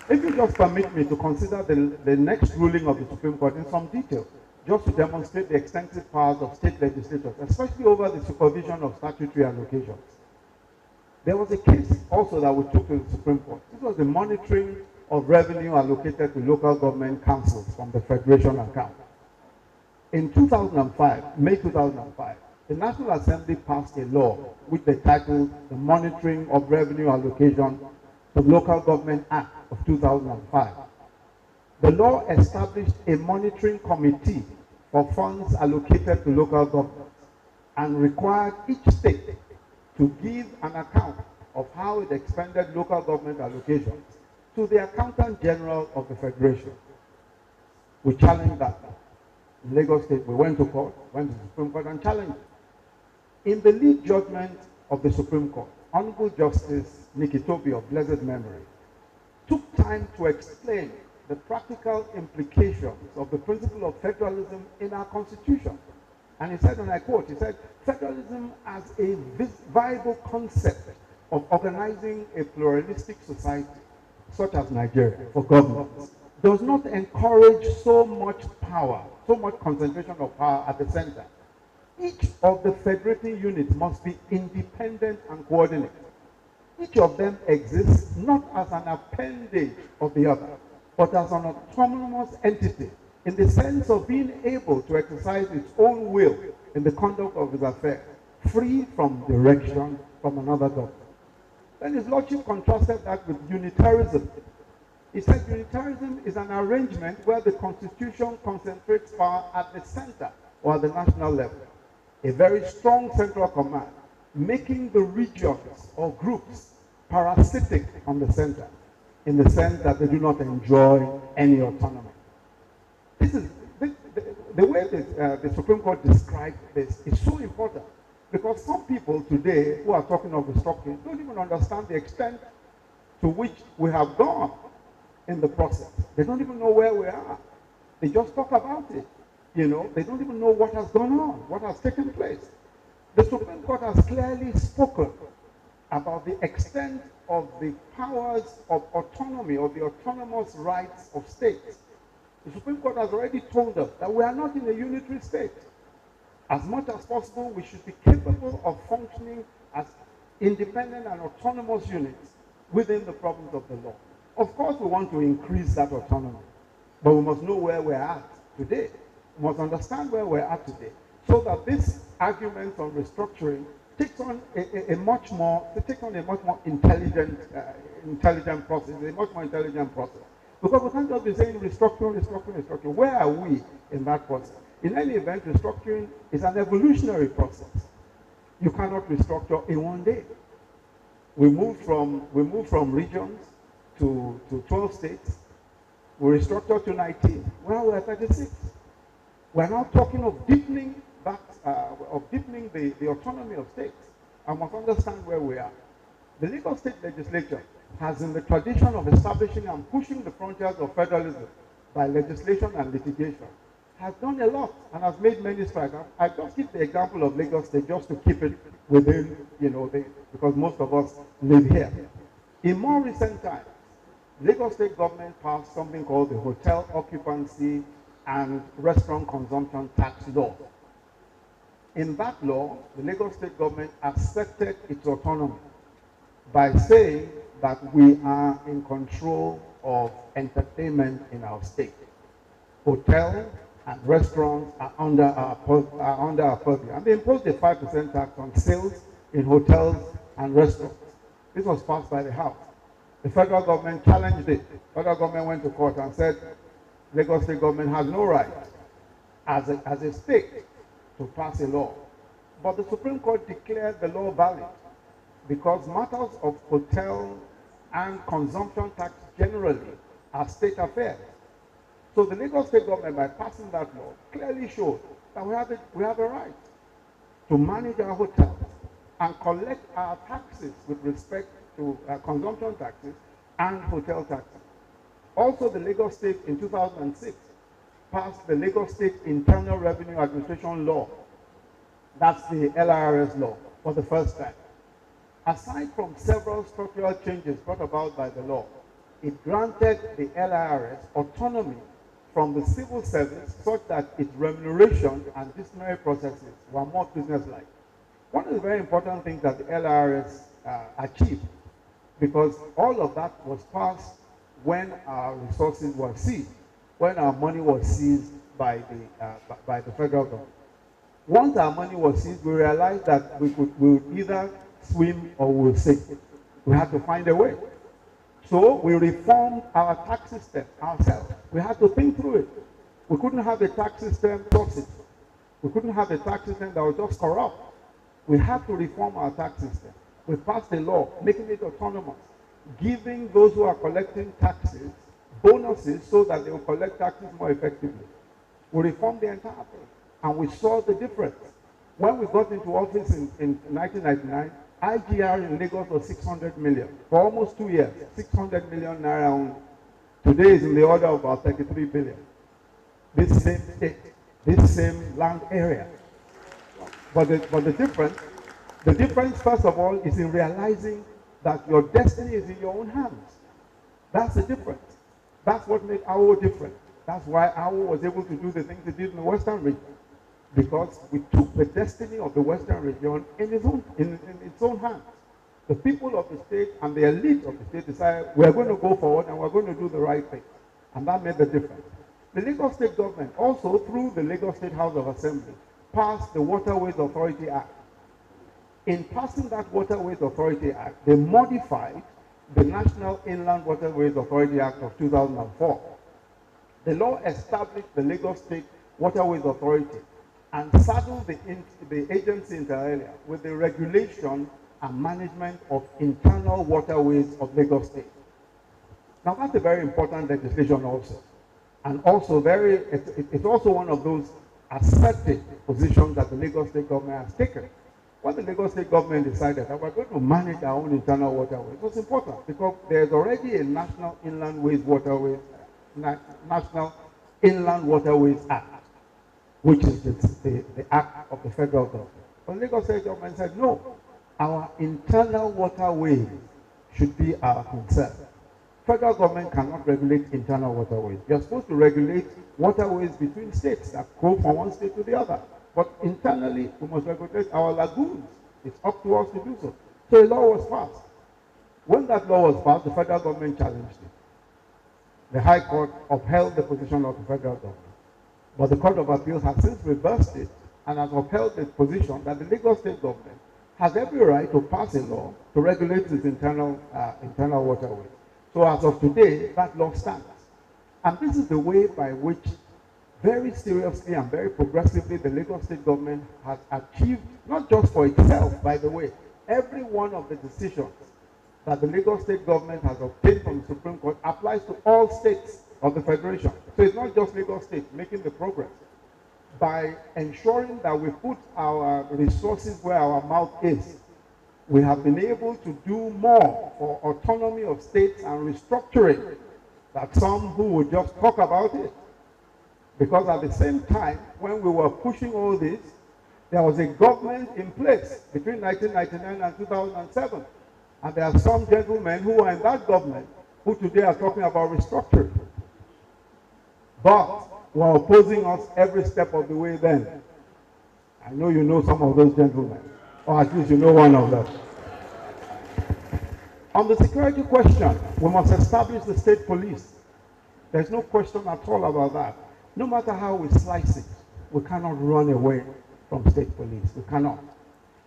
If you just permit me to consider the next ruling of the Supreme Court in some detail, just to demonstrate the extensive powers of state legislatures, especially over the supervision of statutory allocations. There was a case also that we took to the Supreme Court. This was the monitoring of revenue allocated to local government councils from the Federation account. In 2005, May 2005, the National Assembly passed a law which they titled the Monitoring of Revenue Allocation to Local Government Act of 2005. The law established a monitoring committee for funds allocated to local governments and required each state to give an account of how it expended local government allocations to the Accountant General of the Federation. We challenged that. In Lagos State, we went to court, went to the Supreme Court and challenged it. In the lead judgment of the Supreme Court, Honorable Justice Nikitobi of blessed memory took time to explain the practical implications of the principle of federalism in our Constitution. And he said, and I quote, he said, federalism as a viable concept of organizing a pluralistic society, such as Nigeria, for governance, does not encourage so much power, so much concentration of power at the center. Each of the federating units must be independent and coordinated. Each of them exists not as an appendage of the other, but as an autonomous entity in the sense of being able to exercise its own will in the conduct of its affairs, free from direction from another government. Then his lordship contrasted that with unitarism. He said unitarism is an arrangement where the Constitution concentrates power at the center or at the national level. A very strong central command, making the regions or groups parasitic on the center, in the sense that they do not enjoy any autonomy. This is the way the Supreme Court described this is so important, because some people today who are talking of restructuring don't even understand the extent to which we have gone in the process. They don't even know where we are. They just talk about it. You know, they don't even know what has gone on, what has taken place. The Supreme Court has clearly spoken about the extent of the powers of autonomy, of the autonomous rights of states. The Supreme Court has already told us that we are not in a unitary state. As much as possible, we should be capable of functioning as independent and autonomous units within the province of the law. Of course, we want to increase that autonomy, but we must know where we're at today. We must understand where we're at today, so that this argument on restructuring takes on a much more intelligent process, a much more intelligent process. Because we can't just be saying restructuring. Where are we in that process? In any event, restructuring is an evolutionary process. You cannot restructure in one day. We moved from regions to 12 states. We restructured to 19. Well, we're 36. We're now talking of deepening that, the autonomy of states. I must understand where we are. The Lagos State Legislature has, in the tradition of establishing and pushing the frontiers of federalism by legislation and litigation, has done a lot and has made many strides. I just give the example of Lagos State just to keep it within, because most of us live here. In more recent times, Lagos State government passed something called the Hotel Occupancy and Restaurant Consumption Tax Law. In that law, the Lagos State government asserted its autonomy by saying that we are in control of entertainment in our state. Hotels and restaurants are under our purview. And they imposed a 5% tax on sales in hotels and restaurants. This was passed by the House. The federal government challenged it. The federal government went to court and said Lagos State government has no right as a state to pass a law. But the Supreme Court declared the law valid because matters of hotel and consumption tax generally are state affairs. So the Lagos State government, by passing that law, clearly showed that we have a right to manage our hotels and collect our taxes with respect to consumption taxes and hotel taxes. Also, the Lagos State in 2006 passed the Lagos State Internal Revenue Administration Law. That's the LRS law for the first time. Aside from several structural changes brought about by the law, it granted the LRS autonomy from the civil service such that its remuneration and disciplinary processes were more businesslike. One of the very important things that the LRS achieved, because all of that was passed when our resources were seized, when our money was seized by the federal government. Once our money was seized, we realized that we would either swim or we would sink. We had to find a way. So we reformed our tax system ourselves. We had to think through it. We couldn't have a tax system toxic. We couldn't have a tax system that was just corrupt. We have to reform our tax system. We passed a law making it autonomous, giving those who are collecting taxes bonuses so that they will collect taxes more effectively. We reformed the entire thing, and we saw the difference. When we got into office in 1999, IGR in Lagos was 600 million. For almost 2 years, 600 million naira only. Today is in the order of about 33 billion. This same state, this same land area. But the difference, first of all, is in realizing that your destiny is in your own hands. That's the difference. That's what made Awo different. That's why Awo was able to do the things it did in the Western region. Because we took the destiny of the Western region in its own hands. The people of the state and the elite of the state decided we're going to go forward and we're going to do the right thing. And that made the difference. The Lagos State government also, through the Lagos State House of Assembly, passed the Waterways Authority Act. In passing that Waterways Authority Act, they modified the National Inland Waterways Authority Act of 2004. The law established the Lagos State Waterways Authority and saddled the agency inter alia with the regulation and management of internal waterways of Lagos State. Now that's a very important legislation also. And also it's also one of those assertive positions that the Lagos State government has taken. When the Lagos State government decided that we're going to manage our own internal waterways, it was important because there's already a National Inland Waterways Act, which is the act of the federal government. But the Lagos State government said, no, our internal waterways should be our concern. Federal government cannot regulate internal waterways. You're supposed to regulate waterways between states that go from one state to the other. But internally, we must regulate our lagoons. It's up to us to do so. So a law was passed. When that law was passed, the federal government challenged it. The High Court upheld the position of the federal government. But the Court of Appeal has since reversed it and has upheld the position that the Lagos State government has every right to pass a law to regulate its internal waterways. So as of today, that law stands. And this is the way by which very seriously and very progressively the Lagos State government has achieved, not just for itself, by the way, every one of the decisions that the Lagos State government has obtained from the Supreme Court applies to all states of the Federation. So it's not just Lagos State making the progress. By ensuring that we put our resources where our mouth is, we have been able to do more for autonomy of states and restructuring than some who would just talk about it. Because at the same time, when we were pushing all this, there was a government in place between 1999 and 2007. And there are some gentlemen who are in that government who today are talking about restructuring. But were opposing us every step of the way then. I know you know some of those gentlemen, or at least you know one of them. On the security question, we must establish the state police. There's no question at all about that. No matter how we slice it, we cannot run away from state police. We cannot.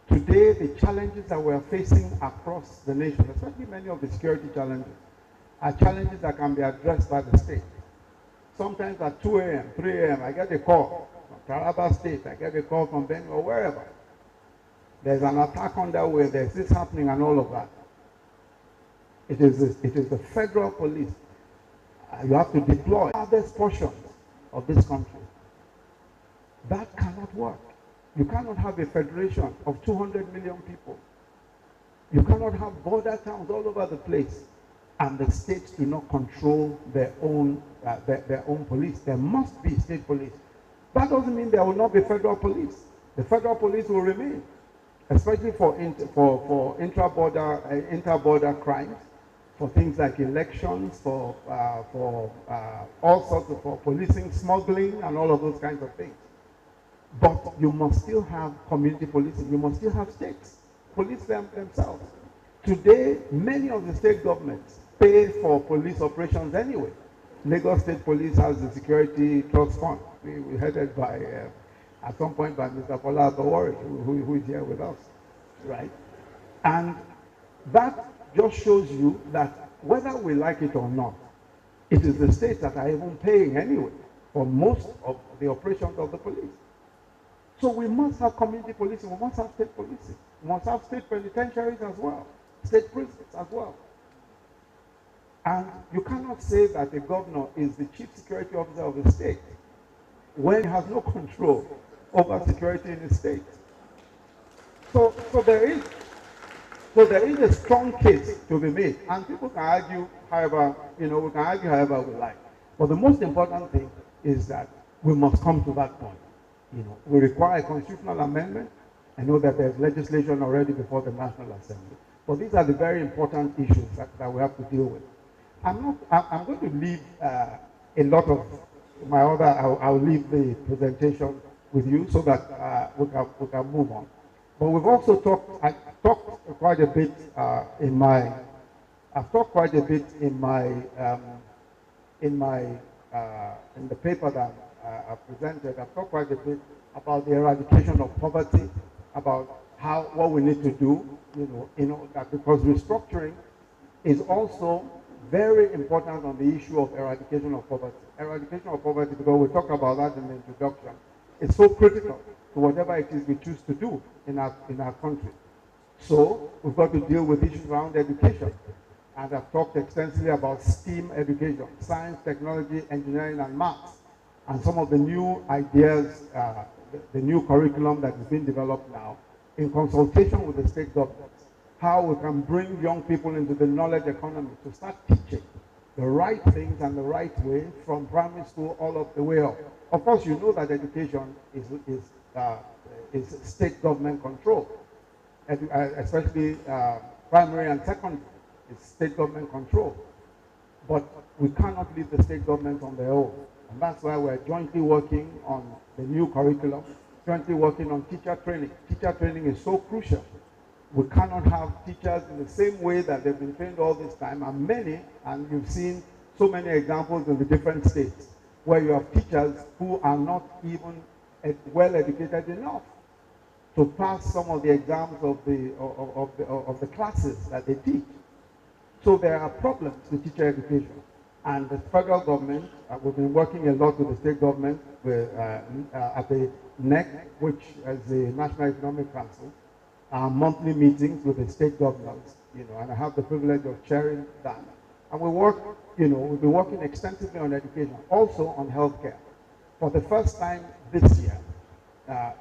Today, the challenges that we are facing across the nation, especially many of the security challenges, are challenges that can be addressed by the state. Sometimes at 2 a.m., 3 a.m., I get a call from Taraba State, I get a call from Benue or wherever. There's an attack underway, there's this happening and all of that. It is the federal police. You have to deploy other portions of this country. That cannot work. You cannot have a federation of 200 million people. You cannot have border towns all over the place and the states do not control their own police. There must be state police. That doesn't mean there will not be federal police. The federal police will remain, especially for inter-border crimes, for things like elections, for all sorts of, for policing, smuggling, and all of those kinds of things. But you must still have community policing. You must still have states police themselves. Today, many of the state governments pay for police operations anyway. Lagos State Police has the Security Trust Fund. We headed by, at some point, by Mr. Paula Agawari, who is here with us, right? And that just shows you that whether we like it or not, it is the states that are even paying anyway for most of the operations of the police. So we must have community policing, we must have state policing, we must have state penitentiaries as well, state prisons as well. And you cannot say that the governor is the chief security officer of the state when he has no control over security in the state. So there is a strong case to be made, and people can argue however, we can argue however we like. But the most important thing is that we must come to that point. We require a constitutional amendment. I know that there's legislation already before the National Assembly, but these are the very important issues that we have to deal with. I'm going to leave a lot of my other. I'll leave the presentation with you so that we can move on. But we've also talked. I talked quite a bit in my. I've talked quite a bit in the paper that I presented. I've talked quite a bit about the eradication of poverty, about what we need to do. That because restructuring is also very important on the issue of eradication of poverty. Eradication of poverty, because we talked about that in the introduction, is so critical to whatever it is we choose to do in our country. So we've got to deal with issues around education. And I've talked extensively about STEAM education, science, technology, engineering, and maths, and some of the new ideas, the new curriculum that is being developed now in consultation with the state governments, how we can bring young people into the knowledge economy to start teaching the right things and the right way from primary school all of the way up. Of course, you know that education is state government control, especially primary and secondary. It's state government control. But we cannot leave the state government on their own. And that's why we're jointly working on the new curriculum, jointly working on teacher training. Teacher training is so crucial. We cannot have teachers in the same way that they've been trained all this time, and you've seen so many examples in the different states, where you have teachers who are not even well educated enough to pass some of the exams of the classes that they teach. So there are problems with teacher education. And the federal government, we've been working a lot with the state government at the NEC, which is the National Economic Council, monthly meetings with the state governors, and I have the privilege of chairing that. And we work, we've been working extensively on education, also on healthcare. For the first time this year,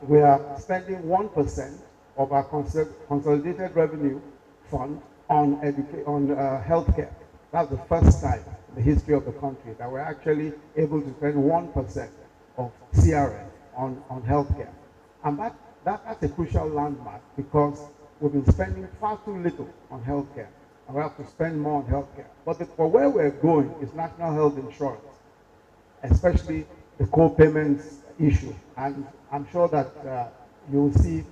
we are spending 1% of our consolidated revenue fund on healthcare. That's the first time in the history of the country that we're actually able to spend 1% of CRM on healthcare. And that's a crucial landmark because we've been spending far too little on healthcare. And we have to spend more on healthcare. But for where we're going is national health insurance, especially the co-payments issue. And I'm sure that you will see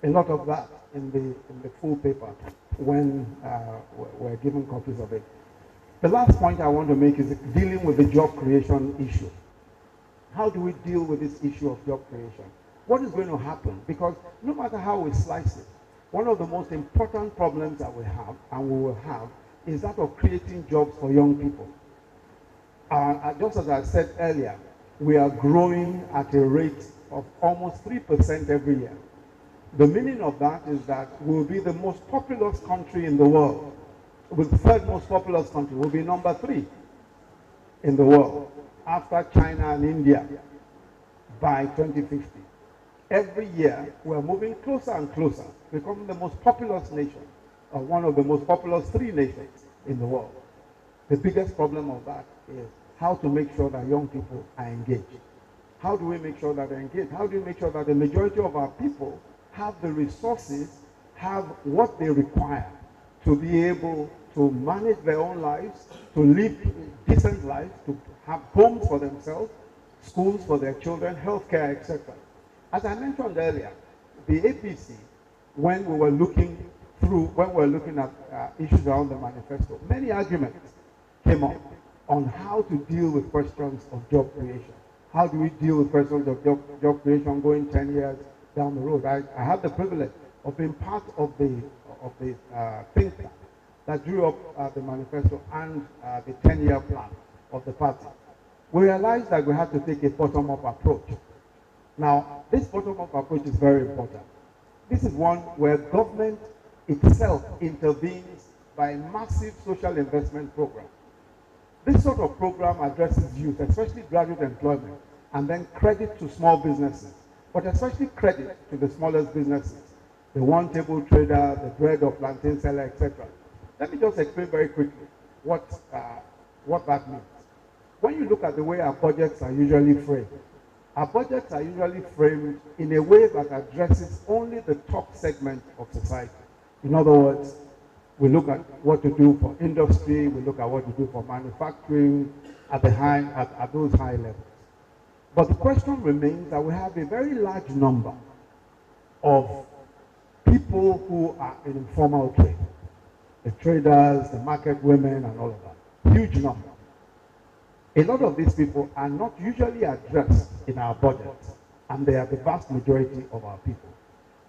a lot of that in the full paper when we're given copies of it. The last point I want to make is dealing with the job creation issue. How do we deal with this issue of job creation? What is going to happen? Because no matter how we slice it, one of the most important problems that we have, and we will have, is that of creating jobs for young people. Just as I said earlier, we are growing at a rate of almost 3% every year. The meaning of that is that we'll be the most populous country in the world. With the third most populous country, we'll be number 3 in the world, after China and India, by 2050. Every year, we're moving closer and closer, becoming the most populous nation, or one of the most populous 3 nations in the world. The biggest problem of that is how to make sure that young people are engaged. How do we make sure that they're engaged? How do we make sure that the majority of our people have the resources, have what they require to be able to manage their own lives, to live decent lives, to have homes for themselves, schools for their children, healthcare, etc. As I mentioned earlier, the APC, when we were looking at issues around the manifesto, many arguments came up on how to deal with questions of job creation. How do we deal with questions of job creation going 10 years down the road? I had the privilege of being part of the think tank that drew up the manifesto and the 10-year plan of the party. We realized that we had to take a bottom-up approach. Now, this bottom-up approach is very important. This is one where government itself intervenes by a massive social investment program. This sort of program addresses youth, especially graduate employment, and then credit to small businesses, but especially credit to the smallest businesses, the one-table trader, the bread or plantain seller, etc. Let me just explain very quickly what that means. When you look at the way our budgets are usually framed, our budgets are usually framed in a way that addresses only the top segment of society. In other words, we look at what to do for industry, we look at what to do for manufacturing at those high levels. But the question remains that we have a very large number of people who are in informal trade. The traders, the market women, and all of that. Huge number. A lot of these people are not usually addressed in our budgets, and they are the vast majority of our people.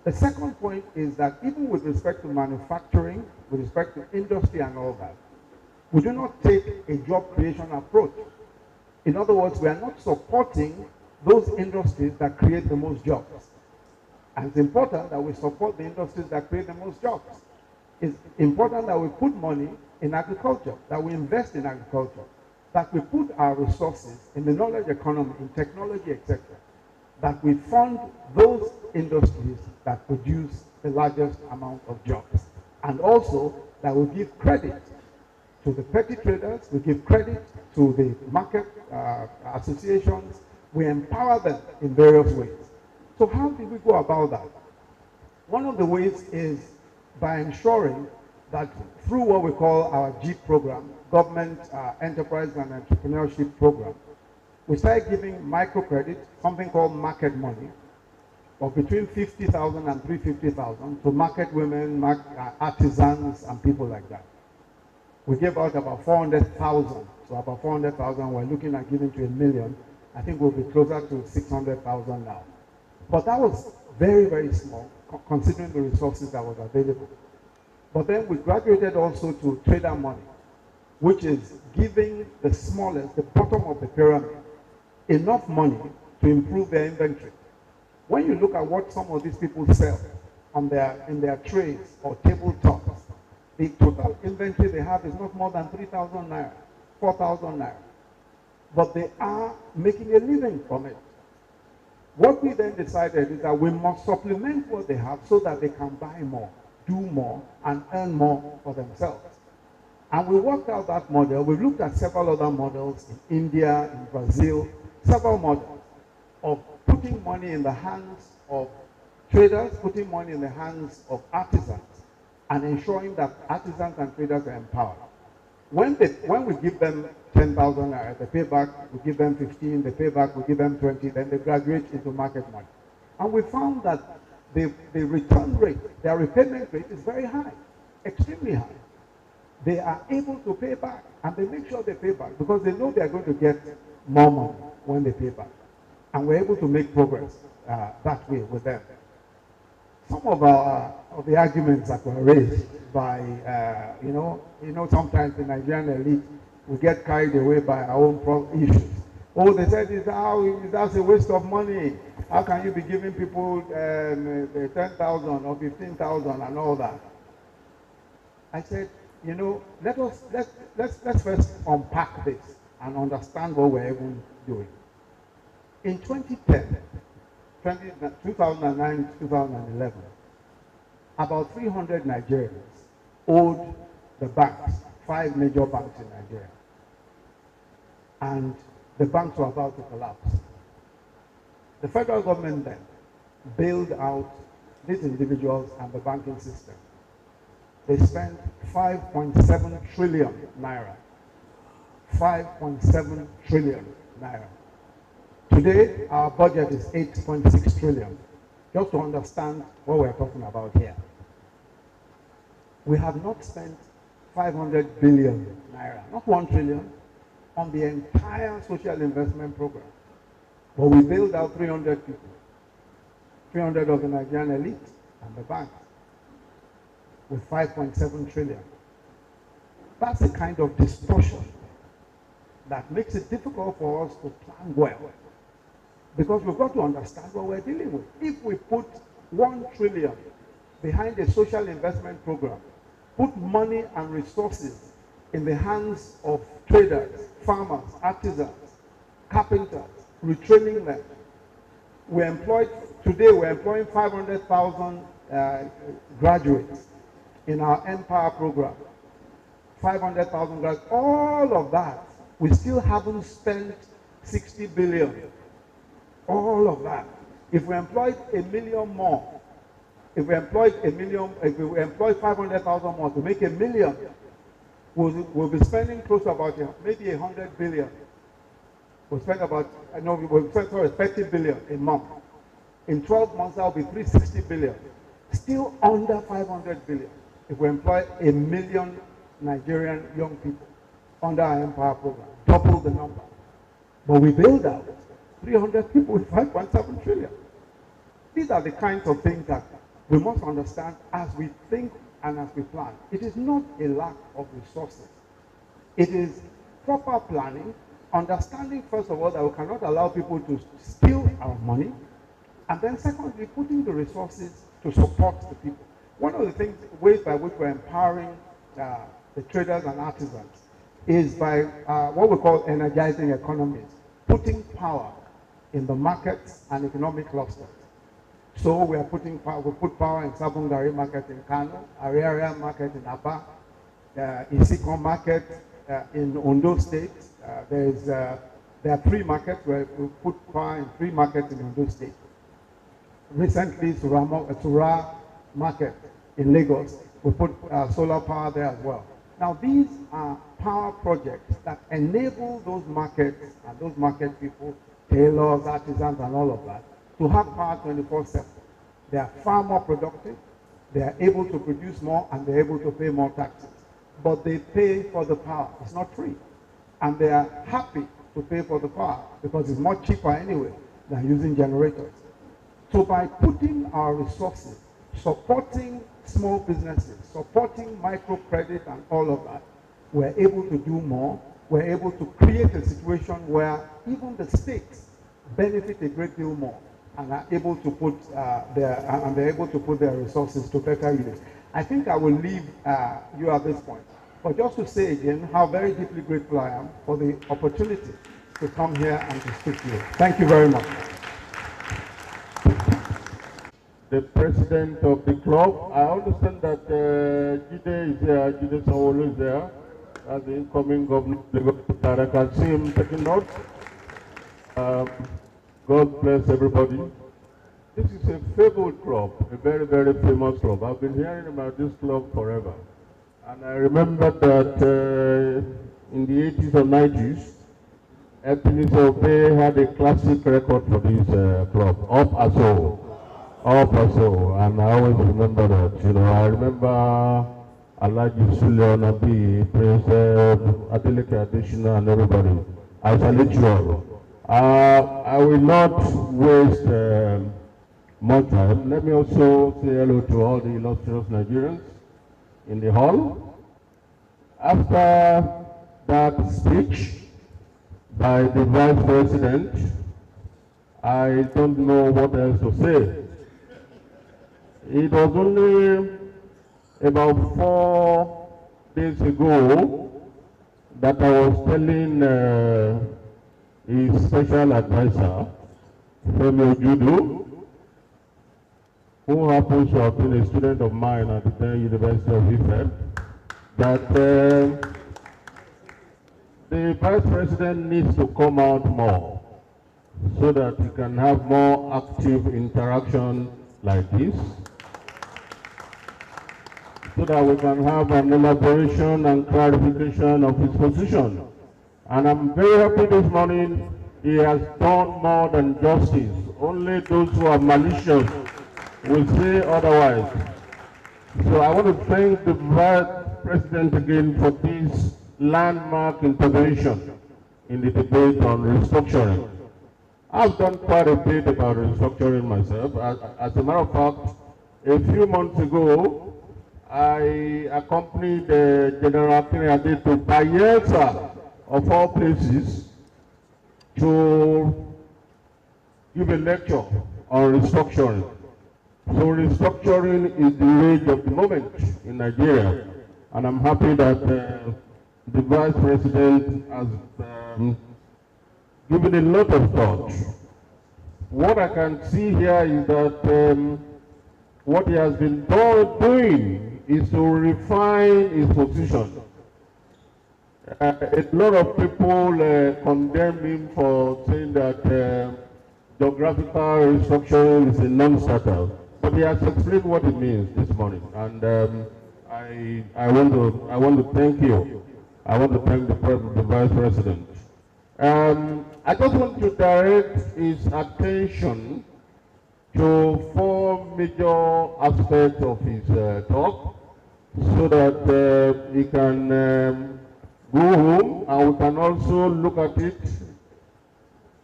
The second point is that even with respect to manufacturing, with respect to industry and all that, we do not take a job creation approach. In other words, we are not supporting those industries that create the most jobs. And it's important that we support the industries that create the most jobs. It's important that we put money in agriculture, that we invest in agriculture, that we put our resources in the knowledge economy, in technology, etc., that we fund those industries that produce the largest amount of jobs. And also that we give credit to the petty traders, we give credit to the market associations, we empower them in various ways. So how do we go about that? One of the ways is by ensuring that through what we call our GEEP program, Government Enterprise and Entrepreneurship Program, we started giving microcredit, something called market money, of between 50,000 and 350,000 to market women, artisans, and people like that. We gave out about 400,000, so about 400,000 we're looking at giving to 1 million. I think we'll be closer to 600,000 now. But that was very, very small, considering the resources that was available. But then we graduated also to trader money, which is giving the smallest, the bottom of the pyramid, enough money to improve their inventory. When you look at what some of these people sell in their trays or tabletops, the total inventory they have is not more than 3,000 naira, 4,000 naira. But they are making a living from it. What we then decided is that we must supplement what they have so that they can buy more, do more, and earn more for themselves. And we worked out that model. We looked at several other models in India, in Brazil, several models of putting money in the hands of traders, putting money in the hands of artisans, and ensuring that artisans and traders are empowered. When we give them 10,000 naira, they pay back, we give them 15, they pay back, we give them 20, then they graduate into market money. And we found that the return rate, their repayment rate is very high, extremely high. They are able to pay back, and they make sure they pay back because they know they are going to get more money when they pay back. And we're able to make progress that way with them. Some of the arguments that were raised by, sometimes the Nigerian elite, we get carried away by our own issues. Oh, they said that's a waste of money. How can you be giving people 10,000 or 15,000 and all that? I said, let's first unpack this and understand what we're even doing. In 2010, 2009, 2011, about 300 Nigerians owed the banks, 5 major banks in Nigeria. And the banks were about to collapse. The federal government then bailed out these individuals and the banking system. They spent 5.7 trillion naira. 5.7 trillion naira. Today, our budget is 8.6 trillion. Just to understand what we're talking about here. We have not spent 500 billion naira, not 1 trillion, on the entire social investment program. But we bailed out 300 people, 300 of the Nigerian elite and the banks, with 5.7 trillion. That's the kind of distortion that makes it difficult for us to plan well. Because we've got to understand what we're dealing with. If we put 1 trillion behind a social investment program, put money and resources in the hands of traders, farmers, artisans, carpenters, retraining them. Today we're employing 500,000 graduates in our Empower program. 500,000 graduates. All of that, we still haven't spent 60 billion. All of that. If we employed 1 million more, if we employ 500,000 more to make 1 million, we'll be spending close to about maybe 100 billion. We'll spend about, we'll spend 30 billion a month. In 12 months, that'll be 360 billion. Still under 500 billion if we employ 1 million Nigerian young people under our Empower program. Double the number. But we build out 300 people with 5.7 trillion. These are the kinds of things that we must understand as we think and as we plan. It is not a lack of resources. It is proper planning, understanding first of all that we cannot allow people to steal our money, and then secondly, putting the resources to support the people. One of the ways by which we're empowering the traders and artisans is by what we call energizing economies, putting power in the markets and economic clusters. So we put power in Sabongari market in Kano, Ariaria market in Aba, Isiko market in Ondo State. There are 3 markets where we put power in 3 markets in Ondo State. Recently, Surah market in Lagos, we put solar power there as well. Now these are power projects that enable those markets and those market people, tailors, artisans and all of that, to have power 24/7. They are far more productive, they are able to produce more, and they're able to pay more taxes. But they pay for the power, it's not free. And they are happy to pay for the power because it's much cheaper anyway than using generators. So by putting our resources, supporting small businesses, supporting microcredit and all of that, we're able to do more. We're able to create a situation where even the states benefit a great deal more and are able to put they're able to put their resources to better use. I think I will leave you at this point. But just to say again how very deeply grateful I am for the opportunity to come here and to speak to you. Thank you very much. The president of the club, I understand that Jide is there, Jide Sanwo-Olu is there, as the incoming governor of Lagos. I can see him taking notes. God bless everybody. This is a fabled club, a very, very famous club. I've been hearing about this club forever. And I remember that in the 80s or 90s, Ebenezer Obey had a classic record for this club, Up Aso. Up Aso. And I always remember that. You know, I remember Alaji Sule Onabi, Prince Adeleke Adeshina, and everybody. I salute you all. I will not waste more time. Let me also say hello to all the illustrious Nigerians in the hall. After that speech by the Vice President, I don't know what else to say. It was only about 4 days ago that I was telling his special advisor, Femi Ojudu, who happens to have been a student of mine at the University of Ife, that the Vice President needs to come out more so that we can have more active interaction like this, so that we can have an elaboration and clarification of his position. And I'm very happy this morning he has done more than justice. Only those who are malicious will say otherwise. So I want to thank the Vice President again for this landmark intervention in the debate on restructuring. I've done quite a bit about restructuring myself. As a matter of fact, a few months ago, I accompanied General Akinade to Bayelsa, of all places, to give a lecture on restructuring. So restructuring is the rage of the moment in Nigeria, and I'm happy that the Vice President has given a lot of thought. What I can see here is that what he has been doing is to refine his position. A lot of people condemn him for saying that geographical restructuring is a non-starter. But he has explained what it means this morning, and I want to thank you. I want to thank the Vice President. I just want to direct his attention to 4 major aspects of his talk, so that he can go home and we can also look at it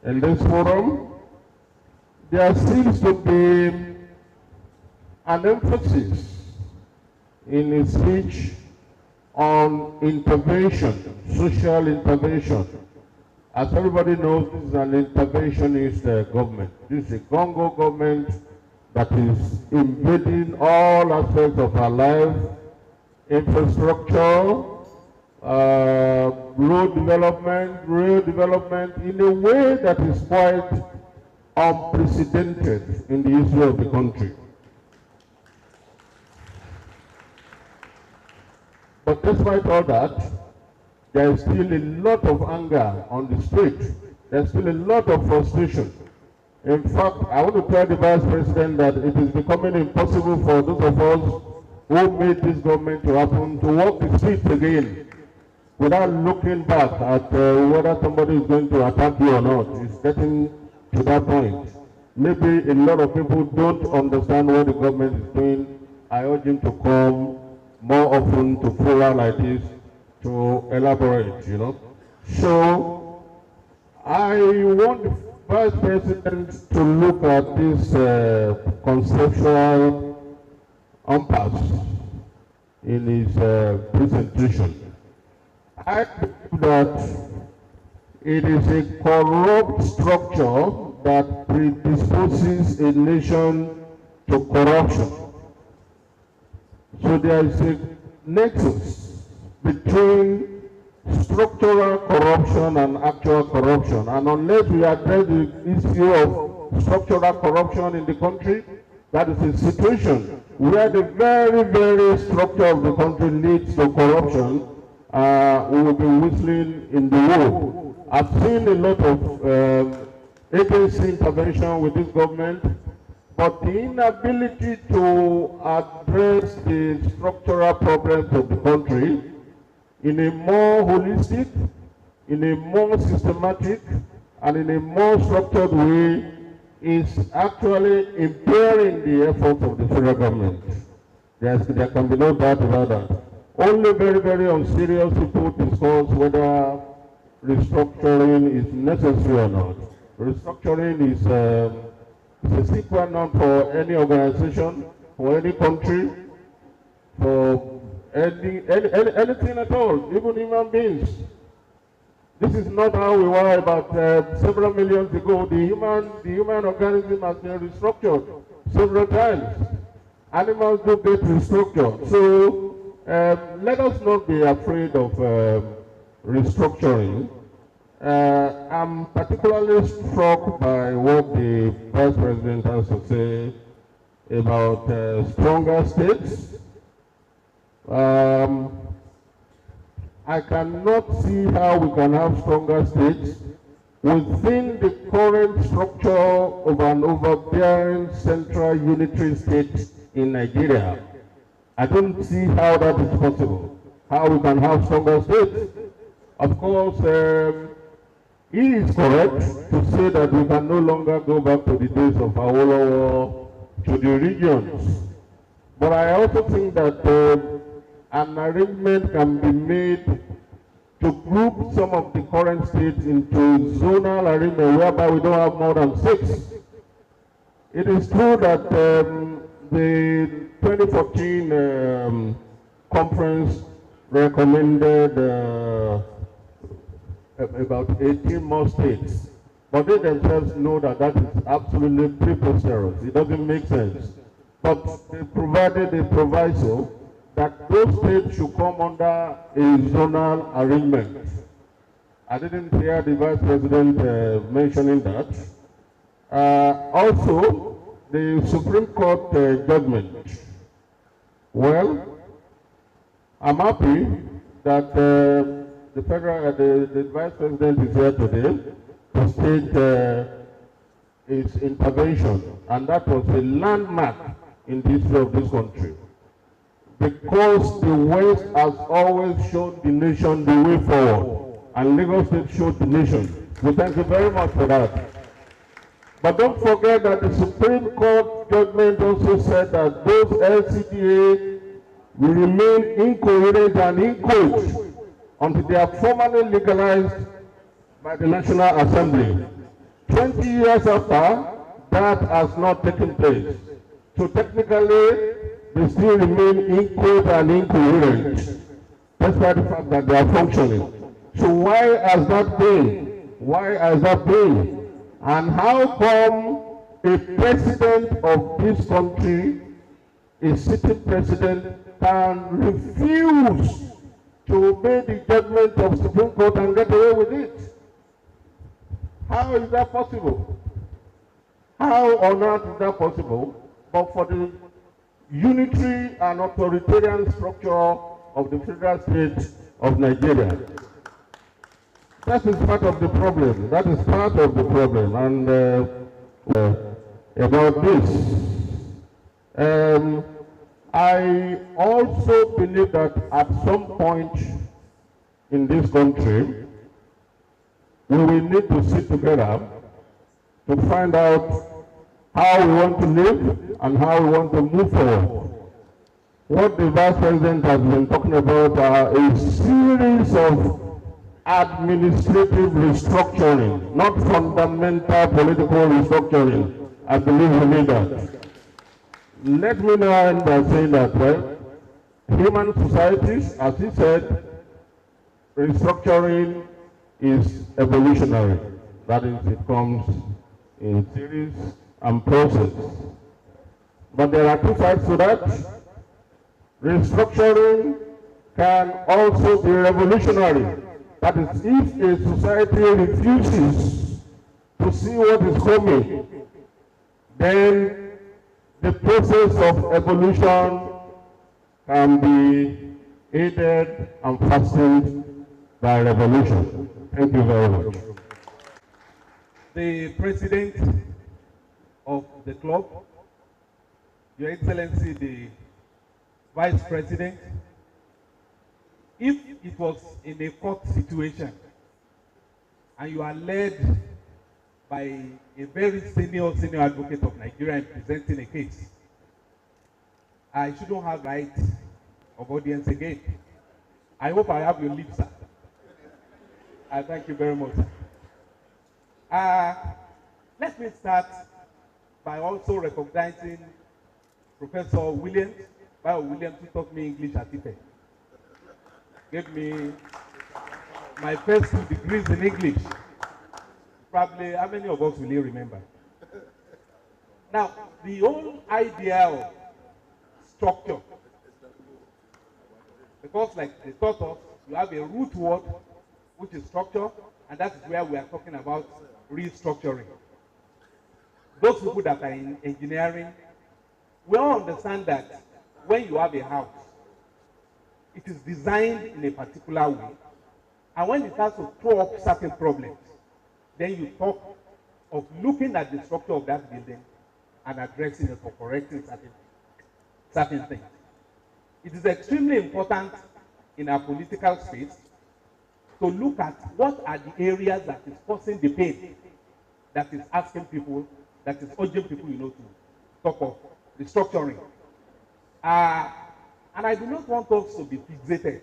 in this forum. There seems to be an emphasis in his speech on intervention, social intervention. As everybody knows, this is an interventionist government. This is a Congo government that is invading all aspects of our life, infrastructure, road development in a way that is quite unprecedented in the history of the country. But despite all that, there is still a lot of anger on the street. There's still a lot of frustration. In fact, I want to tell the Vice President that it is becoming impossible for those of us who made this government to happen to walk the streets again without looking back at whether somebody is going to attack you or not. It's getting to that point. Maybe a lot of people don't understand what the government is doing. I urge him to come more often to fora like this to elaborate, you know. So I want the Vice President to look at this conceptual impasse in his presentation. I believe that it is a corrupt structure that predisposes a nation to corruption. So there is a nexus between structural corruption and actual corruption. And unless we address the issue of structural corruption in the country, that is a situation where the very, very structure of the country leads to corruption, we will be whistling in the wind. I've seen a lot of agency intervention with this government, but the inability to address the structural problems of the country in a more holistic, in a more systematic, and in a more structured way is actually impairing the efforts of the federal government. There can be no doubt about that. Only very, very unserious people discuss whether restructuring is necessary or not. Restructuring is a sine qua non for any organization, for any country, for anything at all, even human beings. This is not how we were about several millions ago. The human organism has been restructured several times. Animals do get restructured. So let us not be afraid of restructuring. I'm particularly struck by what the Vice President has to say about stronger states. I cannot see how we can have stronger states within the current structure of an overbearing central unitary state in Nigeria. I don't see how that is possible, how we can have stronger states. Of course, he is correct to say that we can no longer go back to the days of Awolowo, to the regions. But I also think that an arrangement can be made to group some of the current states into zonal arrangement whereby we don't have more than 6. It is true that the 2014 conference recommended about 18 more states. But they themselves know that that is absolutely preposterous. It doesn't make sense. But they provided a proviso that those states should come under a zonal arrangement. I didn't hear the Vice President mentioning that. Also, the Supreme Court judgment. Well, I'm happy that the Vice President is here today to state his intervention, and that was a landmark in the history of this country. Because the West has always shown the nation the way forward, and Lagos State showed the nation. We thank you very much for that. But don't forget that the Supreme Court judgment also said that those LCDA will remain incoherent and inchoate until they are formally legalized by the National Assembly. 20 years after, that has not taken place. So technically, they still remain inchoate and incoherent, despite the fact that they are functioning. So why has that been? Why has that been? And how come a president of this country, a sitting president, can refuse to obey the judgment of the Supreme Court and get away with it? How is that possible? How on earth is that possible? But for the unitary and authoritarian structure of the federal state of Nigeria. That is part of the problem. That is part of the problem. And about this, I also believe that at some point in this country, we will need to sit together to find out how we want to live and how we want to move forward. What the Vice President has been talking about are a series of administrative restructuring, not fundamental political restructuring. I believe we need that. Let me now end by saying that, well, human societies, as he said, restructuring is evolutionary. That is, it comes in series and process. But there are two sides to that. Restructuring can also be revolutionary. That is, if a society refuses to see what is coming, then the process of evolution can be aided and fastened by revolution. Thank you very much. The President of the club, Your Excellency the Vice President, if it was in a court situation and you are led by a very senior advocate of Nigeria in presenting a case, I shouldn't have right of audience again. I hope I have your lips, sir. I thank you very much. Let me start by also recognizing Professor Williams, Bio Williams, who taught me English at IFE. Gave me my first 2 degrees in English. Probably, how many of us will you remember? Now, the whole idea of structure, because like they taught us, you have a root word, which is structure, and that's where we are talking about restructuring. Those people that are in engineering, we all understand that when you have a house, it is designed in a particular way, and when it starts to throw up certain problems, then you talk of looking at the structure of that building and addressing it or correcting certain things. It is extremely important in our political space to look at what are the areas that is causing the pain, that is asking people, that is urging people, to talk of restructuring. And I do not want us to be fixated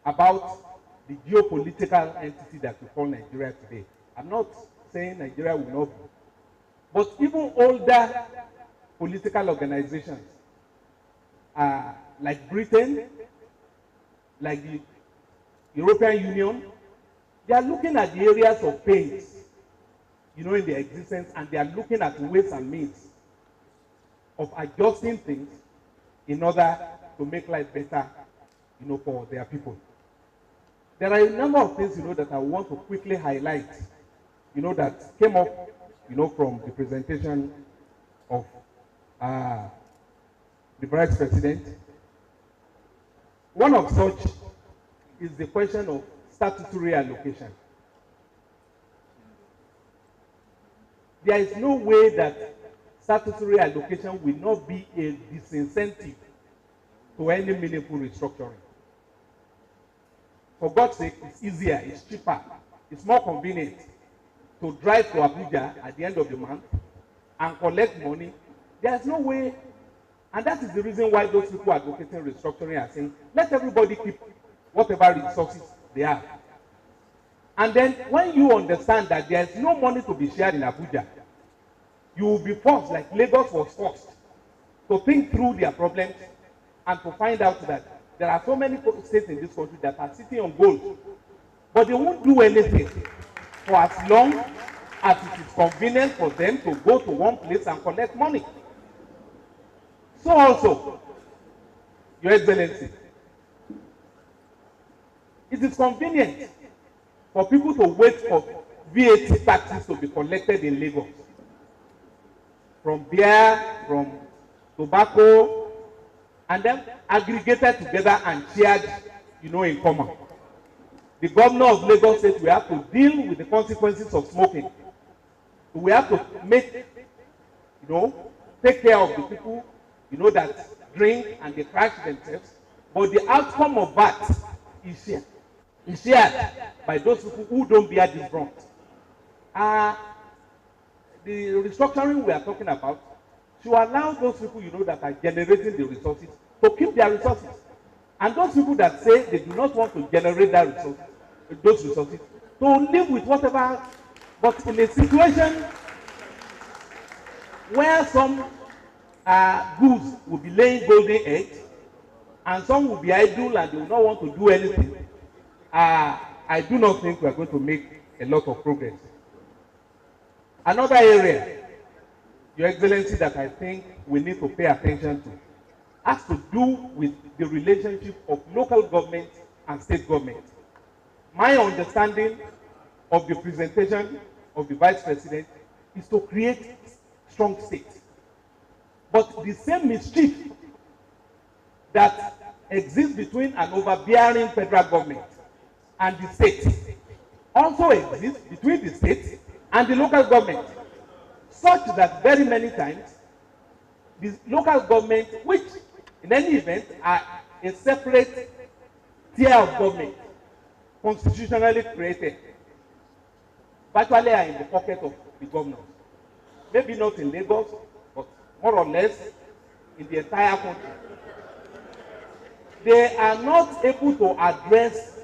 about the geopolitical entity that we call Nigeria today. I'm not saying Nigeria will not be. But even older political organizations, like Britain, like the European Union, they are looking at the areas of pains in their existence, and they are looking at ways and means of adjusting things in order to make life better, for their people. There are a number of things, that I want to quickly highlight, that came up, from the presentation of the Vice President. One of such is the question of statutory allocation. There is no way that statutory allocation will not be a disincentive to any meaningful restructuring. For God's sake, it's easier, it's cheaper, it's more convenient to drive to Abuja at the end of the month and collect money. There's no way, and that is the reason why those people advocating restructuring are saying, let everybody keep whatever resources they have. And then when you understand that there's no money to be shared in Abuja, you will be forced, like Lagos was forced, to think through their problems and to find out that there are so many states in this country that are sitting on gold, but they won't do anything for as long as it is convenient for them to go to one place and collect money. So also, Your Excellency, it is convenient for people to wait for VAT taxes to be collected in Lagos, from beer, from tobacco, and then aggregated together and shared, in common. The governor of Lagos said we have to deal with the consequences of smoking. We have to make, take care of the people, that drink and they crash themselves. But the outcome of that is shared. It's shared by those people who don't bear this brunt. The restructuring we are talking about should allow those people, that are generating the resources to keep their resources. And those people that say they do not want to generate those resources, to live with whatever, but in a situation where some goods will be laying golden eggs and some will be idle and they will not want to do anything, I do not think we are going to make a lot of progress. Another area, Your Excellency, that I think we need to pay attention to has to do with the relationship of local government and state government. My understanding of the presentation of the Vice President is to create strong states. But the same mischief that exists between an overbearing federal government and the state also exists between the state and the local government, such that very many times the local government, which in any event are a separate tier of government, constitutionally created, virtually are in the pocket of the governors. Maybe not in Lagos, but more or less in the entire country. They are not able to address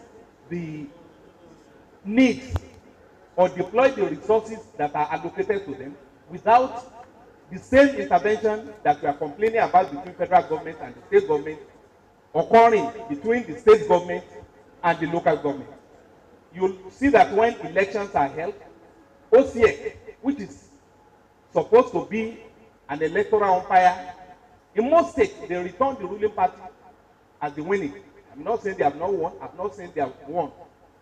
the needs or deploy the resources that are allocated to them without the same intervention that we are complaining about between federal government and the state government occurring between the state government and the local government. You'll see that when elections are held, OCA, which is supposed to be an electoral umpire, in most states they return the ruling party as the winning. I'm not saying they have not won, I'm not saying they have won,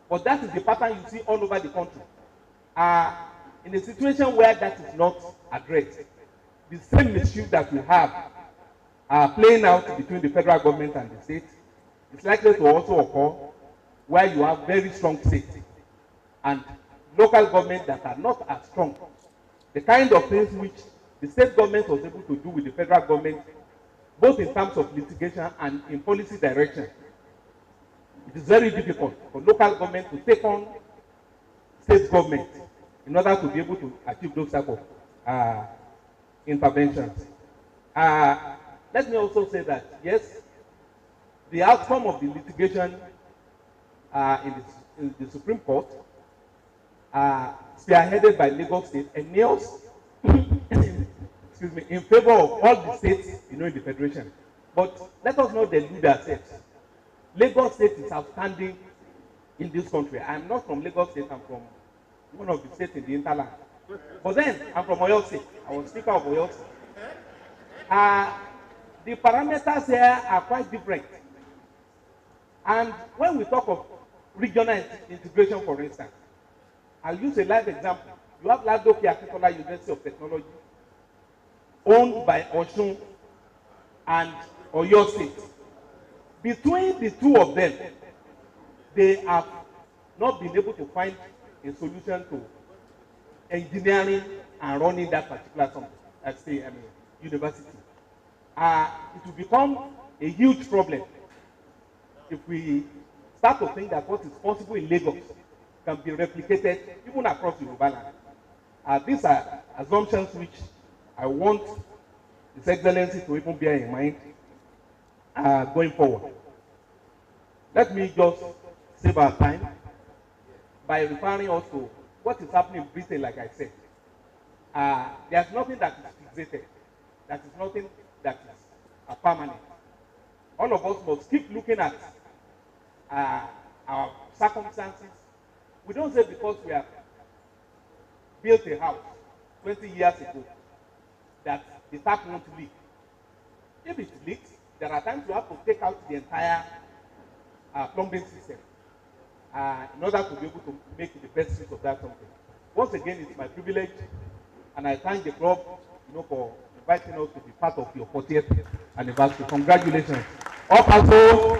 but that is the pattern you see all over the country. In a situation where that is not addressed, the same mischief that we have playing out between the federal government and the state is likely to also occur where you have very strong states and local governments that are not as strong. The kind of things which the state government was able to do with the federal government, both in terms of litigation and in policy direction, it is very difficult for local government to take on state government in order to be able to achieve those type of interventions. Let me also say that, yes, the outcome of the litigation in the Supreme Court, spearheaded by Lagos State, enails in favor of all the states, in the Federation. But let us not delude ourselves. Lagos State is outstanding in this country. I am not from Lagos State, I'm from one of the states in the hinterland. But then, I'm from Oyo State. I was Speaker of Oyo State. The parameters here are quite different. And when we talk of regional integration, for instance, I'll use a live example. You have Ladoke Akitola University of Technology, owned by Osun and Oyo State. Between the two of them, they have not been able to find a solution to engineering and running that particular university. It will become a huge problem if we start to think that what is possible in Lagos can be replicated even across Yoruba land. These are assumptions which I want His Excellency to even bear in mind going forward. Let me just save our time by referring us to what is happening in Britain, like I said. There's nothing that is fixated. That is nothing that is permanent. All of us must keep looking at our circumstances. We don't say because we have built a house 20 years ago that the tap won't leak. If it leaks, there are times you have to take out the entire plumbing system in order to be able to make the best use of that something. Once again, it's my privilege, and I thank the club, for inviting us to be part of your 40th anniversary. Congratulations. Opaso!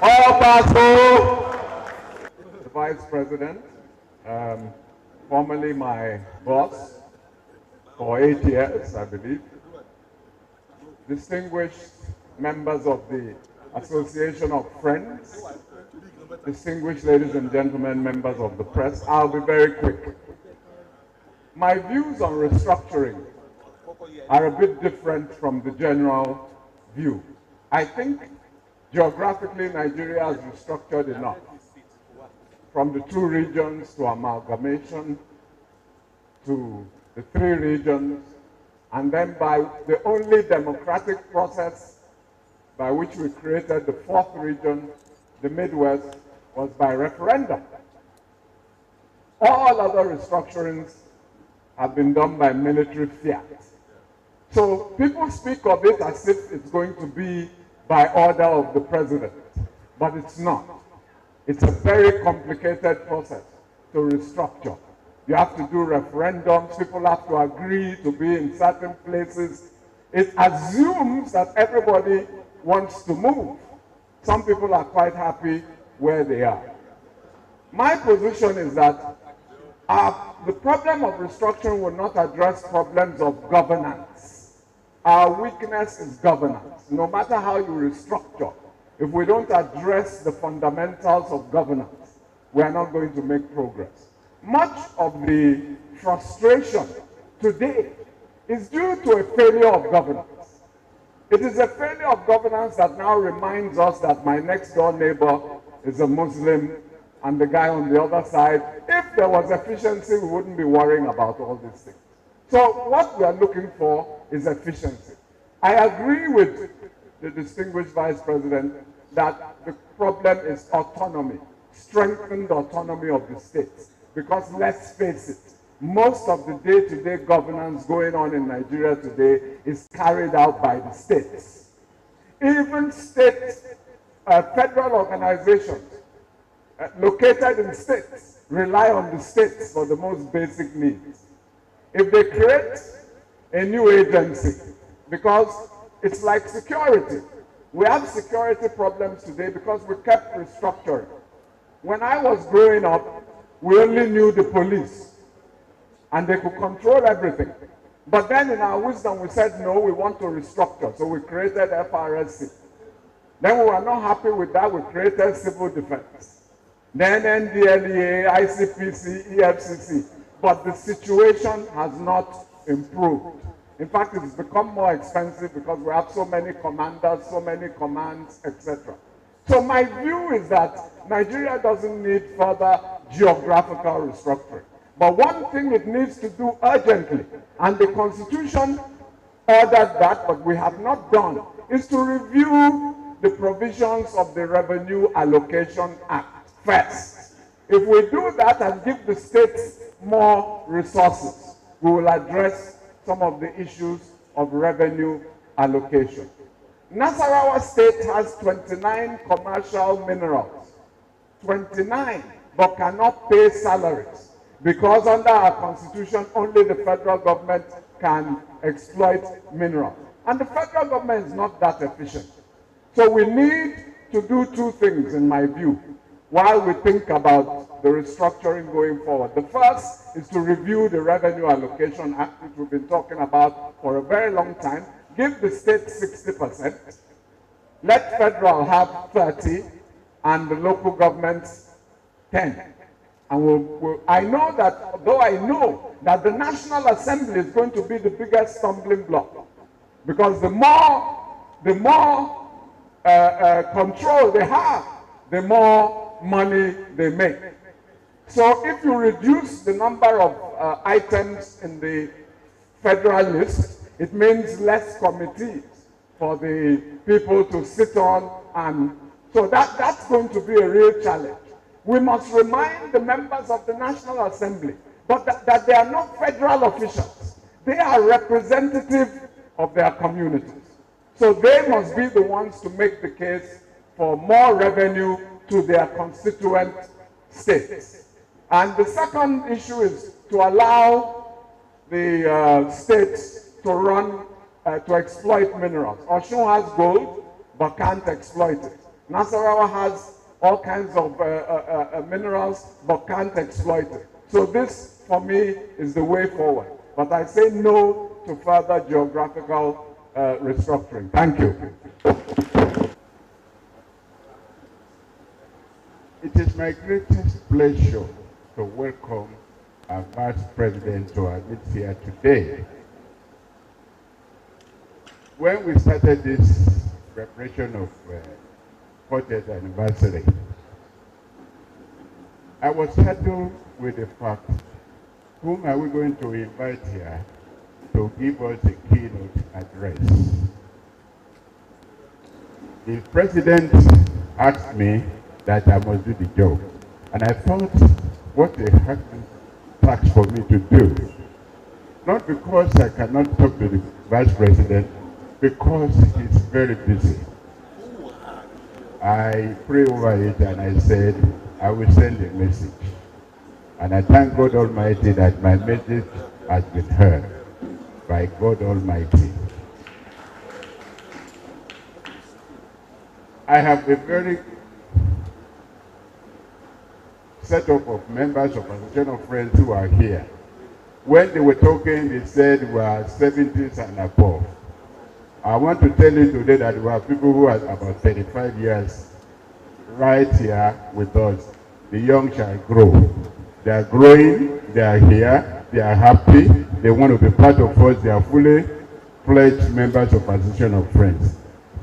Opaso! The Vice President, formerly my boss for 8 years, I believe. Distinguished members of the Association of Friends, distinguished ladies and gentlemen, members of the press, I'll be very quick. My views on restructuring are a bit different from the general view. I think geographically Nigeria has restructured enough. From the 2 regions to amalgamation to the 3 regions, and then by the only democratic process by which we created the 4th region, the Midwest, was by referendum. All other restructurings have been done by military fiat. So people speak of it as if it's going to be by order of the president, but it's not. It's a very complicated process to restructure. You have to do referendums, people have to agree to be in certain places. It assumes that everybody wants to move. Some people are quite happy where they are. My position is that the problem of restructuring will not address problems of governance. Our weakness is governance. No matter how you restructure, if we don't address the fundamentals of governance, we are not going to make progress. Much of the frustration today is due to a failure of governance. It is a failure of governance that now reminds us that my next door neighbor is a Muslim and the guy on the other side. If there was efficiency, we wouldn't be worrying about all these things. So what we are looking for is efficiency. I agree with the distinguished Vice President that the problem is autonomy, strengthened autonomy of the states. Because let's face it, most of the day-to-day governance going on in Nigeria today is carried out by the states. Even states, federal organizations located in states rely on the states for the most basic needs. If they create a new agency, because it's like security. We have security problems today because we kept restructuring. When I was growing up, we only knew the police and they could control everything. But then in our wisdom, we said, no, we want to restructure. So we created FRSC. Then we were not happy with that. We created civil defense. Then NDLEA, ICPC, EFCC. But the situation has not improved. In fact, it's become more expensive because we have so many commanders, so many commands, etc. So my view is that Nigeria doesn't need further geographical restructuring. But one thing it needs to do urgently, and the Constitution ordered that, but we have not done, is to review the provisions of the Revenue Allocation Act first. If we do that and give the states more resources, we will address some of the issues of revenue allocation. Nasarawa State has 29 commercial minerals, 29, but cannot pay salaries because under our constitution, only the federal government can exploit minerals. And the federal government is not that efficient. So we need to do two things, in my view, while we think about the restructuring going forward. The first is to review the Revenue Allocation Act, which we've been talking about for a very long time. Give the state 60%, let federal have 30, and the local governments 10. And I know that the National Assembly is going to be the biggest stumbling block, because the more control they have, the more money they make. So if you reduce the number of items in the federal list, it means less committees for the people to sit on, and so that's going to be a real challenge. We must remind the members of the National Assembly that they are not federal officials. They are representatives of their communities. So they must be the ones to make the case for more revenue to their constituent states. And the second issue is to allow the states to run, to exploit minerals. Osun has gold, but can't exploit it. Nasarawa has all kinds of minerals, but can't exploit it. So this, for me, is the way forward. But I say no to further geographical restructuring. Thank you. It is my greatest pleasure to welcome our Vice President to our midst here today. When we started this preparation of 40th anniversary, I was settled with the fact, whom are we going to invite here to give us a keynote address? The president asked me that I must do the job, and I thought, what a hard task for me to do. Not because I cannot talk to the vice president, because he's very busy. I prayed over it and I said, I will send a message. And I thank God Almighty that my message has been heard by God Almighty. I have a very setup of members of Association of Friends who are here. When they were talking, they said we are 70s and above. I want to tell you today that we have people who are about 35 years right here with us. The young shall grow. They are growing, they are here, they are happy, they want to be part of us, they are fully fledged members of Association of Friends.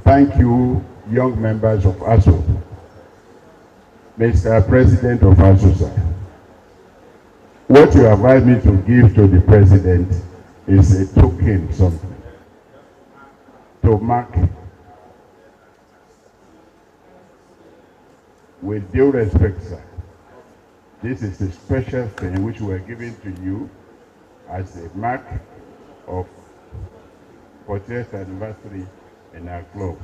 Thank you, young members of ASO. Mr. President of ASO, what you advise me to give to the president is a token, something to mark, with due respect, sir. This is a special thing which we are giving to you as a mark of 40th anniversary in our club.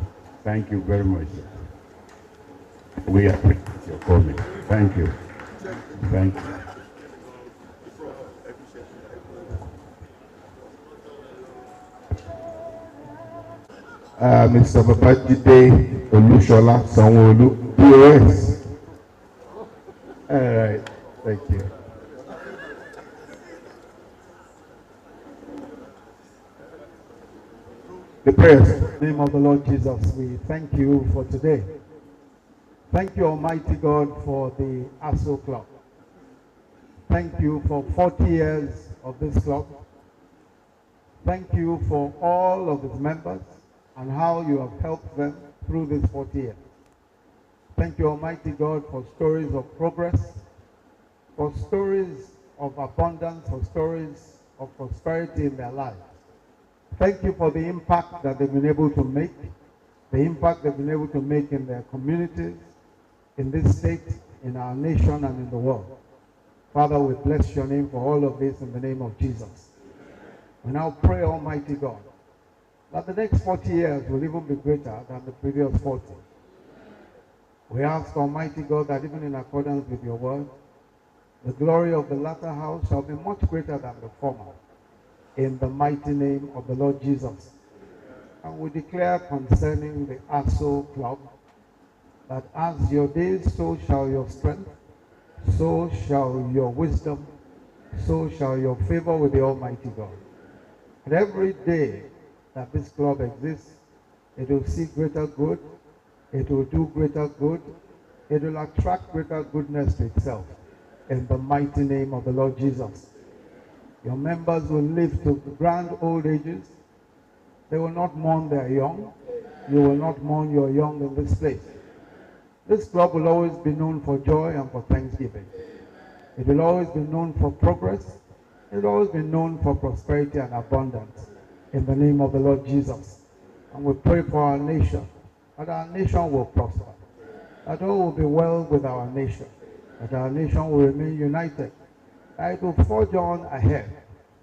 Thank you very much, sir. We appreciate your comment. Thank you. Thank you. Mr. Babajide Olushola Sanwo-Olu, POS. All right, thank you. The prayers. In the name of the Lord Jesus, we thank you for today. Thank you, Almighty God, for the ASO Club. Thank you for 40 years of this club. Thank you for all of its members and how you have helped them through this 40 years. Thank you, Almighty God, for stories of progress, for stories of abundance, for stories of prosperity in their lives. Thank you for the impact that they've been able to make, the impact they've been able to make in their communities, in this state, in our nation, and in the world. Father, we bless your name for all of this in the name of Jesus. We now pray, Almighty God, that the next 40 years will even be greater than the previous 40. We ask, Almighty God, that even in accordance with your word, the glory of the latter house shall be much greater than the former, in the mighty name of the Lord Jesus. And we declare concerning the ASO Club, that as your days, so shall your strength, so shall your wisdom, so shall your favor with the Almighty God. And every day that this club exists, it will see greater good, it will do greater good, it will attract greater goodness to itself. In the mighty name of the Lord Jesus. Your members will live to grand old ages. They will not mourn their young. You will not mourn your young in this place. This club will always be known for joy and for thanksgiving. It will always be known for progress. It will always be known for prosperity and abundance. In the name of the Lord Jesus. And we pray for our nation, that our nation will prosper, that all will be well with our nation, that our nation will remain united, that it will forge on ahead,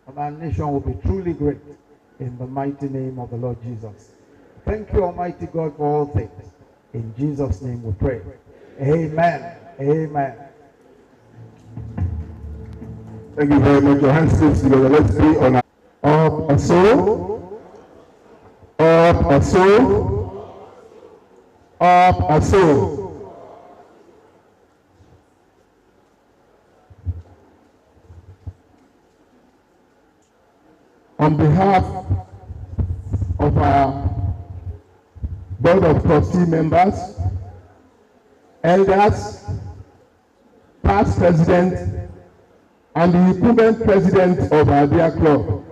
and our nation will be truly great, in the mighty name of the Lord Jesus. Thank you, Almighty God, for all things. In Jesus' name we pray. Amen. Amen. Thank you very much. Your hands please together. Let's be on our up a soul, up a soul, up a soul. On behalf of our Board of Trustee members, elders, past president, and the incumbent president of our dear club,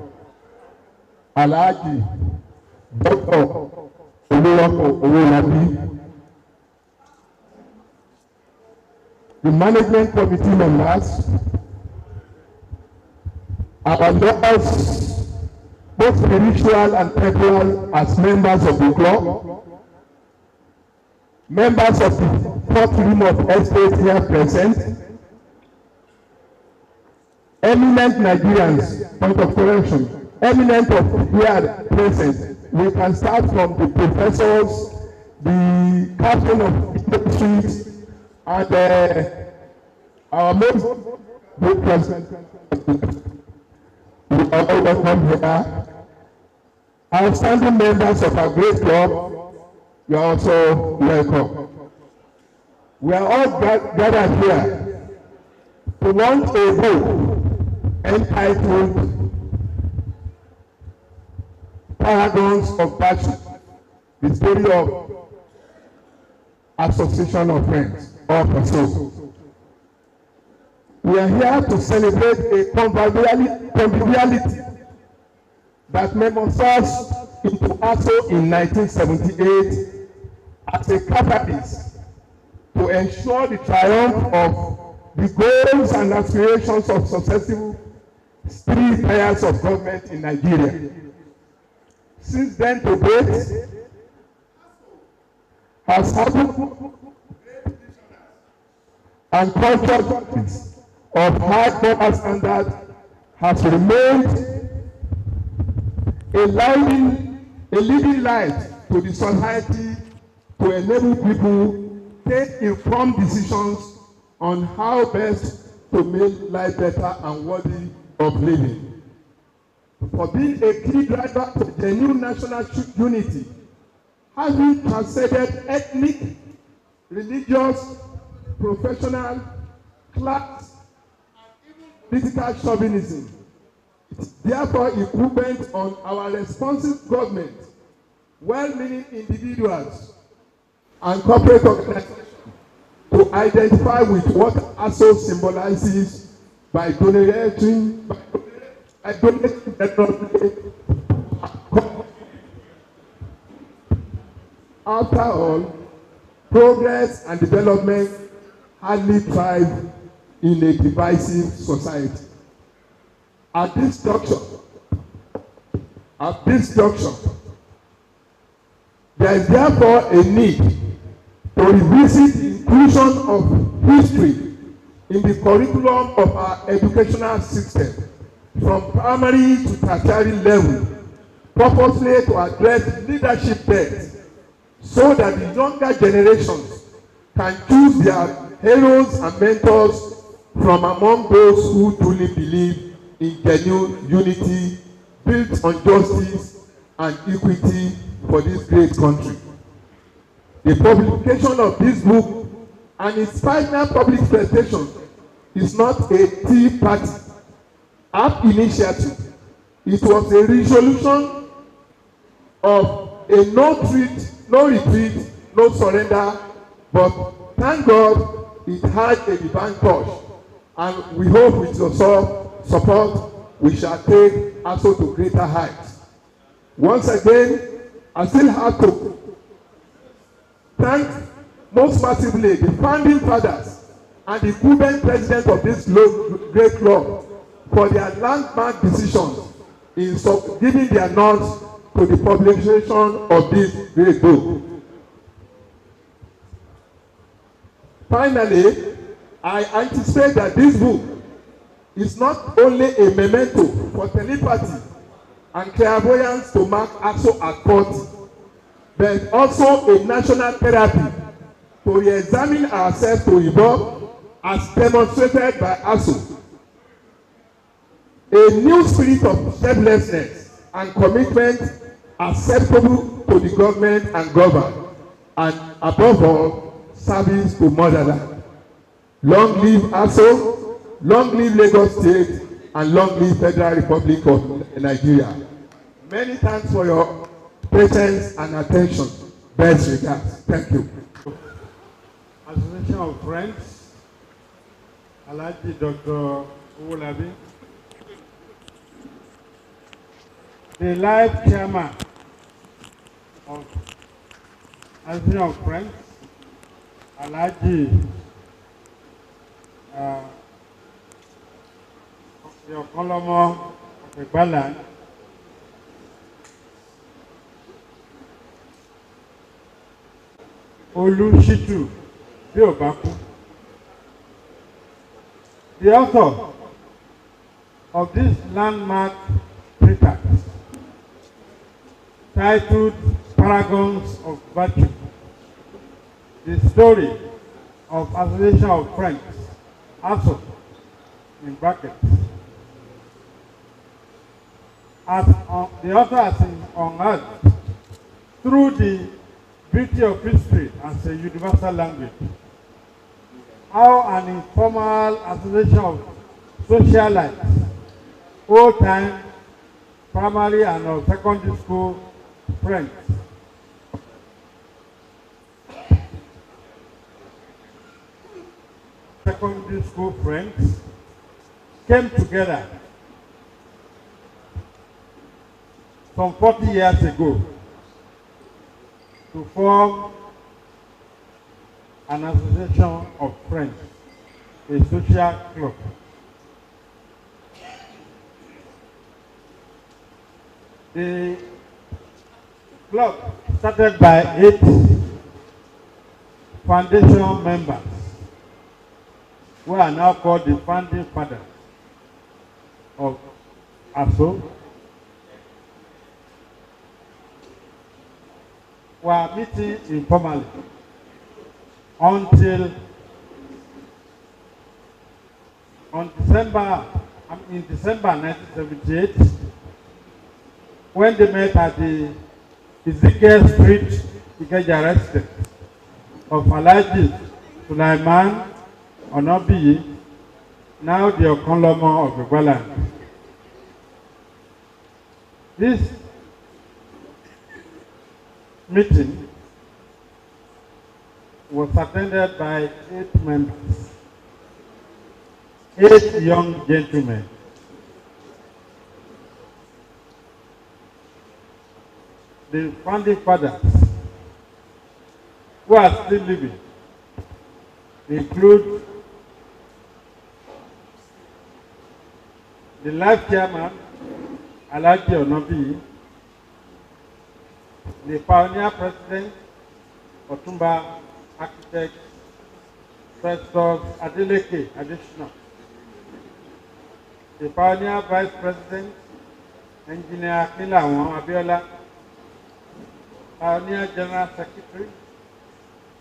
Alhaji Dr. Oluwako Owolabi, the management committee members, our lawyers, both spiritual and temporal, as members of the club, members of the fourth room of estate here present, eminent Nigerians, point of correction, eminent of here present. We can start from the professors, the captain of industries, and our most good president. We are all welcome here. Outstanding members of our great club, you are also welcome. We are all gathered here to launch a book entitled Paragons of Virtue, the story of Association of Friends, or ASO. We are here to celebrate a conviviality that members us into ASO in 1978 as a catalyst to ensure the triumph of the goals and aspirations of successive 3 tiers of government in Nigeria. Since then to date, has happened and cultural practice of high moral standard has remained a living light to the society to enable people take informed decisions on how best to make life better and worthy of living. For being a key driver to genuine national unity, having transcended ethnic, religious, professional, class, and even political chauvinism. It's therefore incumbent on our responsive government, well-meaning individuals, and corporate organizations to identify with what ASO symbolizes by donating After all, progress and development hardly thrive in a divisive society. At this juncture, there is therefore a need to revisit the inclusion of history in the curriculum of our educational system from primary to tertiary level, purposely to address leadership debt so that the younger generations can choose their heroes and mentors from among those who truly believe in genuine unity built on justice and equity for this great country. The publication of this book and its final public presentation is not a Tea Party app initiative. It was a resolution of a no retreat, no surrender, but thank God it had a divine touch, and we hope with your support we shall take also to greater heights. Once again, I still have to thank most massively the founding fathers and the current president of this great club for their landmark decisions in giving their nods to the publication of this great book. Finally, I anticipate that this book is not only a memento for telepathy and clairvoyance to mark ASO at 40, but also a national therapy to re-examine ourselves to evolve as demonstrated by ASO. A new spirit of selflessness and commitment acceptable to the government and governed, and above all, service to motherland. Long live ASO, long live Lagos State, and long live Federal Republic of Nigeria. Many thanks for your patience and attention. Best regards. Thank you. Association of Friends, Alhaji Dr. Owolabi, the live chairman of Association of Friends, Alhaji Yokolomo of Igbaland, Olushitu Biobaku, the author of this landmark treatise titled Paragons of Virtue, the story of Association of Friends, ASO, in brackets. As the author has unearthed through the beauty of history as a universal language, how an informal association of socialites, old-time primary and secondary school friends, came together some 40 years ago to form an association of friends, a social club. The club started by 8 foundation members, who are now called the founding fathers of ASO, were meeting informally until in December 1978, when they met at the Ezekiel Street, Ikeja residence of Alhaji Sulaiman Onobiyi, now the Okonlomo of Igbaland. This meeting was attended by 8 members, 8 young gentlemen. The founding fathers, who are still living, include the life chairman, Alhaji Onobiyi, the pioneer president, Otumba architect, Festus Adeleke, additional, the pioneer vice president, Engineer Akinlawan Abiola, pioneer general secretary,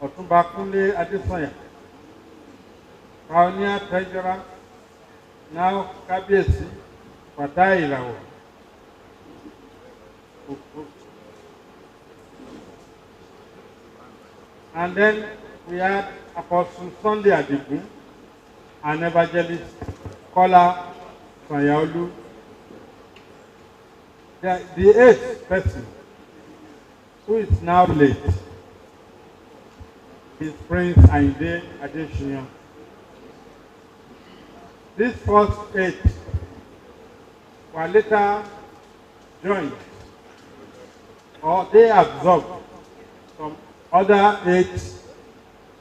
Ọ̀túnba Kúnlé Adésanya, pioneer treasurer, now Kábíyèsí Fatai Ìràwọ̀. And then we had Apostle Sunday Adigun, an evangelist, Kola Sanyaolu. The eighth person, who is now late, is Prince Ayinde Adesina. These first 8 were later joined, or they absorbed some other 8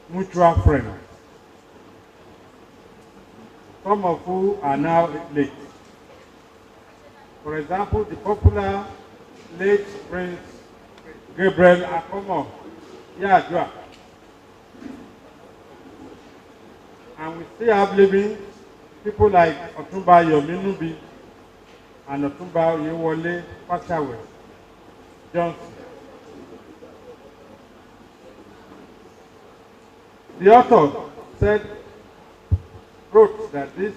mutual friends, some of who are now late. For example, the popular late Prince Gabriel Akomo Yadua. And we still have living people like Otumba Yominubi and Otumba Oyewole Fashawe Johnson. The author wrote that this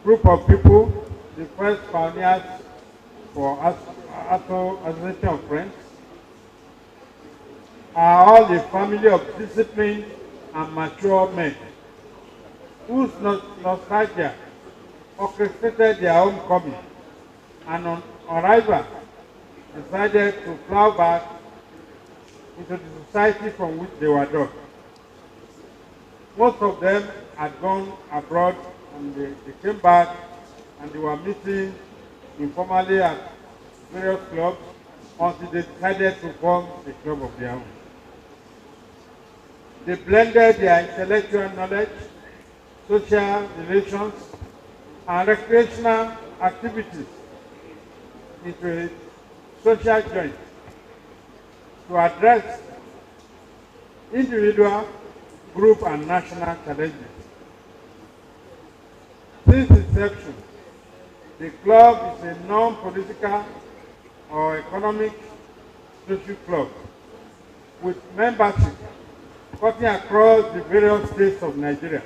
group of people, the first pioneers for Association of Friends, are all a family of disciplined and mature men whose nostalgia orchestrated their homecoming, and on arrival decided to plow back into the society from which they were brought. Most of them had gone abroad and they came back and they were meeting informally at various clubs until they decided to form a club of their own. They blended their intellectual knowledge, social relations, and recreational activities into a social joint to address individual, group, and national challenges. Since inception, the club is a non-political or economic social club with membership cutting across the various states of Nigeria,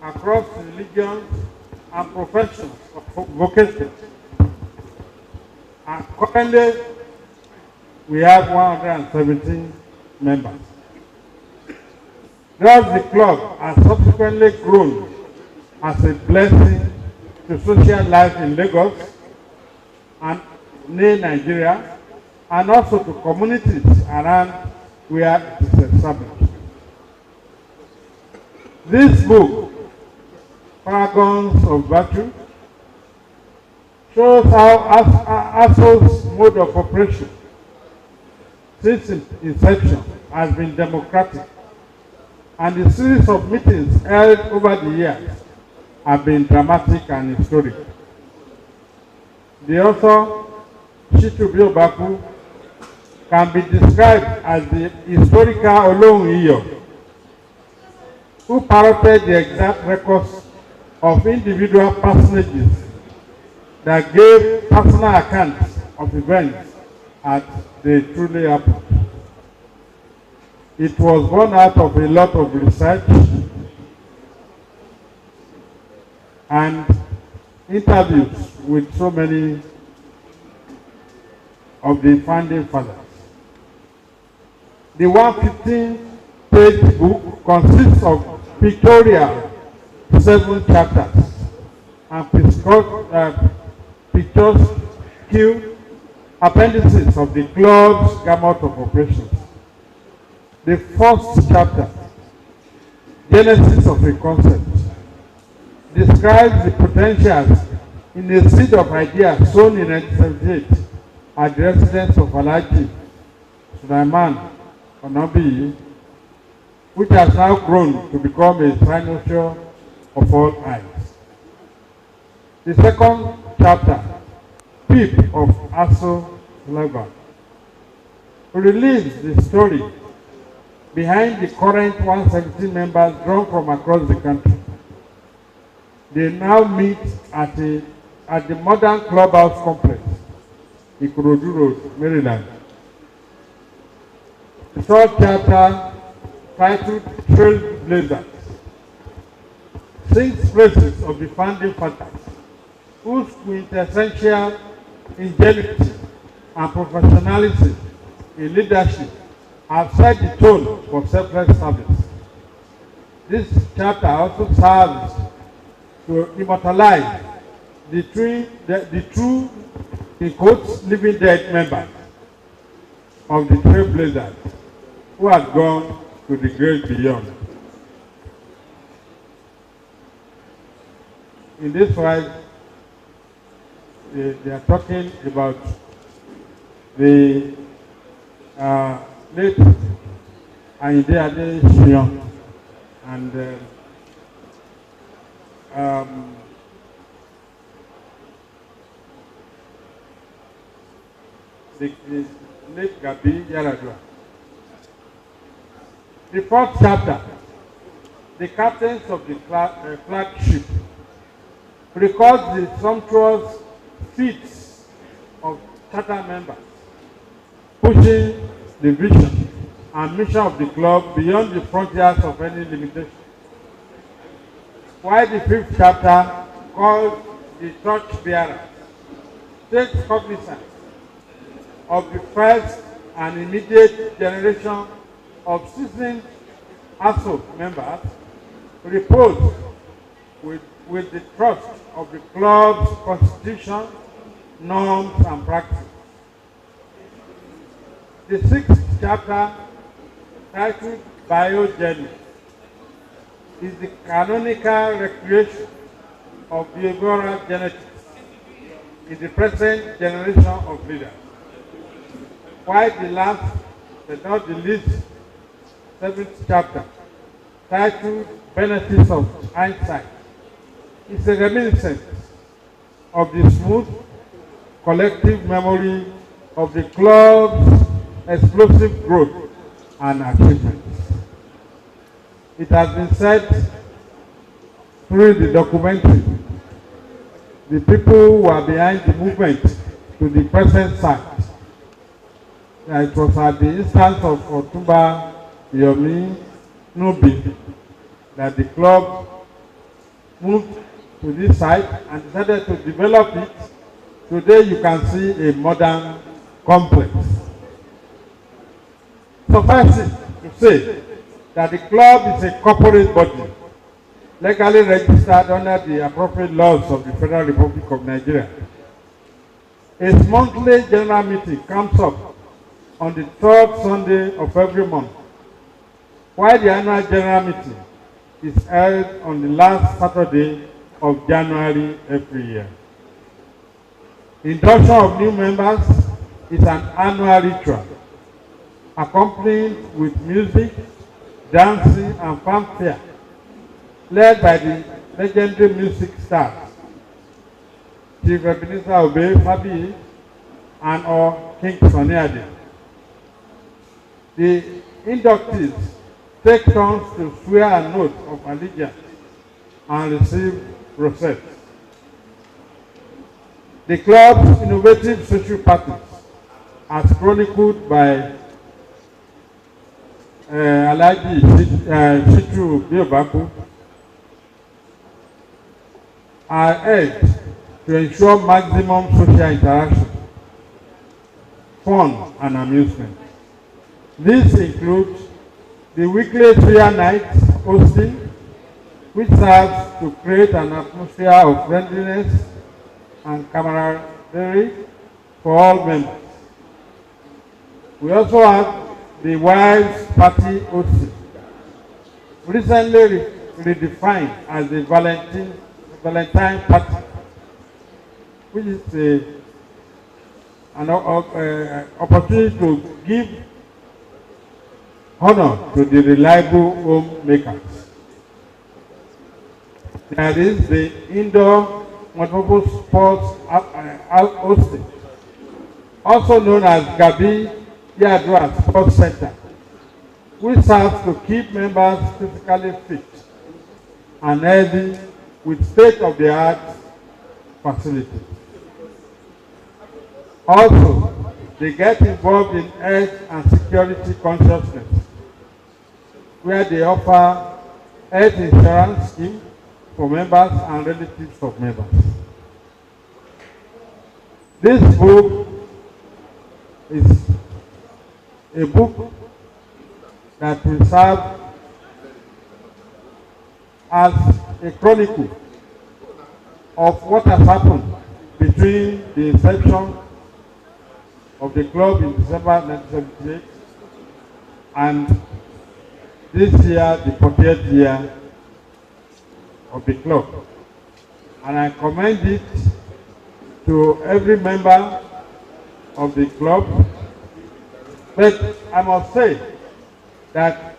across religions and professions of vocations. And currently, we have 117 members. Thus, the club has subsequently grown as a blessing to social life in Lagos and near Nigeria, and also to communities around where it is established. This book, Paragons of Virtue, shows how ASO's mode of operation since inception has been democratic, and the series of meetings held over the years have been dramatic and historic. The author, Shitu Biobaku, can be described as the historical Olohun Iyo, who parroted the exact records of individual personages that gave personal accounts of events as they truly happened. It was born out of a lot of research and interviews with so many of the founding fathers. The 115-page book consists of pictorial 7 chapters and picturesque appendices of the club's gamut of operations. The first chapter, Genesis of a Concept, describes the potentials in a seed of ideas sown in 1978 at the residence of Alhaji Sulaiman Onabi, which has now grown to become a cynosure of all eyes. The second chapter, Pip of Aso Lever, relieves the story behind the current 117 members drawn from across the country. They now meet at the modern clubhouse complex, Ikorodu Road, Maryland. The third chapter, titled Trailblazers, sings praises of the founding fathers, whose quintessential ingenuity and professionalism in leadership have set the tone for selfless service. This chapter also serves to immortalize the true, in quotes, living dead members of the Trailblazers who had gone to the great beyond. In this slide, they are talking about the late Ayinde Adesina and the late Gabi Yaradua. The fourth chapter, the captains of the flagship, records the sumptuous feats of charter members, pushing the vision and mission of the club beyond the frontiers of any limitation. While the fifth chapter, called the torch bearer, takes cognizance of the first and immediate generation of seasoned ASO members, reposed with the trust of the club's constitution, norms, and practice. The sixth chapter, titled Biogenesis, is the canonical recreation of behavioral genetics in the present generation of leaders. While the last, but not the least, seventh chapter, titled Benefits of Hindsight, is a reminiscence of the smooth collective memory of the club's explosive growth and achievements. It has been said through the documentary, the people who are behind the movement to the present site. It was at the instance of Otumba Yomi Nubi that the club moved to this site and decided to develop it. Today you can see a modern complex. Suffice it to say that the club is a corporate body legally registered under the appropriate laws of the Federal Republic of Nigeria. Its monthly general meeting comes up on the third Sunday of every month, while the annual general meeting is held on the last Saturday of January every year. Induction of new members is an annual ritual, accompanied with music, dancing, and fanfare, led by the legendary music stars, Chief Ebenezer Obey Fabi and or King Sunny Ade. The inductees take turns to swear an oath of allegiance and receive rosettes. The club's innovative social practice, as chronicled by Alhaji Shitu Biobaku, are held to ensure maximum social interaction, fun, and amusement. This includes the weekly prayer night hosting, which serves to create an atmosphere of friendliness and camaraderie for all members. We also have the wives' party hosting, recently redefined as the Valentine party, which is an opportunity to give honor to the reliable homemakers. There is the indoor multiple sports hosting, also known as Gabi Yadua Sports Center, which serves to keep members physically fit and healthy with state-of-the-art facilities. Also, they get involved in health and security consciousness, where they offer health insurance scheme for members and relatives of members. This book is a book that will serve as a chronicle of what has happened between the inception of the club in December 1978 and this year, the 40th year of the club. And I commend it to every member of the club. But I must say that,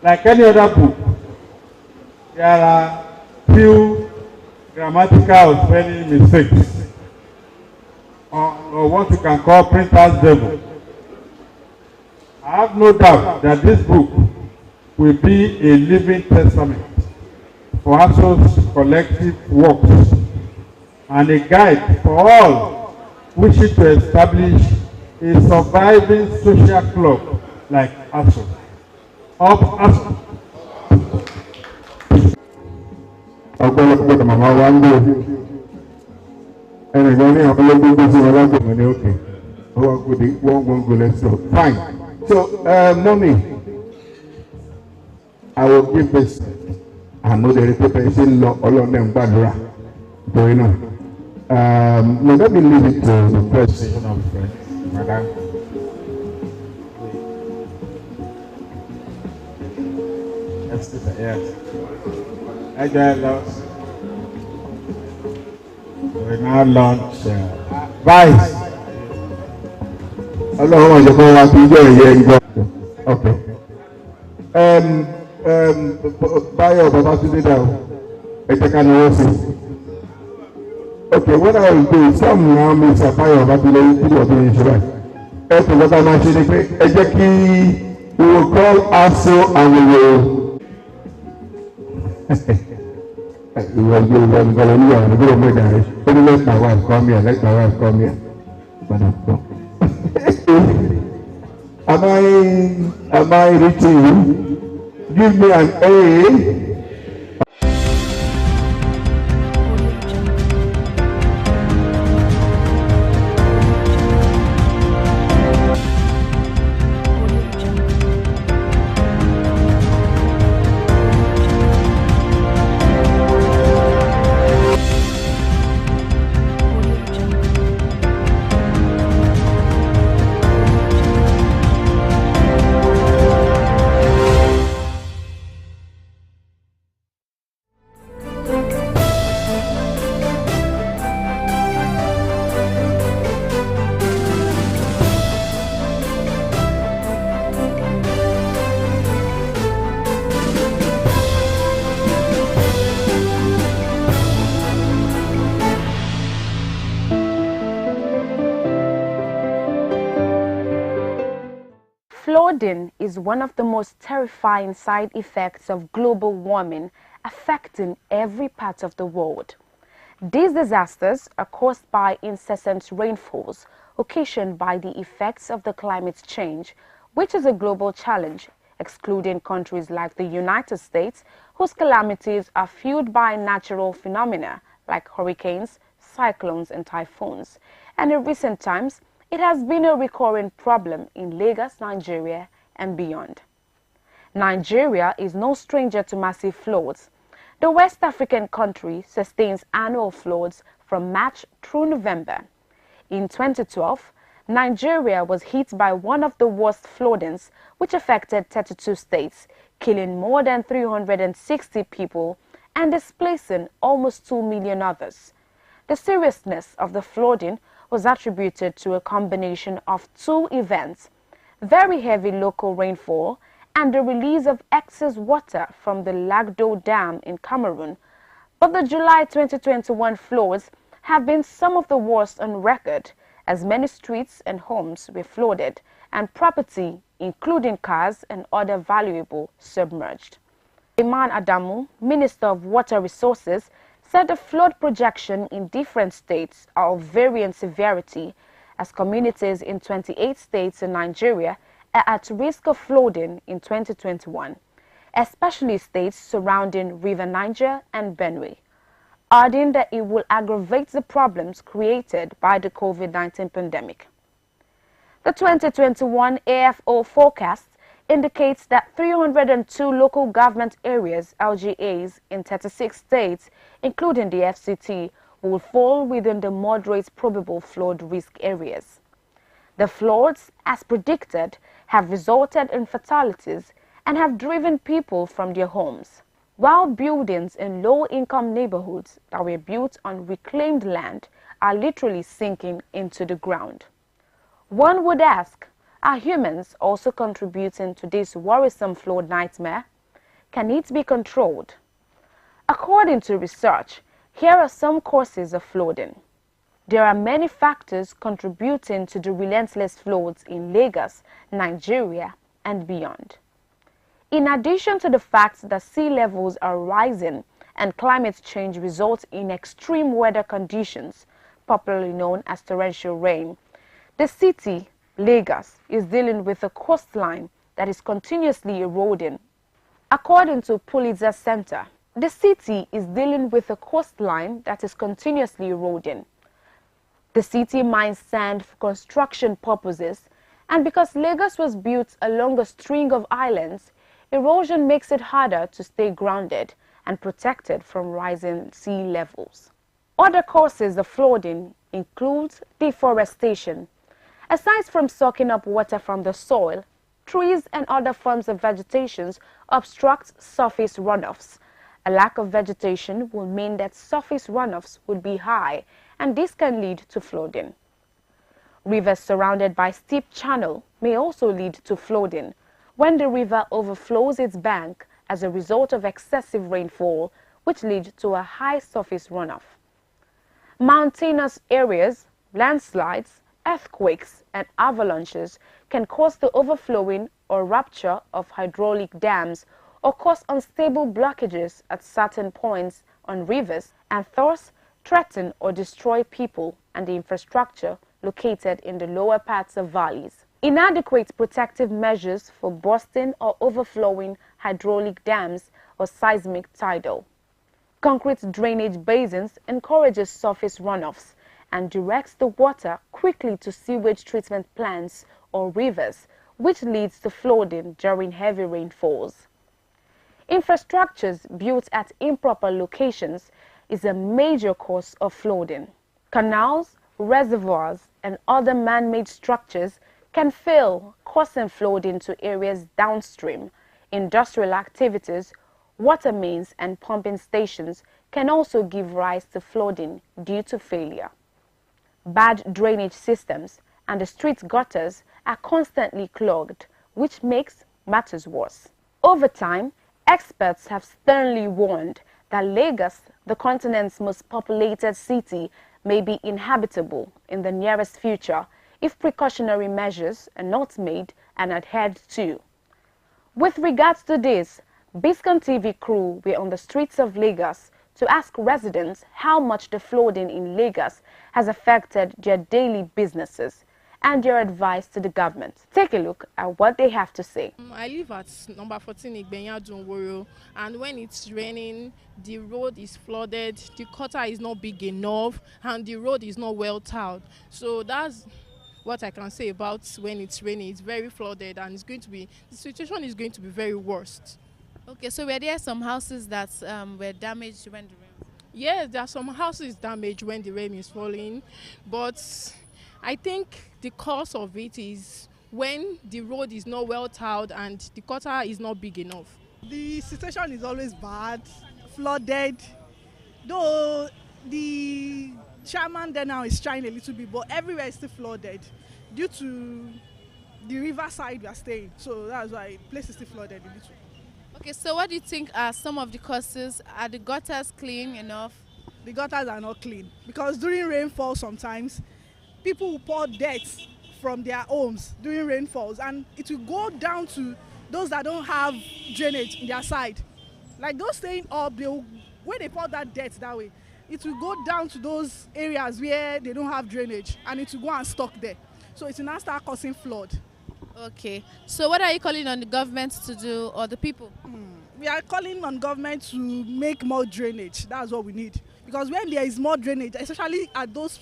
like any other book, there are few grammatical spelling mistakes, or what you can call printer's devil. I have no doubt that this book will be a living testament for ASO's collective works and a guide for all wishing to establish a surviving social club like ASO. Up ASO. Ọ̀pọ̀lọpọ̀ màmá wa ń gbé ẹnìkan ní àwọn ológun tó ti wọn lágbègbè ní òkè wọ́n gbòdì wọ́n gbòǹgbò lẹ́sọ̀ fine. So mommy, I will give this àmúdẹ̀rẹ̀ tó fẹ́ ṣe ń lọ ọlọ́run ẹ̀ ń gbàdúrà torí náà. No, let me leave it to the president of friends, madam. Yes. Agile we now launch Vice. Ọlọ́run ọ̀sẹ̀ kan wá kí ijó ẹ̀yẹ ń gbọ́. Okay. Báyọ̀ Babátúndé dà o, ẹ jẹ́ ká náwó sí. Okay, what I will do is some now Mr. Báyọ̀ Babátúndé kí lọ́ọ́ tó yẹ ṣe báyìí. Ẹ kò lọ́ta máa ṣe ni pé ẹ jẹ́ kí we will call ASO and we will. You are going to make that. Let my wife come here. Let my wife come here. Am I reaching you? Give me an A. Flooding is one of the most terrifying side effects of global warming, affecting every part of the world. These disasters are caused by incessant rainfalls occasioned by the effects of the climate change, which is a global challenge, excluding countries like the United States, whose calamities are fueled by natural phenomena like hurricanes, cyclones, and typhoons. And in recent times, it has been a recurring problem in Lagos, Nigeria, and beyond. Nigeria is no stranger to massive floods. The West African country sustains annual floods from March through November. In 2012, Nigeria was hit by one of the worst floodings, which affected 32 states, killing more than 360 people and displacing almost 2 million others. The seriousness of the flooding was attributed to a combination of two events: very heavy local rainfall and the release of excess water from the Lagdo Dam in Cameroon. But the July 2021 floods have been some of the worst on record, as many streets and homes were flooded and property, including cars and other valuable, submerged. Iman Adamu, Minister of Water Resources, said the flood projection in different states are of varying severity, as communities in 28 states in Nigeria are at risk of flooding in 2021, especially states surrounding River Niger and Benue, adding that it will aggravate the problems created by the COVID-19 pandemic. The 2021 AFO forecast indicates that 302 local government areas, LGAs, in 36 states, including the FCT, will fall within the moderate probable flood risk areas. The floods, as predicted, have resulted in fatalities and have driven people from their homes, while buildings in low-income neighborhoods that were built on reclaimed land are literally sinking into the ground. One would ask, are humans also contributing to this worrisome flood nightmare? Can it be controlled? According to research, here are some causes of flooding. There are many factors contributing to the relentless floods in Lagos, Nigeria, and beyond. In addition to the fact that sea levels are rising and climate change results in extreme weather conditions, popularly known as torrential rain, the city, Lagos, is dealing with a coastline that is continuously eroding. According to Pulitzer Center, the city is dealing with a coastline that is continuously eroding. The city mines sand for construction purposes, and because Lagos was built along a string of islands, erosion makes it harder to stay grounded and protected from rising sea levels. Other causes of flooding include deforestation. Aside from soaking up water from the soil, trees and other forms of vegetation obstruct surface runoffs. A lack of vegetation will mean that surface runoffs would be high, and this can lead to flooding. Rivers surrounded by steep channel may also lead to flooding when the river overflows its bank as a result of excessive rainfall, which leads to a high surface runoff. Mountainous areas, landslides, earthquakes, and avalanches can cause the overflowing or rupture of hydraulic dams or cause unstable blockages at certain points on rivers and thus threaten or destroy people and the infrastructure located in the lower parts of valleys. Inadequate protective measures for bursting or overflowing hydraulic dams or seismic tidal. Concrete drainage basins encourages surface runoffs and directs the water quickly to sewage treatment plants or rivers, which leads to flooding during heavy rainfalls. Infrastructures built at improper locations is a major cause of flooding. Canals, reservoirs, and other man-made structures can fail, causing flooding to areas downstream. Industrial activities, water mains, and pumping stations can also give rise to flooding due to failure. Bad drainage systems and the street gutters are constantly clogged, which makes matters worse. Over time, experts have sternly warned that Lagos, the continent's most populated city, may be inhabitable in the nearest future if precautionary measures are not made and adhered to. With regards to this, Biscon TV crew were on the streets of Lagos to ask residents how much the flooding in Lagos has affected their daily businesses and their advice to the government. Take a look at what they have to say. I live at number 14 Igbenya Dunworo, and when it's raining, the road is flooded, the gutter is not big enough, and the road is not well tiled. So that's what I can say about when it's raining. It's very flooded, and the situation is going to be very worst. Okay, so were there some houses that were damaged when the rain? Yes, there are some houses damaged when the rain is falling, but I think the cause of it is when the road is not well tiled and the gutter is not big enough. The situation is always bad, flooded, though the chairman there now is trying a little bit, but everywhere is still flooded due to the riverside we are staying. So that's why the place is still flooded a little. Okay, so what do you think are some of the causes? Are the gutters clean enough? The gutters are not clean because during rainfall sometimes people will pour dirt from their homes during rainfalls, and it will go down to those that don't have drainage in their side. Like those staying up, when they pour that dirt that way, it will go down to those areas where they don't have drainage, and it will go and stock there. So it will now start causing flood. Okay. So what are you calling on the government to do, or the people? We are calling on government to make more drainage. That's what we need. Because when there is more drainage, especially at those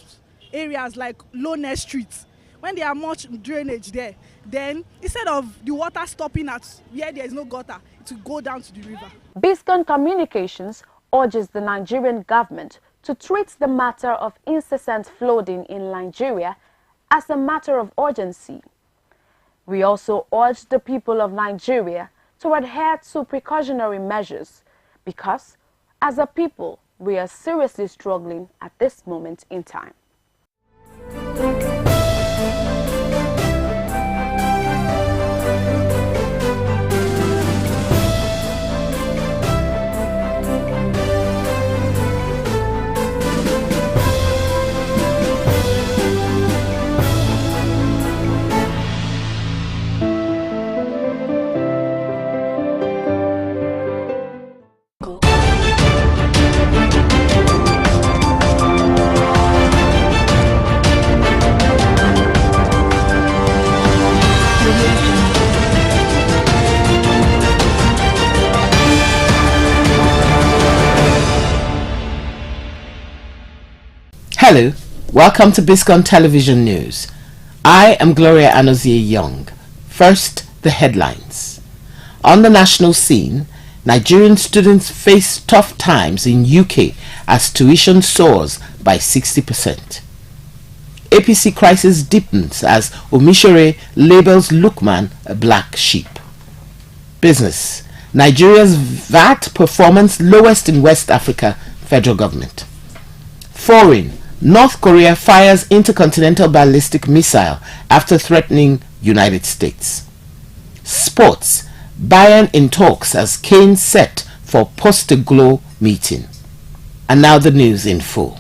areas like low-net streets, when there are much drainage there, then instead of the water stopping at where there is no gutter, it will go down to the river. Biscon Communications urges the Nigerian government to treat the matter of incessant flooding in Nigeria as a matter of urgency. We also urge the people of Nigeria to adhere to precautionary measures because, as a people, we are seriously struggling at this moment in time. Hello, welcome to Biscon Television News. I am Gloria Anozie Young. First, the headlines. On the national scene, Nigerian students face tough times in UK as tuition soars by 60%. APC crisis deepens as Omisore labels Lukman a black sheep. Business. Nigeria's VAT performance lowest in West Africa, federal government. Foreign. North Korea fires intercontinental ballistic missile after threatening United States. Sports. Bayern in talks as Kane set for post-Glow meeting. And now the news in full.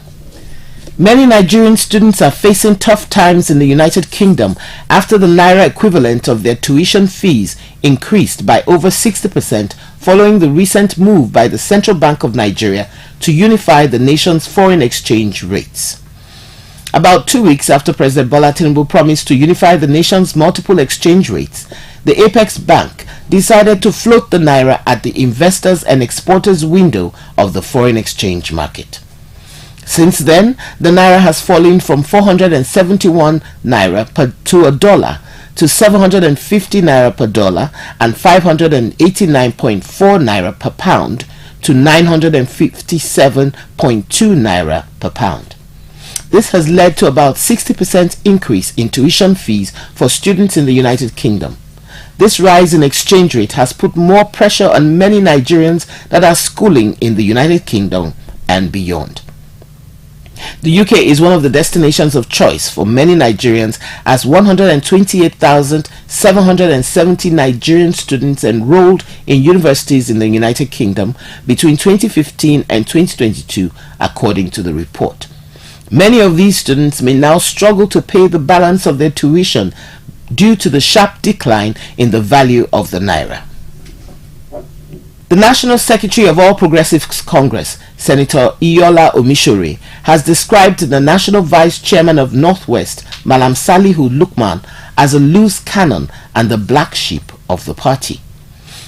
Many Nigerian students are facing tough times in the United Kingdom after the naira equivalent of their tuition fees increased by over 60% following the recent move by the Central Bank of Nigeria to unify the nation's foreign exchange rates. About 2 weeks after President Bola Tinubu promised to unify the nation's multiple exchange rates, the Apex Bank decided to float the naira at the investors and exporters window of the foreign exchange market. Since then, the naira has fallen from 471 naira to a dollar to 750 naira per dollar and 589.4 naira per pound to 957.2 naira per pound. This has led to about 60% increase in tuition fees for students in the United Kingdom. This rise in exchange rate has put more pressure on many Nigerians that are schooling in the United Kingdom and beyond. The UK is one of the destinations of choice for many Nigerians as 128,770 Nigerian students enrolled in universities in the United Kingdom between 2015 and 2022, according to the report. Many of these students may now struggle to pay the balance of their tuition due to the sharp decline in the value of the naira. The National Secretary of All Progressives Congress, Senator Iola Omisore, has described the National Vice Chairman of Northwest, Malam Salihu Lukman, as a loose cannon and the black sheep of the party.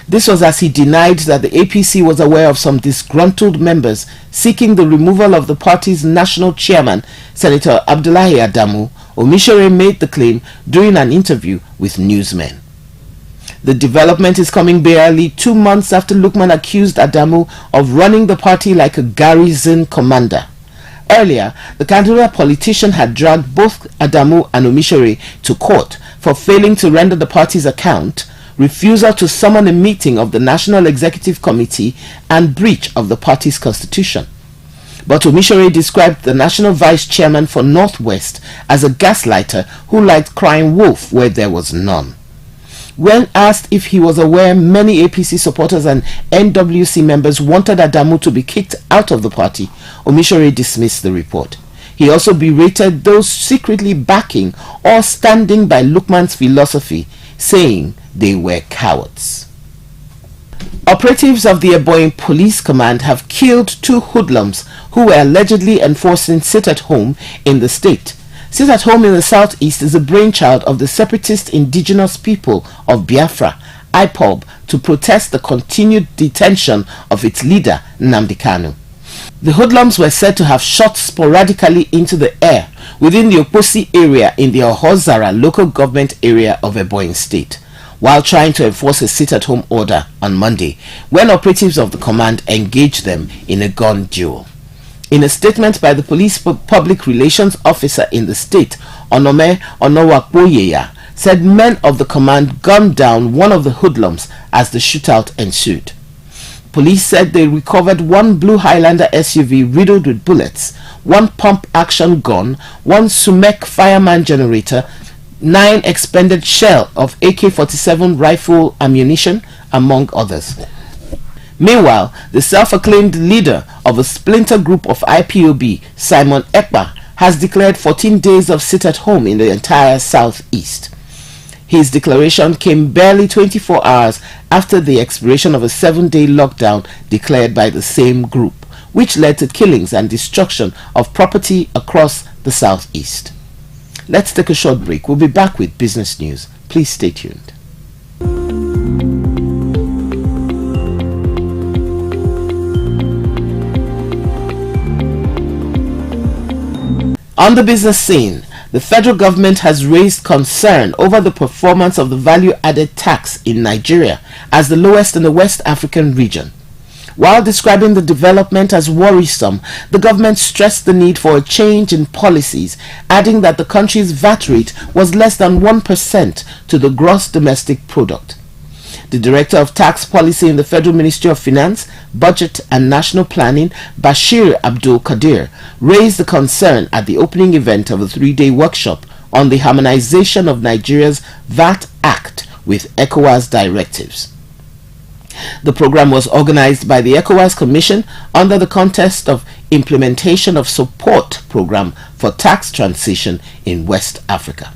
This was as he denied that the APC was aware of some disgruntled members seeking the removal of the party's national chairman, Senator Abdullahi Adamu. Omisore made the claim during an interview with newsmen. The development is coming barely 2 months after Lukman accused Adamu of running the party like a garrison commander. Earlier, the Kaduna politician had dragged both Adamu and Omisore to court for failing to render the party's account, refusal to summon a meeting of the National Executive Committee, and breach of the party's constitution. But Omisore described the national vice chairman for Northwest as a gaslighter who liked crying wolf where there was none. When asked if he was aware many APC supporters and NWC members wanted Adamu to be kicked out of the party, Omisore dismissed the report. He also berated those secretly backing or standing by Lukman's philosophy, saying they were cowards. Operatives of the Eboin Police Command have killed 2 hoodlums who were allegedly enforcing sit-at-home in the state. Sit-at-home in the southeast is a brainchild of the separatist indigenous people of Biafra, IPOB, to protest the continued detention of its leader, Nnamdi Kanu. The hoodlums were said to have shot sporadically into the air within the Oposi area in the Ohozara local government area of Eboin State, while trying to enforce a sit-at-home order on Monday, when operatives of the command engaged them in a gun duel. In a statement by the police public relations officer in the state, Onome Onowakboyeya, said men of the command gunned down one of the hoodlums as the shootout ensued. Police said they recovered 1 Blue Highlander SUV riddled with bullets, 1 pump-action gun, 1 Sumek fireman generator, 9 expended shell of AK-47 rifle ammunition, among others. Meanwhile, the self-acclaimed leader of a splinter group of IPOB, Simon Ekpa, has declared 14 days of sit-at-home in the entire southeast. His declaration came barely 24 hours after the expiration of a 7-day lockdown declared by the same group, which led to killings and destruction of property across the southeast. Let's take a short break. We'll be back with business news. Please stay tuned. On the business scene, the federal government has raised concern over the performance of the value-added tax in Nigeria as the lowest in the West African region. While describing the development as worrisome, the government stressed the need for a change in policies, adding that the country's VAT rate was less than 1% to the gross domestic product. The Director of Tax Policy in the Federal Ministry of Finance, Budget and National Planning, Bashir Abdul Kadir, raised the concern at the opening event of a 3-day workshop on the harmonization of Nigeria's VAT Act with ECOWAS directives. The program was organized by the ECOWAS Commission under the context of Implementation of Support Program for Tax Transition in West Africa.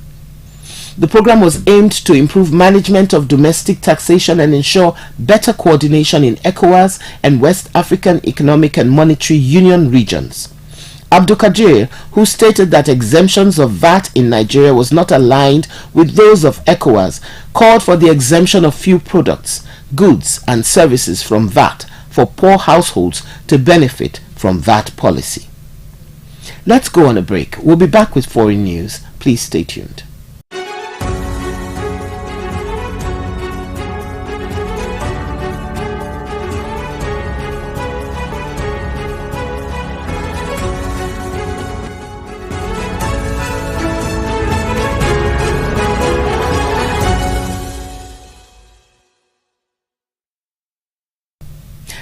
The program was aimed to improve management of domestic taxation and ensure better coordination in ECOWAS and West African Economic and Monetary Union regions. Abdul Kadir, who stated that exemptions of VAT in Nigeria was not aligned with those of ECOWAS, called for the exemption of few products, goods and services from VAT for poor households to benefit from VAT policy. Let's go on a break. We'll be back with foreign news. Please stay tuned.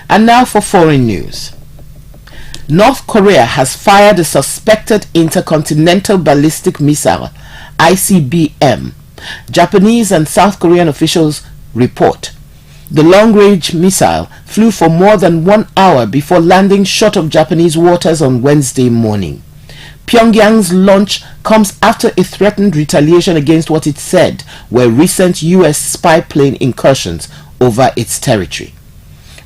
And now for foreign news. North Korea has fired a suspected intercontinental ballistic missile, ICBM. Japanese and South Korean officials report. The long-range missile flew for more than 1 hour before landing short of Japanese waters on Wednesday morning. Pyongyang's launch comes after a threatened retaliation against what it said were recent U.S. spy plane incursions over its territory.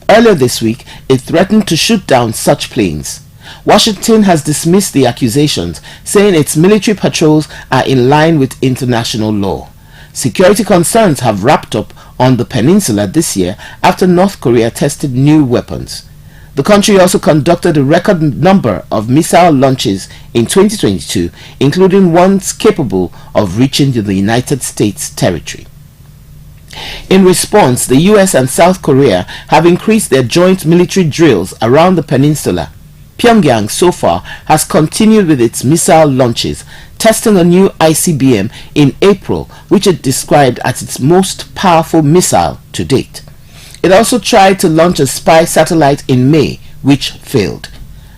Earlier this week, it threatened to shoot down such planes. Washington has dismissed the accusations, saying its military patrols are in line with international law. Security concerns have wrapped up on the peninsula this year after North Korea tested new weapons. The country also conducted a record number of missile launches in 2022, including ones capable of reaching the United States territory. In response, the US and South Korea have increased their joint military drills around the peninsula. Pyongyang so far has continued with its missile launches, testing a new ICBM in April, which it described as its most powerful missile to date. It also tried to launch a spy satellite in May, which failed.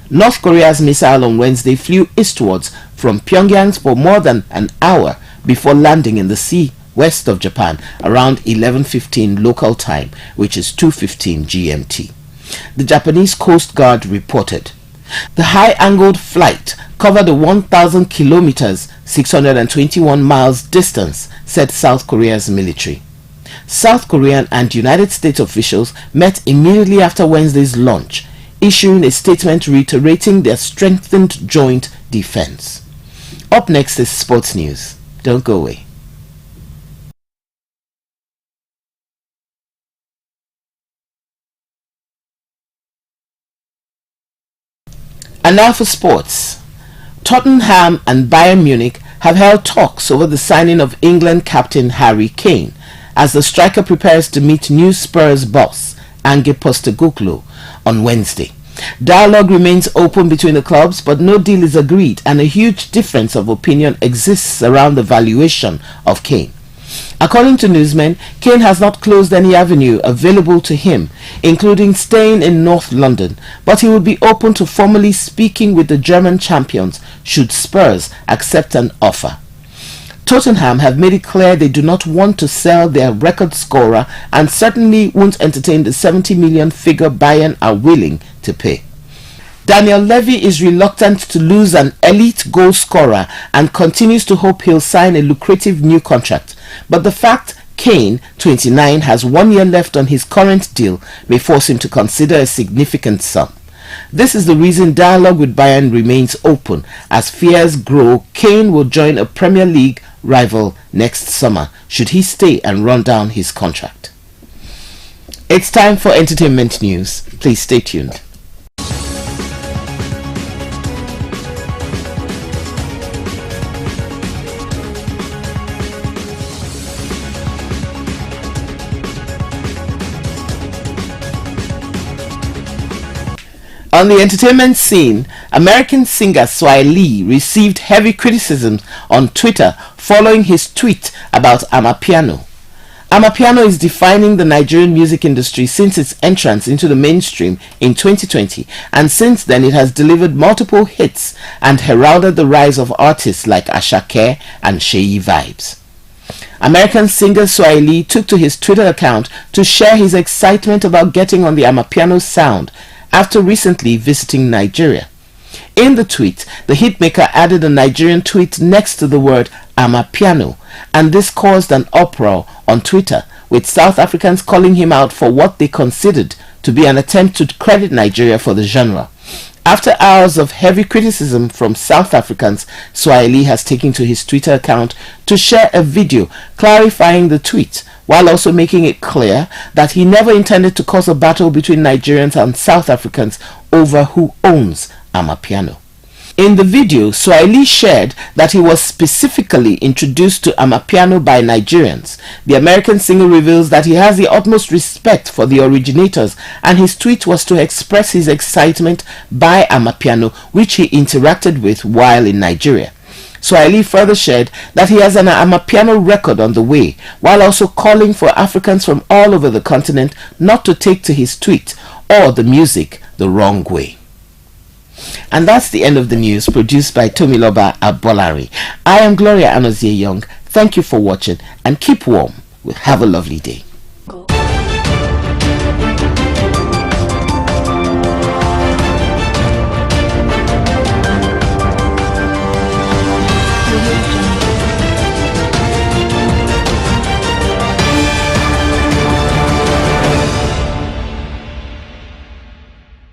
North Korea's missile on Wednesday flew eastwards from Pyongyang for more than an hour before landing in the sea west of Japan around 11:15 local time, which is 2:15 GMT. The Japanese Coast Guard reported. The high-angled flight covered a 1,000 kilometers, 621 miles distance, said South Korea's military. South Korean and United States officials met immediately after Wednesday's launch, issuing a statement reiterating their strengthened joint defense. Up next is sports news. Don't go away. And now for sports. Tottenham and Bayern Munich have held talks over the signing of England captain Harry Kane as the striker prepares to meet new Spurs boss Ange Postecoglou on Wednesday. Dialogue remains open between the clubs, but no deal is agreed, and a huge difference of opinion exists around the valuation of Kane. According to newsmen, Kane has not closed any avenue available to him, including staying in North London, but he would be open to formally speaking with the German champions should Spurs accept an offer. Tottenham have made it clear they do not want to sell their record scorer and certainly won't entertain the 70 million figure Bayern are willing to pay. Daniel Levy is reluctant to lose an elite goal scorer and continues to hope he'll sign a lucrative new contract, but the fact Kane, 29, has 1 year left on his current deal may force him to consider a significant sum. This is the reason dialogue with Bayern remains open. As fears grow, Kane will join a Premier League rival next summer should he stay and run down his contract. It's time for entertainment news. Please stay tuned. On the entertainment scene, American singer Swahili received heavy criticism on Twitter following his tweet about Amapiano. Amapiano is defining the Nigerian music industry since its entrance into the mainstream in 2020, and since then it has delivered multiple hits and heralded the rise of artists like Ashake and Sheyi Vibes. American singer Swahili took to his Twitter account to share his excitement about getting on the Amapiano sound after recently visiting Nigeria. In the tweet, the hitmaker added a Nigerian tweet next to the word Amapiano, and this caused an uproar on Twitter, with South Africans calling him out for what they considered to be an attempt to credit Nigeria for the genre. After hours of heavy criticism from South Africans, Swahili has taken to his Twitter account to share a video clarifying the tweet, while also making it clear that he never intended to cause a battle between Nigerians and South Africans over who owns Amapiano. In the video, Swahili shared that he was specifically introduced to Amapiano by Nigerians. The American singer reveals that he has the utmost respect for the originators, and his tweet was to express his excitement by Amapiano, which he interacted with while in Nigeria. Swahili further shared that he has an Amapiano record on the way, while also calling for Africans from all over the continent not to take to his tweet or the music the wrong way. And that's the end of the news, produced by Tomiloba Abolari. I am Gloria Anozie Young. Thank you for watching and keep warm. We'll have a lovely day.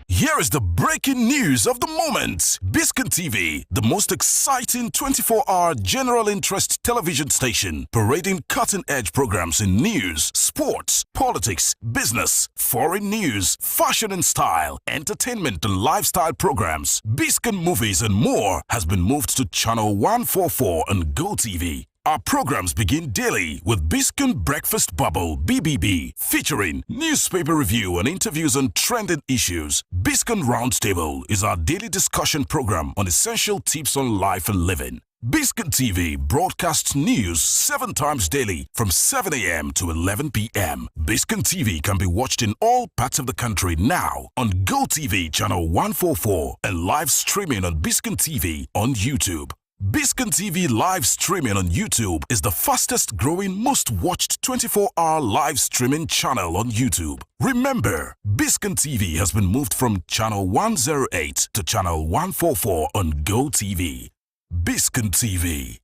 Here is the breaking news of the moment. Biscon TV, the most exciting 24-hour general interest television station, parading cutting-edge programs in news, sports, politics, business, foreign news, fashion and style, entertainment and lifestyle programs. Biscon Movies and more has been moved to channel 144 on GoTV. Our programs begin daily with Biscon Breakfast Bubble (BBB), featuring newspaper review and interviews on trending issues. Biscon Roundtable is our daily discussion program on essential tips on life and living. Biscon TV broadcasts news 7 times daily from 7 a.m. to 11 p.m. Biscon TV can be watched in all parts of the country now on GoTV channel 144 and live streaming on Biscon TV on YouTube. Biscon TV live streaming on YouTube is the fastest growing, most watched 24-hour live streaming channel on YouTube. Remember, Biscon TV has been moved from channel 108 to channel 144 on GoTV. Biscon TV.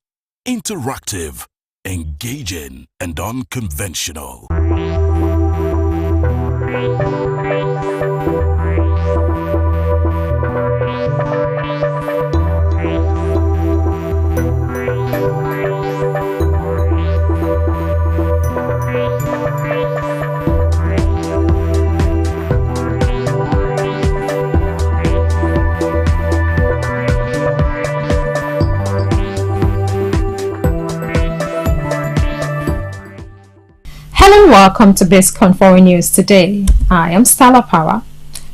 Interactive. engaging and unconventional. Hello and welcome to Biscon Tv News today. I am Stella Power.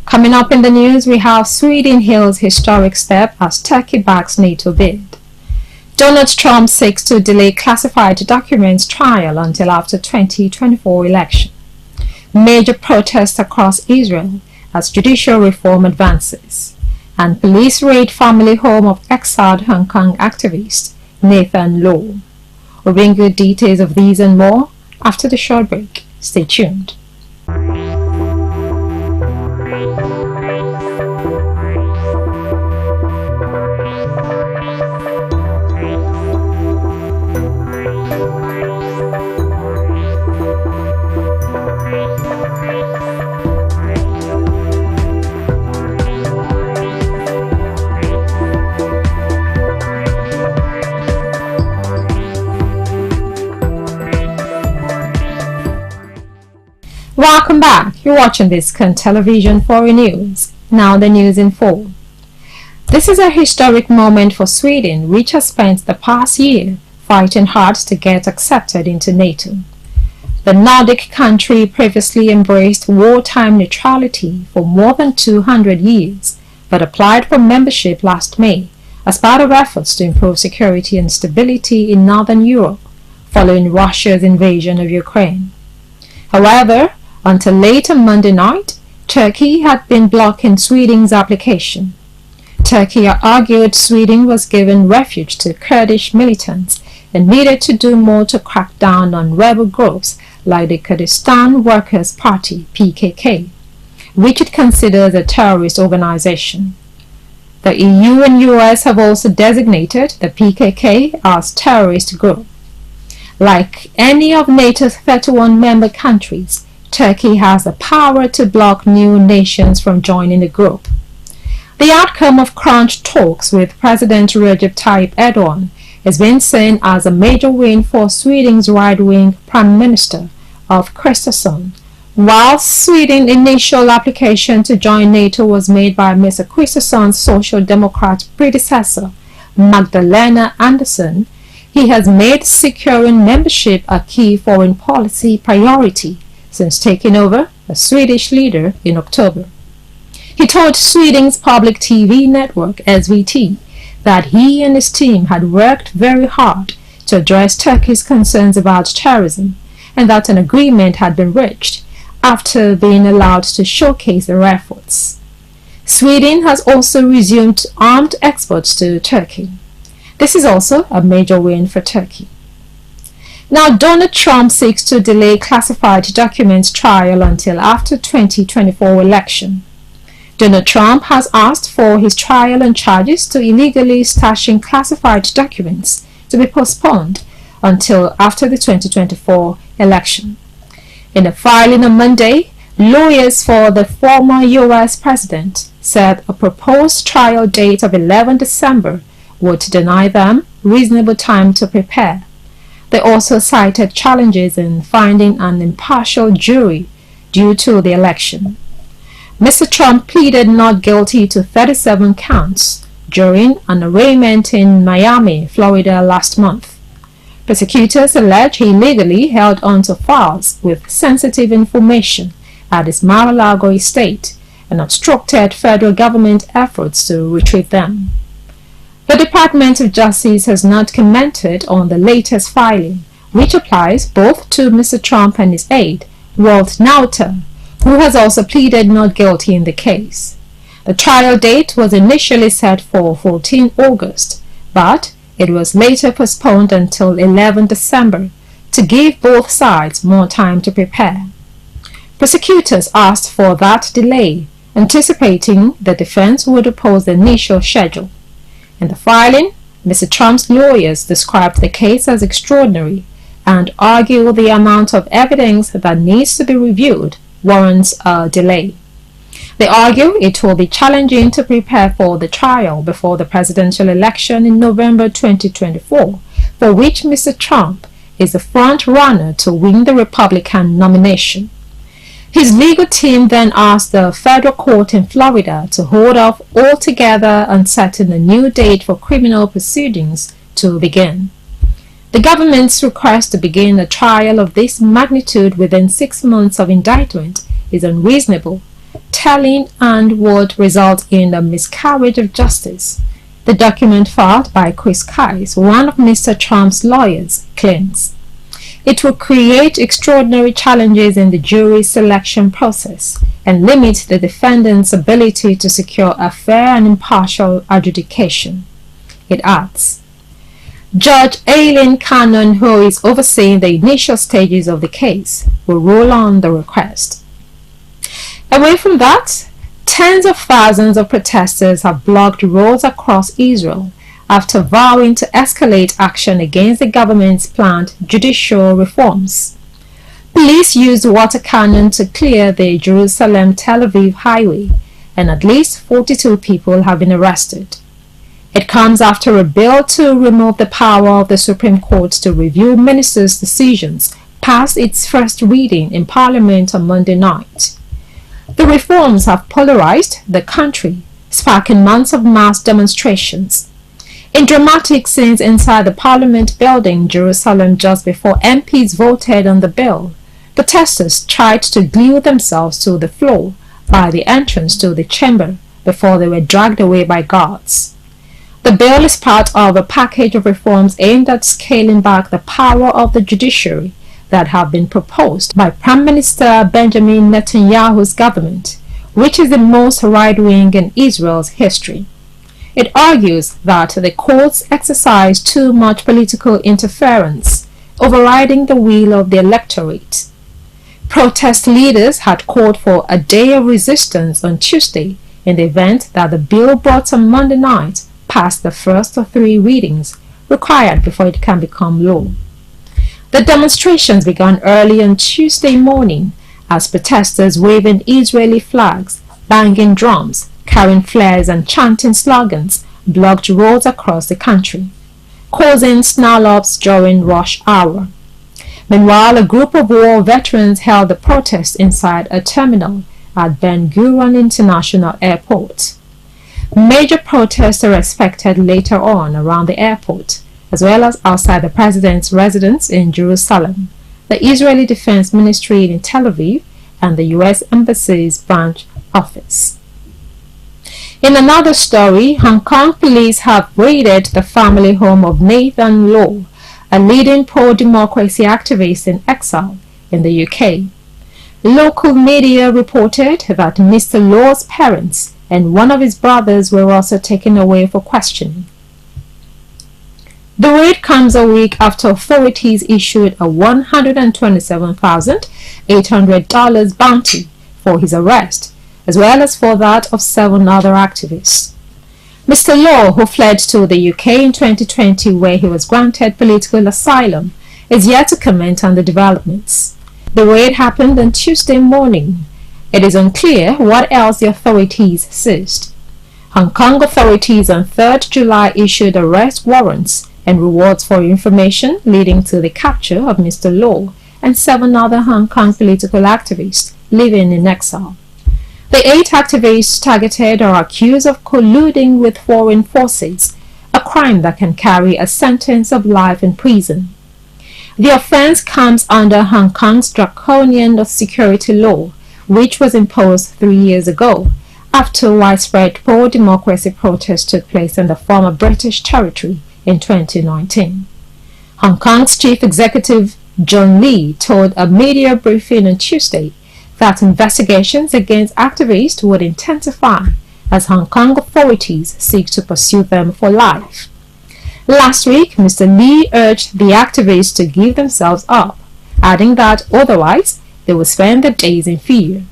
Coming up in the news, we have Sweden hails historic step as Turkey backs NATO bid. Donald Trump seeks to delay classified documents trial until after 2024 election. Major protests across Israel as judicial reform advances. And police raid family home of exiled Hong Kong activist Nathan Law. We'll bring you details of these and more after the short break. Stay tuned. Welcome back. You're watching Biscon Television Foreign News. Now the news in full. This is a historic moment for Sweden, which has spent the past year fighting hard to get accepted into NATO. The Nordic country previously embraced wartime neutrality for more than 200 years, but applied for membership last May as part of efforts to improve security and stability in Northern Europe following Russia's invasion of Ukraine. However, until late on Monday night, Turkey had been blocking Sweden's application. Turkey argued Sweden was giving refuge to Kurdish militants and needed to do more to crack down on rebel groups like the Kurdistan Workers' Party (PKK), which it considers a terrorist organization. The EU and US have also designated the PKK as terrorist group. Like any of NATO's 31 member countries, Turkey has the power to block new nations from joining the group. The outcome of crunch talks with President Recep Tayyip Erdogan has been seen as a major win for Sweden's right-wing Prime Minister Ulf Kristersson. While Sweden's initial application to join NATO was made by Mr. Kristersson's Social Democrat predecessor, Magdalena Andersson, he has made securing membership a key foreign policy priority since taking over as Swedish leader in October. He told Sweden's public TV network SVT that he and his team had worked very hard to address Turkey's concerns about terrorism and that an agreement had been reached after being allowed to showcase their efforts. Sweden has also resumed armed exports to Turkey. This is also a major win for Turkey. Now, Donald Trump seeks to delay classified documents trial until after 2024 election. Donald Trump has asked for his trial on charges to illegally stashing classified documents to be postponed until after the 2024 election. In a filing on Monday, lawyers for the former U.S. president said a proposed trial date of 11 December would deny them reasonable time to prepare. They also cited challenges in finding an impartial jury due to the election. Mr. Trump pleaded not guilty to 37 counts during an arraignment in Miami, Florida last month. Prosecutors allege he illegally held onto files with sensitive information at his Mar-a-Lago estate and obstructed federal government efforts to retrieve them. The Department of Justice has not commented on the latest filing, which applies both to Mr. Trump and his aide, Walt Nauta, who has also pleaded not guilty in the case. The trial date was initially set for 14 August, but it was later postponed until 11 December to give both sides more time to prepare. Prosecutors asked for that delay, anticipating the defense would oppose the initial schedule. In the filing, Mr. Trump's lawyers described the case as extraordinary and argue the amount of evidence that needs to be reviewed warrants a delay. They argue it will be challenging to prepare for the trial before the presidential election in November 2024, for which Mr. Trump is the front runner to win the Republican nomination. His legal team then asked the federal court in Florida to hold off altogether and setting a new date for criminal proceedings to begin. The government's request to begin a trial of this magnitude within 6 months of indictment is unreasonable, telling, and would result in a miscarriage of justice. The document filed by Chris Kise, one of Mr. Trump's lawyers, claims. It will create extraordinary challenges in the jury selection process and limit the defendant's ability to secure a fair and impartial adjudication. It adds, Judge Aileen Cannon, who is overseeing the initial stages of the case, will rule on the request. Away from that, tens of thousands of protesters have blocked roads across Israel after vowing to escalate action against the government's planned judicial reforms. Police used water cannon to clear the Jerusalem-Tel Aviv highway, and at least 42 people have been arrested. It comes after a bill to remove the power of the Supreme Court to review ministers' decisions passed its first reading in Parliament on Monday night. The reforms have polarized the country, sparking months of mass demonstrations. In dramatic scenes inside the Parliament building in Jerusalem just before MPs voted on the bill, protesters tried to glue themselves to the floor by the entrance to the chamber before they were dragged away by guards. The bill is part of a package of reforms aimed at scaling back the power of the judiciary that have been proposed by Prime Minister Benjamin Netanyahu's government, which is the most right-wing in Israel's history. It argues that the courts exercise too much political interference, overriding the will of the electorate. Protest leaders had called for a day of resistance on Tuesday in the event that the bill brought on Monday night passed the first of 3 readings required before it can become law. The demonstrations began early on Tuesday morning as protesters waving Israeli flags, banging drums, carrying flares and chanting slogans blocked roads across the country, causing snarl-ups during rush hour. Meanwhile, a group of war veterans held the protest inside a terminal at Ben Gurion International Airport. Major protests are expected later on around the airport, as well as outside the president's residence in Jerusalem, the Israeli Defense Ministry in Tel Aviv, and the U.S. Embassy's branch office. In another story, Hong Kong police have raided the family home of Nathan Law, a leading pro-democracy activist in exile in the UK. Local media reported that Mr. Law's parents and one of his brothers were also taken away for questioning. The raid comes a week after authorities issued a $127,800 bounty for his arrest, as well as for that of 7 other activists. Mr. Law, who fled to the UK in 2020 where he was granted political asylum, is yet to comment on the developments. The raid happened on Tuesday morning. It is unclear what else the authorities seized. Hong Kong authorities on 3rd July issued arrest warrants and rewards for information leading to the capture of Mr. Law and 7 other Hong Kong political activists living in exile. The 8 activists targeted are accused of colluding with foreign forces, a crime that can carry a sentence of life in prison. The offense comes under Hong Kong's draconian security law, which was imposed 3 years ago, after widespread pro-democracy protests took place in the former British territory in 2019. Hong Kong's chief executive John Lee told a media briefing on Tuesday that investigations against activists would intensify as Hong Kong authorities seek to pursue them for life. Last week, Mr. Lee urged the activists to give themselves up, adding that otherwise they will spend their days in fear.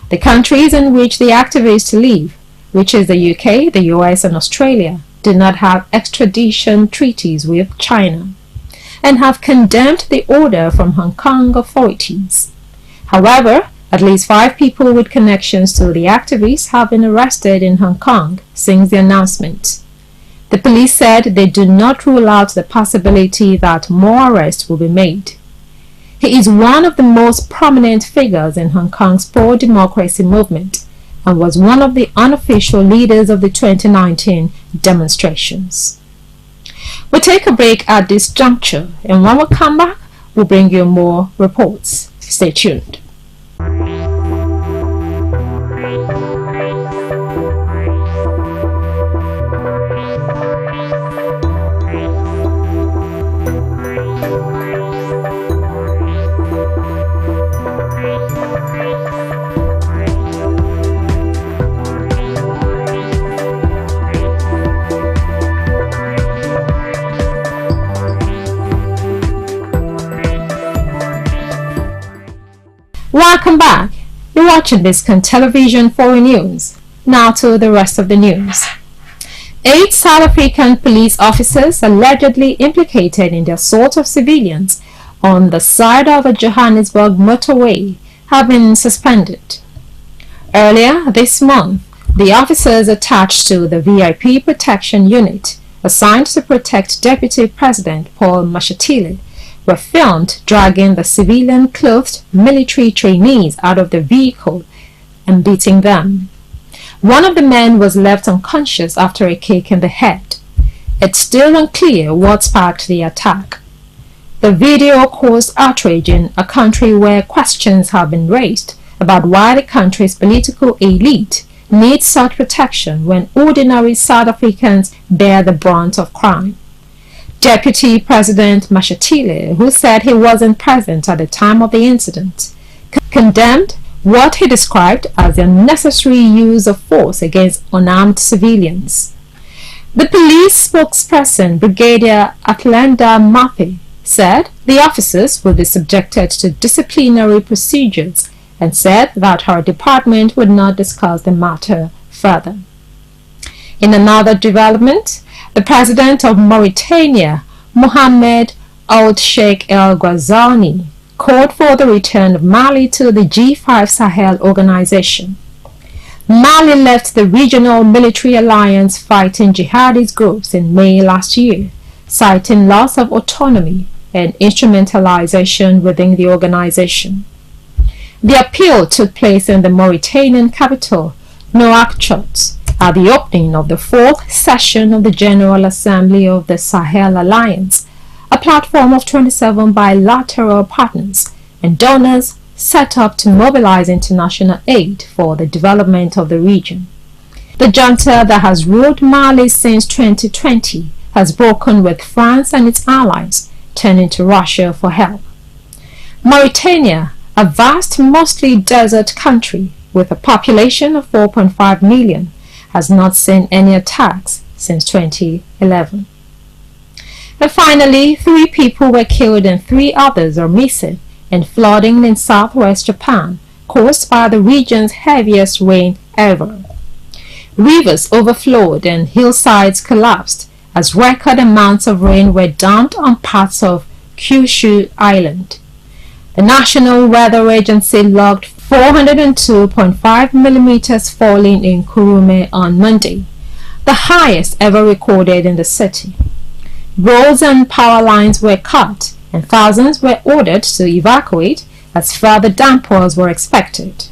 The countries in which the activists live, which is the UK, the US, and Australia, do not have extradition treaties with China. and have condemned the order from Hong Kong authorities. However, at least 5 people with connections to the activists have been arrested in Hong Kong since the announcement. The police said they do not rule out the possibility that more arrests will be made. He is one of the most prominent figures in Hong Kong's pro-democracy movement and was one of the unofficial leaders of the 2019 demonstrations. We'll take a break at this juncture, and when we come back, we'll bring you more reports. Stay tuned. Welcome back. You're watching Biscon Television Foreign News. Now to the rest of the news. 8 South African police officers allegedly implicated in the assault of civilians on the side of a Johannesburg motorway have been suspended. Earlier this month, the officers attached to the VIP Protection Unit assigned to protect Deputy President Paul Mashatile were filmed dragging the civilian-clothed military trainees out of the vehicle and beating them. One of the men was left unconscious after a kick in the head. It's still unclear what sparked the attack. The video caused outrage in a country where questions have been raised about why the country's political elite needs such protection when ordinary South Africans bear the brunt of crime. Deputy President Mashatile, who said he wasn't present at the time of the incident, condemned what he described as the unnecessary use of force against unarmed civilians. The police spokesperson, Brigadier Atlanta Murphy, said the officers would be subjected to disciplinary procedures and said that her department would not discuss the matter further. In another development, the president of Mauritania, Mohamed Ould Sheikh El Ghazouani, called for the return of Mali to the G5 Sahel organization. Mali left the regional military alliance fighting jihadist groups in May last year, citing loss of autonomy and instrumentalization within the organization. The appeal took place in the Mauritanian capital, Nouakchott, at the opening of the 4th session of the General Assembly of the Sahel Alliance, a platform of 27 bilateral partners and donors set up to mobilize international aid for the development of the region. The junta that has ruled Mali since 2020 has broken with France and its allies, turning to Russia for help. Mauritania, a vast, mostly desert country with a population of 4.5 million, has not seen any attacks since 2011. And finally, 3 people were killed and 3 others are missing in flooding in southwest Japan caused by the region's heaviest rain ever. Rivers overflowed and hillsides collapsed as record amounts of rain were dumped on parts of Kyushu Island. The National Weather Agency logged 402.5 millimeters falling in Kurume on Monday, the highest ever recorded in the city. Roads and power lines were cut and thousands were ordered to evacuate as further downpours were expected.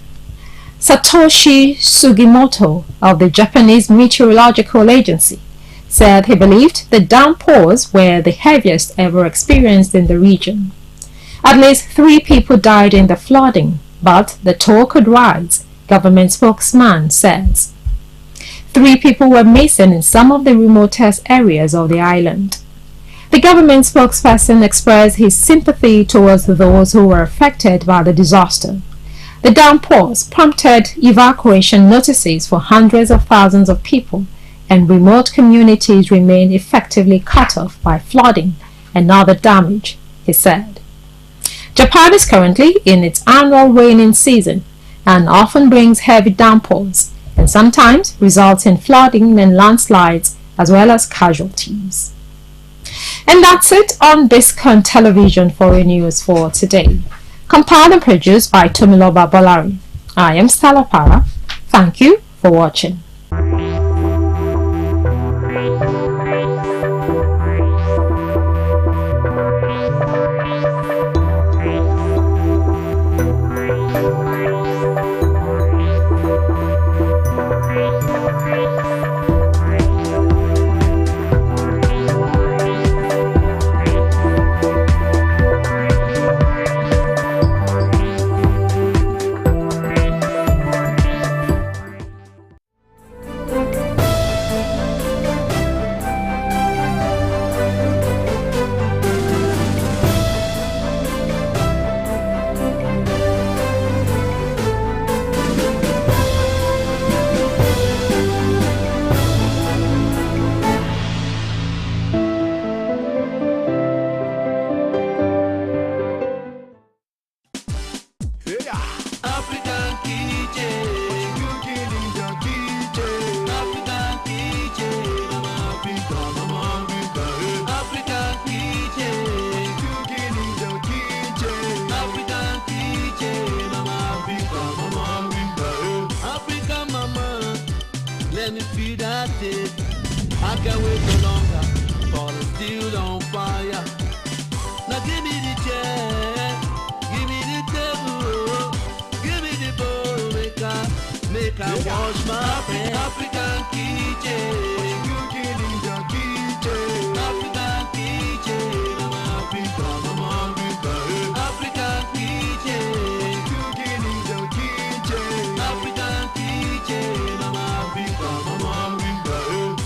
Satoshi Sugimoto of the Japanese Meteorological Agency said he believed the downpours were the heaviest ever experienced in the region. At least 3 people died in the flooding, but the toll could rise, government spokesman says. 3 people were missing in some of the remotest areas of the island. The government spokesperson expressed his sympathy towards those who were affected by the disaster. The downpours prompted evacuation notices for hundreds of thousands of people, and remote communities remain effectively cut off by flooding and other damage, he said. Japan is currently in its annual raining season and often brings heavy downpours and sometimes results in flooding and landslides as well as casualties. And that's it on Biscon Television Foreign News for today. Compiled and produced by Tomiloba Bolari. I am Stella Para. Thank you for watching. Let me feel that day. I can't wait no longer for the steel on fire. Now give me the chair, give me the table, give me the bowl, make I wash my hands. African kitchen, African kitchen, African kitchen, African kitchen,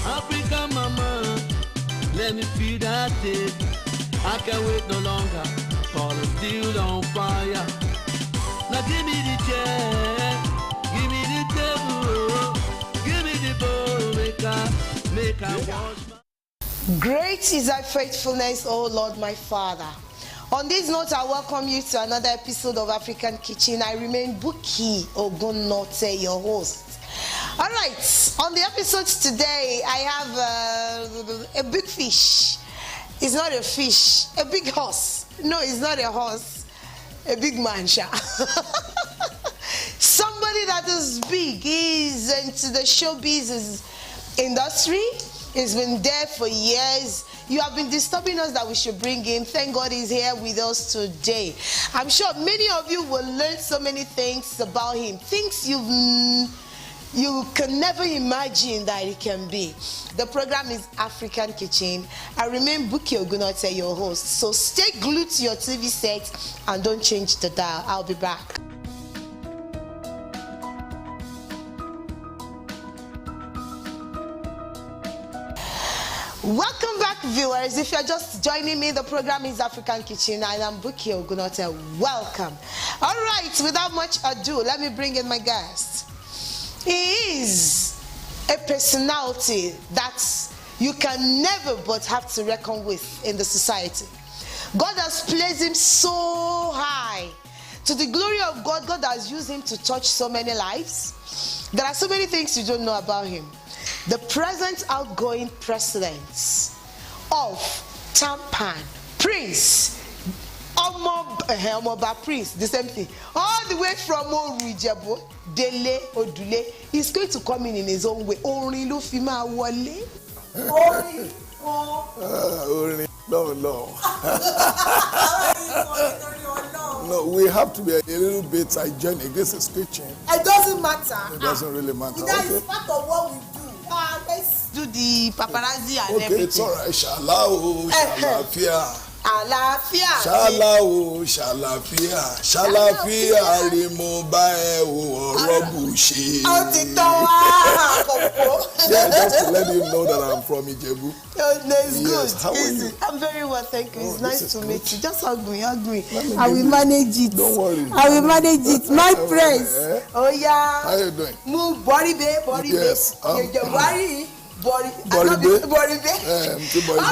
African mama, let me feel that day. I can't wait no longer for the steel on fire. Now give me the chair, give me the table, give me the bowl, make I wash my... Great is thy faithfulness, O Lord my Father. On this note, I welcome you to another episode of African Kitchen. I remain Buki Ogunnote, your host. All right, on the episode today, I have a big fish. It's not a fish, a big horse. No, it's not a horse, a big man. Somebody that is big, is into the showbiz industry. He's been there for years. You have been disturbing us that we should bring him. Thank God he's here with us today. I'm sure many of you will learn so many things about him. Things you can never imagine that it can be. The program is African Kitchen. I remain Buki Ogunnote, your host. So stay glued to your TV set and don't change the dial. I'll be back. Welcome back, viewers. If you're just joining me, the program is African Kitchen and I'm Buki Ogunnote. Welcome. All right, without much ado, let me bring in my guest. He is a personality that you can never but have to reckon with in the society. God has placed him so high. To the glory of God, God has used him to touch so many lives. There are so many things you don't know about him. The present outgoing president of Tampan, Prince, Omoba Prince, the same thing. All the way from Oruijebo, Dele, Odule, he's going to come in his own way. Orin lo fi ma wọlé. Orin. No. No, we have to be a little bit hygienic. This is kitchen. It doesn't matter. It doesn't really matter. That is part of what we do. Let's do the paparazzi and everything. Okay, it's all right. Shalao, shalafia. Àlàáfíà. Ṣàlàfíà rí mo bá ẹ wo ọ̀rọ̀ bùṣe. Ó ti tán wá àkọ́kọ́. Yeah, just to let you know that I'm from Ijebu. It's yes, good. How are you? I'm very well, thank you. It's nice to meet you. Just hug me. I will manage it. Don't worry. I will manage it. My friends. Oh yeah. How you doing? Move body babe. Yes. Body. All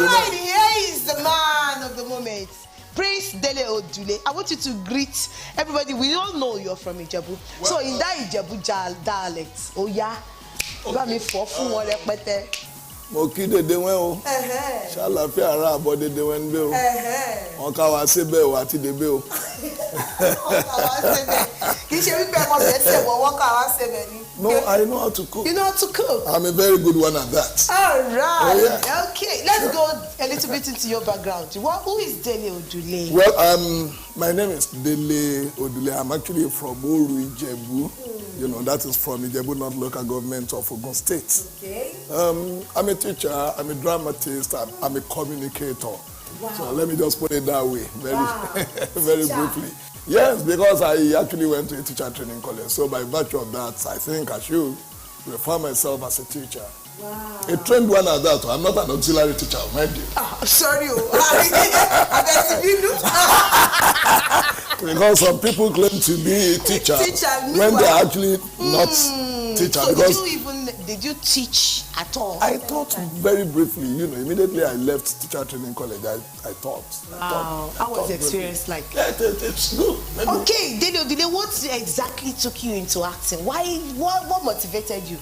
right, here is the man of the moment, Prince Dele Odule. I want you to greet everybody. We all know you're from Ijebu. So in that Ijebu dialect, oh yeah, let me for fun one repete. mo kí dédé wọn o ṣàlàfíà ara àbọ̀ dédé wọn ń gbé o wọn ká wá síbẹ̀ o àti débé o. kì í ṣe wípé ọmọ bẹ́ẹ̀ ṣe wọ́n ká wá síbẹ̀ ni. No, I know how to cook. You know how to cook? I'm a very good one at that. All right. Oh, yeah. Okay, let's go a little bit into your background. Who is Dele Odule? Well, my name is Dele Odule. I'm actually from Oru Ijebu. You know, that is from Ijebu, not local government of Ogun State. Okay. I'm a teacher, I'm a dramatist, I'm a communicator. Wow. So let me just put it that way, very briefly. Yes, because I actually went to a teacher training college. So by virtue of that, I think I should refer myself as a teacher. Wow. A trained one at that. I'm not an auxiliary teacher, mind you. Sorry. Because some people claim to be a teacher when they're actually not teacher. So because did you teach at all? I taught very briefly. You know, immediately I left teacher training college, I taught. Wow. How was the experience like? Yeah, it's good. Maybe. Okay, Dele, what exactly took you into acting? Why? What motivated you?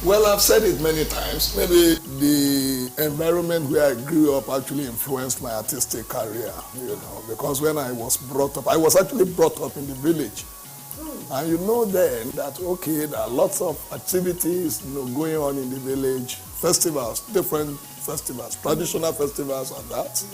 Well, I've said it many times. Maybe the environment where I grew up actually influenced my artistic career, you know, because when I was brought up, I was actually brought up in the village. And you know then that, okay, there are lots of activities, you know, going on in the village, festivals, different festivals, traditional festivals and that.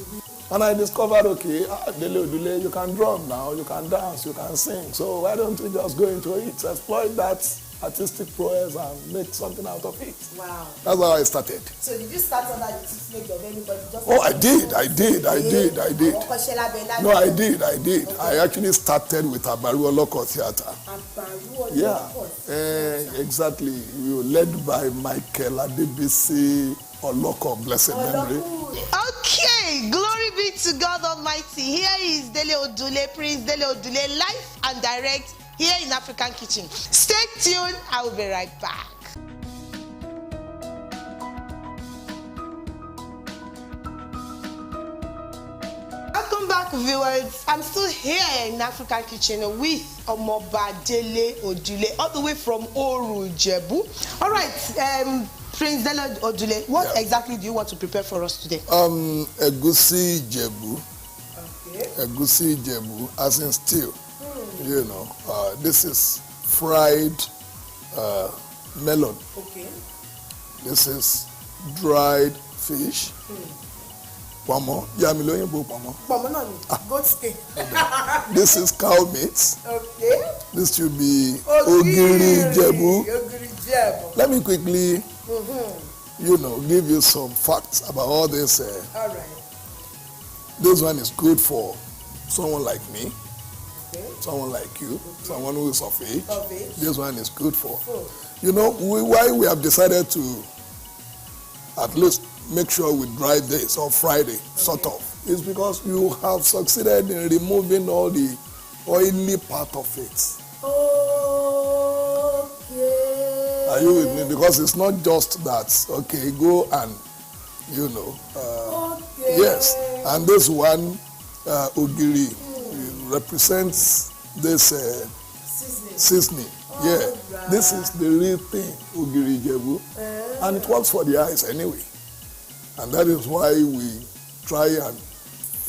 And I discovered, okay, Dele Odule, you can drum now, you can dance, you can sing. So why don't we just go into it, exploit that artistic prowess and make something out of it. Wow. That's how I started. So did you start under the tutelage of anybody? Oh, I did. No, I did. I actually started with Abaru Oloko Theatre. Yeah, exactly. We were led by Michael Adebisi Oloko, blessed memory. Okay, glory be to God Almighty. Here is Dele Odule, Prince Dele Odule, live and direct here in African Kitchen. Stay tuned, I will be right back. Welcome back, viewers. I'm still here in African Kitchen with Omoba Dele Odule, all the way from Oru Ijebu. All right, Prince Dele Odule, what exactly do you want to prepare for us today? Egusi Ijebu. Okay. Egusi Ijebu, as in stew. You know, this is fried melon. Okay. This is dried fish. Pomo. Goat skin. This is cow meat. Okay. This should be Ogiri Ijebu. Let me quickly, you know, give you some facts about all this. All right. This one is good for someone like me. Someone like you, someone who is of age. This one is good for. You know, why we have decided to at least make sure we dry this or fry it, sort of, is because you have succeeded in removing all the oily part of it. Okay. Are you with me? Because it's not just that, okay, go and, you know, yes. And this one, Ogiri, represents this seasoning. Yeah, right. This is the real thing, Ogiri Ijebu, and it works for the eyes anyway. And that is why we try and,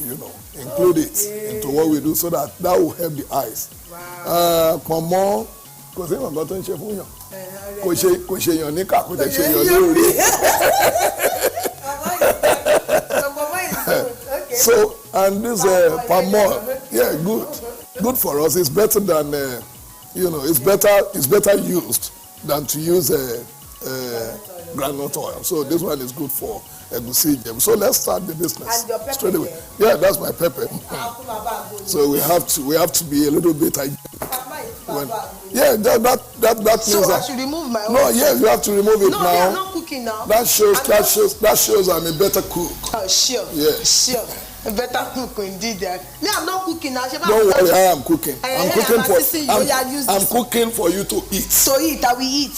you know, include it into what we do so that will help the eyes. Wow. Pomo, kò sí nǹkan tó ń ṣe fún yàn. Kò ṣe yàn níkà, kò dẹ̀ ṣe yàn lórí. So, and this palm oil, yeah, good for us. It's better than, you know, it's better used than to use groundnut oil. So this one is good for egusi Ijebu. So let's start the business straight away. Yeah, that's my pepper. So we have to be a little bit. Yeah, that means. So I should remove my own. No, yes, you have to remove it now. No, I'm not cooking now. That shows I'm a better cook. Oh, sure. Yeah. Sure. A better cook indeed. Me, I'm not cooking now. Don't worry, I am cooking. I'm cooking for you to eat. So eat, I will eat.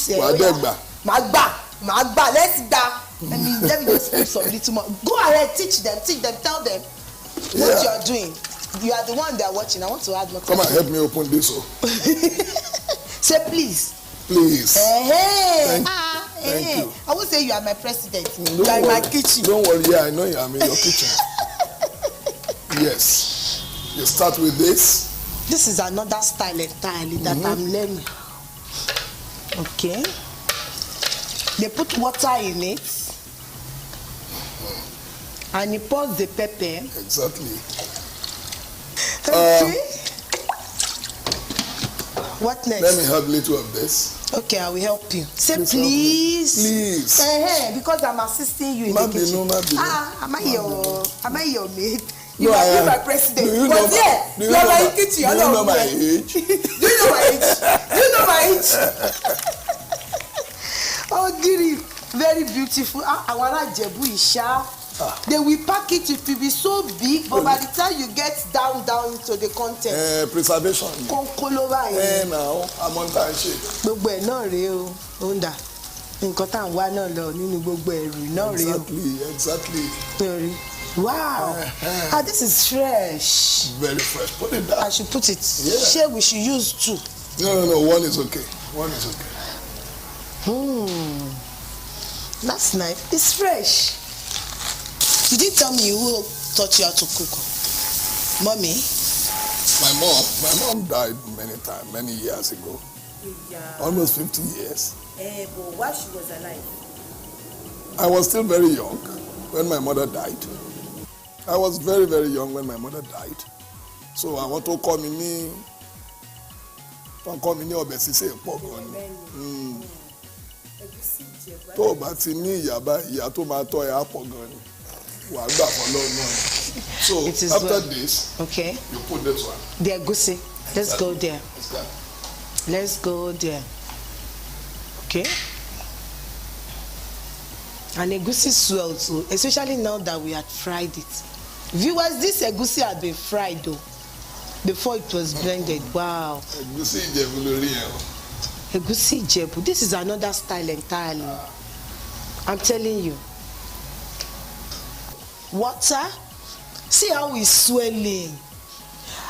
Magba, let's go. Let me just put some little more. Go ahead, teach them, tell them what you are doing. You are the one they are watching. I want to add more. Come and help me open this. Say please. Please. Hey. Thank you. I won't say you are my president. You are in my kitchen. Don't worry, yeah, I know you are in your kitchen. Yes. You start with this. This is another style entirely that I'm learning. Okay. They put water in it. And you pour the pepper. Exactly. Okay. What next? Let me have a little of this. Okay, I will help you. Say please. Please. Because I'm assisting you in the kitchen. Am I your maid? You are my president. Do you know my age? Do you know my age? Do you know my age? Oh, Giri, very beautiful. Awara Jebu Isha. They will pack it, it will be so big, but by the time you get down into the content. Preservation. Now, I'm on that shit. Gbogbo ẹ̀ náà rèé o, Onda. Nǹkan tá à ń wá náà lọ nínú gbogbo ẹ̀rù náà rèé o. Exactly. Wow. This is fresh. Very fresh. Put it down. I should put it. Yeah. Sure, we should use 2. No. One is okay. That's nice. It's fresh. You didn't tell me who taught you how to cook. Mommy? My mom died many years ago. Yeah. Almost 50 years. But while she was alive? I was still very young when my mother died. I was very, very young when my mother died. So I want to call me ọbẹ̀ sísè pọ̀ gan ni. Tó o bá ti ní ìyá tó máa tọ́ ẹ á pọ̀ gan ni. Wà á gbà fún Ọlọ́run náà. So after this, okay, you put this one. The egusi. Let's go there. Let's go there. Okay. And egusi swell too, especially now that we had fried it. Viewers, this egusi had been fried though, before it was blended. Wow. Egusi Ijebu lórí ẹ. Egusi Ijebu. This is another style entirely. I'm telling you. Water. See how it's swelling.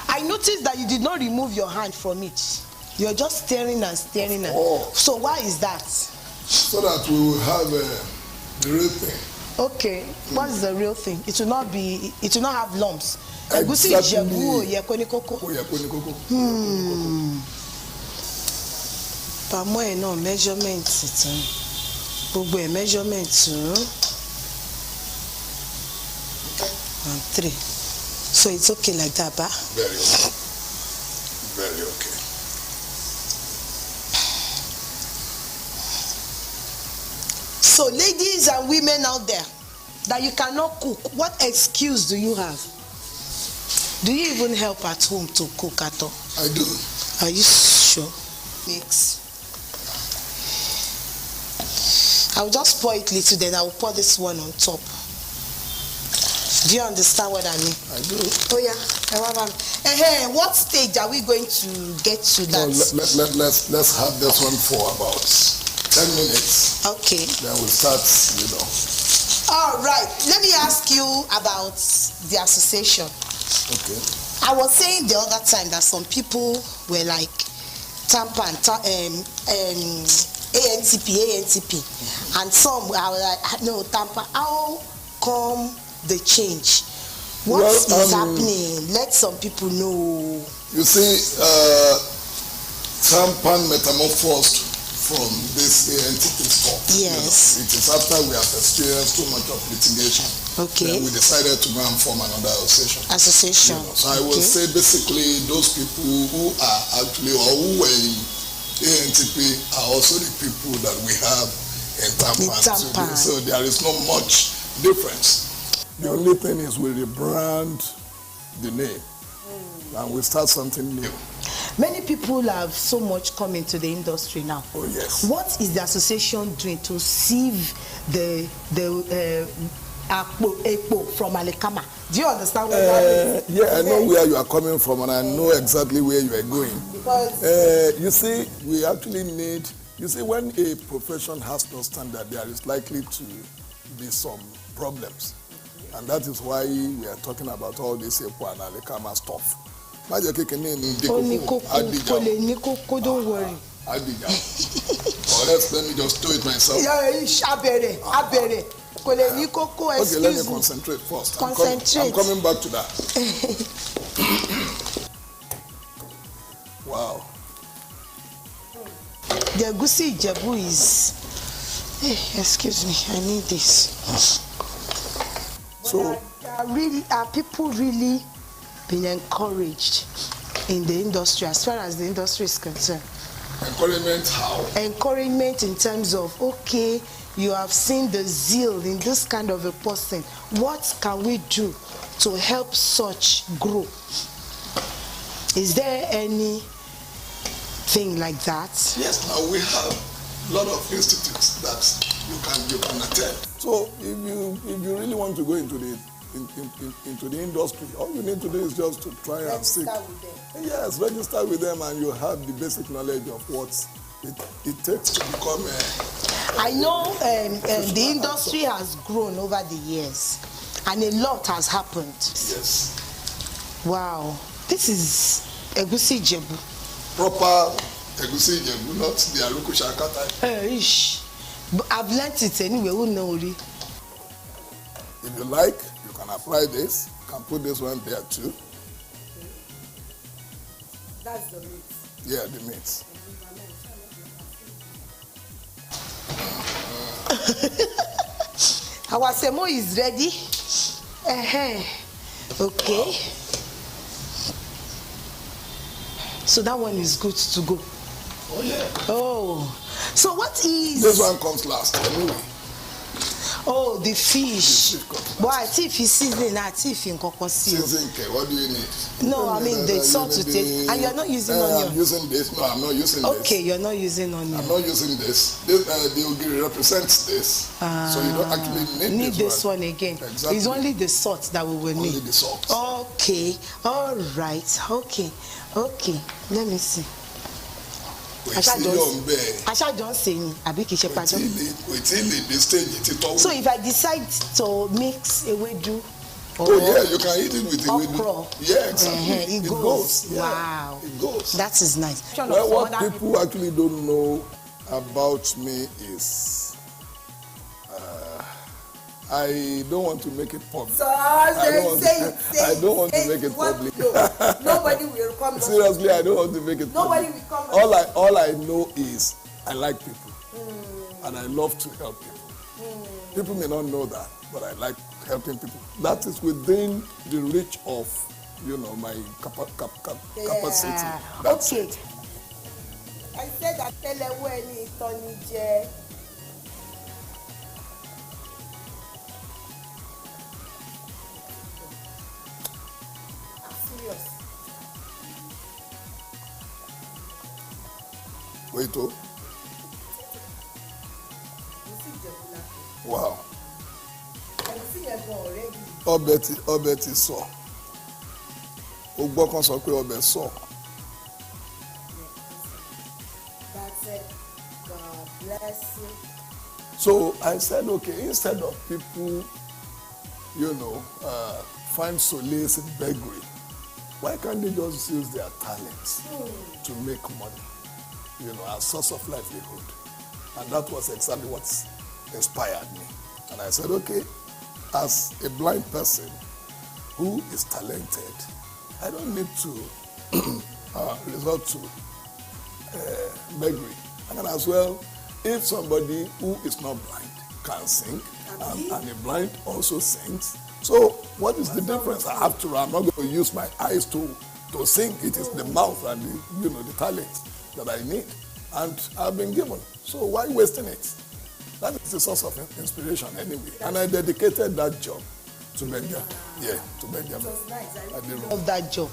I noticed that you did not remove your hand from it. You're just staring and staring. So why is that? So that we will have the real thing. Okay. What is the real thing? It will not have lumps. Egusi Ijebu Oyekonikoko. Pamo ẹ náà measurement tán. Gbogbo ẹ measurement tún. 1, 3. So it's okay like that, ba? Very okay. Very okay. So ladies and women out there that you cannot cook, what excuse do you have? Do you even help at home to cook at all? I do. Are you sure? Mix. I'll just pour it little, then I'll pour this one on top. Do you understand what I mean? I do. Oh yeah. What stage are we going to get to that? Let's have this one for about 10 minutes. Okay. Then we'll start, All right. Let me ask you about the association. Okay. I was saying the other time that some people were like ANTP, and some are like, no, Tampa. How come the change? What is happening? Let some people know. You see, Tampan metamorphosed from this ANTP stuff. Yes. It is after we have experienced too much of litigation. Okay. Then we decided to go and form another association. So I will say basically those people who are actually or who were in ANTP are also the people that we have in Tampan. So there is not much difference. The only thing is we rebrand the name and we start something new. Many people have so much come into the industry now. Oh yes. What is the association doing to sieve the Ekpo from Alikama? Do you understand what that is? Yeah, I know where you are coming from and I know exactly where you are going. Because you see, we actually need, when a profession has no standard, there is likely to be some problems. And that is why we are talking about all this Ekpo and Alikama stuff. don't worry. Abidjan. Or else let me just do it myself. Abere. Okay, let me concentrate first. I'm coming back to that. Wow. The Egusi Ijebu is... excuse me, I need this. So, are people really being encouraged in the industry as far as the industry is concerned? Encouragement how? Encouragement in terms of, okay, you have seen the zeal in this kind of a person. What can we do to help such grow? Is there anything like that? Yes, now we have a lot of institutes that you can attend. So if you really want to go into the industry, all you need to do is just to try and seek. Yes, register with them, and you have the basic knowledge of what it takes to become a... I know the industry has grown over the years, and a lot has happened. Yes. Wow. This is Egusi Ijebu. Proper Egusi Ijebu, not the Aruku Shakata. I've learnt it anyway, who knows? If you like, you can apply this. You can put this one there too. That's the meat. Yeah, the meat. Our semo is ready. Okay. Wow. So that one is good to go. Oh yeah. Oh. So what is... This one comes last anyway. Oh, the fish. Why? If it's seasoning, season, what do you need? No, I mean the salt to take. And you're not using onion. I'm using this. No, I'm not using this. Okay, you're not using onion. I'm not using this. The ogiri represents this. So you don't actually need this one again. Exactly. It's only the salt that we will need. Only the salt. Okay. All right. Okay. Let me see. Asha don't say me. So if I decide to mix ewedu, you can eat it with ewedu. Yeah, exactly. It goes. Yeah, wow. it goes. That is nice. Well, what people actually don't know about me is I don't want to make it public. So I don't want to make it public. Nobody will come. Seriously, I don't want to make it public. Nobody will come. All I know is I like people, and I love to help people. People may not know that, but I like helping people. That is within the reach of, my capacity. That's it. I said that Tony J. Wait, oh. Wow. Ọbẹ̀ ti sọ. O gbọ́ kan sọ pé ọbẹ̀ sọ. That's it. God bless you. So I said, okay, instead of people, find solace in beggary, why can't they just use their talents to make money? As source of livelihood. And that was exactly what inspired me. And I said, okay, as a blind person who is talented, I don't need to resort to beggary. And as well, if somebody who is not blind can sing, and a blind also sings, so what is the difference? I'm not going to use my eyes to sing. It is the mouth and the talent that I need, and I've been given. So why wasting it? That is the source of inspiration anyway. And I dedicated that job to Benjamin. Yeah, to Benjamin. It was nice. I love that job.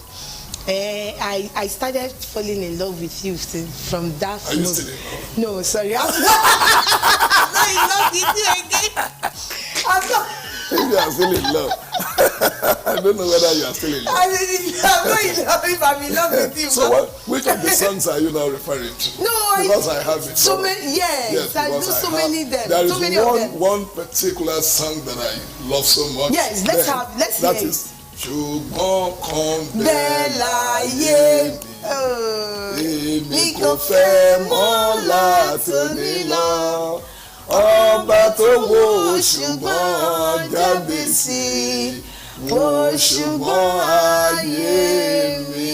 I started falling in love with you from that. Are you still in love? No, sorry. I'm not in love with you again. Maybe you are still in love. I don't know whether you are still in love. I'm not in love if I'm in love with you. So which of the songs are you now referring to? No, because I have it. So many, yes, I do so many of them. There is so many of them. one particular song that I love so much. Yes, let's hear that it. Is ṣùgbọ́n kan bẹ́ẹ̀ láyé èmi kò fẹ́ mọ́ látòní lọ. Ọba tó wo ṣùgbọ́n Jábésì, wo ṣùgbọ́n ayé mi.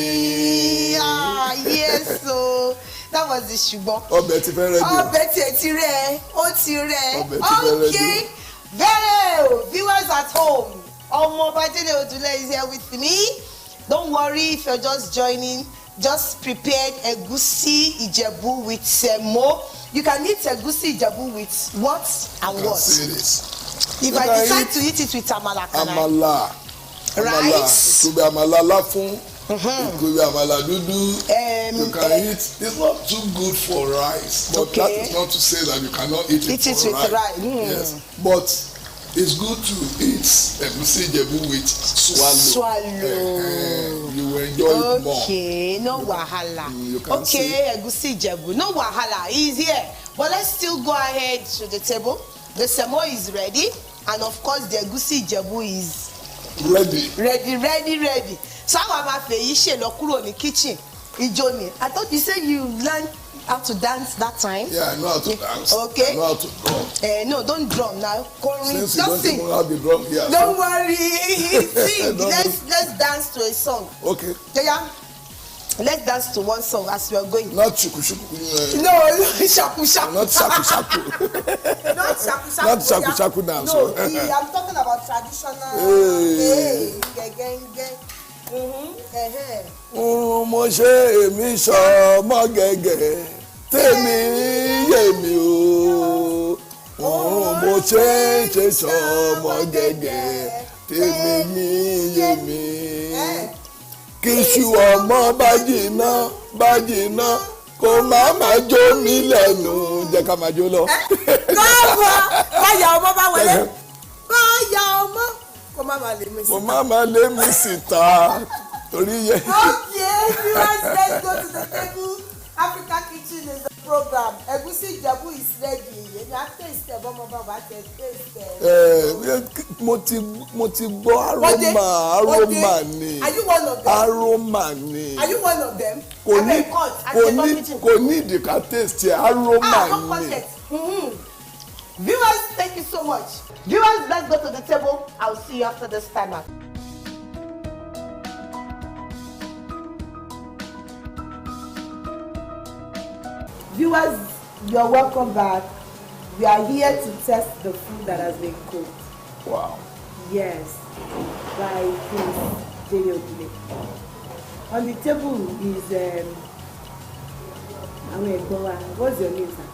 Ah, yes, so that was the ṣùgbọ́n. Ọbẹ̀ ti fẹ́ rẹ̀ dé. Ọbẹ̀ tiẹ̀ ti rẹ̀, ó ti rẹ̀. Ọbẹ̀ ti fẹ́ rẹ̀ dé. Okay, very well. Viewers at home, Ọmọ Bajide Odule is here with me. Don't worry if you're just joining. Just prepared egusi Ijebu with semo. You can eat egusi Ijebu with what and what? If I decide to eat it with amala, can Amala. Rice. It could be amala lafun. It could be amala dudu. You can eat. It's not too good for rice, but that is not to say that you cannot eat it for rice. Yes, but it's good to eat egusi Ijebu with swallow. You will enjoy it more. Okay, no wahala. Okay, egusi Ijebu, no wahala. He's here. But let's still go ahead to the table. The semo is ready, and of course the egusi Ijebu is ready. So I'm a feyishe lokuro ni kitchen. Ijoni. I thought you said you learned how to dance that time. Yeah, I know how to dance. Okay. I know how to drum. No, don't drum now. Since you just don't sing. even have the drum here. Don't worry. Sing. Let's dance to a song. Okay. Yeah. Let's dance to one song as we are going. Not shuku shuku. No, shaku shaku. Not shaku shaku. Not shaku shaku. Not shaku shaku dance. No, I'm talking about traditional. Hey, mo ṣe èmi ṣọmọ gẹ́gẹ́ tèmi yé mi o. mo ṣe ṣọmọ gẹ́gẹ́ tèmi yé mi. Kíṣu ọmọ bá jìnnà kó má jó mi lẹ́nu jẹ́ ká máa jó lọ. Báyà ọmọ bá wọlé. Báyà ọmọ kó má lè mí síta. Torí yẹ. Okay, viewers, let's go to the table. Africa Kitchen is the program. Egusi Ijebu is ready. Èmi á taste bọ́mọ bàbá tẹ taste. Mo ti gbọ́ aroma ni. Are you one of them? Aroma ni. Are you one of them? Kò ní ìdíkà taste aroma ni. Viewers, thank you so much. Viewers, let's go to the table. I'll see you after this time out. Viewers, you're welcome back. We are here to test the food that has been cooked. Wow. Yes, by Prince J.O.D. On the table is what's your name, sir?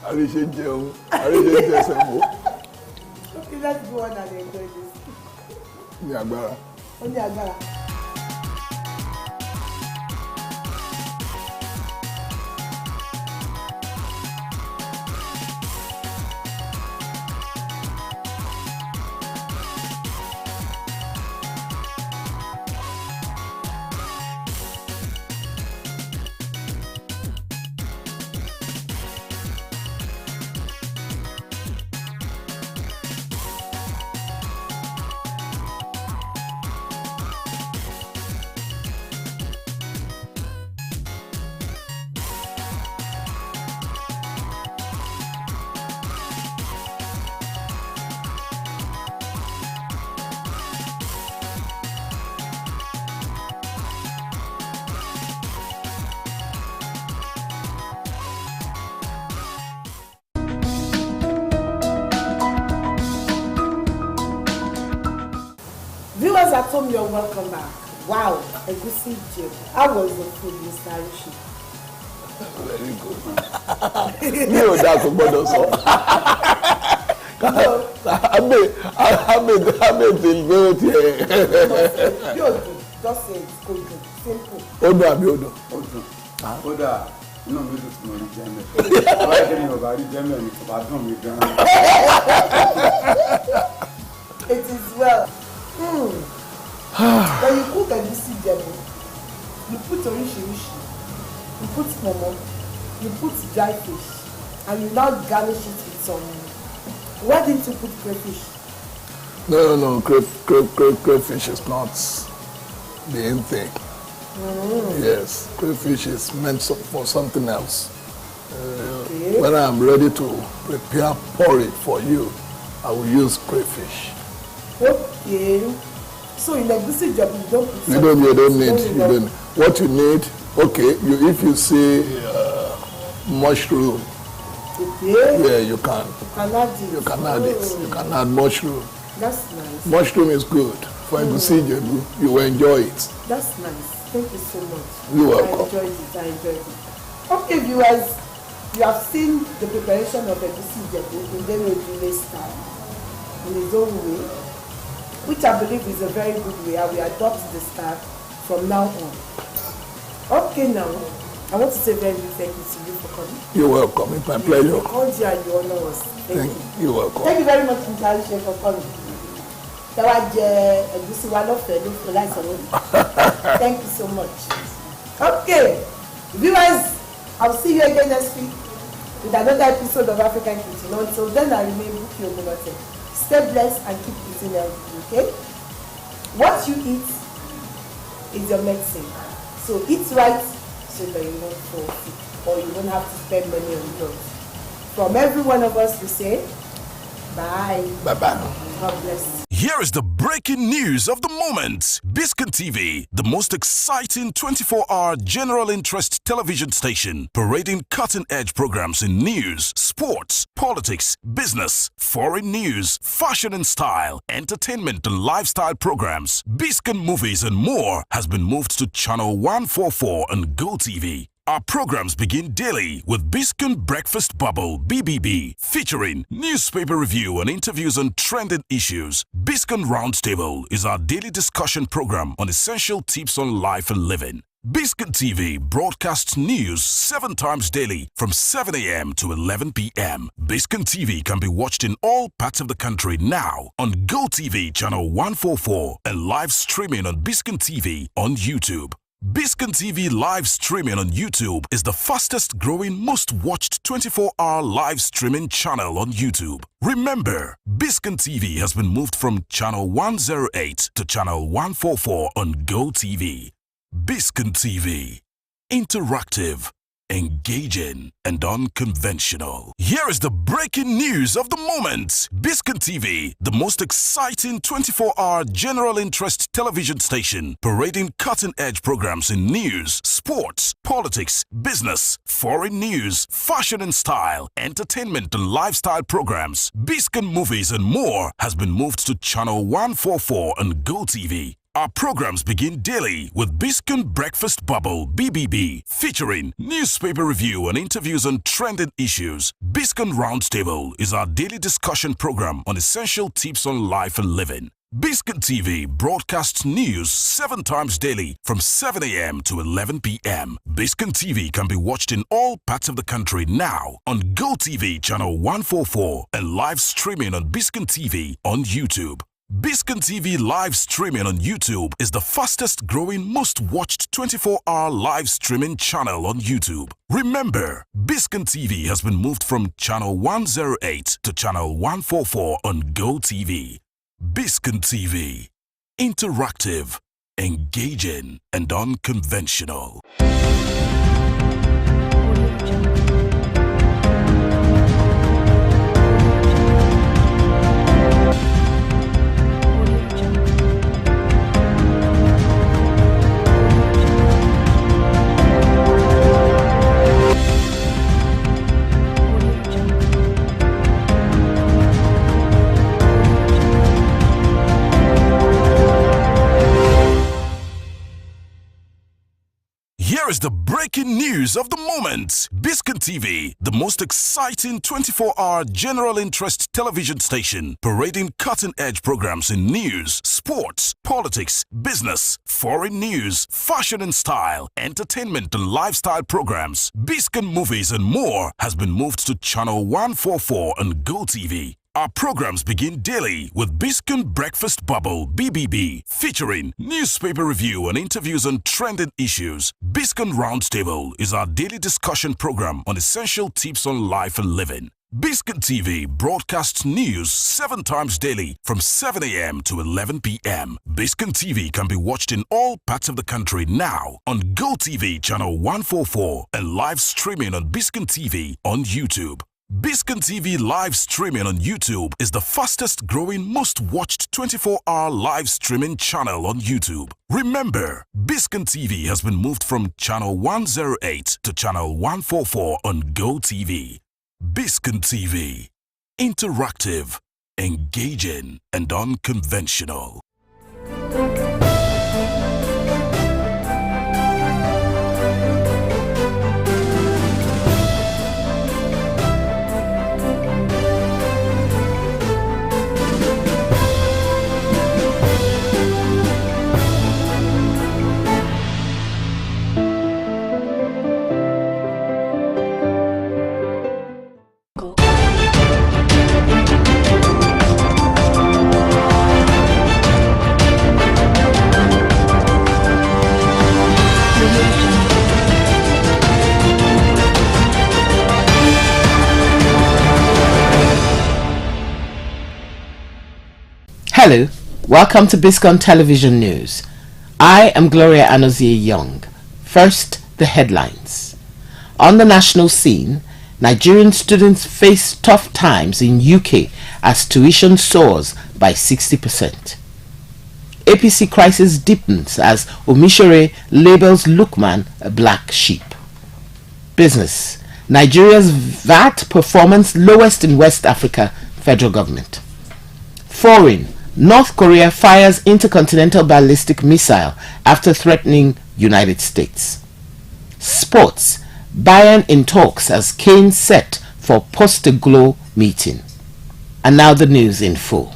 Arishe jẹun. Arishe jẹ sẹ́mo. Okay, let's go on and enjoy this. Ní agbára. Ó ní agbára. Viewers at home, you're welcome back. Wow, egusi Ijebu. How was the food, Mr. Arishi? Very good. Mi ò dáa kó gbọ́dọ̀ sọ. Abe ti gbé tiẹ̀. Yóò dùn, just say it's good, simple. Ó dùn àbí ó dùn? Ó dùn. Ó dà inú mi dùn sí mo rí jẹ́mẹ̀. Bàbá ìdí mi ò bá rí jẹ́mẹ̀ mi kò bá dùn mí gan-an. It is well. When you cook egusi Ijebu, you put oríṣiríṣi, you put pomo, you put dry fish, and you now garnish it with some. Why didn't you put crayfish? No. Crayfish is not the end thing. Yes, crayfish is meant for something else. When I'm ready to prepare porridge for you, I will use crayfish. Okay. So in the egusi job, you don't put You don't need. What you need, okay, if you see mushroom, yeah, you can add it. You can add mushroom. That's nice. Mushroom is good for egusi jebu. You will enjoy it. That's nice. Thank you so much. You're welcome. I enjoyed it. Okay, viewers, you have seen the preparation of egusi jebu in the style, in his own way, which I believe is a very good way. I will adopt the style from now on. Okay, now I want to say very big thank you to you for coming. You're welcome. It's my pleasure. You called you and you honor us. Thank you. You're welcome. Thank you very much, Mr. Alishe, for coming. Thank you so much. Okay, viewers, I'll see you again next week with another episode of African Kitchen. Until then, I remain Buki Ogunate. Stay blessed and keep eating healthy, okay? What you eat is your medicine. So eat right so that you won't fall sick or you don't have to spend money on drugs. From every one of us, we say, bye. Bye-bye. God bless. Here is the breaking news of the moment. Biscon TV, the most exciting 24-hour general interest television station, parading cutting-edge programs in news, sports, politics, business, foreign news, fashion and style, entertainment and lifestyle programs, Biscon movies and more, has been moved to channel 144 on GoTV. Our programs begin daily with Biscon Breakfast Bubble (BBB), featuring newspaper review and interviews on trending issues. Biscon Roundtable is our daily discussion program on essential tips on life and living. Biscon TV broadcasts news 7 times daily from 7 a.m. to 11 p.m. Biscon TV can be watched in all parts of the country now on GoTV channel 144 and live streaming on Biscon TV on YouTube. Biscon TV live streaming on YouTube is the fastest growing, most watched 24-hour live streaming channel on YouTube. Remember, Biscon TV has been moved from channel 108 to channel 144 on GoTV. Biscon TV, interactive, engaging, and unconventional. Here is the breaking news of the moment. Biscon TV, the most exciting 24-hour general interest television station, parading cutting-edge programs in news, sports, politics, business, foreign news, fashion and style, entertainment and lifestyle programs, Biscon movies and more, has been moved to channel 144 on GoTV. Our programs begin daily with Biscon Breakfast Bubble (BBB), featuring newspaper review and interviews on trending issues. Biscon Roundtable is our daily discussion program on essential tips on life and living. Biscon TV broadcasts news 7 times daily from 7 a.m. to 11 p.m. Biscon TV can be watched in all parts of the country now on GoTV channel 144 and live streaming on Biscon TV on YouTube. Biscon TV live streaming on YouTube is the fastest growing, most watched 24-hour live streaming channel on YouTube. Remember, Biscon TV has been moved from channel 108 to channel 144 on GoTV. Biscon TV, interactive, engaging, and unconventional. Here is the breaking news of the moment. Biscon TV, the most exciting 24-hour general interest television station, parading cutting-edge programs in news, sports, politics, business, foreign news, fashion and style, entertainment and lifestyle programs, Biscon movies and more, has been moved to channel 144 on GoTV. Our programs begin daily with Biscon Breakfast Bubble (BBB), featuring newspaper review and interviews on trending issues. Biscon Roundtable is our daily discussion program on essential tips on life and living. Biscon TV broadcasts news 7 times daily from 7 a.m. to 11 p.m. Biscon TV can be watched in all parts of the country now on GoTV channel 144 and live streaming on Biscon TV on YouTube. Biscon TV live streaming on YouTube is the fastest growing, most watched 24-hour live streaming channel on YouTube. Remember, Biscon TV has been moved from channel 108 to channel 144 on GoTV. Biscon TV. Interactive, engaging, and unconventional. Hello, welcome to Biscon Television News. I am Gloria Anozie Young. First, the headlines. On the national scene, Nigerian students face tough times in UK as tuition soars by 60%. APC crisis deepens as Omisore labels Lukman a black sheep. Business. Nigeria's VAT performance lowest in West Africa, federal government. Foreign. North Korea fires intercontinental ballistic missile after threatening United States. Sports. Bayern in talks as Kane set for post-Glo meeting. And now the news in full.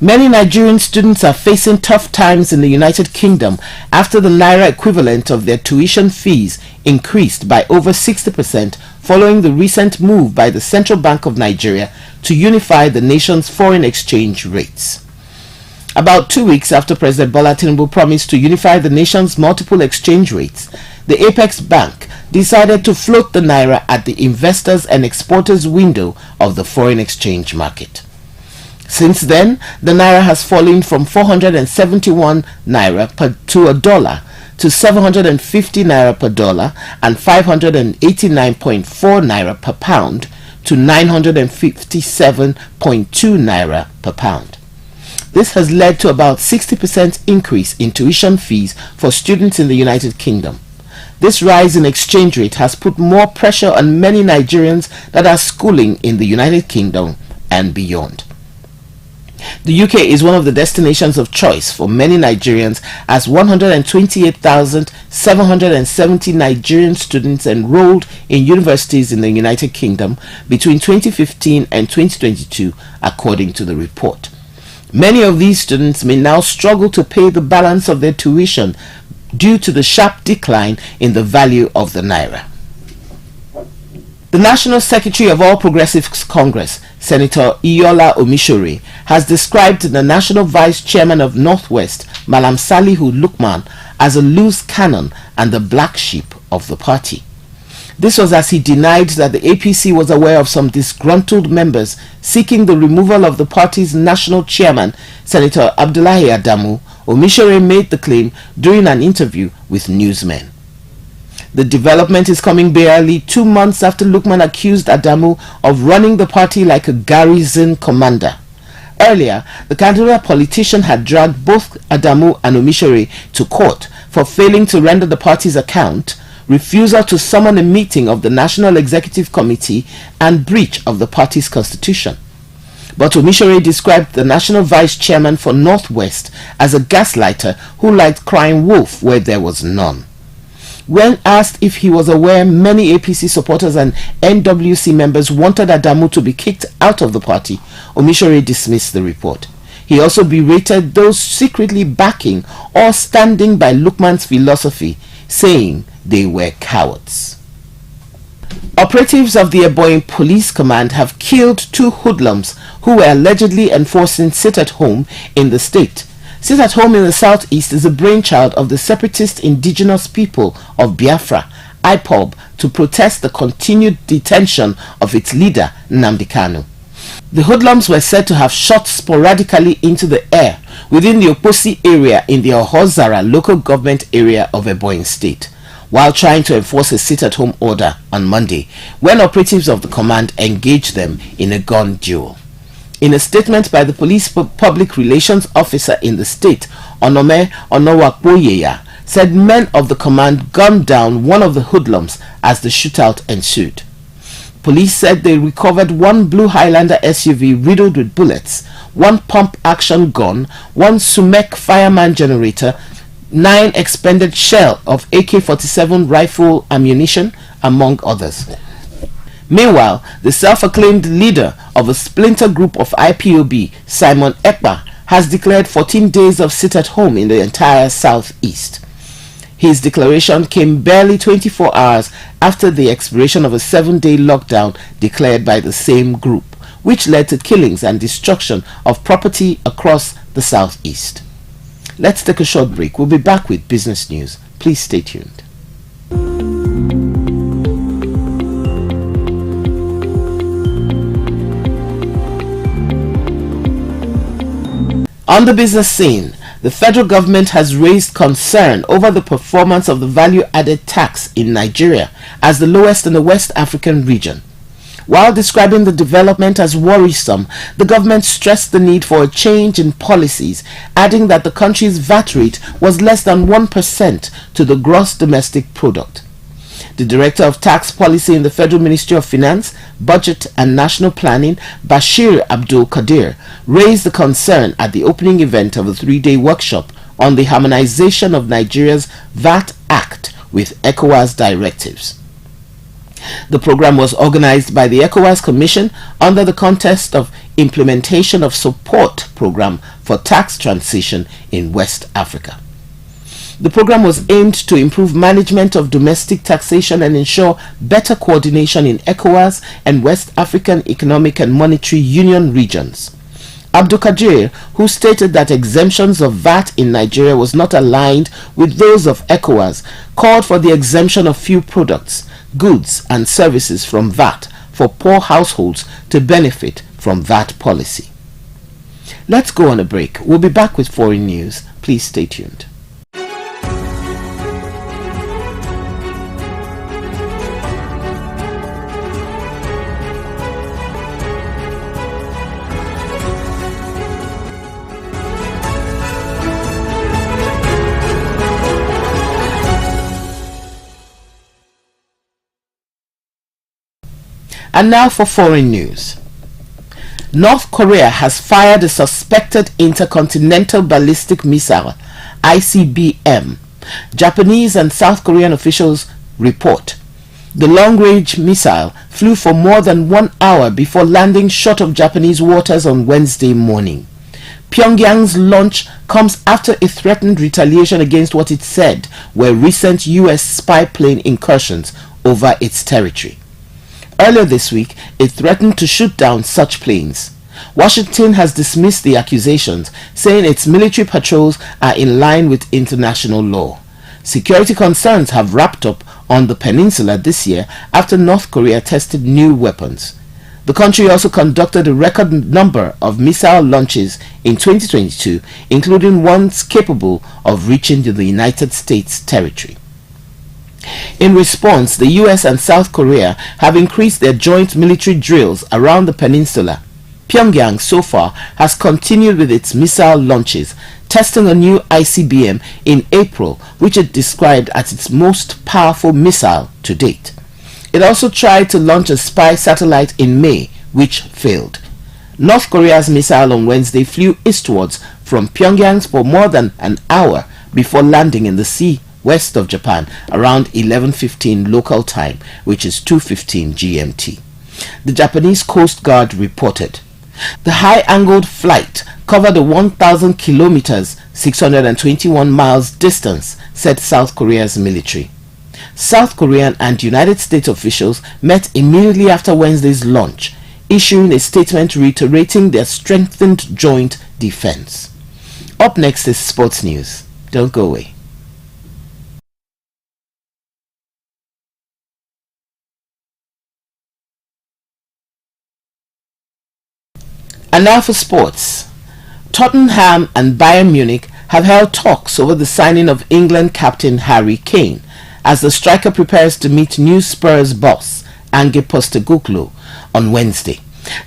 Many Nigerian students are facing tough times in the United Kingdom after the naira equivalent of their tuition fees increased by over 60% following the recent move by the Central Bank of Nigeria to unify the nation's foreign exchange rates. About 2 weeks after President Bola Tinubu promised to unify the nation's multiple exchange rates, the Apex Bank decided to float the naira at the investors and exporters window of the foreign exchange market. Since then, the naira has fallen from 471 naira to a dollar to 750 naira per dollar and 589.4 naira per pound to 957.2 naira per pound. This has led to about 60% increase in tuition fees for students in the United Kingdom. This rise in exchange rate has put more pressure on many Nigerians that are schooling in the United Kingdom and beyond. The UK is one of the destinations of choice for many Nigerians as 128,770 Nigerian students enrolled in universities in the United Kingdom between 2015 and 2022, according to the report. Many of these students may now struggle to pay the balance of their tuition due to the sharp decline in the value of the naira. The National Secretary of All Progressives Congress, Senator Iola Omisore, has described the National Vice Chairman of Northwest, Malam Salihu Lukman, as a loose cannon and the black sheep of the party. This was as he denied that the APC was aware of some disgruntled members seeking the removal of the party's national chairman, Senator Abdullahi Adamu. Omisore made the claim during an interview with newsmen. The development is coming barely 2 months after Lukman accused Adamu of running the party like a garrison commander. Earlier, the Kaduna politician had dragged both Adamu and Omisore to court for failing to render the party's account, refusal to summon a meeting of the National Executive Committee, and breach of the party's constitution. But Omisore described the national vice chairman for Northwest as a gaslighter who liked crying wolf where there was none. When asked if he was aware many APC supporters and NWC members wanted Adamu to be kicked out of the party, Omisore dismissed the report. He also berated those secretly backing or standing by Lukman's philosophy, saying they were cowards. Operatives of the Ebonyi Police Command have killed 2 hoodlums who were allegedly enforcing sit-at-home in the state. Sit-at-home in the southeast is a brainchild of the separatist indigenous people of Biafra IPOB, to protest the continued detention of its leader, Nnamdi Kanu. The hoodlums were said to have shot sporadically into the air within the Oposi area in the Ohozara local government area of Ebonyi State, while trying to enforce a sit-at-home order on Monday, when operatives of the command engaged them in a gun duel. In a statement by the police public relations officer in the state, Onome Onowakboyeya, said men of the command gunned down one of the hoodlums as the shootout ensued. Police said they recovered one blue Highlander SUV riddled with bullets, one pump-action gun, one Sumek fireman generator, 9 expended shell of AK-47 rifle ammunition, among others. Meanwhile, the self-acclaimed leader of a splinter group of IPOB, Simon Ekpa, has declared 14 days of sit-at-home in the entire southeast. His declaration came barely 24 hours after the expiration of a 7-day lockdown declared by the same group, which led to killings and destruction of property across the southeast. Let's take a short break. We'll be back with business news. Please stay tuned. On the business scene, the federal government has raised concern over the performance of the value-added tax in Nigeria as the lowest in the West African region. While describing the development as worrisome, the government stressed the need for a change in policies, adding that the country's VAT rate was less than 1% to the gross domestic product. The Director of Tax Policy in the Federal Ministry of Finance, Budget and National Planning, Bashir Abdul Kadir, raised the concern at the opening event of a 3-day workshop on the harmonization of Nigeria's VAT Act with ECOWAS directives. The program was organized by the ECOWAS Commission under the context of Implementation of Support Program for Tax Transition in West Africa. The program was aimed to improve management of domestic taxation and ensure better coordination in ECOWAS and West African Economic and Monetary Union regions. Abdul Kadir, who stated that exemptions of VAT in Nigeria was not aligned with those of ECOWAS, called for the exemption of few products, goods and services from VAT for poor households to benefit from VAT policy. Let's go on a break. We'll be back with foreign news. Please stay tuned. And now for foreign news. North Korea has fired a suspected intercontinental ballistic missile, ICBM. Japanese and South Korean officials report. The long-range missile flew for more than 1 hour before landing short of Japanese waters on Wednesday morning. Pyongyang's launch comes after a threatened retaliation against what it said were recent U.S. spy plane incursions over its territory. Earlier this week, it threatened to shoot down such planes. Washington has dismissed the accusations, saying its military patrols are in line with international law. Security concerns have wrapped up on the peninsula this year after North Korea tested new weapons. The country also conducted a record number of missile launches in 2022, including ones capable of reaching the United States territory. In response, the US and South Korea have increased their joint military drills around the peninsula. Pyongyang so far has continued with its missile launches, testing a new ICBM in April, which it described as its most powerful missile to date. It also tried to launch a spy satellite in May, which failed. North Korea's missile on Wednesday flew eastwards from Pyongyang for more than an hour before landing in the sea west of Japan around 11:15 local time, which is 2:15 GMT. The Japanese Coast Guard reported. The high-angled flight covered a 1,000 kilometers, 621 miles distance, said South Korea's military. South Korean and United States officials met immediately after Wednesday's launch, issuing a statement reiterating their strengthened joint defense. Up next is sports news. Don't go away. And now for sports. Tottenham and Bayern Munich have held talks over the signing of England captain Harry Kane as the striker prepares to meet new Spurs boss Ange Postecoglou on Wednesday.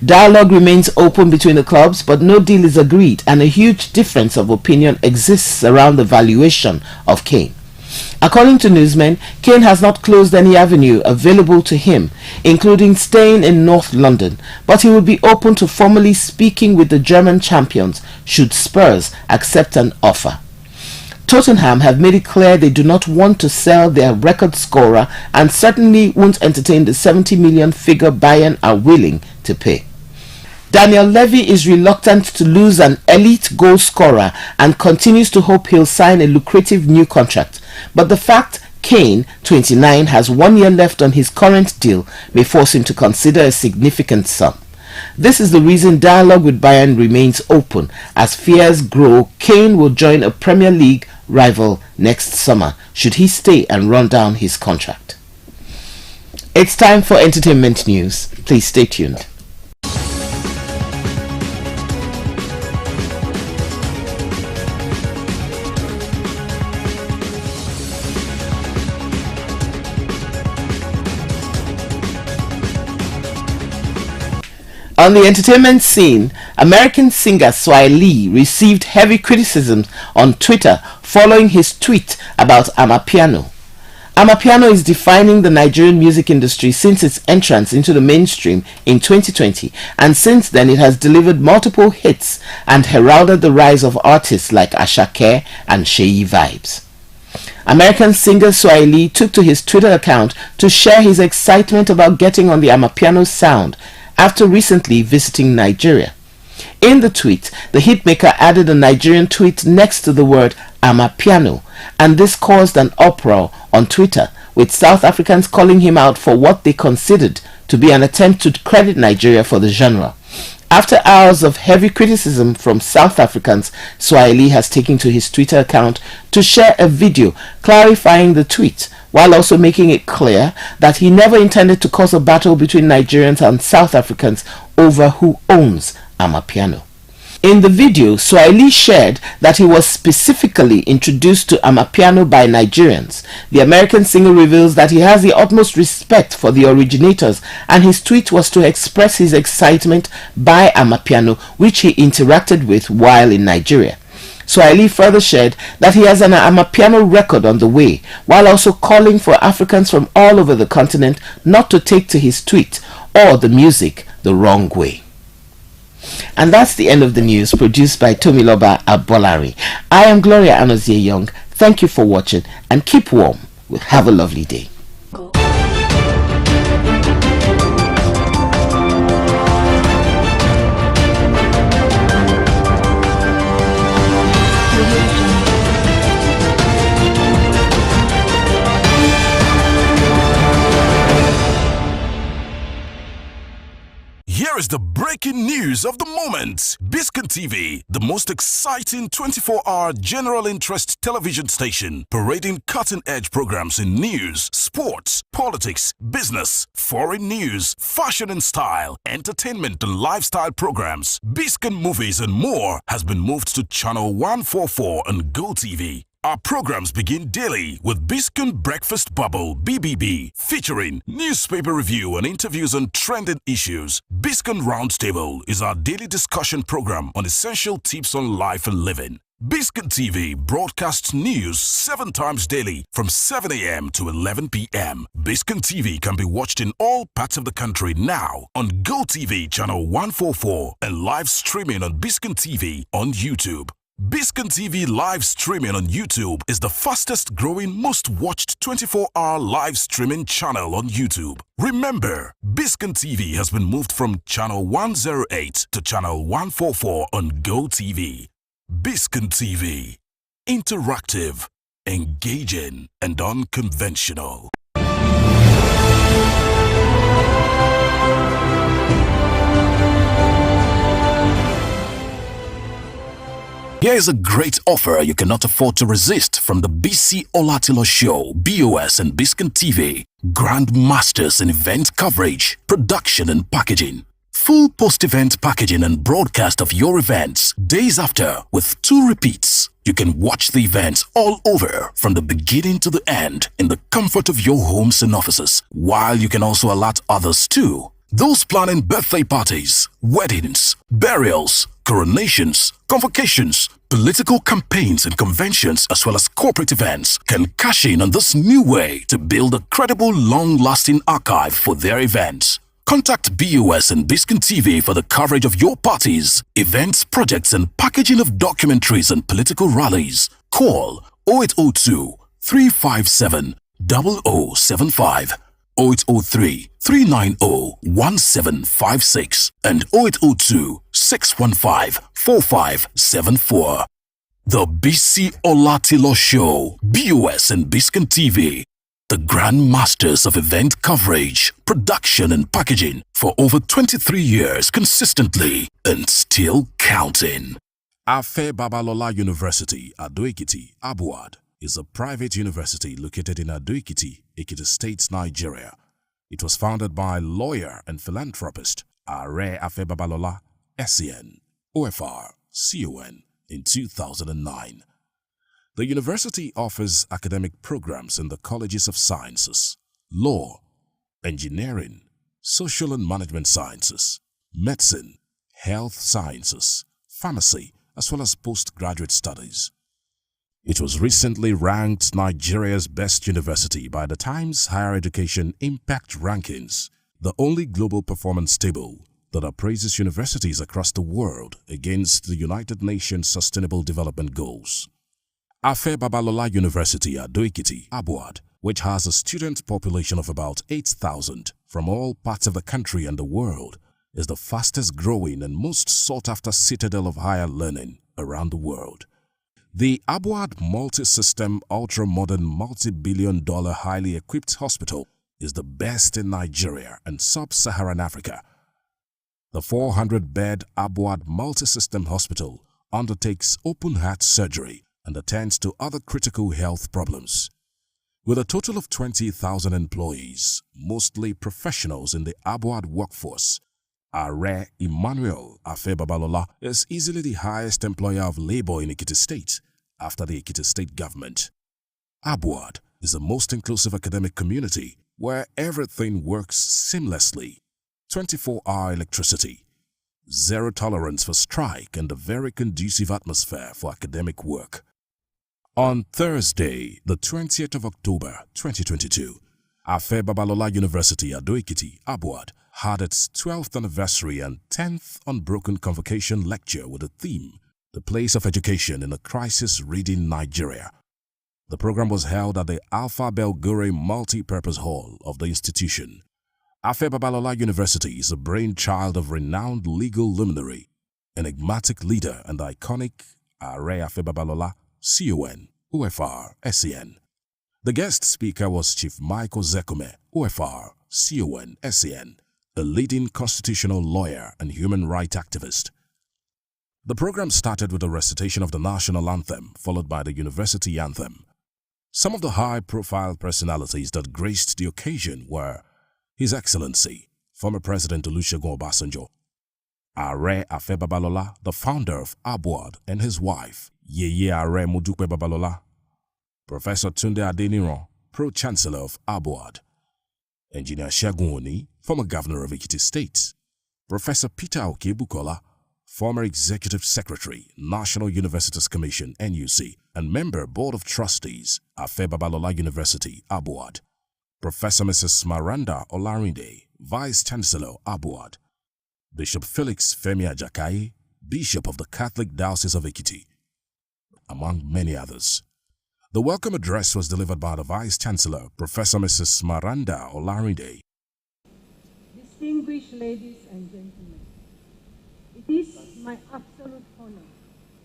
Dialogue remains open between the clubs, but no deal is agreed, and a huge difference of opinion exists around the valuation of Kane. According to newsmen, Kane has not closed any avenue available to him, including staying in North London, but he would be open to formally speaking with the German champions should Spurs accept an offer. Tottenham have made it clear they do not want to sell their record scorer and certainly won't entertain the 70 million figure Bayern are willing to pay. Daniel Levy is reluctant to lose an elite goal scorer and continues to hope he'll sign a lucrative new contract, but the fact Kane, 29, has 1 year left on his current deal may force him to consider a significant sum. This is the reason dialogue with Bayern remains open. As fears grow, Kane will join a Premier League rival next summer should he stay and run down his contract. It's time for entertainment news. Please stay tuned. On the entertainment scene, American singer Swahili received heavy criticism on Twitter following his tweet about Amapiano. Amapiano is defining the Nigerian music industry since its entrance into the mainstream in 2020, and since then it has delivered multiple hits and heralded the rise of artists like Ashake and Sheyi Vibes. American singer Swahili took to his Twitter account to share his excitement about getting on the Amapiano sound after recently visiting Nigeria. In the tweet, the hitmaker added a Nigerian tweet next to the word Amapiano, and this caused an uproar on Twitter, with South Africans calling him out for what they considered to be an attempt to credit Nigeria for the genre. After hours of heavy criticism from South Africans, Swahili has taken to his Twitter account to share a video clarifying the tweet, while also making it clear that he never intended to cause a battle between Nigerians and South Africans over who owns Amapiano. In the video, Swahili shared that he was specifically introduced to Amapiano by Nigerians. The American singer reveals that he has the utmost respect for the originators, and his tweet was to express his excitement by Amapiano, which he interacted with while in Nigeria. Swahili further shared that he has an Amapiano record on the way, while also calling for Africans from all over the continent not to take to his tweet or the music the wrong way. And that's the end of the news, produced by Tomiloba Abolari. I am Gloria Anozie Young. Thank you for watching and keep warm. We'll have a lovely day. Here is the breaking news of the moment. Biscon TV, the most exciting 24-hour general interest television station, parading cutting-edge programs in news, sports, politics, business, foreign news, fashion and style, entertainment and lifestyle programs, Biscon movies and more, has been moved to channel 144 on GoTV. Our programs begin daily with Biscon Breakfast Bubble (BBB), featuring newspaper review and interviews on trending issues. Biscon Roundtable is our daily discussion program on essential tips on life and living. Biscon TV broadcasts news 7 times daily from 7 a.m. to 11 p.m. Biscon TV can be watched in all parts of the country now on GoTV channel 144 and live streaming on Biscon TV on YouTube. Biscon TV live streaming on YouTube is the fastest growing, most watched 24-hour live streaming channel on YouTube. Remember, Biscon TV has been moved from channel 108 to channel 144 on GoTV. Biscon TV. Interactive, engaging, and unconventional. Here is a great offer you cannot afford to resist from the BC Olatilo Show, BOS and Biscon TV. Grand Masters in event coverage, production and packaging. full post-event packaging and broadcast of your events days after with 2 repeats. You can watch the events all over from the beginning to the end in the comfort of your homes and offices, while you can also alert others too. Those planning birthday parties, weddings, burials, coronations, convocations, political campaigns and conventions, as well as corporate events, can cash in on this new way to build a credible, long-lasting archive for their events. Contact BOS and Biscon TV for the coverage of your parties, events, projects, and packaging of documentaries and political rallies. Call 0802 357 0075, 0803 390 1756, and 0802 615 4574. The BC Olatilo Show, BOS and Biscon TV. The Grand Masters of event coverage, production and packaging for over 23 years consistently and still counting. Afe Babalola University, Ado-Ekiti, Abuad, is a private university located in Ado-Ekiti, Ekiti State, Nigeria. It was founded by lawyer and philanthropist Are Afe Babalola, SEN, OFR, CON in 2009. The university offers academic programs in the colleges of sciences, law, engineering, social and management sciences, medicine, health sciences, pharmacy, as well as postgraduate studies. It was recently ranked Nigeria's best university by the Times Higher Education Impact Rankings, the only global performance table that appraises universities across the world against the United Nations Sustainable Development Goals. Afe Babalola University, Ado-Ekiti, Abuad, which has a student population of about 8,000 from all parts of the country and the world, is the fastest growing and most sought-after citadel of higher learning around the world. The Abuad multi-system, ultra-modern, multi-billion-dollar highly equipped hospital is the best in Nigeria and sub-Saharan Africa. The 400-bed Abuad multi-system hospital undertakes open-heart surgery and attends to other critical health problems. With a total of 20,000 employees, mostly professionals in the Abuad workforce, Are Emmanuel Afe Babalola is easily the highest employer of labor in Ekiti State after the Ekiti State government. Abuad is the most inclusive academic community where everything works seamlessly. 24-hour electricity, zero tolerance for strike, and a very conducive atmosphere for academic work. On Thursday, the 20th of October 2022, Afe Babalola University, Ado-Ekiti, Abuad, had its 12th anniversary and 10th Unbroken Convocation lecture with the theme, The Place of Education in a Crisis-Ridden Nigeria. The program was held at the Alpha Belgore Multi-Purpose Hall of the institution. Afe Babalola University is a brainchild of renowned legal luminary, enigmatic leader and iconic Are Afe Babalola, CON, OFR, SEN. The guest speaker was Chief Michael Zekome, OFR, CON, SEN, a leading constitutional lawyer and human rights activist. The program started with a recitation of the national anthem, followed by the university anthem. Some of the high-profile personalities that graced the occasion were His Excellency, former President Olusegun Obasanjo, Are Afe Babalola, the founder of Abuad, and his wife, Yeye Are Modupe Babalola, Professor Tunde Adeniran, Pro-Chancellor of Abuad, Engineer Segun Oni, former Governor of Ekiti State, Professor Peter Okebukola, former Executive Secretary, National Universities Commission, NUC, and Member Board of Trustees, Afe Babalola University, Abuad, Professor Mrs. Maranda Olarinde, Vice Chancellor, Abuad, Bishop Felix Femi Ajakai, Bishop of the Catholic Diocese of Ekiti, among many others. The welcome address was delivered by the Vice Chancellor, Professor Mrs. Maranda Olarinde. Distinguished ladies and gentlemen, it is my absolute honor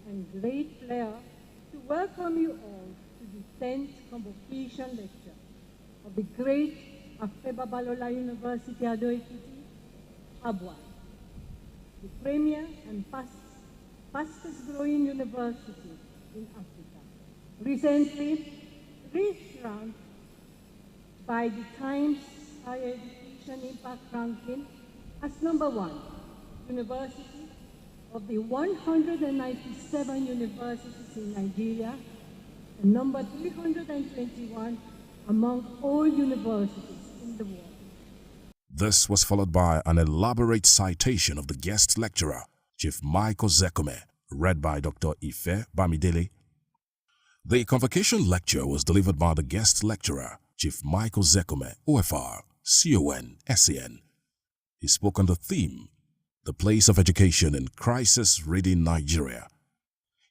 and great pleasure to welcome you all to the 10th Convocation Lecture of the great Afe Babalola University, Ado-Ekiti, Abuad, the premier and fastest growing university in Africa. Recently ranked by the Times Higher Education Impact Ranking as #1 University of the 197 universities in Nigeria and number 321 among all universities in the world. This was followed by an elaborate citation of the guest lecturer, Chief Michael Zekome, read by Dr. Ife Bamidele. The convocation lecture was delivered by the guest lecturer, Chief Michael Zekome, OFR, CON, SEN. He spoke on the theme, The Place of Education in Crisis-Ridden Nigeria.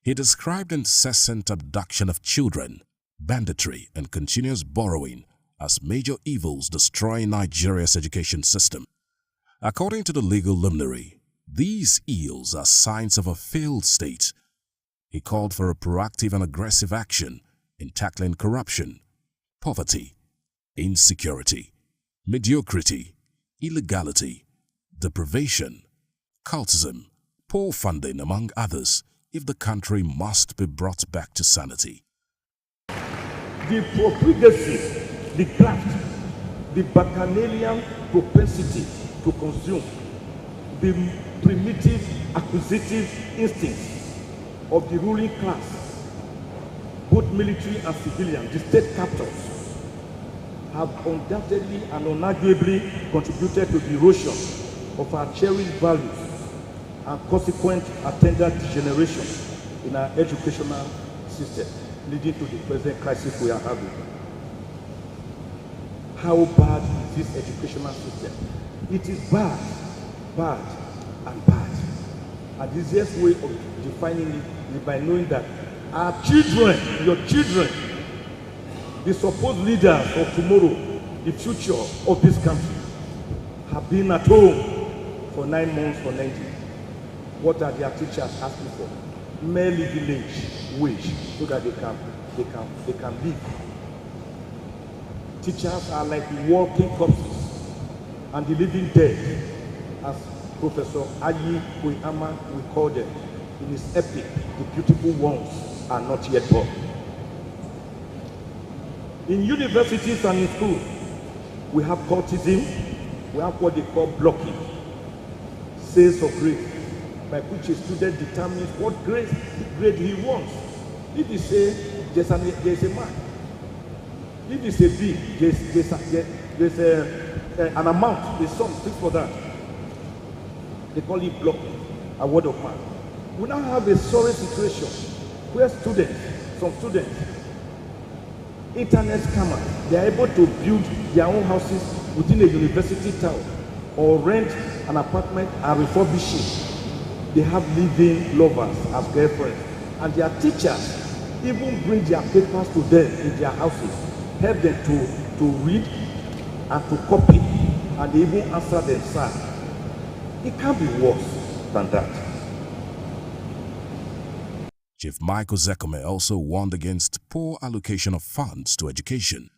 He described incessant abduction of children, banditry, and continuous borrowing as major evils destroying Nigeria's education system. According to the legal luminary, these ills are signs of a failed state. He called for a proactive and aggressive action in tackling corruption, poverty, insecurity, mediocrity, illegality, deprivation, cultism, poor funding, among others, if the country must be brought back to sanity. The profligacy, the graft, the bacchanalian propensity to consume, the primitive acquisitive instincts of the ruling class, both military and civilian, the state captors, have undoubtedly and unarguably contributed to the erosion of our cherished values and consequent attendant degeneration in our educational system, leading to the present crisis we are having. How bad is this educational system? It is bad, bad, and bad. And the easiest way of defining it is by knowing that our children, your children, the supposed leaders of tomorrow, the future of this country, have been at home for 9 months or 90. What are their teachers asking for? Mere living wage, so that they can live. Teachers are like walking corpses and the living dead, as Professor Ayi Koyama will call them in his epic, The Beautiful Ones Are Not Yet Born. In universities and in schools, we have cultism, we have what they call blocking, sales of grades, by which a student determines what grade he wants. If he say there's a mark, if it's a B, there's an amount, there's some fixed for that. They call it blocking, a word of mouth. We now have a sorry situation where some students, internet scammers, they are able to build their own houses within a university town or rent an apartment and refurbish it. They have living lovers as girlfriends, and their teachers even bring their papers to them in their houses, help them to read and to copy, and they even answer them, sir. It can't be worse than that. Chief Michael Zekome also warned against poor allocation of funds to education.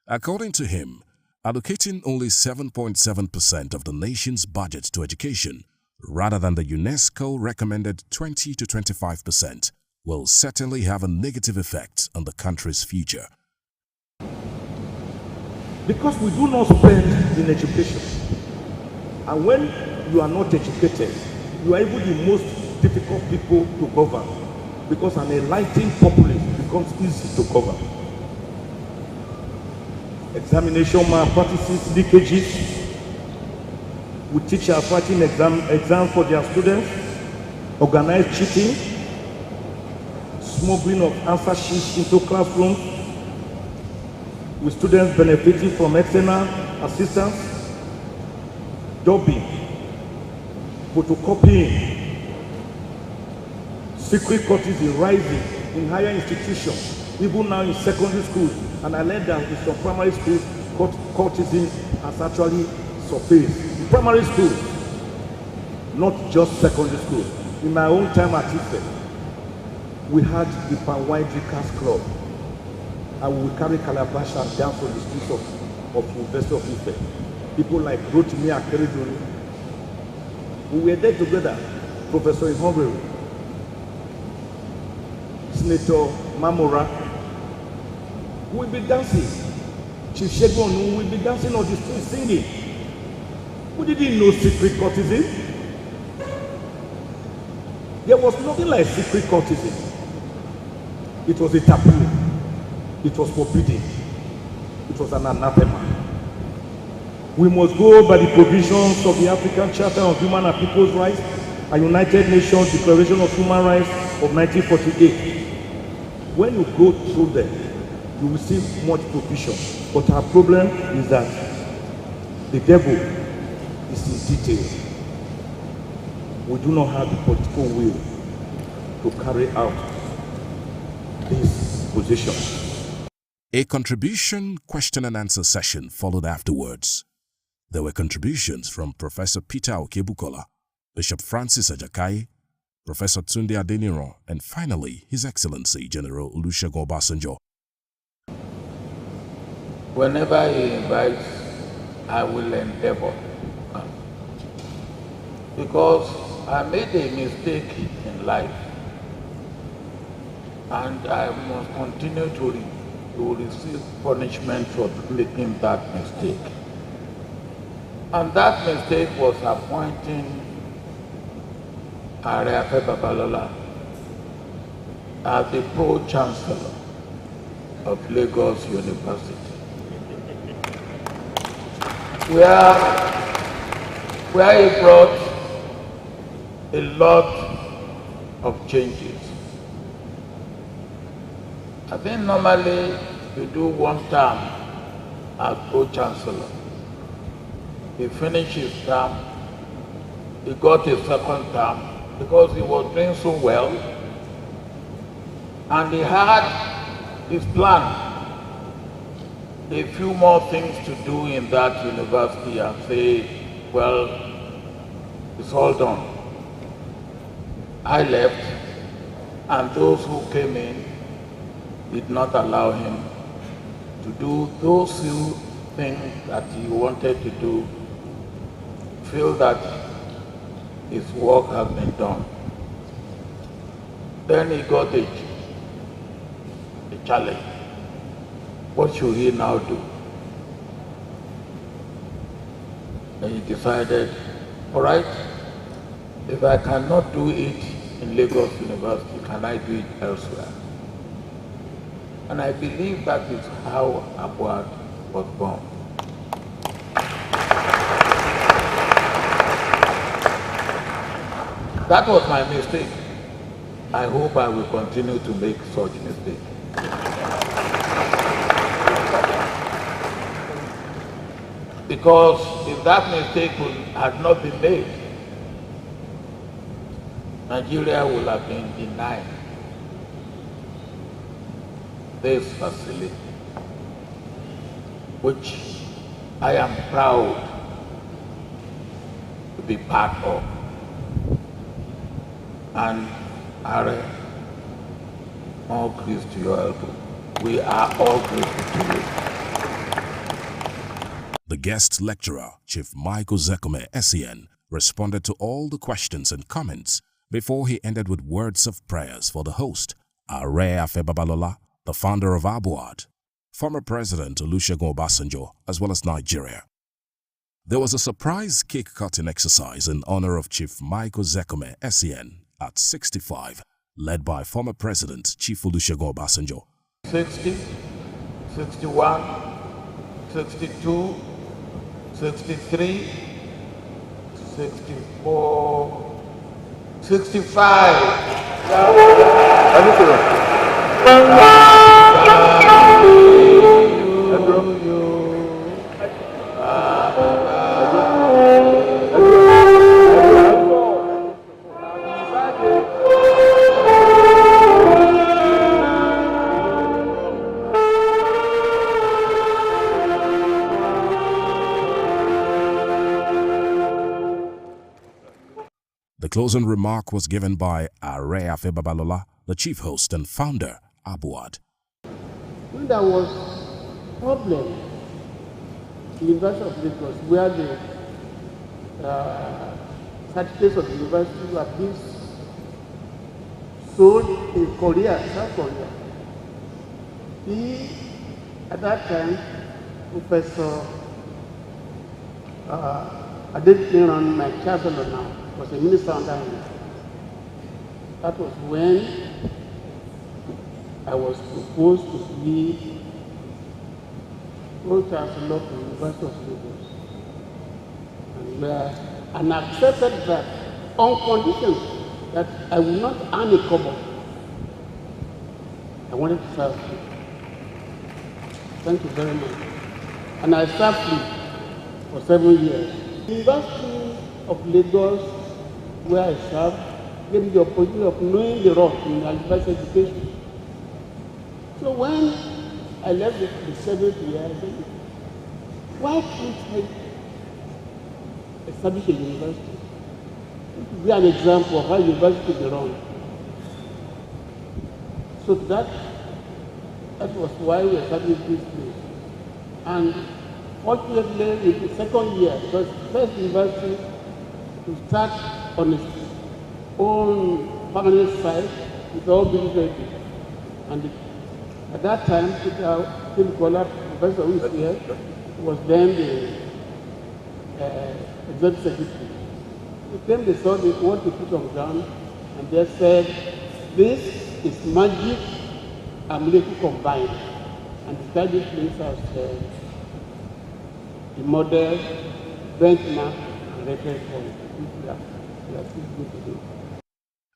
According to him, allocating only 7.7% of the nation's budget to education, rather than the UNESCO recommended 20 to 25%, will certainly have a negative effect on the country's future. Because we do not spend in education, and when you are not educated, you are even the most difficult people to govern, because an enlightened populace becomes easy to govern. Examination malpractices, leakages, with teachers writing exams for their students, organized cheating, smuggling of answer sheets into classrooms, with students benefiting from external assistance, dubbing, photocopying, secret courtesy rising in higher institutions, even now in secondary schools. And I learned that in some primary schools, courtesy has actually surfaced. In primary schools, not just secondary schools. In my own time at Ife, we had the Panwai Drinkers Club, and we would carry calabash and dance on the streets of University of Ife. People like Rotimi Akeredolu. We were there together. Professor Ihonveri, Senator Mamora, we will be dancing. Chief Shegun will be dancing on the street singing. We didn't know secret courtesy. There was nothing like secret cultism. It was a taboo. It was forbidden. It was an anathema. We must go by the provisions of the African Charter of Human and People's Rights and United Nations Declaration of Human Rights of 1948. When you go through them, you will see much provision. But our problem is that the devil is in detail. We do not have the political will to carry out this position. A contribution question and answer session followed afterwards. There were contributions from Professor Peter Okebukola, Bishop Francis Ajakai, Professor Tunde Adeniran, and finally, His Excellency General Olusegun Obasanjo. Whenever he invites, I will endeavor. Because I made a mistake in life, and I must continue to receive punishment for making that mistake. And that mistake was appointing Are Afe Babalola as the Pro-Chancellor of Lagos University, where he brought a lot of changes. I think normally you do one term as Pro-Chancellor. He finished his term, he got a second term because he was doing so well, and he had his plan, a few more things to do in that university, and say, well, it's all done. I left, and those who came in did not allow him to do those few things that he wanted to do, feel that his work has been done. Then he got a challenge. What should he now do? And he decided, all right, if I cannot do it in Lagos University, can I do it elsewhere? And I believe that is how Abuad was born. That was my mistake. I hope I will continue to make such mistakes. Because if that mistake had not been made, Nigeria would have been denied this facility, which I am proud to be part of. And Are, all grace to your elbow. We are all grateful to you. The guest lecturer, Chief Michael Zekome, SEN, responded to all the questions and comments before he ended with words of prayers for the host, Are Afe Babalola, the founder of Abuad, former President Olusegun Obasanjo, as well as Nigeria. There was a surprise cake-cutting exercise in honor of Chief Michael Zekome, SEN, at 65, led by former President Chief Olusegun Obasanjo. 60, 61, 62, 63, 64, 65. The closing remark was given by Are Afe Babalola, the chief host and founder, Abuad. When there was problem in the University of Lagos where the certificates of the university were being sold in Korea, South Korea, he, at that time, Professor Adeniran, my chancellor now, was a minister under him. That was when I was proposed to be Pro Chancellor of the University of Lagos. And I accepted that on condition that I will not earn a kobo. I wanted to serve free. Thank you very much. And I served free for 7 years. The University of Lagos, where I served, gave me the opportunity of knowing the road in university education. So when I left the 7th year, I said, why can't I establish a university? It would be an example of how university be run. So that was why we established this place. And fortunately, in the second year, because the first university to start on its own permanent site with all being ready. And at that time, Tim Kola, professor who is here, was then the executive secretary. Then they saw what they put on ground, and they said, this is magic and miracle combined. And described this place as the model, benchmark, and reference point.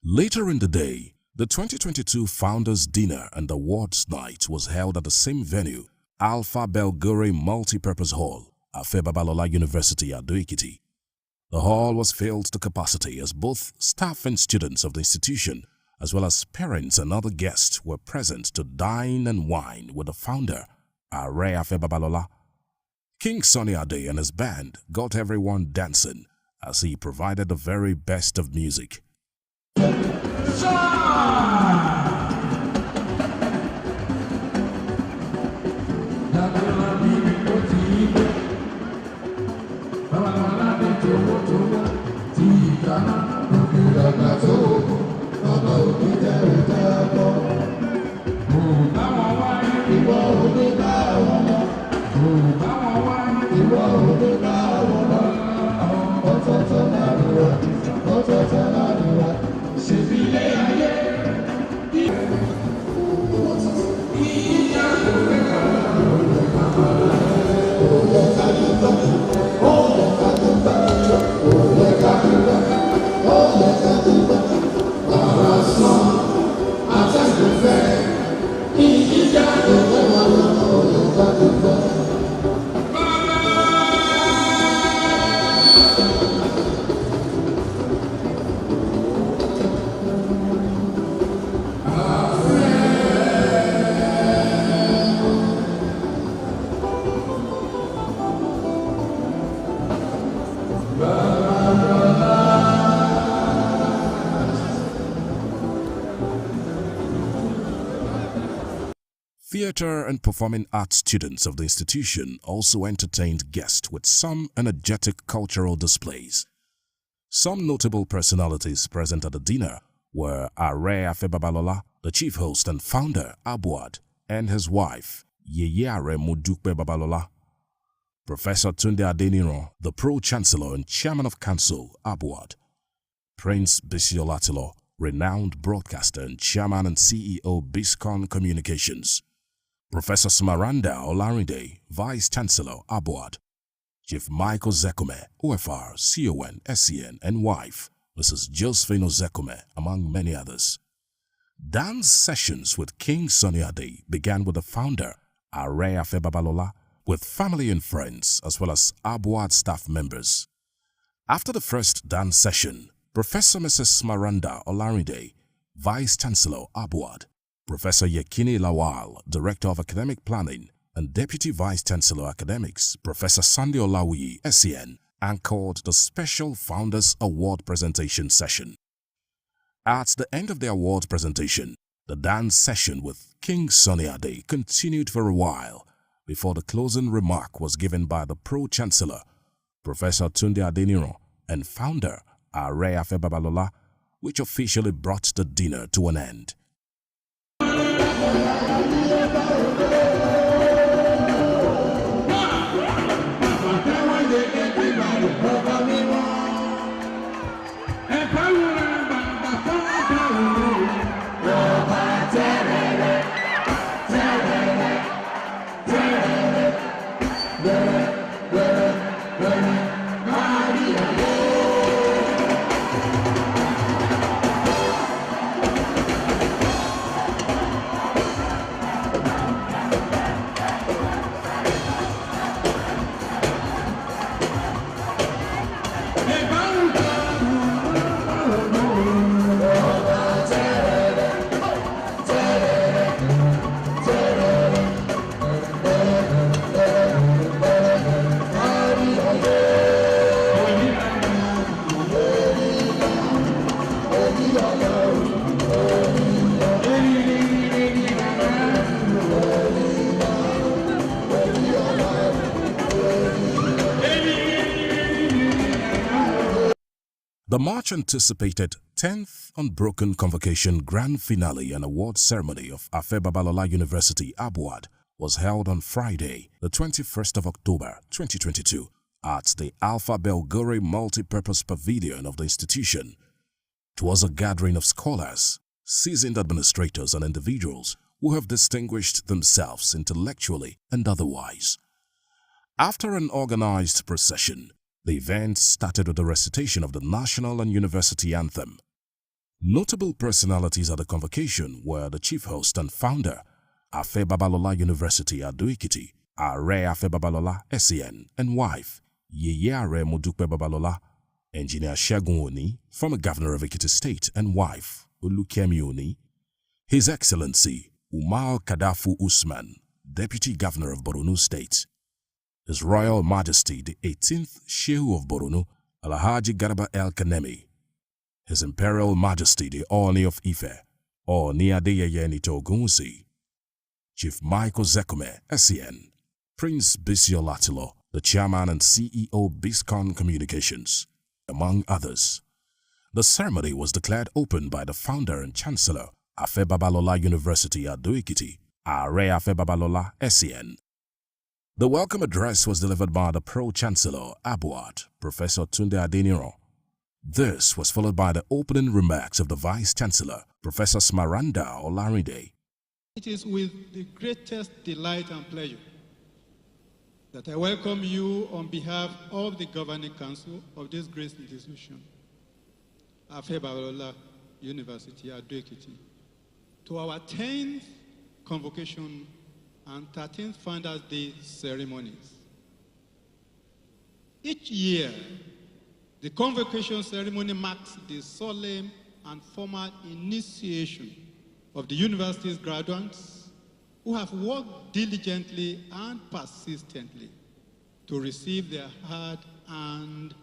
Later in the day, the 2022 Founders Dinner and Awards Night was held at the same venue, Alpha Belgore Multipurpose Hall, Afe Babalola University, Ado-Ekiti. The hall was filled to capacity as both staff and students of the institution, as well as parents and other guests, were present to dine and wine with the founder, Are Afe Babalola. King Sunny Ade and his band got everyone dancing as he provided the very best of music. Theatre and performing arts students of the institution also entertained guests with some energetic cultural displays. Some notable personalities present at the dinner were Are Afe Babalola, the chief host and founder, Abuad, and his wife, Yeyare Modukpe Babalola. Professor Tunde Adeniran, the Pro-Chancellor and Chairman of Council, Abuad. Prince Bisiolatilo, renowned broadcaster and Chairman and CEO, Biscon Communications. Professor Smaranda Olarinde, Vice Chancellor, Abuad. Chief Michael Zekome, OFR, CON, SCN, and wife, Mrs. Josephine Zekome, among many others. Dance sessions with King Sunny Ade began with the founder, Are Afe Babalola, with family and friends, as well as Abuad staff members. After the first dance session, Professor Mrs. Smaranda Olarinde, Vice Chancellor, Abuad, Professor Yekini Lawal, Director of Academic Planning, and Deputy Vice Chancellor Academics, Professor Sandy Olawiyi, SCN, anchored the special Founders Award presentation session. At the end of the award presentation, the dance session with King Sunny Ade continued for a while before the closing remark was given by the Pro-Chancellor, Professor Tunde Adeniran, and founder, Are Afe Babalola, which officially brought the dinner to an end. The much-anticipated 10th Unbroken Convocation Grand Finale and Award Ceremony of Afe Babalola University, Abuad, was held on Friday, the 21st of October, 2022, at the Alpha Belgore Multipurpose Pavilion of the institution. It was a gathering of scholars, seasoned administrators and individuals who have distinguished themselves intellectually and otherwise. After an organized procession, the event started with the recitation of the national and university anthem. Notable personalities at the convocation were the chief host and founder, Afe Babalola University Ado-Ekiti, Are Afe Babalola SEN, and wife, Yeye Are Modupe Babalola, Engineer Segun Oni, former governor of Ekiti State, and wife, Olukemi Oni, His Excellency Umar Kadafu Usman, Deputy Governor of Borno State, His Royal Majesty the 18th Shehu of Borno, Alhaji Garba El Kanemi, His Imperial Majesty the Oni of Ife, Oni Adeyeye Nito Ogunwusi, Chief Michael Zekome, SEN, Prince Bisi Olatilo, the Chairman and CEO Biscon Communications, among others. The ceremony was declared open by the founder and Chancellor, Afe Babalola University Ado-Ekiti, Are Afe Babalola SEN. The welcome address was delivered by the Pro-Chancellor, Abuad, Professor Tunde Adeniro. This was followed by the opening remarks of the Vice-Chancellor, Professor Smaranda Olarinde. It is with the greatest delight and pleasure that I welcome you on behalf of the Governing Council of this great institution, Afe Babalola University Ado-Ekiti, to our 10th convocation and 13th Founders Day ceremonies. Each year, the convocation ceremony marks the solemn and formal initiation of the university's graduates who have worked diligently and persistently to receive their hard-earned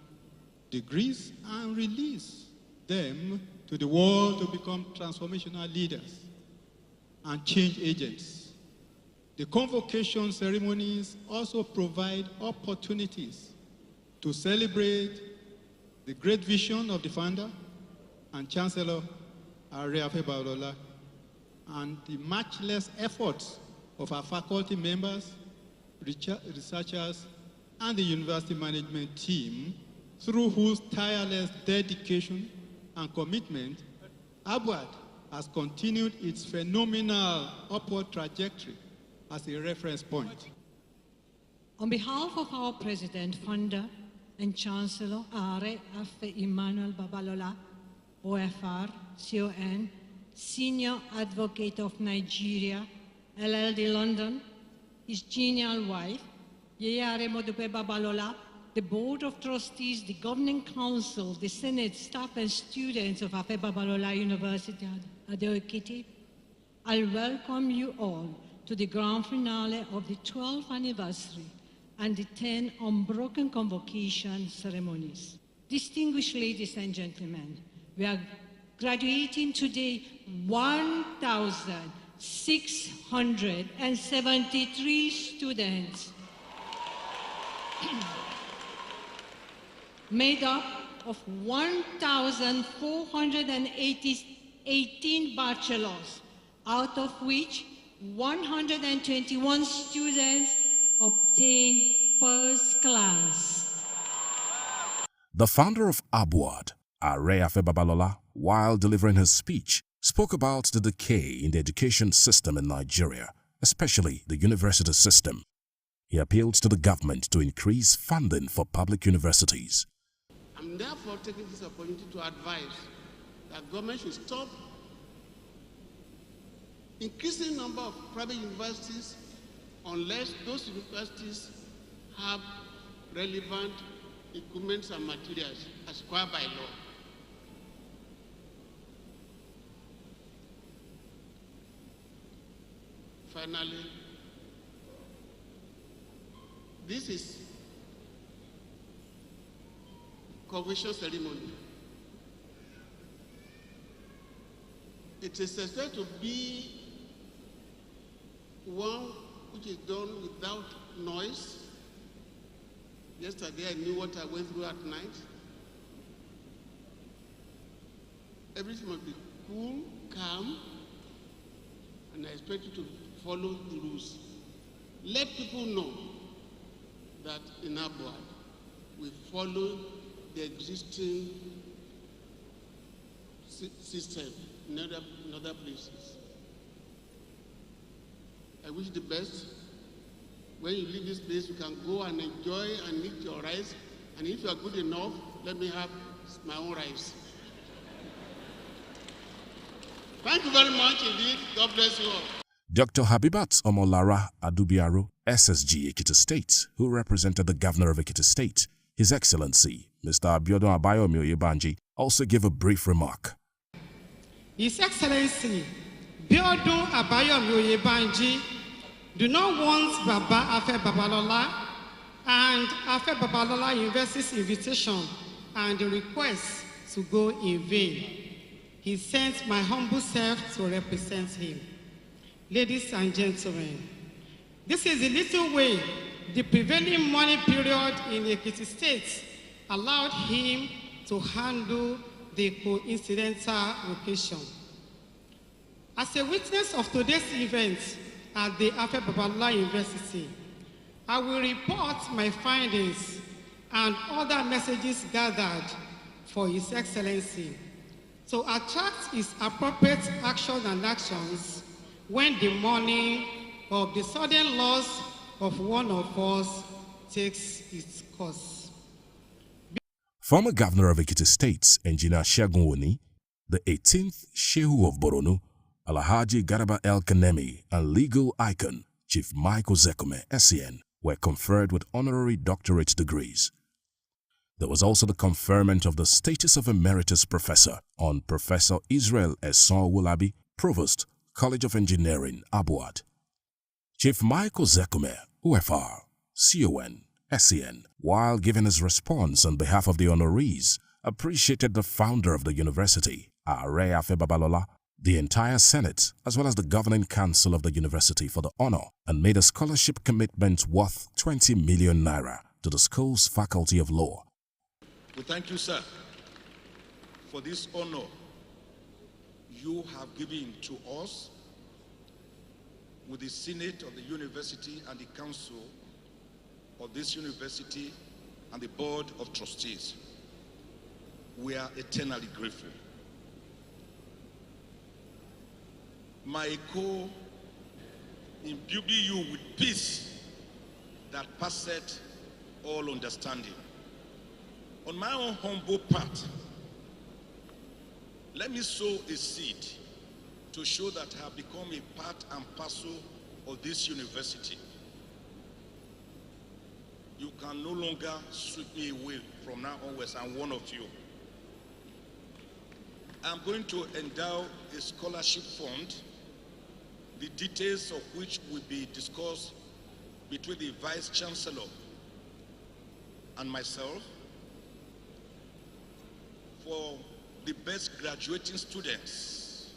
degrees and release them to the world to become transformational leaders and change agents. The convocation ceremonies also provide opportunities to celebrate the great vision of the founder and Chancellor Are Afe Babalola and the matchless efforts of our faculty members, researchers, and the university management team, through whose tireless dedication and commitment, Abuad has continued its phenomenal upward trajectory as a reference point. On behalf of our President, Founder, and Chancellor Are Afe Emmanuel Babalola, OFR, CON, Senior Advocate of Nigeria, LLD London, his genial wife, Yeye Are Modupe Babalola, the Board of Trustees, the Governing Council, the Senate, staff and students of Afe Babalola University Ado-Ekiti, I welcome you all to the grand finale of the 12th anniversary and the 10 unbroken convocation ceremonies. Distinguished ladies and gentlemen, we are graduating today 1,673 students made up of 1,418 bachelors, out of which 121 students obtained first class. The founder of Abuad, Are Afe Babalola, while delivering his speech, spoke about the decay in the education system in Nigeria, especially the university system. He appealed to the government to increase funding for public universities. I'm therefore taking this opportunity to advise that government should stop increasing number of private universities unless those universities have relevant equipment and materials as required by law. Finally, this is convocation ceremony. It is expected to be one which is done without noise. Yesterday I knew what I went through at night. Everything must be cool, calm, and I expect you to follow the rules. Let people know that in Abuad we follow the existing system in other places. I wish the best. When you leave this place, you can go and enjoy and eat your rice. And if you are good enough, let me have my own rice. Thank you very much indeed. God bless you all. Dr. Habibat Omolara Adubiaro, SSG Ekiti State, who represented the governor of Ekiti State, His Excellency, Mr. Abiodun Abayomi Oyebanji, also gave a brief remark. His Excellency, Abiodun Abayomi Oyebanji, do not want Baba Afe Babalola and Afe Babalola University's invitation and the request to go in vain. He sent my humble self to represent him. Ladies and gentlemen, this is the little way the prevailing money period in Ekiti State allowed him to handle the coincidental location. As a witness of today's event at the Afe Babalola University, I will report my findings and other messages gathered for His Excellency to attract his appropriate action and actions when the morning of the sudden loss of one of us takes its course. Former Governor of Ekiti State, Engineer Segun Oni, the 18th Shehu of Borno, Alhaji Garba El Kanemi, and legal icon Chief Michael Zekome, SCN, were conferred with honorary doctorate degrees. There was also the conferment of the status of Emeritus Professor on Professor Israel Esson Wulabi, Provost, College of Engineering, Abuad. Chief Michael Zekome, UFR, CON, SCN, while giving his response on behalf of the honorees, appreciated the founder of the university, Are Afe Babalola, the entire Senate, as well as the governing council of the university for the honor, and made a scholarship commitment worth 20 million naira to the school's Faculty of Law. We thank you, sir, for this honor you have given to us with the Senate of the university and the council of this university and the Board of Trustees. We are eternally grateful. My co imbue you with peace that passeth all understanding. On my own humble part, let me sow a seed to show that I have become a part and parcel of this university. You can no longer sweep me away from now onwards. I'm one of you. I'm going to endow a scholarship fund, the details of which will be discussed between the Vice Chancellor and myself, for the best graduating students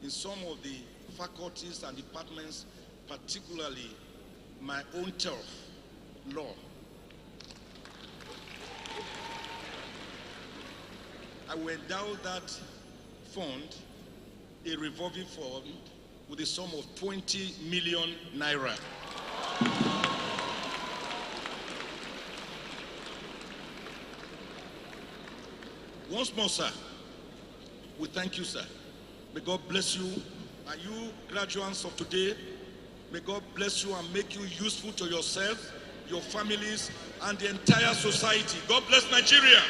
in some of the faculties and departments, particularly my own turf, law. I will endow that fund, a revolving fund, with a sum of 20 million naira. Once more, sir, we thank you, sir. May God bless you. And you graduates of today, May God bless you and make you useful to yourself, your families, and the entire society. God bless Nigeria.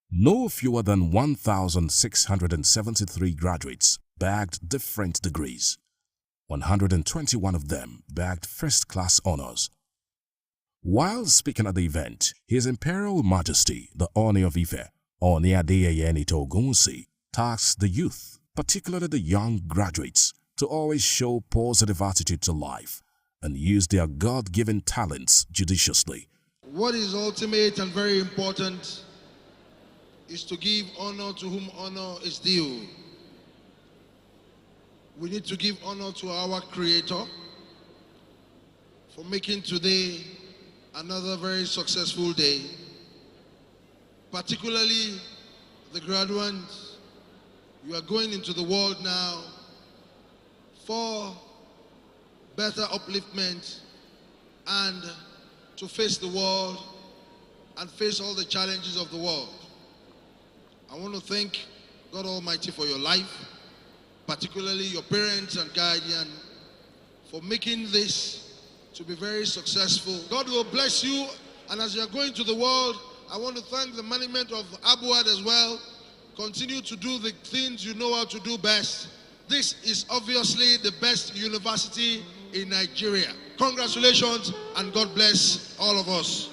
No fewer than 1,673 graduates bagged different degrees. 121 of them bagged first-class honors. While speaking at the event, His Imperial Majesty, the Oni of Ife, Oni Adeyeye Enito Ogunwusi, tasked the youth, particularly the young graduates, to always show positive attitude to life and use their God-given talents judiciously. What is ultimate and very important is to give honor to whom honor is due. We need to give honor to our Creator for making today another very successful day, particularly the graduates. You are going into the world now for better upliftment and to face the world and face all the challenges of the world. I want to thank God Almighty for your life, particularly your parents and guardian, for making this to be very successful. God will bless you, and as you're going to the world, I want to thank the management of Abuad as well. Continue to do the things you know how to do best. This is obviously the best university in Nigeria. Congratulations, and God bless all of us.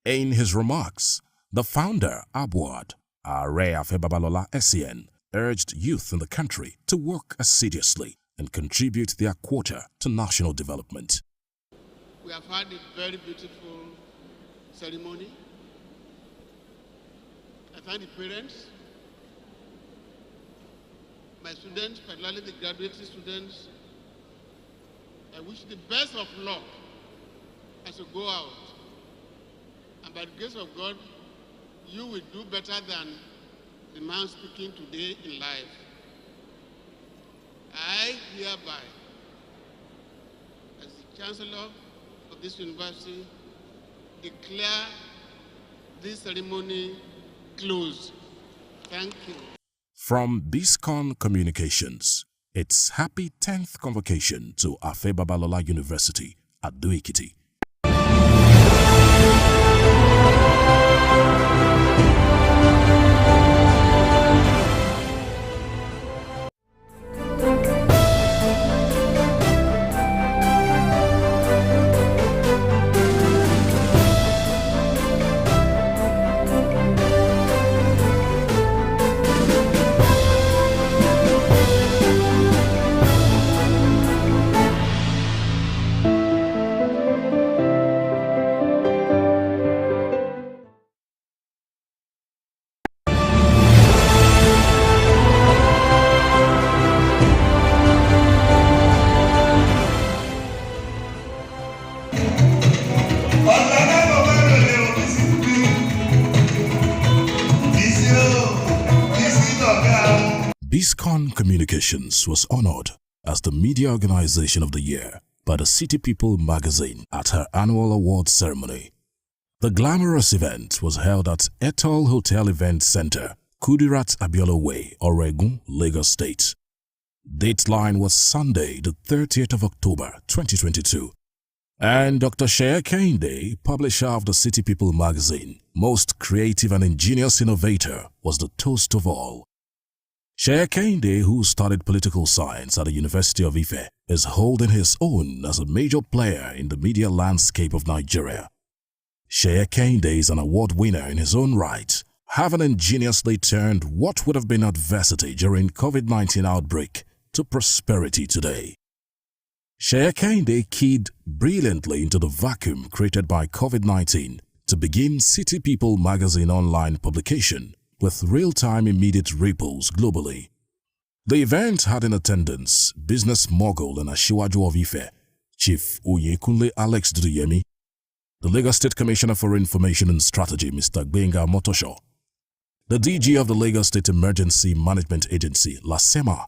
In his remarks, the founder, Abuad, Are Afe Babalola SCN, urged youth in the country to work assiduously and contribute their quota to national development. We have had a very beautiful ceremony. I thank the parents, my students, particularly the graduating students. I wish the best of luck as you go out. And by the grace of God, you will do better than the man speaking today in life. I hereby, as the Chancellor of this university, declare this ceremony closed. Thank you. From Biscon Communications, it's happy 10th convocation to Afe Babalola University at Ado-Ekiti. Biscon Communications was honored as the Media Organization of the Year by the City People magazine at her annual awards ceremony. The glamorous event was held at Etoile Hotel Event Center, Kudirat Abiola Way, Oregun, Lagos State. Dateline was Sunday, the 30th of October, 2022. And Dr. Sheye Kehinde, publisher of the City People magazine, most creative and ingenious innovator, was the toast of all. Sheye Kehinde, who studied political science at the University of Ife, is holding his own as a major player in the media landscape of Nigeria. Sheye Kehinde is an award winner in his own right, having ingeniously turned what would have been adversity during COVID-19 outbreak to prosperity today. Sheye Kehinde keyed brilliantly into the vacuum created by COVID-19 to begin City People magazine online publication with real-time immediate ripples globally. The event had in attendance business mogul and Asiwaju of Ife, Chief Oyekunle Alex Duduyemi, the Lagos State Commissioner for Information and Strategy, Mr. Gbenga Motosho, the DG of the Lagos State Emergency Management Agency, LASEMA,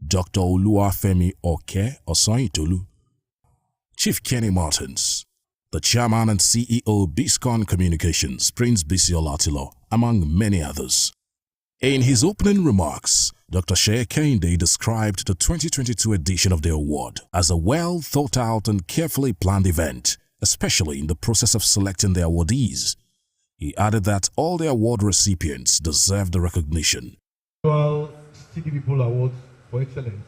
Dr. Oluwafemi Oke Osanyitolu, Chief Kenny Martins, the Chairman and CEO Biscon Communications, Prince Bisi Olatilo, among many others. In his opening remarks, Dr. Shea Kende described the 2022 edition of the award as a well thought out and carefully planned event, especially in the process of selecting the awardees. He added that all the award recipients deserve the recognition. Annual City People Awards for Excellence.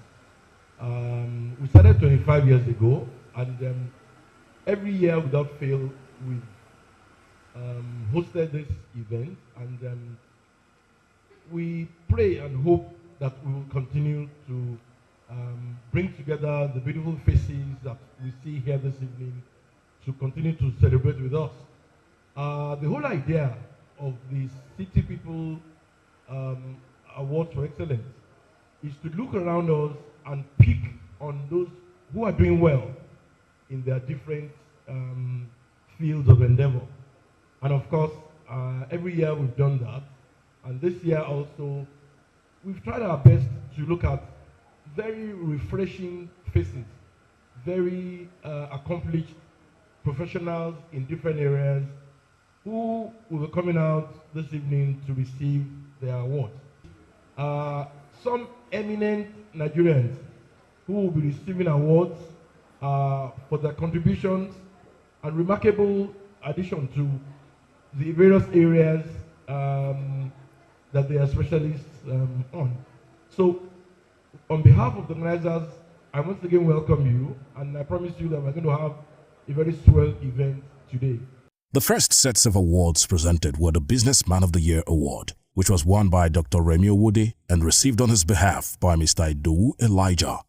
We started 25 years ago, and every year without fail, we've hosted this event, and we pray and hope that we will continue to bring together the beautiful faces that we see here this evening to continue to celebrate with us. The whole idea of the City People Awards for Excellence is to look around us and pick on those who are doing well in their different fields of endeavor. And of course, every year we've done that. And this year also, we've tried our best to look at very refreshing faces, very accomplished professionals in different areas who will be coming out this evening to receive their awards. Some eminent Nigerians who will be receiving awards for their contributions and remarkable addition to the various areas that they are specialists on. So, on behalf of the organizers, I once again welcome you, and I promise you that we're going to have a very swell event today. The first sets of awards presented were the Businessman of the Year Award, which was won by Dr. Remi Owode and received on his behalf by Mr. Idowu Elijah.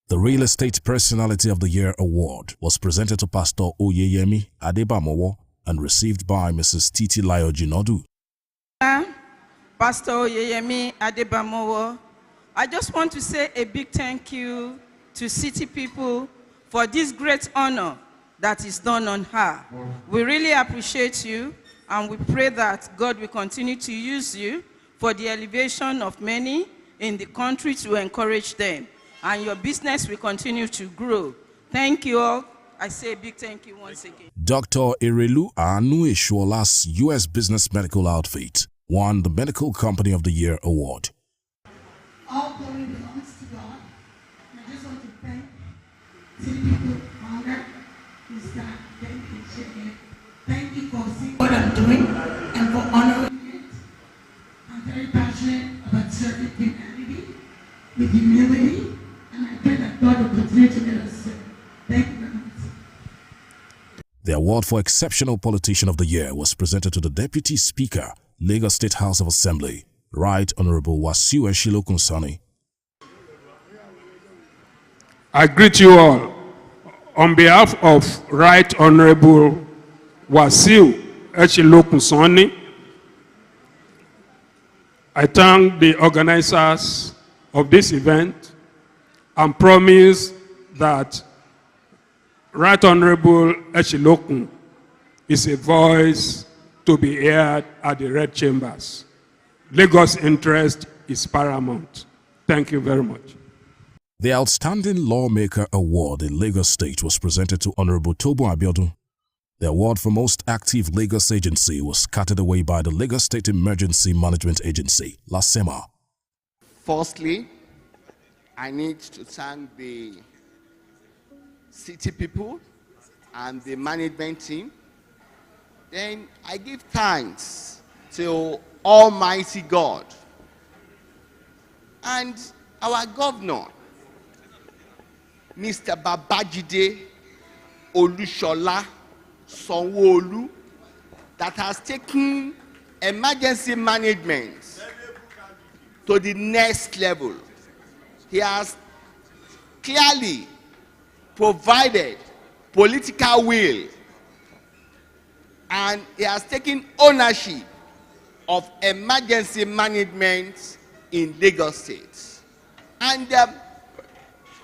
The Real Estate Personality of the Year Award was presented to Pastor Oyeyemi Adebamowo and received by Mrs. Titi Layo Jinodu. Pastor Oyeyemi Adebamowo, I just want to say a big thank you to City People for this great honor that is done on her. We really appreciate you, and we pray that God will continue to use you for the elevation of many in the country to encourage them, and your business will continue to grow. Thank you all. I say a big thank you once again. Dr. Erelu Anu Eshuola's U.S. Business Medical Outfit won the Medical Company of the Year Award. All glory belongs to God. And I just want to thank City People founder, Mr. David Shege. Thank you for seeing what I'm doing and for honoring it. I'm very passionate about serving humanity with humility, and I pray that God will continue to let us serve. Thank you very much. The award for Exceptional Politician of the Year was presented to the Deputy Speaker, Lagos State House of Assembly, Right Honorable Wasiu Eshilokunsani. I greet you all. On behalf of Right Honorable Wasiu Eshilokunsani, I thank the organizers of this event and promise that Right Honorable Eshilokun is a voice to be heard at the Red Chambers. Lagos' interest is paramount. Thank you very much. The Outstanding Lawmaker Award in Lagos State was presented to Honorable Tobo Abiodun. The award for Most Active Lagos Agency was carted away by the Lagos State Emergency Management Agency, LASEMA. Firstly, I need to thank the City People and the management team. Then I give thanks to Almighty God and our governor, Mr. Babajide Olushola Sanwo-Olu, that has taken emergency management to the next level. He has clearly provided political will, and he has taken ownership of emergency management in Lagos State. And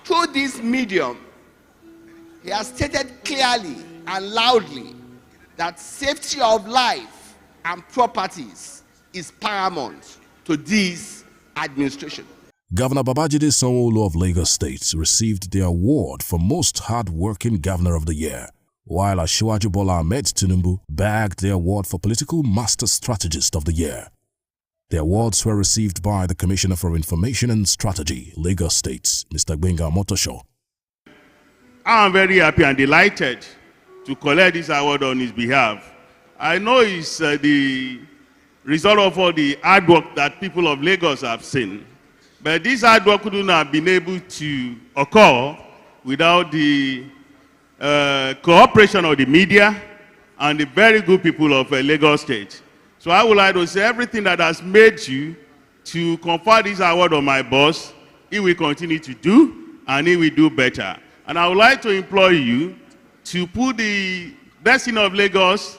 through this medium, he has stated clearly and loudly that safety of life and properties is paramount to this administration. Governor Babajide Sanwo-Olu of Lagos State received the award for Most Hard-Working Governor of the Year, while Asiwaju Bola Ahmed Tinubu bagged the award for Political Master Strategist of the Year. The awards were received by the Commissioner for Information and Strategy, Lagos State, Mr. Gbenga Motosho. I am very happy and delighted to collect this award on his behalf. I know it's the result of all the hard work that people of Lagos have seen. But this hard work couldn't have been able to occur without the cooperation of the media and the very good people of Lagos State. So I would like to say everything that has made you to confer this award on my boss, he will continue to do and he will do better. And I would like to implore you to put the destiny of Lagos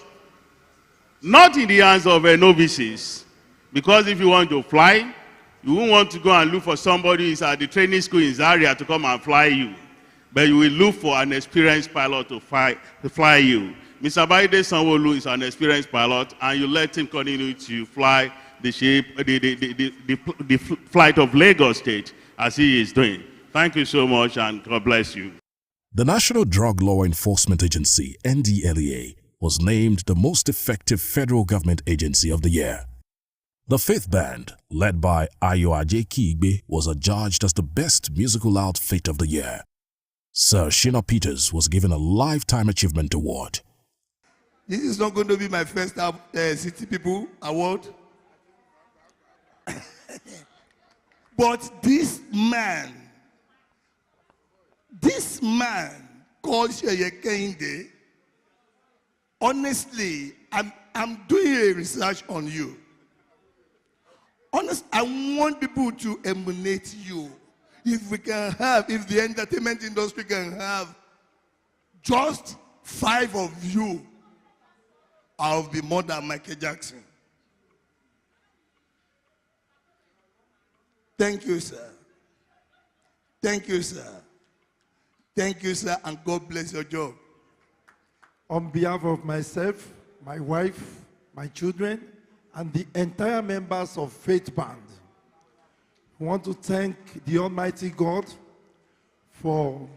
not in the hands of novices. Because if you want to fly, you won't want to go and look for somebody who is at the training school in Zaria to come and fly you. But you will look for an experienced pilot to fly you. Mr. Baide Sanwo-Olu is an experienced pilot, and you let him continue to fly the ship, the flight of Lagos State as he is doing. Thank you so much, and God bless you. The National Drug Law Enforcement Agency, NDLEA, was named the most effective federal government agency of the year. The Faith Band, led by Ayoaje Kigbe, was adjudged as the best musical outfit of the year. Sir Shina Peters was given a Lifetime Achievement Award. This is not going to be my first City People Award. But this man called Sheye Kehinde, honestly, I'm doing a research on you. Honestly, I want people to emulate you. If the entertainment industry can have just 5 of you, I'll be more than Michael Jackson. Thank you, sir. Thank you, sir. Thank you, sir, and God bless your job. On behalf of myself, my wife, my children, and the entire members of Faith Band, I want to thank the Almighty God for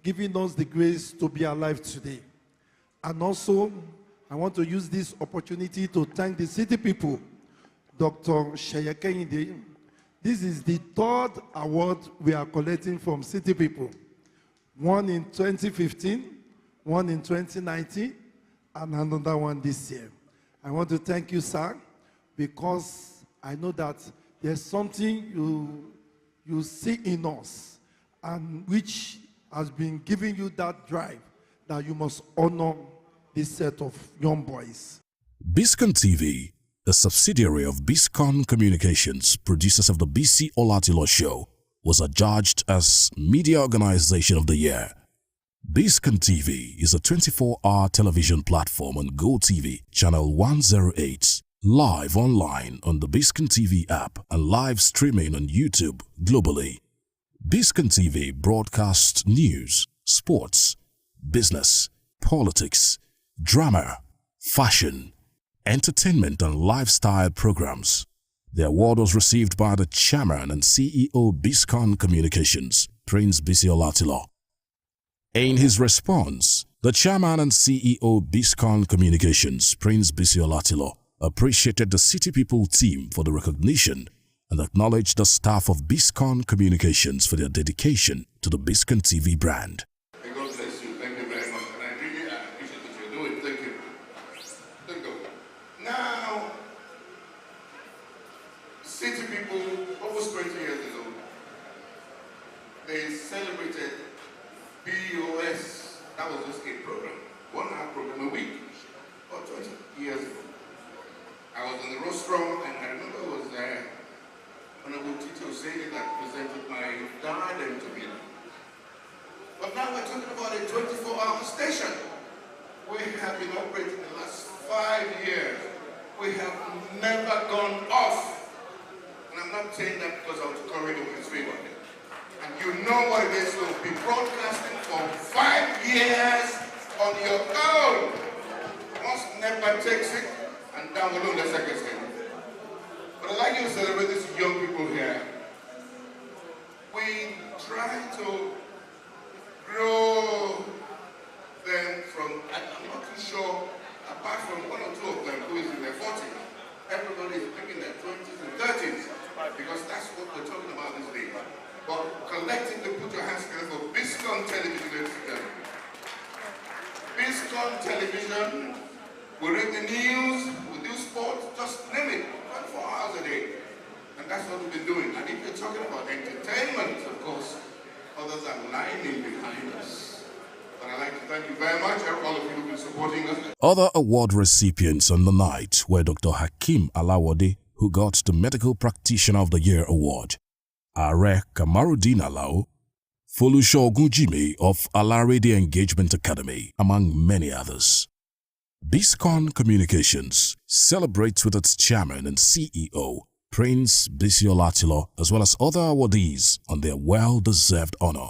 giving us the grace to be alive today. And also, I want to use this opportunity to thank the city people, Dr. Sheye Kehinde. This is the 3rd award we are collecting from city people. One in 2015, one in 2019, and another one this year. I want to thank you, sir, because I know that there's something you see in us, and which has been giving you that drive that you must honor this set of young boys. Biscon TV, a subsidiary of Biscon Communications, producers of the BC Olatilo Show, was adjudged as Media Organization of the Year. Biscon TV is a 24-hour television platform on GoTV, channel 108, live online on the Biscon TV app and live streaming on YouTube globally. Biscon TV broadcasts news, sports, business, politics, drama, fashion, entertainment and lifestyle programs. The award was received by the Chairman and CEO Biscon Communications, Prince Bisi Olatilo. In his response, the Chairman and CEO Biscon Communications, Prince Bisi Olatilo, appreciated the City People team for the recognition and acknowledged the staff of Biscon Communications for their dedication to the Biscon TV brand. God bless you. Thank you very much. And I really appreciate what you're doing. Thank you. Thank you. Now, City People, almost 20 years ago, they celebrated BOS. That was just a program, 1-hour program a week, about 20 years ago. I was in the rostrum, and I remember it was Honorable Tito Osei that presented my darling to me. But now we're talking about a 24-hour station. We have been operating the last 5 years. We have never gone off. And I'm not saying that because I was currying with his favor. And you know what it is to be broadcasting for 5 years on your own. Once NEPA takes it, and down below the second stage. But I'd like you to celebrate these young people here. We try to grow them from, I'm not too sure, apart from 1 or 2 of them who is in their 40s. everybody is thinking their 20s and 30s, because that's what we're talking about these days. But collectively, put your hands together for Biscon Television, ladies and gentlemen. Biscon Television, we read the news, we do sports, just name it, 24 hours a day. And that's what we've been doing. And if you're talking about entertainment, of course, others are lining behind us. But I'd like to thank you very much, all of you who've been supporting us. Other award recipients on the night were Dr. Hakeem Alawode, who got the Medical Practitioner of the Year award, Are Kamarudin Alao, Folushogun Jime of Alarede Engagement Academy, among many others. Biscon Communications celebrates with its chairman and CEO, Prince Bisiolatilo, as well as other awardees on their well-deserved honor.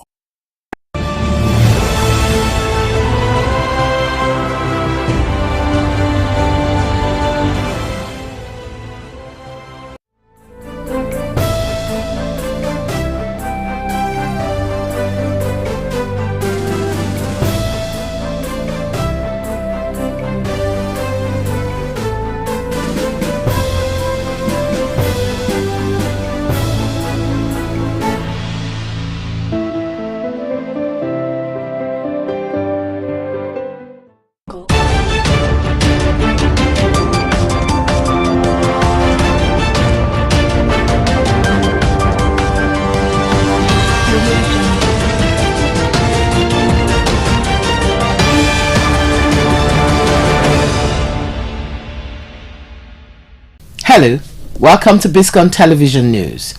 Hello, welcome to Biscon Television News.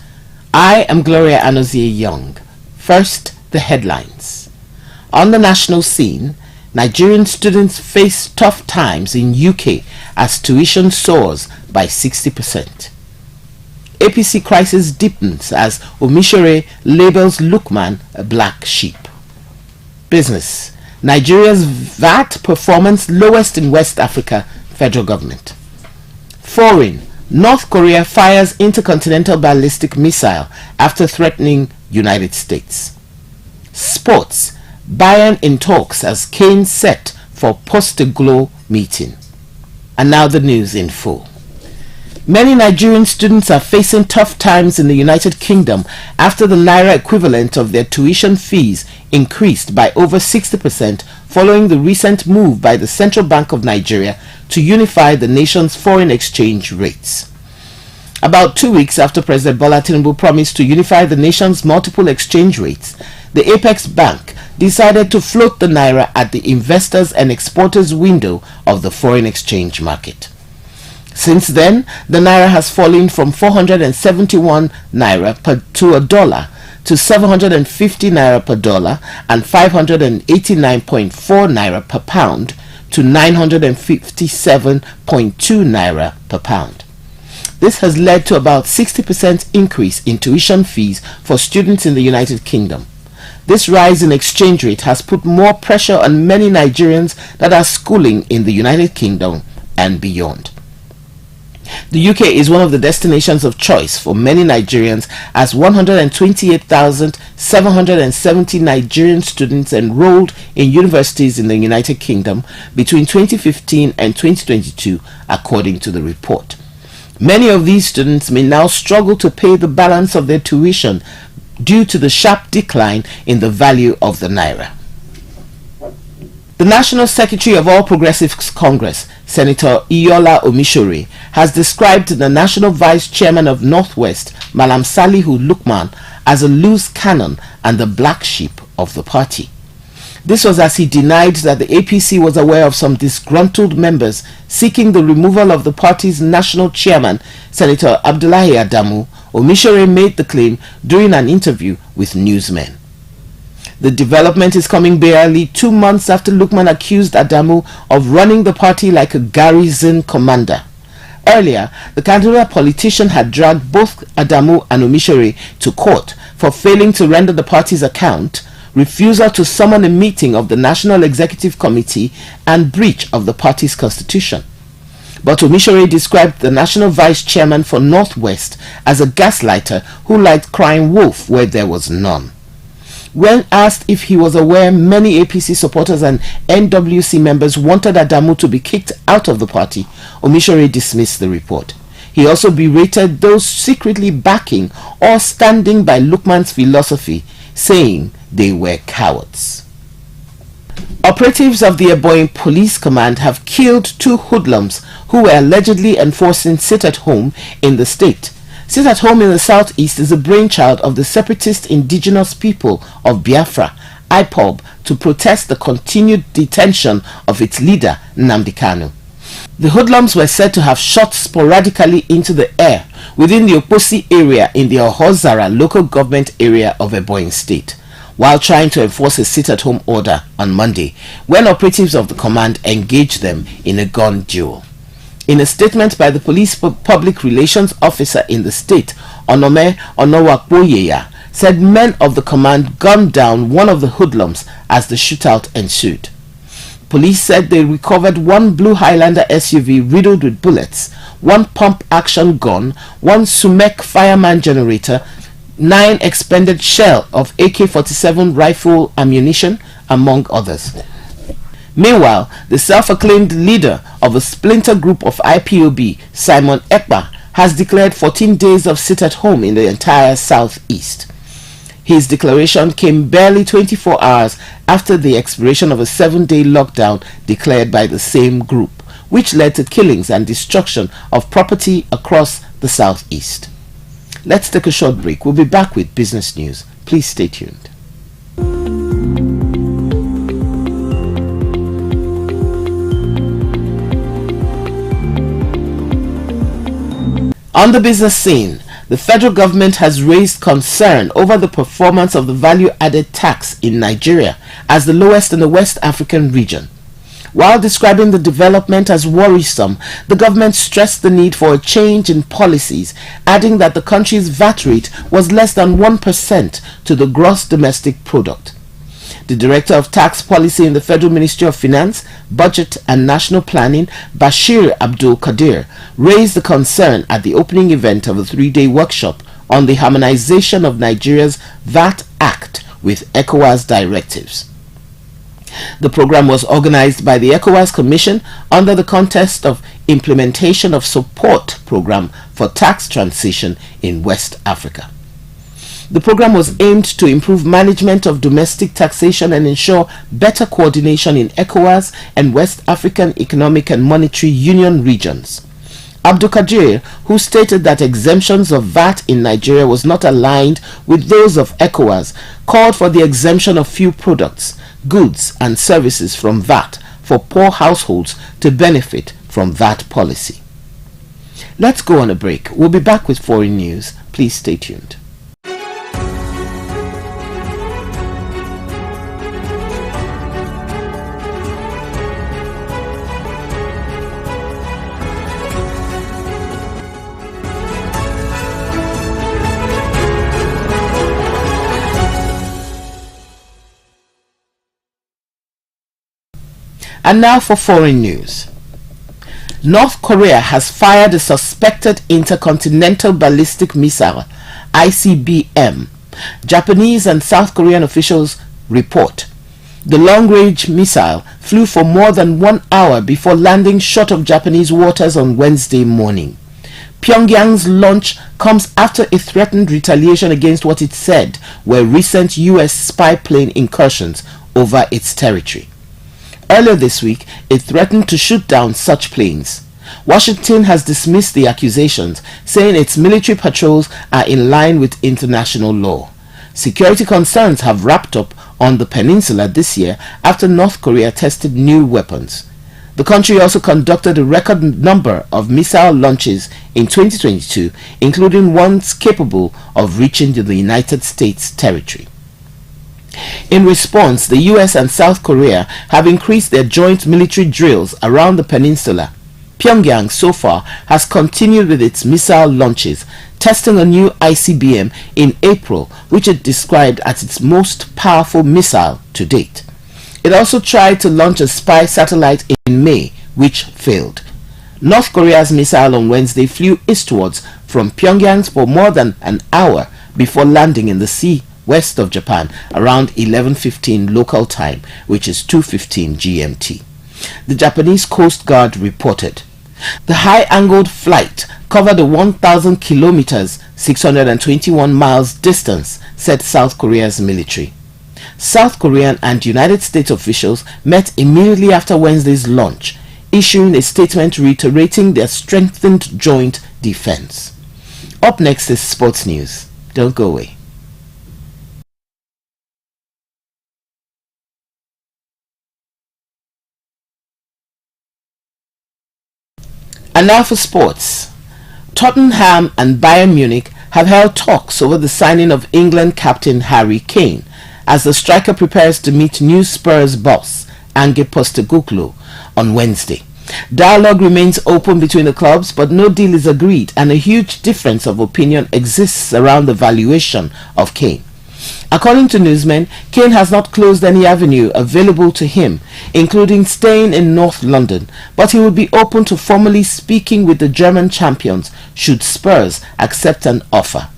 I am Gloria Anozie Young. First, the headlines. On the national scene, Nigerian students face tough times in UK as tuition soars by 60%. APC crisis deepens as Omisore labels Lukman a black sheep. Business. Nigeria's VAT performance lowest in West Africa, federal government. Foreign. North Korea fires intercontinental ballistic missile after threatening United States. Sports. Bayern in talks as Kane set for post-Glo meeting. And now the news in full. Many Nigerian students are facing tough times in the United Kingdom after the naira equivalent of their tuition fees increased by over 60% following the recent move by the Central Bank of Nigeria to unify the nation's foreign exchange rates. About 2 weeks after President Bola Tinubu promised to unify the nation's multiple exchange rates, the Apex Bank decided to float the naira at the investors and exporters window of the foreign exchange market. Since then, the naira has fallen from 471 naira to a dollar to 750 naira per dollar and 589.4 naira per pound to 957.2 naira per pound. This has led to about 60% increase in tuition fees for students in the United Kingdom. This rise in exchange rate has put more pressure on many Nigerians that are schooling in the United Kingdom and beyond. The UK is one of the destinations of choice for many Nigerians as 128,770 Nigerian students enrolled in universities in the United Kingdom between 2015 and 2022, according to the report. Many of these students may now struggle to pay the balance of their tuition due to the sharp decline in the value of the naira. The National Secretary of All Progressives Congress, Senator Iyola Omisore, has described the National Vice Chairman of Northwest, Malam Salihu Lukman, as a loose cannon and the black sheep of the party. This was as he denied that the APC was aware of some disgruntled members seeking the removal of the party's national chairman, Senator Abdullahi Adamu. Omisore made the claim during an interview with newsmen. The development is coming barely 2 months after Lukman accused Adamu of running the party like a garrison commander. Earlier, the Kaduna politician had dragged both Adamu and Omisore to court for failing to render the party's account, refusal to summon a meeting of the National Executive Committee, and breach of the party's constitution. But Omisore described the national vice chairman for Northwest as a gaslighter who liked crying wolf where there was none. When asked if he was aware many APC supporters and NWC members wanted Adamu to be kicked out of the party, Omisore dismissed the report. He also berated those secretly backing or standing by Lukman's philosophy, saying they were cowards. Operatives of the Ebonyi Police Command have killed 2 hoodlums who were allegedly enforcing sit-at-home in the state. Sit-at-home in the southeast is a brainchild of the separatist indigenous people of Biafra, IPOB, to protest the continued detention of its leader, Nnamdi Kanu. The hoodlums were said to have shot sporadically into the air within the Oposi area in the Ohozara local government area of Ebonyi State, while trying to enforce a sit-at-home order on Monday, when operatives of the command engaged them in a gun duel. In a statement by the police public relations officer in the state, Onome Onowakboyeya, said men of the command gunned down one of the hoodlums as the shootout ensued. Police said they recovered 1 Blue Highlander SUV riddled with bullets, 1 pump-action gun, 1 Sumek fireman generator, 9 expended shell of AK-47 rifle ammunition, among others. Meanwhile, the self-acclaimed leader of a splinter group of IPOB, Simon Ekpa, has declared 14 days of sit-at-home in the entire southeast. His declaration came barely 24 hours after the expiration of a 7-day lockdown declared by the same group, which led to killings and destruction of property across the southeast. Let's take a short break. We'll be back with business news. Please stay tuned. On the business scene, the federal government has raised concern over the performance of the value-added tax in Nigeria as the lowest in the West African region. While describing the development as worrisome, the government stressed the need for a change in policies, adding that the country's VAT rate was less than 1% to the gross domestic product. The Director of Tax Policy in the Federal Ministry of Finance, Budget and National Planning, Bashir Abdul Kadir, raised the concern at the opening event of a 3-day workshop on the harmonization of Nigeria's VAT Act with ECOWAS directives. The program was organized by the ECOWAS Commission under the context of Implementation of Support Program for Tax Transition in West Africa. The program was aimed to improve management of domestic taxation and ensure better coordination in ECOWAS and West African Economic and Monetary Union regions. Abdul Kadir, who stated that exemptions of VAT in Nigeria was not aligned with those of ECOWAS, called for the exemption of few products, goods and services from VAT for poor households to benefit from that policy. Let's go on a break. We'll be back with foreign news. Please stay tuned. And now for foreign news. North Korea has fired a suspected intercontinental ballistic missile, ICBM. Japanese and South Korean officials report. The long-range missile flew for more than 1 hour before landing short of Japanese waters on Wednesday morning. Pyongyang's launch comes after a threatened retaliation against what it said were recent U.S. spy plane incursions over its territory. Earlier this week, it threatened to shoot down such planes. Washington has dismissed the accusations, saying its military patrols are in line with international law. Security concerns have wrapped up on the peninsula this year after North Korea tested new weapons. The country also conducted a record number of missile launches in 2022, including ones capable of reaching the United States territory. In response, the US and South Korea have increased their joint military drills around the peninsula. Pyongyang so far has continued with its missile launches, testing a new ICBM in April, which it described as its most powerful missile to date. It also tried to launch a spy satellite in May, which failed. North Korea's missile on Wednesday flew eastwards from Pyongyang for more than an hour before landing in the sea west of Japan around 11:15 local time, which is 2:15 GMT. The Japanese Coast Guard reported. The high-angled flight covered a 1,000 kilometers, 621 miles distance, said South Korea's military. South Korean and United States officials met immediately after Wednesday's launch, issuing a statement reiterating their strengthened joint defense. Up next is sports news. Don't go away. And now for sports. Tottenham and Bayern Munich have held talks over the signing of England captain Harry Kane, as the striker prepares to meet new Spurs boss Ange Postecoglou on Wednesday. Dialogue remains open between the clubs, but no deal is agreed, and a huge difference of opinion exists around the valuation of Kane. According to newsmen, Kane has not closed any avenue available to him, including staying in North London, but he would be open to formally speaking with the German champions should Spurs accept an offer.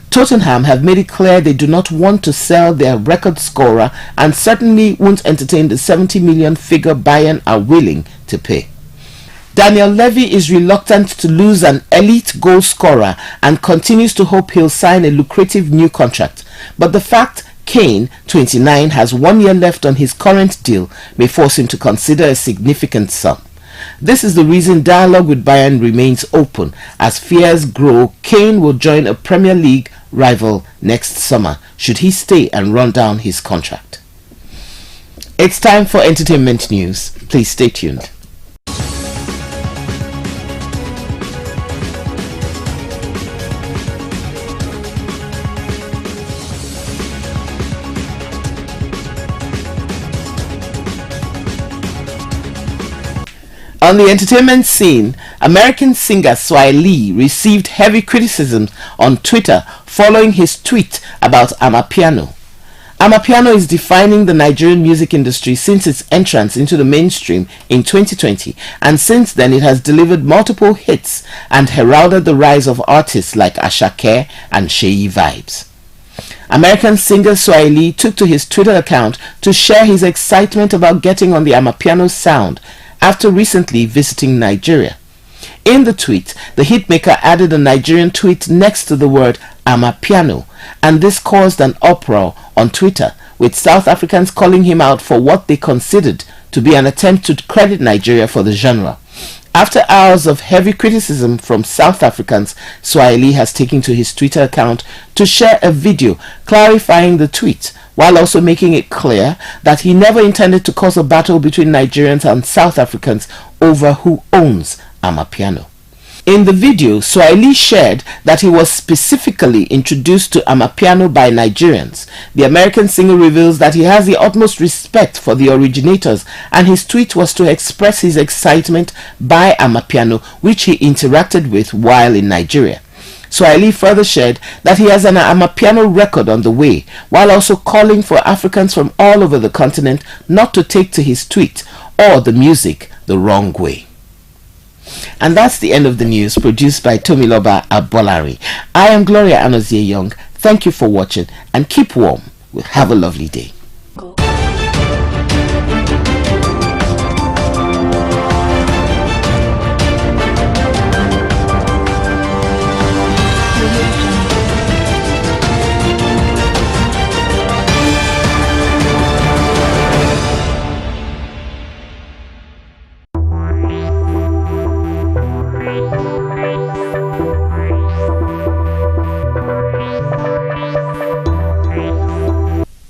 Tottenham have made it clear they do not want to sell their record scorer and certainly won't entertain the 70 million figure Bayern are willing to pay. Daniel Levy is reluctant to lose an elite goal scorer and continues to hope he'll sign a lucrative new contract. But the fact Kane, 29, has 1 year left on his current deal may force him to consider a significant sum. This is the reason dialogue with Bayern remains open, as fears grow Kane will join a Premier League rival next summer should he stay and run down his contract. It's time for entertainment news. Please stay tuned. On the entertainment scene, American singer Swahili received heavy criticism on Twitter following his tweet about Amapiano. Amapiano is defining the Nigerian music industry since its entrance into the mainstream in 2020, and since then it has delivered multiple hits and heralded the rise of artists like Ashake and Sheyi Vibes. American singer Swahili took to his Twitter account to share his excitement about getting on the Amapiano sound after recently visiting Nigeria. In the tweet, the hitmaker added a Nigerian tweet next to the word Amapiano, and this caused an uproar on Twitter, with South Africans calling him out for what they considered to be an attempt to credit Nigeria for the genre. After hours of heavy criticism from South Africans, Swahili has taken to his Twitter account to share a video clarifying the tweet, while also making it clear that he never intended to cause a battle between Nigerians and South Africans over who owns Amapiano. In the video, Swahili shared that he was specifically introduced to Amapiano by Nigerians. The American singer reveals that he has the utmost respect for the originators, and his tweet was to express his excitement by Amapiano, which he interacted with while in Nigeria. Swahili further shared that he has an Amapiano record on the way, while also calling for Africans from all over the continent not to take to his tweet or the music the wrong way. And that's the end of the news, produced by Tomiloba Abolari. I am Gloria Anozie Young. Thank you for watching, and keep warm. Have a lovely day.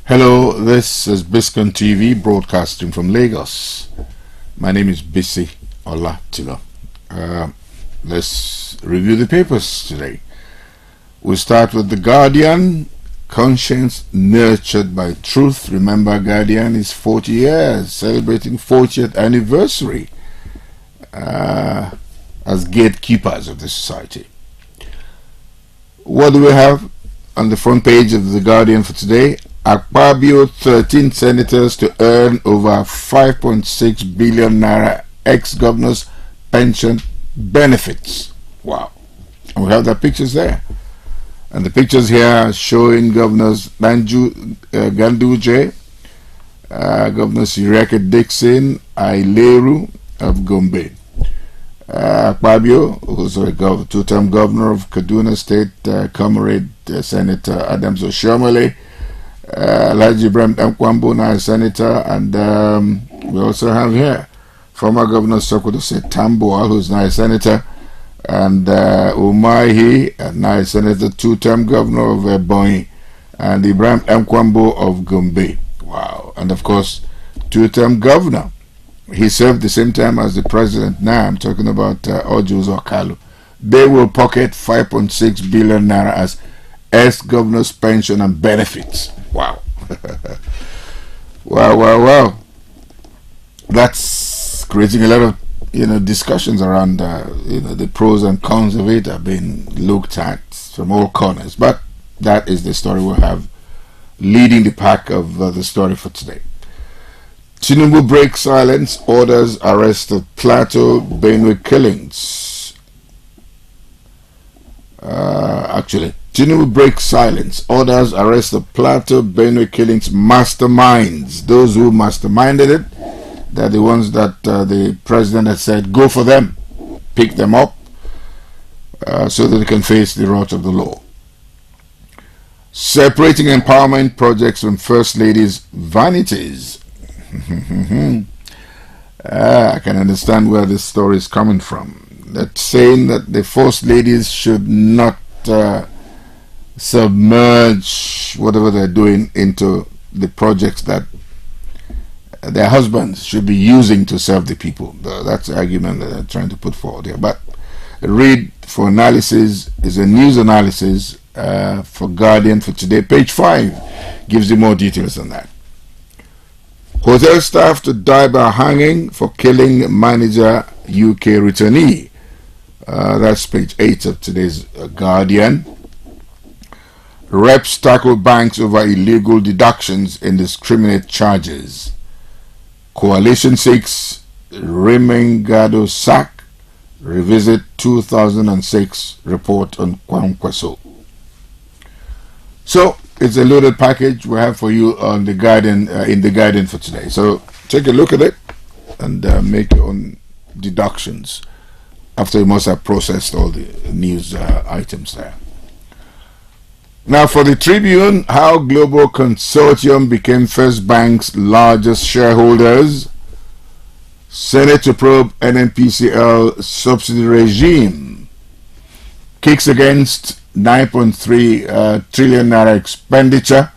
Hello, this is Biscon TV broadcasting from Lagos. My name is Bisi Olatilo. Let's review the papers today. We'll start with The Guardian. Conscience nurtured by truth. Remember, Guardian is 40 years, celebrating 40th anniversary as gatekeepers of the society. What do we have on the front page of The Guardian for today? Akpabio 13 senators to earn over 5.6 billion naira ex-governors pension benefits. Wow. And we have the pictures there. And the pictures here are showing governors Ganduje, Governor Sireke Dixon, Aileru of Gombe. Akpabio, who's a two-term governor of Kaduna State, Comrade Senator Adams Oshomole, Alhaji Ibrahim Mkwambu, now Senator, and we also have here former Governor Sokoto State Tambuwal, who's now Senator, and Umahi, now Senator, two-term Governor of Ebonyi, and Ibrahim Mkwambu of Gombe. Wow. And of course, two-term Governor. He served the same time as the president. Now I'm talking about Ojuzo Okalu. They will pocket 5.6 billion naira as ex-governor's pension and benefits. Wow. Wow. That's creating a lot of discussions around the pros and cons of it are being looked at from all corners. But that is the story we'll have leading the pack of the story for today. Tinubu breaks silence, orders arrest of Plateau Benue killings. Tinubu breaks silence, orders arrest of Plateau Benue killings masterminds. Those who masterminded it, they're the ones that the president has said, go for them, pick them up, so that they can face the wrath of the law. Separating empowerment projects from First Lady's vanities. I can understand where this story is coming from. That's saying that the First Ladies should not submerge whatever they're doing into the projects that their husbands should be using to serve the people. That's the argument that they're trying to put forward here. But read for analysis is a news analysis for Guardian for today. Page 5 gives you more details on that. Hotel staff to die by hanging for killing manager UK returnee. That's page 8 of today's Guardian. Reps tackle banks over illegal deductions in discriminate charges. Coalition seeks Remengado sack. Revisit 2006 report on Kwankwaso. So it's a loaded package we have for you on the Guardian, in the Guardian for today. So take a look at it and make your own deductions after you must have processed all the news items there. Now for the Tribune, how Global Consortium became First Bank's largest shareholders. Senate to probe NNPCL subsidy regime. Kicks against 9.3 trillion naira expenditure.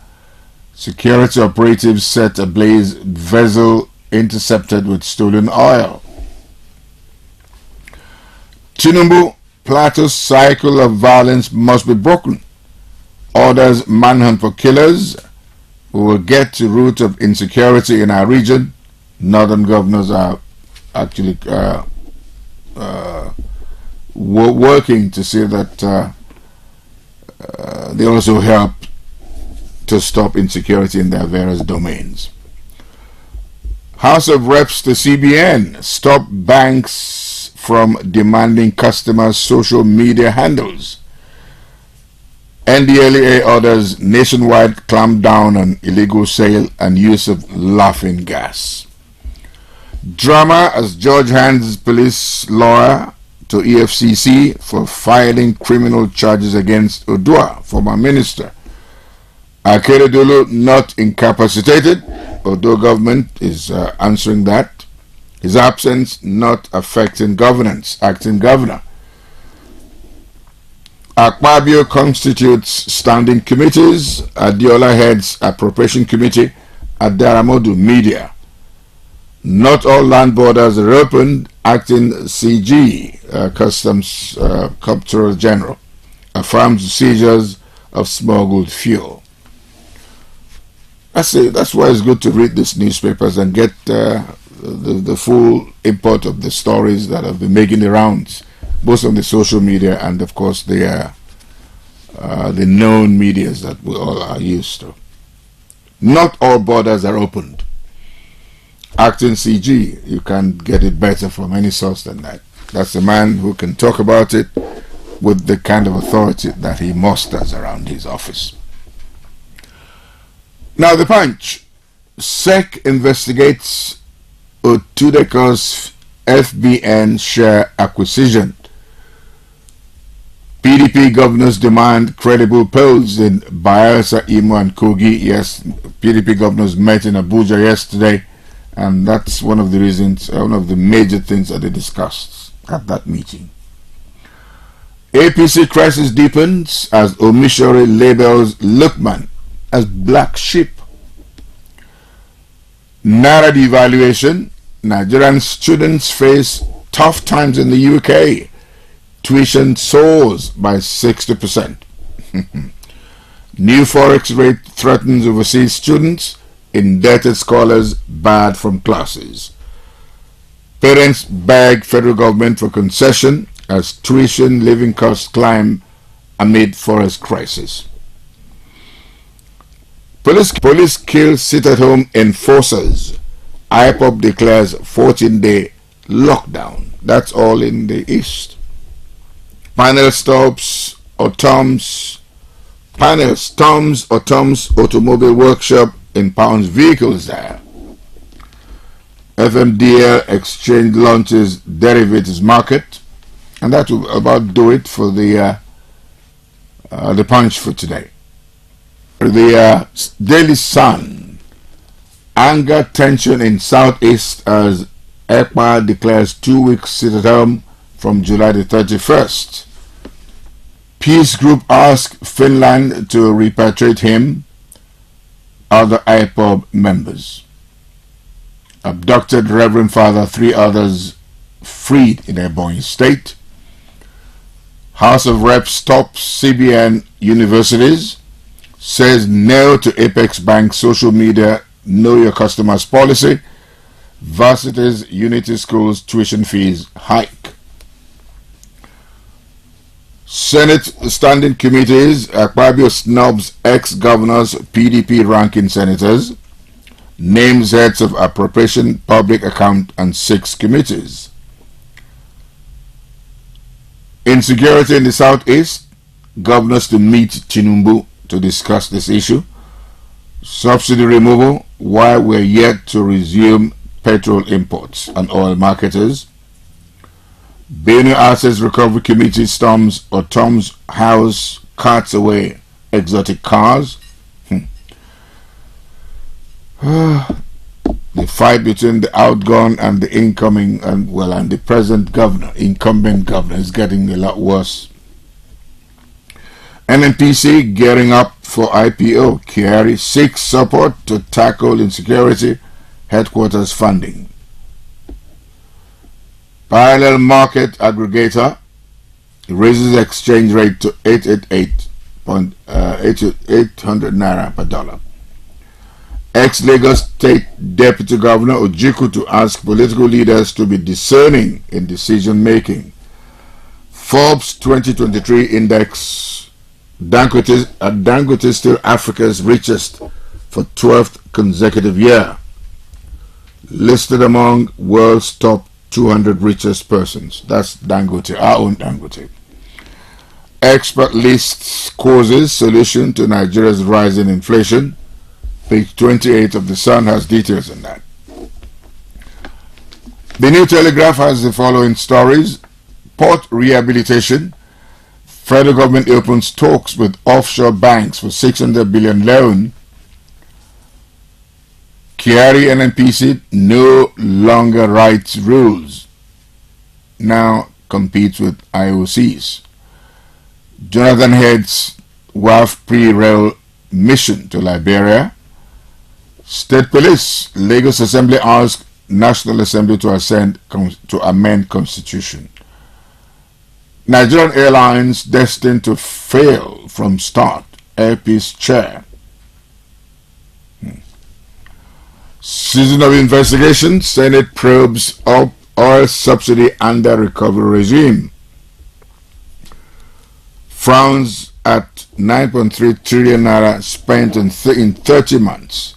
Security operatives set ablaze vessel intercepted with stolen oil. Tinubu, Plateau's cycle of violence must be broken. Orders manhunt for killers. We will get to root of insecurity in our region. Northern governors are actually working to see that they also help to stop insecurity in their various domains. House of Reps to CBN, stop banks from demanding customers' social media handles. NDLEA orders nationwide clamp down on illegal sale and use of laughing gas. Drama as George hands police lawyer to EFCC for filing criminal charges against Odua, former minister. Akeredolu not incapacitated, although government is answering that. His absence not affecting governance, acting governor. Akpabio constitutes standing committees. Adiola heads appropriation committee. Adaramodu media. Not all land borders are opened. Acting CG, Customs Comptroller General, affirms seizures of smuggled fuel. That's why it's good to read these newspapers and get the full import of the stories that have been making the rounds, both on the social media and, of course, the known medias that we all are used to. Not all borders are opened. Acting CG, you can't get it better from any source than that. That's the man who can talk about it with the kind of authority that he musters around his office. Now the Punch. SEC investigates Otudeko's FBN share acquisition. PDP governors demand credible polls in Bayelsa, Imo, and Kogi. Yes, PDP governors met in Abuja yesterday, and that's one of the reasons, one of the major things that they discussed at that meeting. APC crisis deepens as Omishore labels Lukman as black sheep. Naira devaluation. Nigerian students face tough times in the UK. Tuition soars by 60%. New forex rate threatens overseas students. Indebted scholars barred from classes. Parents beg federal government for concession as tuition living costs climb amid forest crisis. Police kill sit-at-home enforcers. IPOB declares 14-day lockdown. That's all in the east. Panel stops or Tom's Automobile Workshop in Pounds vehicles there. FMDL Exchange launches derivatives market, and that will about do it for the punch for today. The Daily Sun: anger tension in Southeast as ECMA declares 2 weeks sit-at-home from July the 31st. Peace group asks Finland to repatriate him. Other IPOB members. Abducted Reverend Father, 3 others freed in Ebonyi State. House of Reps stops CBN universities. Says no to Apex Bank social media know your customers policy. Varsities Unity Schools tuition fees hike. Senate standing committees. Akpabio snubs ex-governors, PDP ranking senators. Names heads of appropriation, public account, and 6 committees. Insecurity in the Southeast. Governors to meet Tinubu to discuss this issue. Subsidy removal while we're yet to resume petrol imports and oil marketers. Benue Assets Recovery Committee storms or Tom's house, carts away exotic cars. The fight between the outgone and the incoming and the present governor, incumbent governor, is getting a lot worse. NNPC gearing up for IPO. Kyari seeks support to tackle insecurity. Headquarters funding. Parallel market aggregator raises exchange rate to 888.800 naira per dollar. Ex-Lagos State Deputy Governor Ojukwu to ask political leaders to be discerning in decision making. Forbes 2023 index. Dangote still Africa's richest for 12th consecutive year. Listed among world's top 200 richest persons. That's Dangote, our own Dangote. Expert lists causes solution to Nigeria's rising inflation. Page 28 of the Sun has details on that. The New Telegraph has the following stories. Port rehabilitation. Federal government opens talks with offshore banks for 600 billion loan. Kyari NNPC no longer writes rules. Now competes with IOCs. Jonathan heads WAF pre-rail mission to Liberia. State Police, Lagos Assembly asks National Assembly to amend Constitution. Nigerian Airlines destined to fail from start. Airpeace chair. Season of investigation. Senate probes up oil subsidy under recovery regime. Frowns at 9.3 trillion naira spent in 30 months.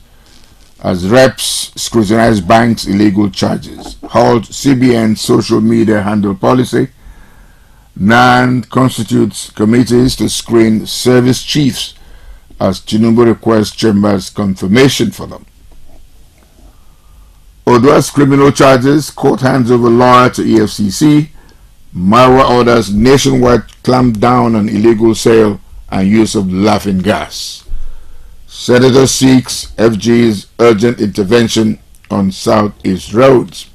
As reps scrutinize banks' illegal charges. Halt CBN social media handle policy. NAN constitutes committees to screen service chiefs as Tinubu requests Chambers confirmation for them. Odua's criminal charges, court hands over lawyer to EFCC. Marwa orders nationwide clamp down on illegal sale and use of laughing gas. Senator seeks FG's urgent intervention on Southeast roads.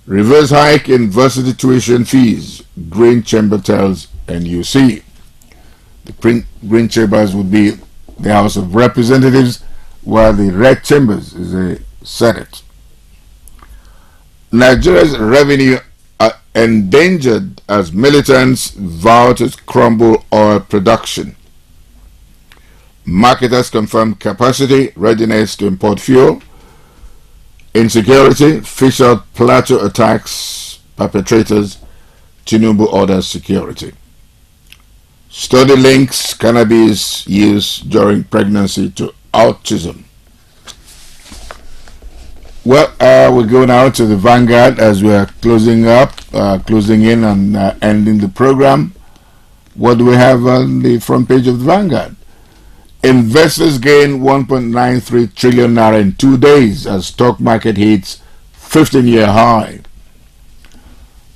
Reverse hike in varsity tuition fees, Green Chamber tells NUC. The Green Chambers would be the House of Representatives, while the Red Chambers is the Senate. Nigeria's revenue are endangered as militants vow to crumble oil production. Marketers confirm capacity, readiness to import fuel. Insecurity, fish out plateau attacks, perpetrators, Tinubu orders security. Study links cannabis use during pregnancy to autism. Well, we go now to the Vanguard as we are closing in and ending the program. What do we have on the front page of the Vanguard? Investors gain 1.93 trillion naira in 2 days as stock market hits 15-year high.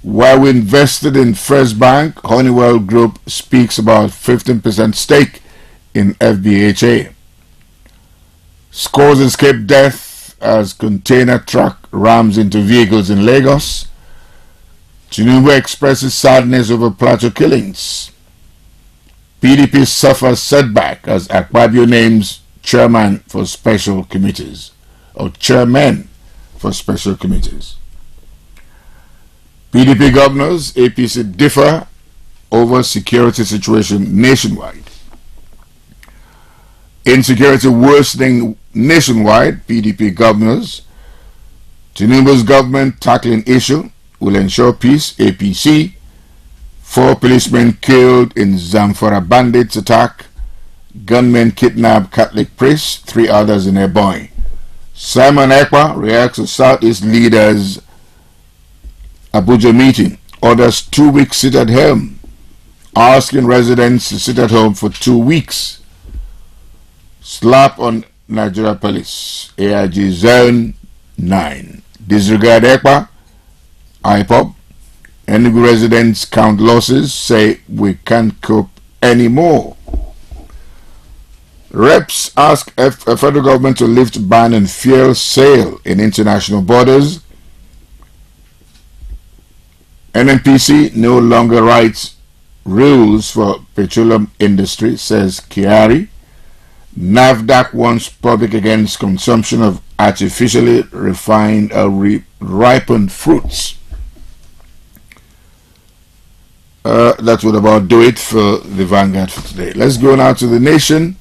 While we invested in First Bank, Honeywell Group speaks about 15% stake in FBHA. Scores escape death as container truck rams into vehicles in Lagos. Tinubu expresses sadness over plateau killings. PDP suffers setback as Akpabio names chairman for special committees, or chairmen for special committees. PDP governors, APC differ over security situation nationwide. Insecurity worsening nationwide, PDP governors. Tinubu's government tackling issue will ensure peace, APC. 4 policemen killed in Zamfara bandits attack. Gunmen kidnap Catholic priest, 3 others in Ebonyi. Simon Ekpa reacts to Southeast leaders' Abuja meeting. Orders 2 weeks sit at home, asking residents to sit at home for 2 weeks. Slap on Nigeria police, AIG Zone 9. Disregard Ekpa, IPOB. Enugu residents count losses, say we can't cope anymore. Reps ask a federal government to lift ban on fuel sale in international borders. NNPC no longer writes rules for petroleum industry, says Kyari. NAFDAC warns public against consumption of artificially refined or ripened fruits. That would about do it for the Vanguard for today. Let's go now to the Nation.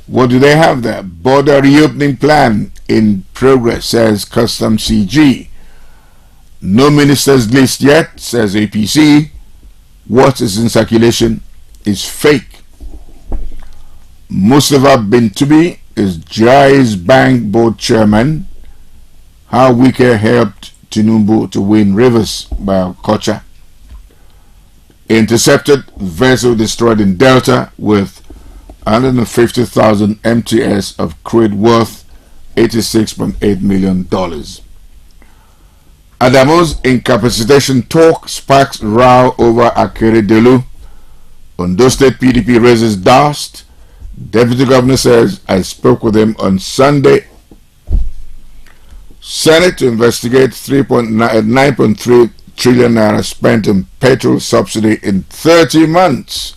What do they have there? Border reopening plan in progress, says Custom CG. No minister's list yet, says APC. What is in circulation is fake. Mustafa Bintubi is Jai's Bank Board Chairman. How Wike helped Tinubu to win Rivers by Kocha. Intercepted vessel destroyed in Delta with 150,000 MTS of crude worth $86.8 million. Adamo's incapacitation talk sparks row over Akeredolu. Ondo State PDP raises dust. Deputy Governor says, I spoke with him on Sunday. Senate to investigate 9.3 trillion naira spent on petrol subsidy in 30 months.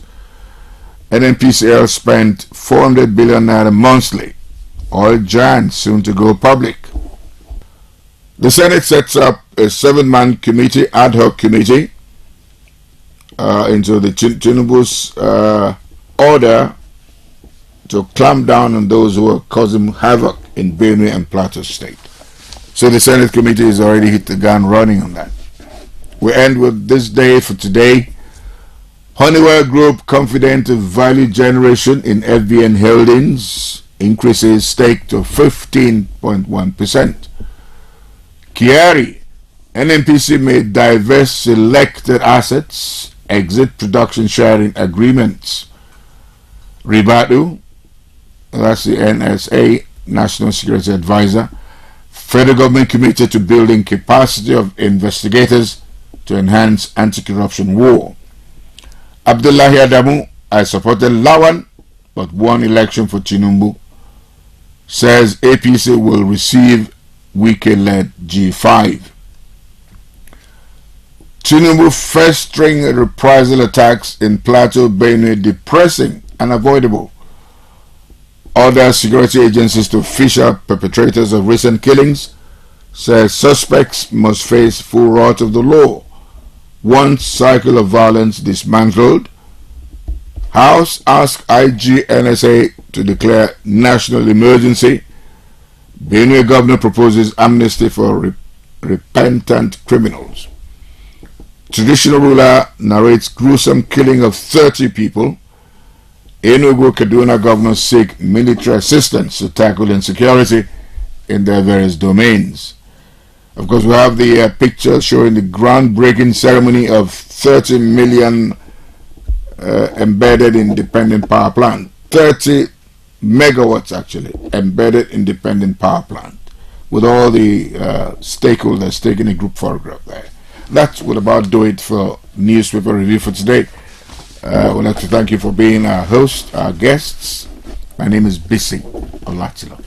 NNPCL spent 400 billion naira monthly. Oil giant soon to go public. The Senate sets up a 7-man committee, ad hoc committee, into the Tinubu's order to clamp down on those who are causing havoc in Benue and Plateau State. So the Senate committee has already hit the ground running on that. We end with this day for today. Honeywell Group confident of value generation in FBN Holdings increases stake to 15.1%. Kyari, NNPC may divest selected assets, exit production sharing agreements. Ribadu, that's the NSA, National Security Advisor, Federal government committed to building capacity of investigators to enhance anti-corruption war. Abdullahi Adamu, I supported Lawan but won election for Tinubu, says APC will receive Wike-led G5. Tinubu first string reprisal attacks in Plateau, Benue depressing and avoidable. Order security agencies to fish out perpetrators of recent killings, says suspects must face full wrath of the law. One cycle of violence dismantled. House asks IG NSA to declare national emergency. Benue governor proposes amnesty for repentant criminals. Traditional ruler narrates gruesome killing of 30 people. Enugu Kaduna governors seek military assistance to tackle insecurity in their various domains. Of course, we have the picture showing the groundbreaking ceremony of 30 million embedded independent power plant. 30 megawatts actually, embedded independent power plant, with all the stakeholders taking a group photograph there. That would about do it for newspaper review for today. I would like to thank you for being our host, our guests. My name is Biscon Tv.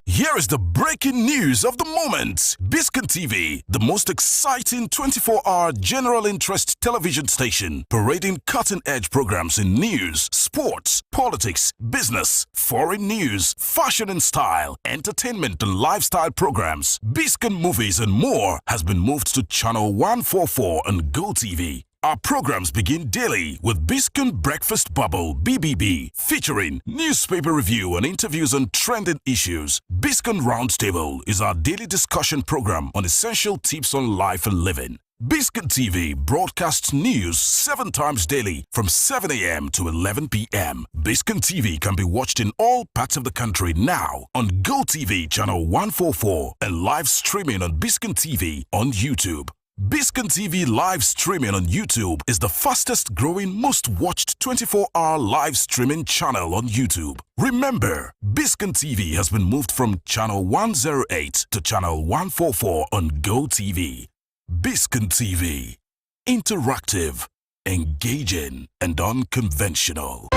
Here is the breaking news of the moment. Biscon TV, the most exciting 24-hour general interest television station, parading cutting-edge programs in news, sports, politics, business, foreign news, fashion and style, entertainment and lifestyle programs, Biscon movies and more, has been moved to channel 144 on GoTV. Our programs begin daily with Biscon Breakfast Bubble (BBB), featuring newspaper review and interviews on trending issues. Biscon Roundtable is our daily discussion program on essential tips on life and living. Biscon TV broadcasts news 7 times daily from 7 a.m. to 11 p.m. Biscon TV can be watched in all parts of the country now on GoTV channel 144 and live streaming on Biscon TV on YouTube. Biscon TV live streaming on YouTube is the fastest growing, most watched 24-hour live streaming channel on YouTube. Remember, Biscon TV has been moved from channel 108 to channel 144 on GoTV. Biscon TV, interactive, engaging, and unconventional.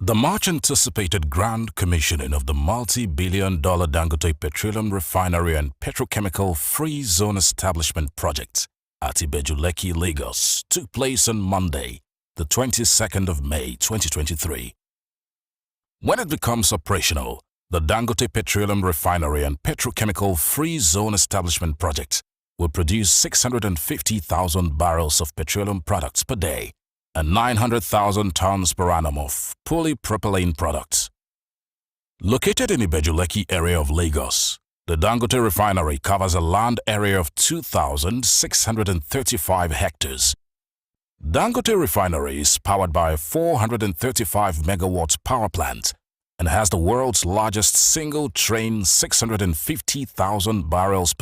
The much-anticipated grand commissioning of the multi-billion-dollar Dangote Petroleum Refinery and Petrochemical Free Zone Establishment Project at Ibeju-Lekki, Lagos, took place on Monday, the 22nd of May, 2023. When it becomes operational, the Dangote Petroleum Refinery and Petrochemical Free Zone Establishment Project will produce 650,000 barrels of petroleum products per day and 900,000 tons per annum of polypropylene products. Located in Ibeju-Lekki area of Lagos, the Dangote Refinery covers a land area of 2,635 hectares. Dangote Refinery is powered by a 435 megawatts power plant and has the world's largest single-train 650,000 barrels per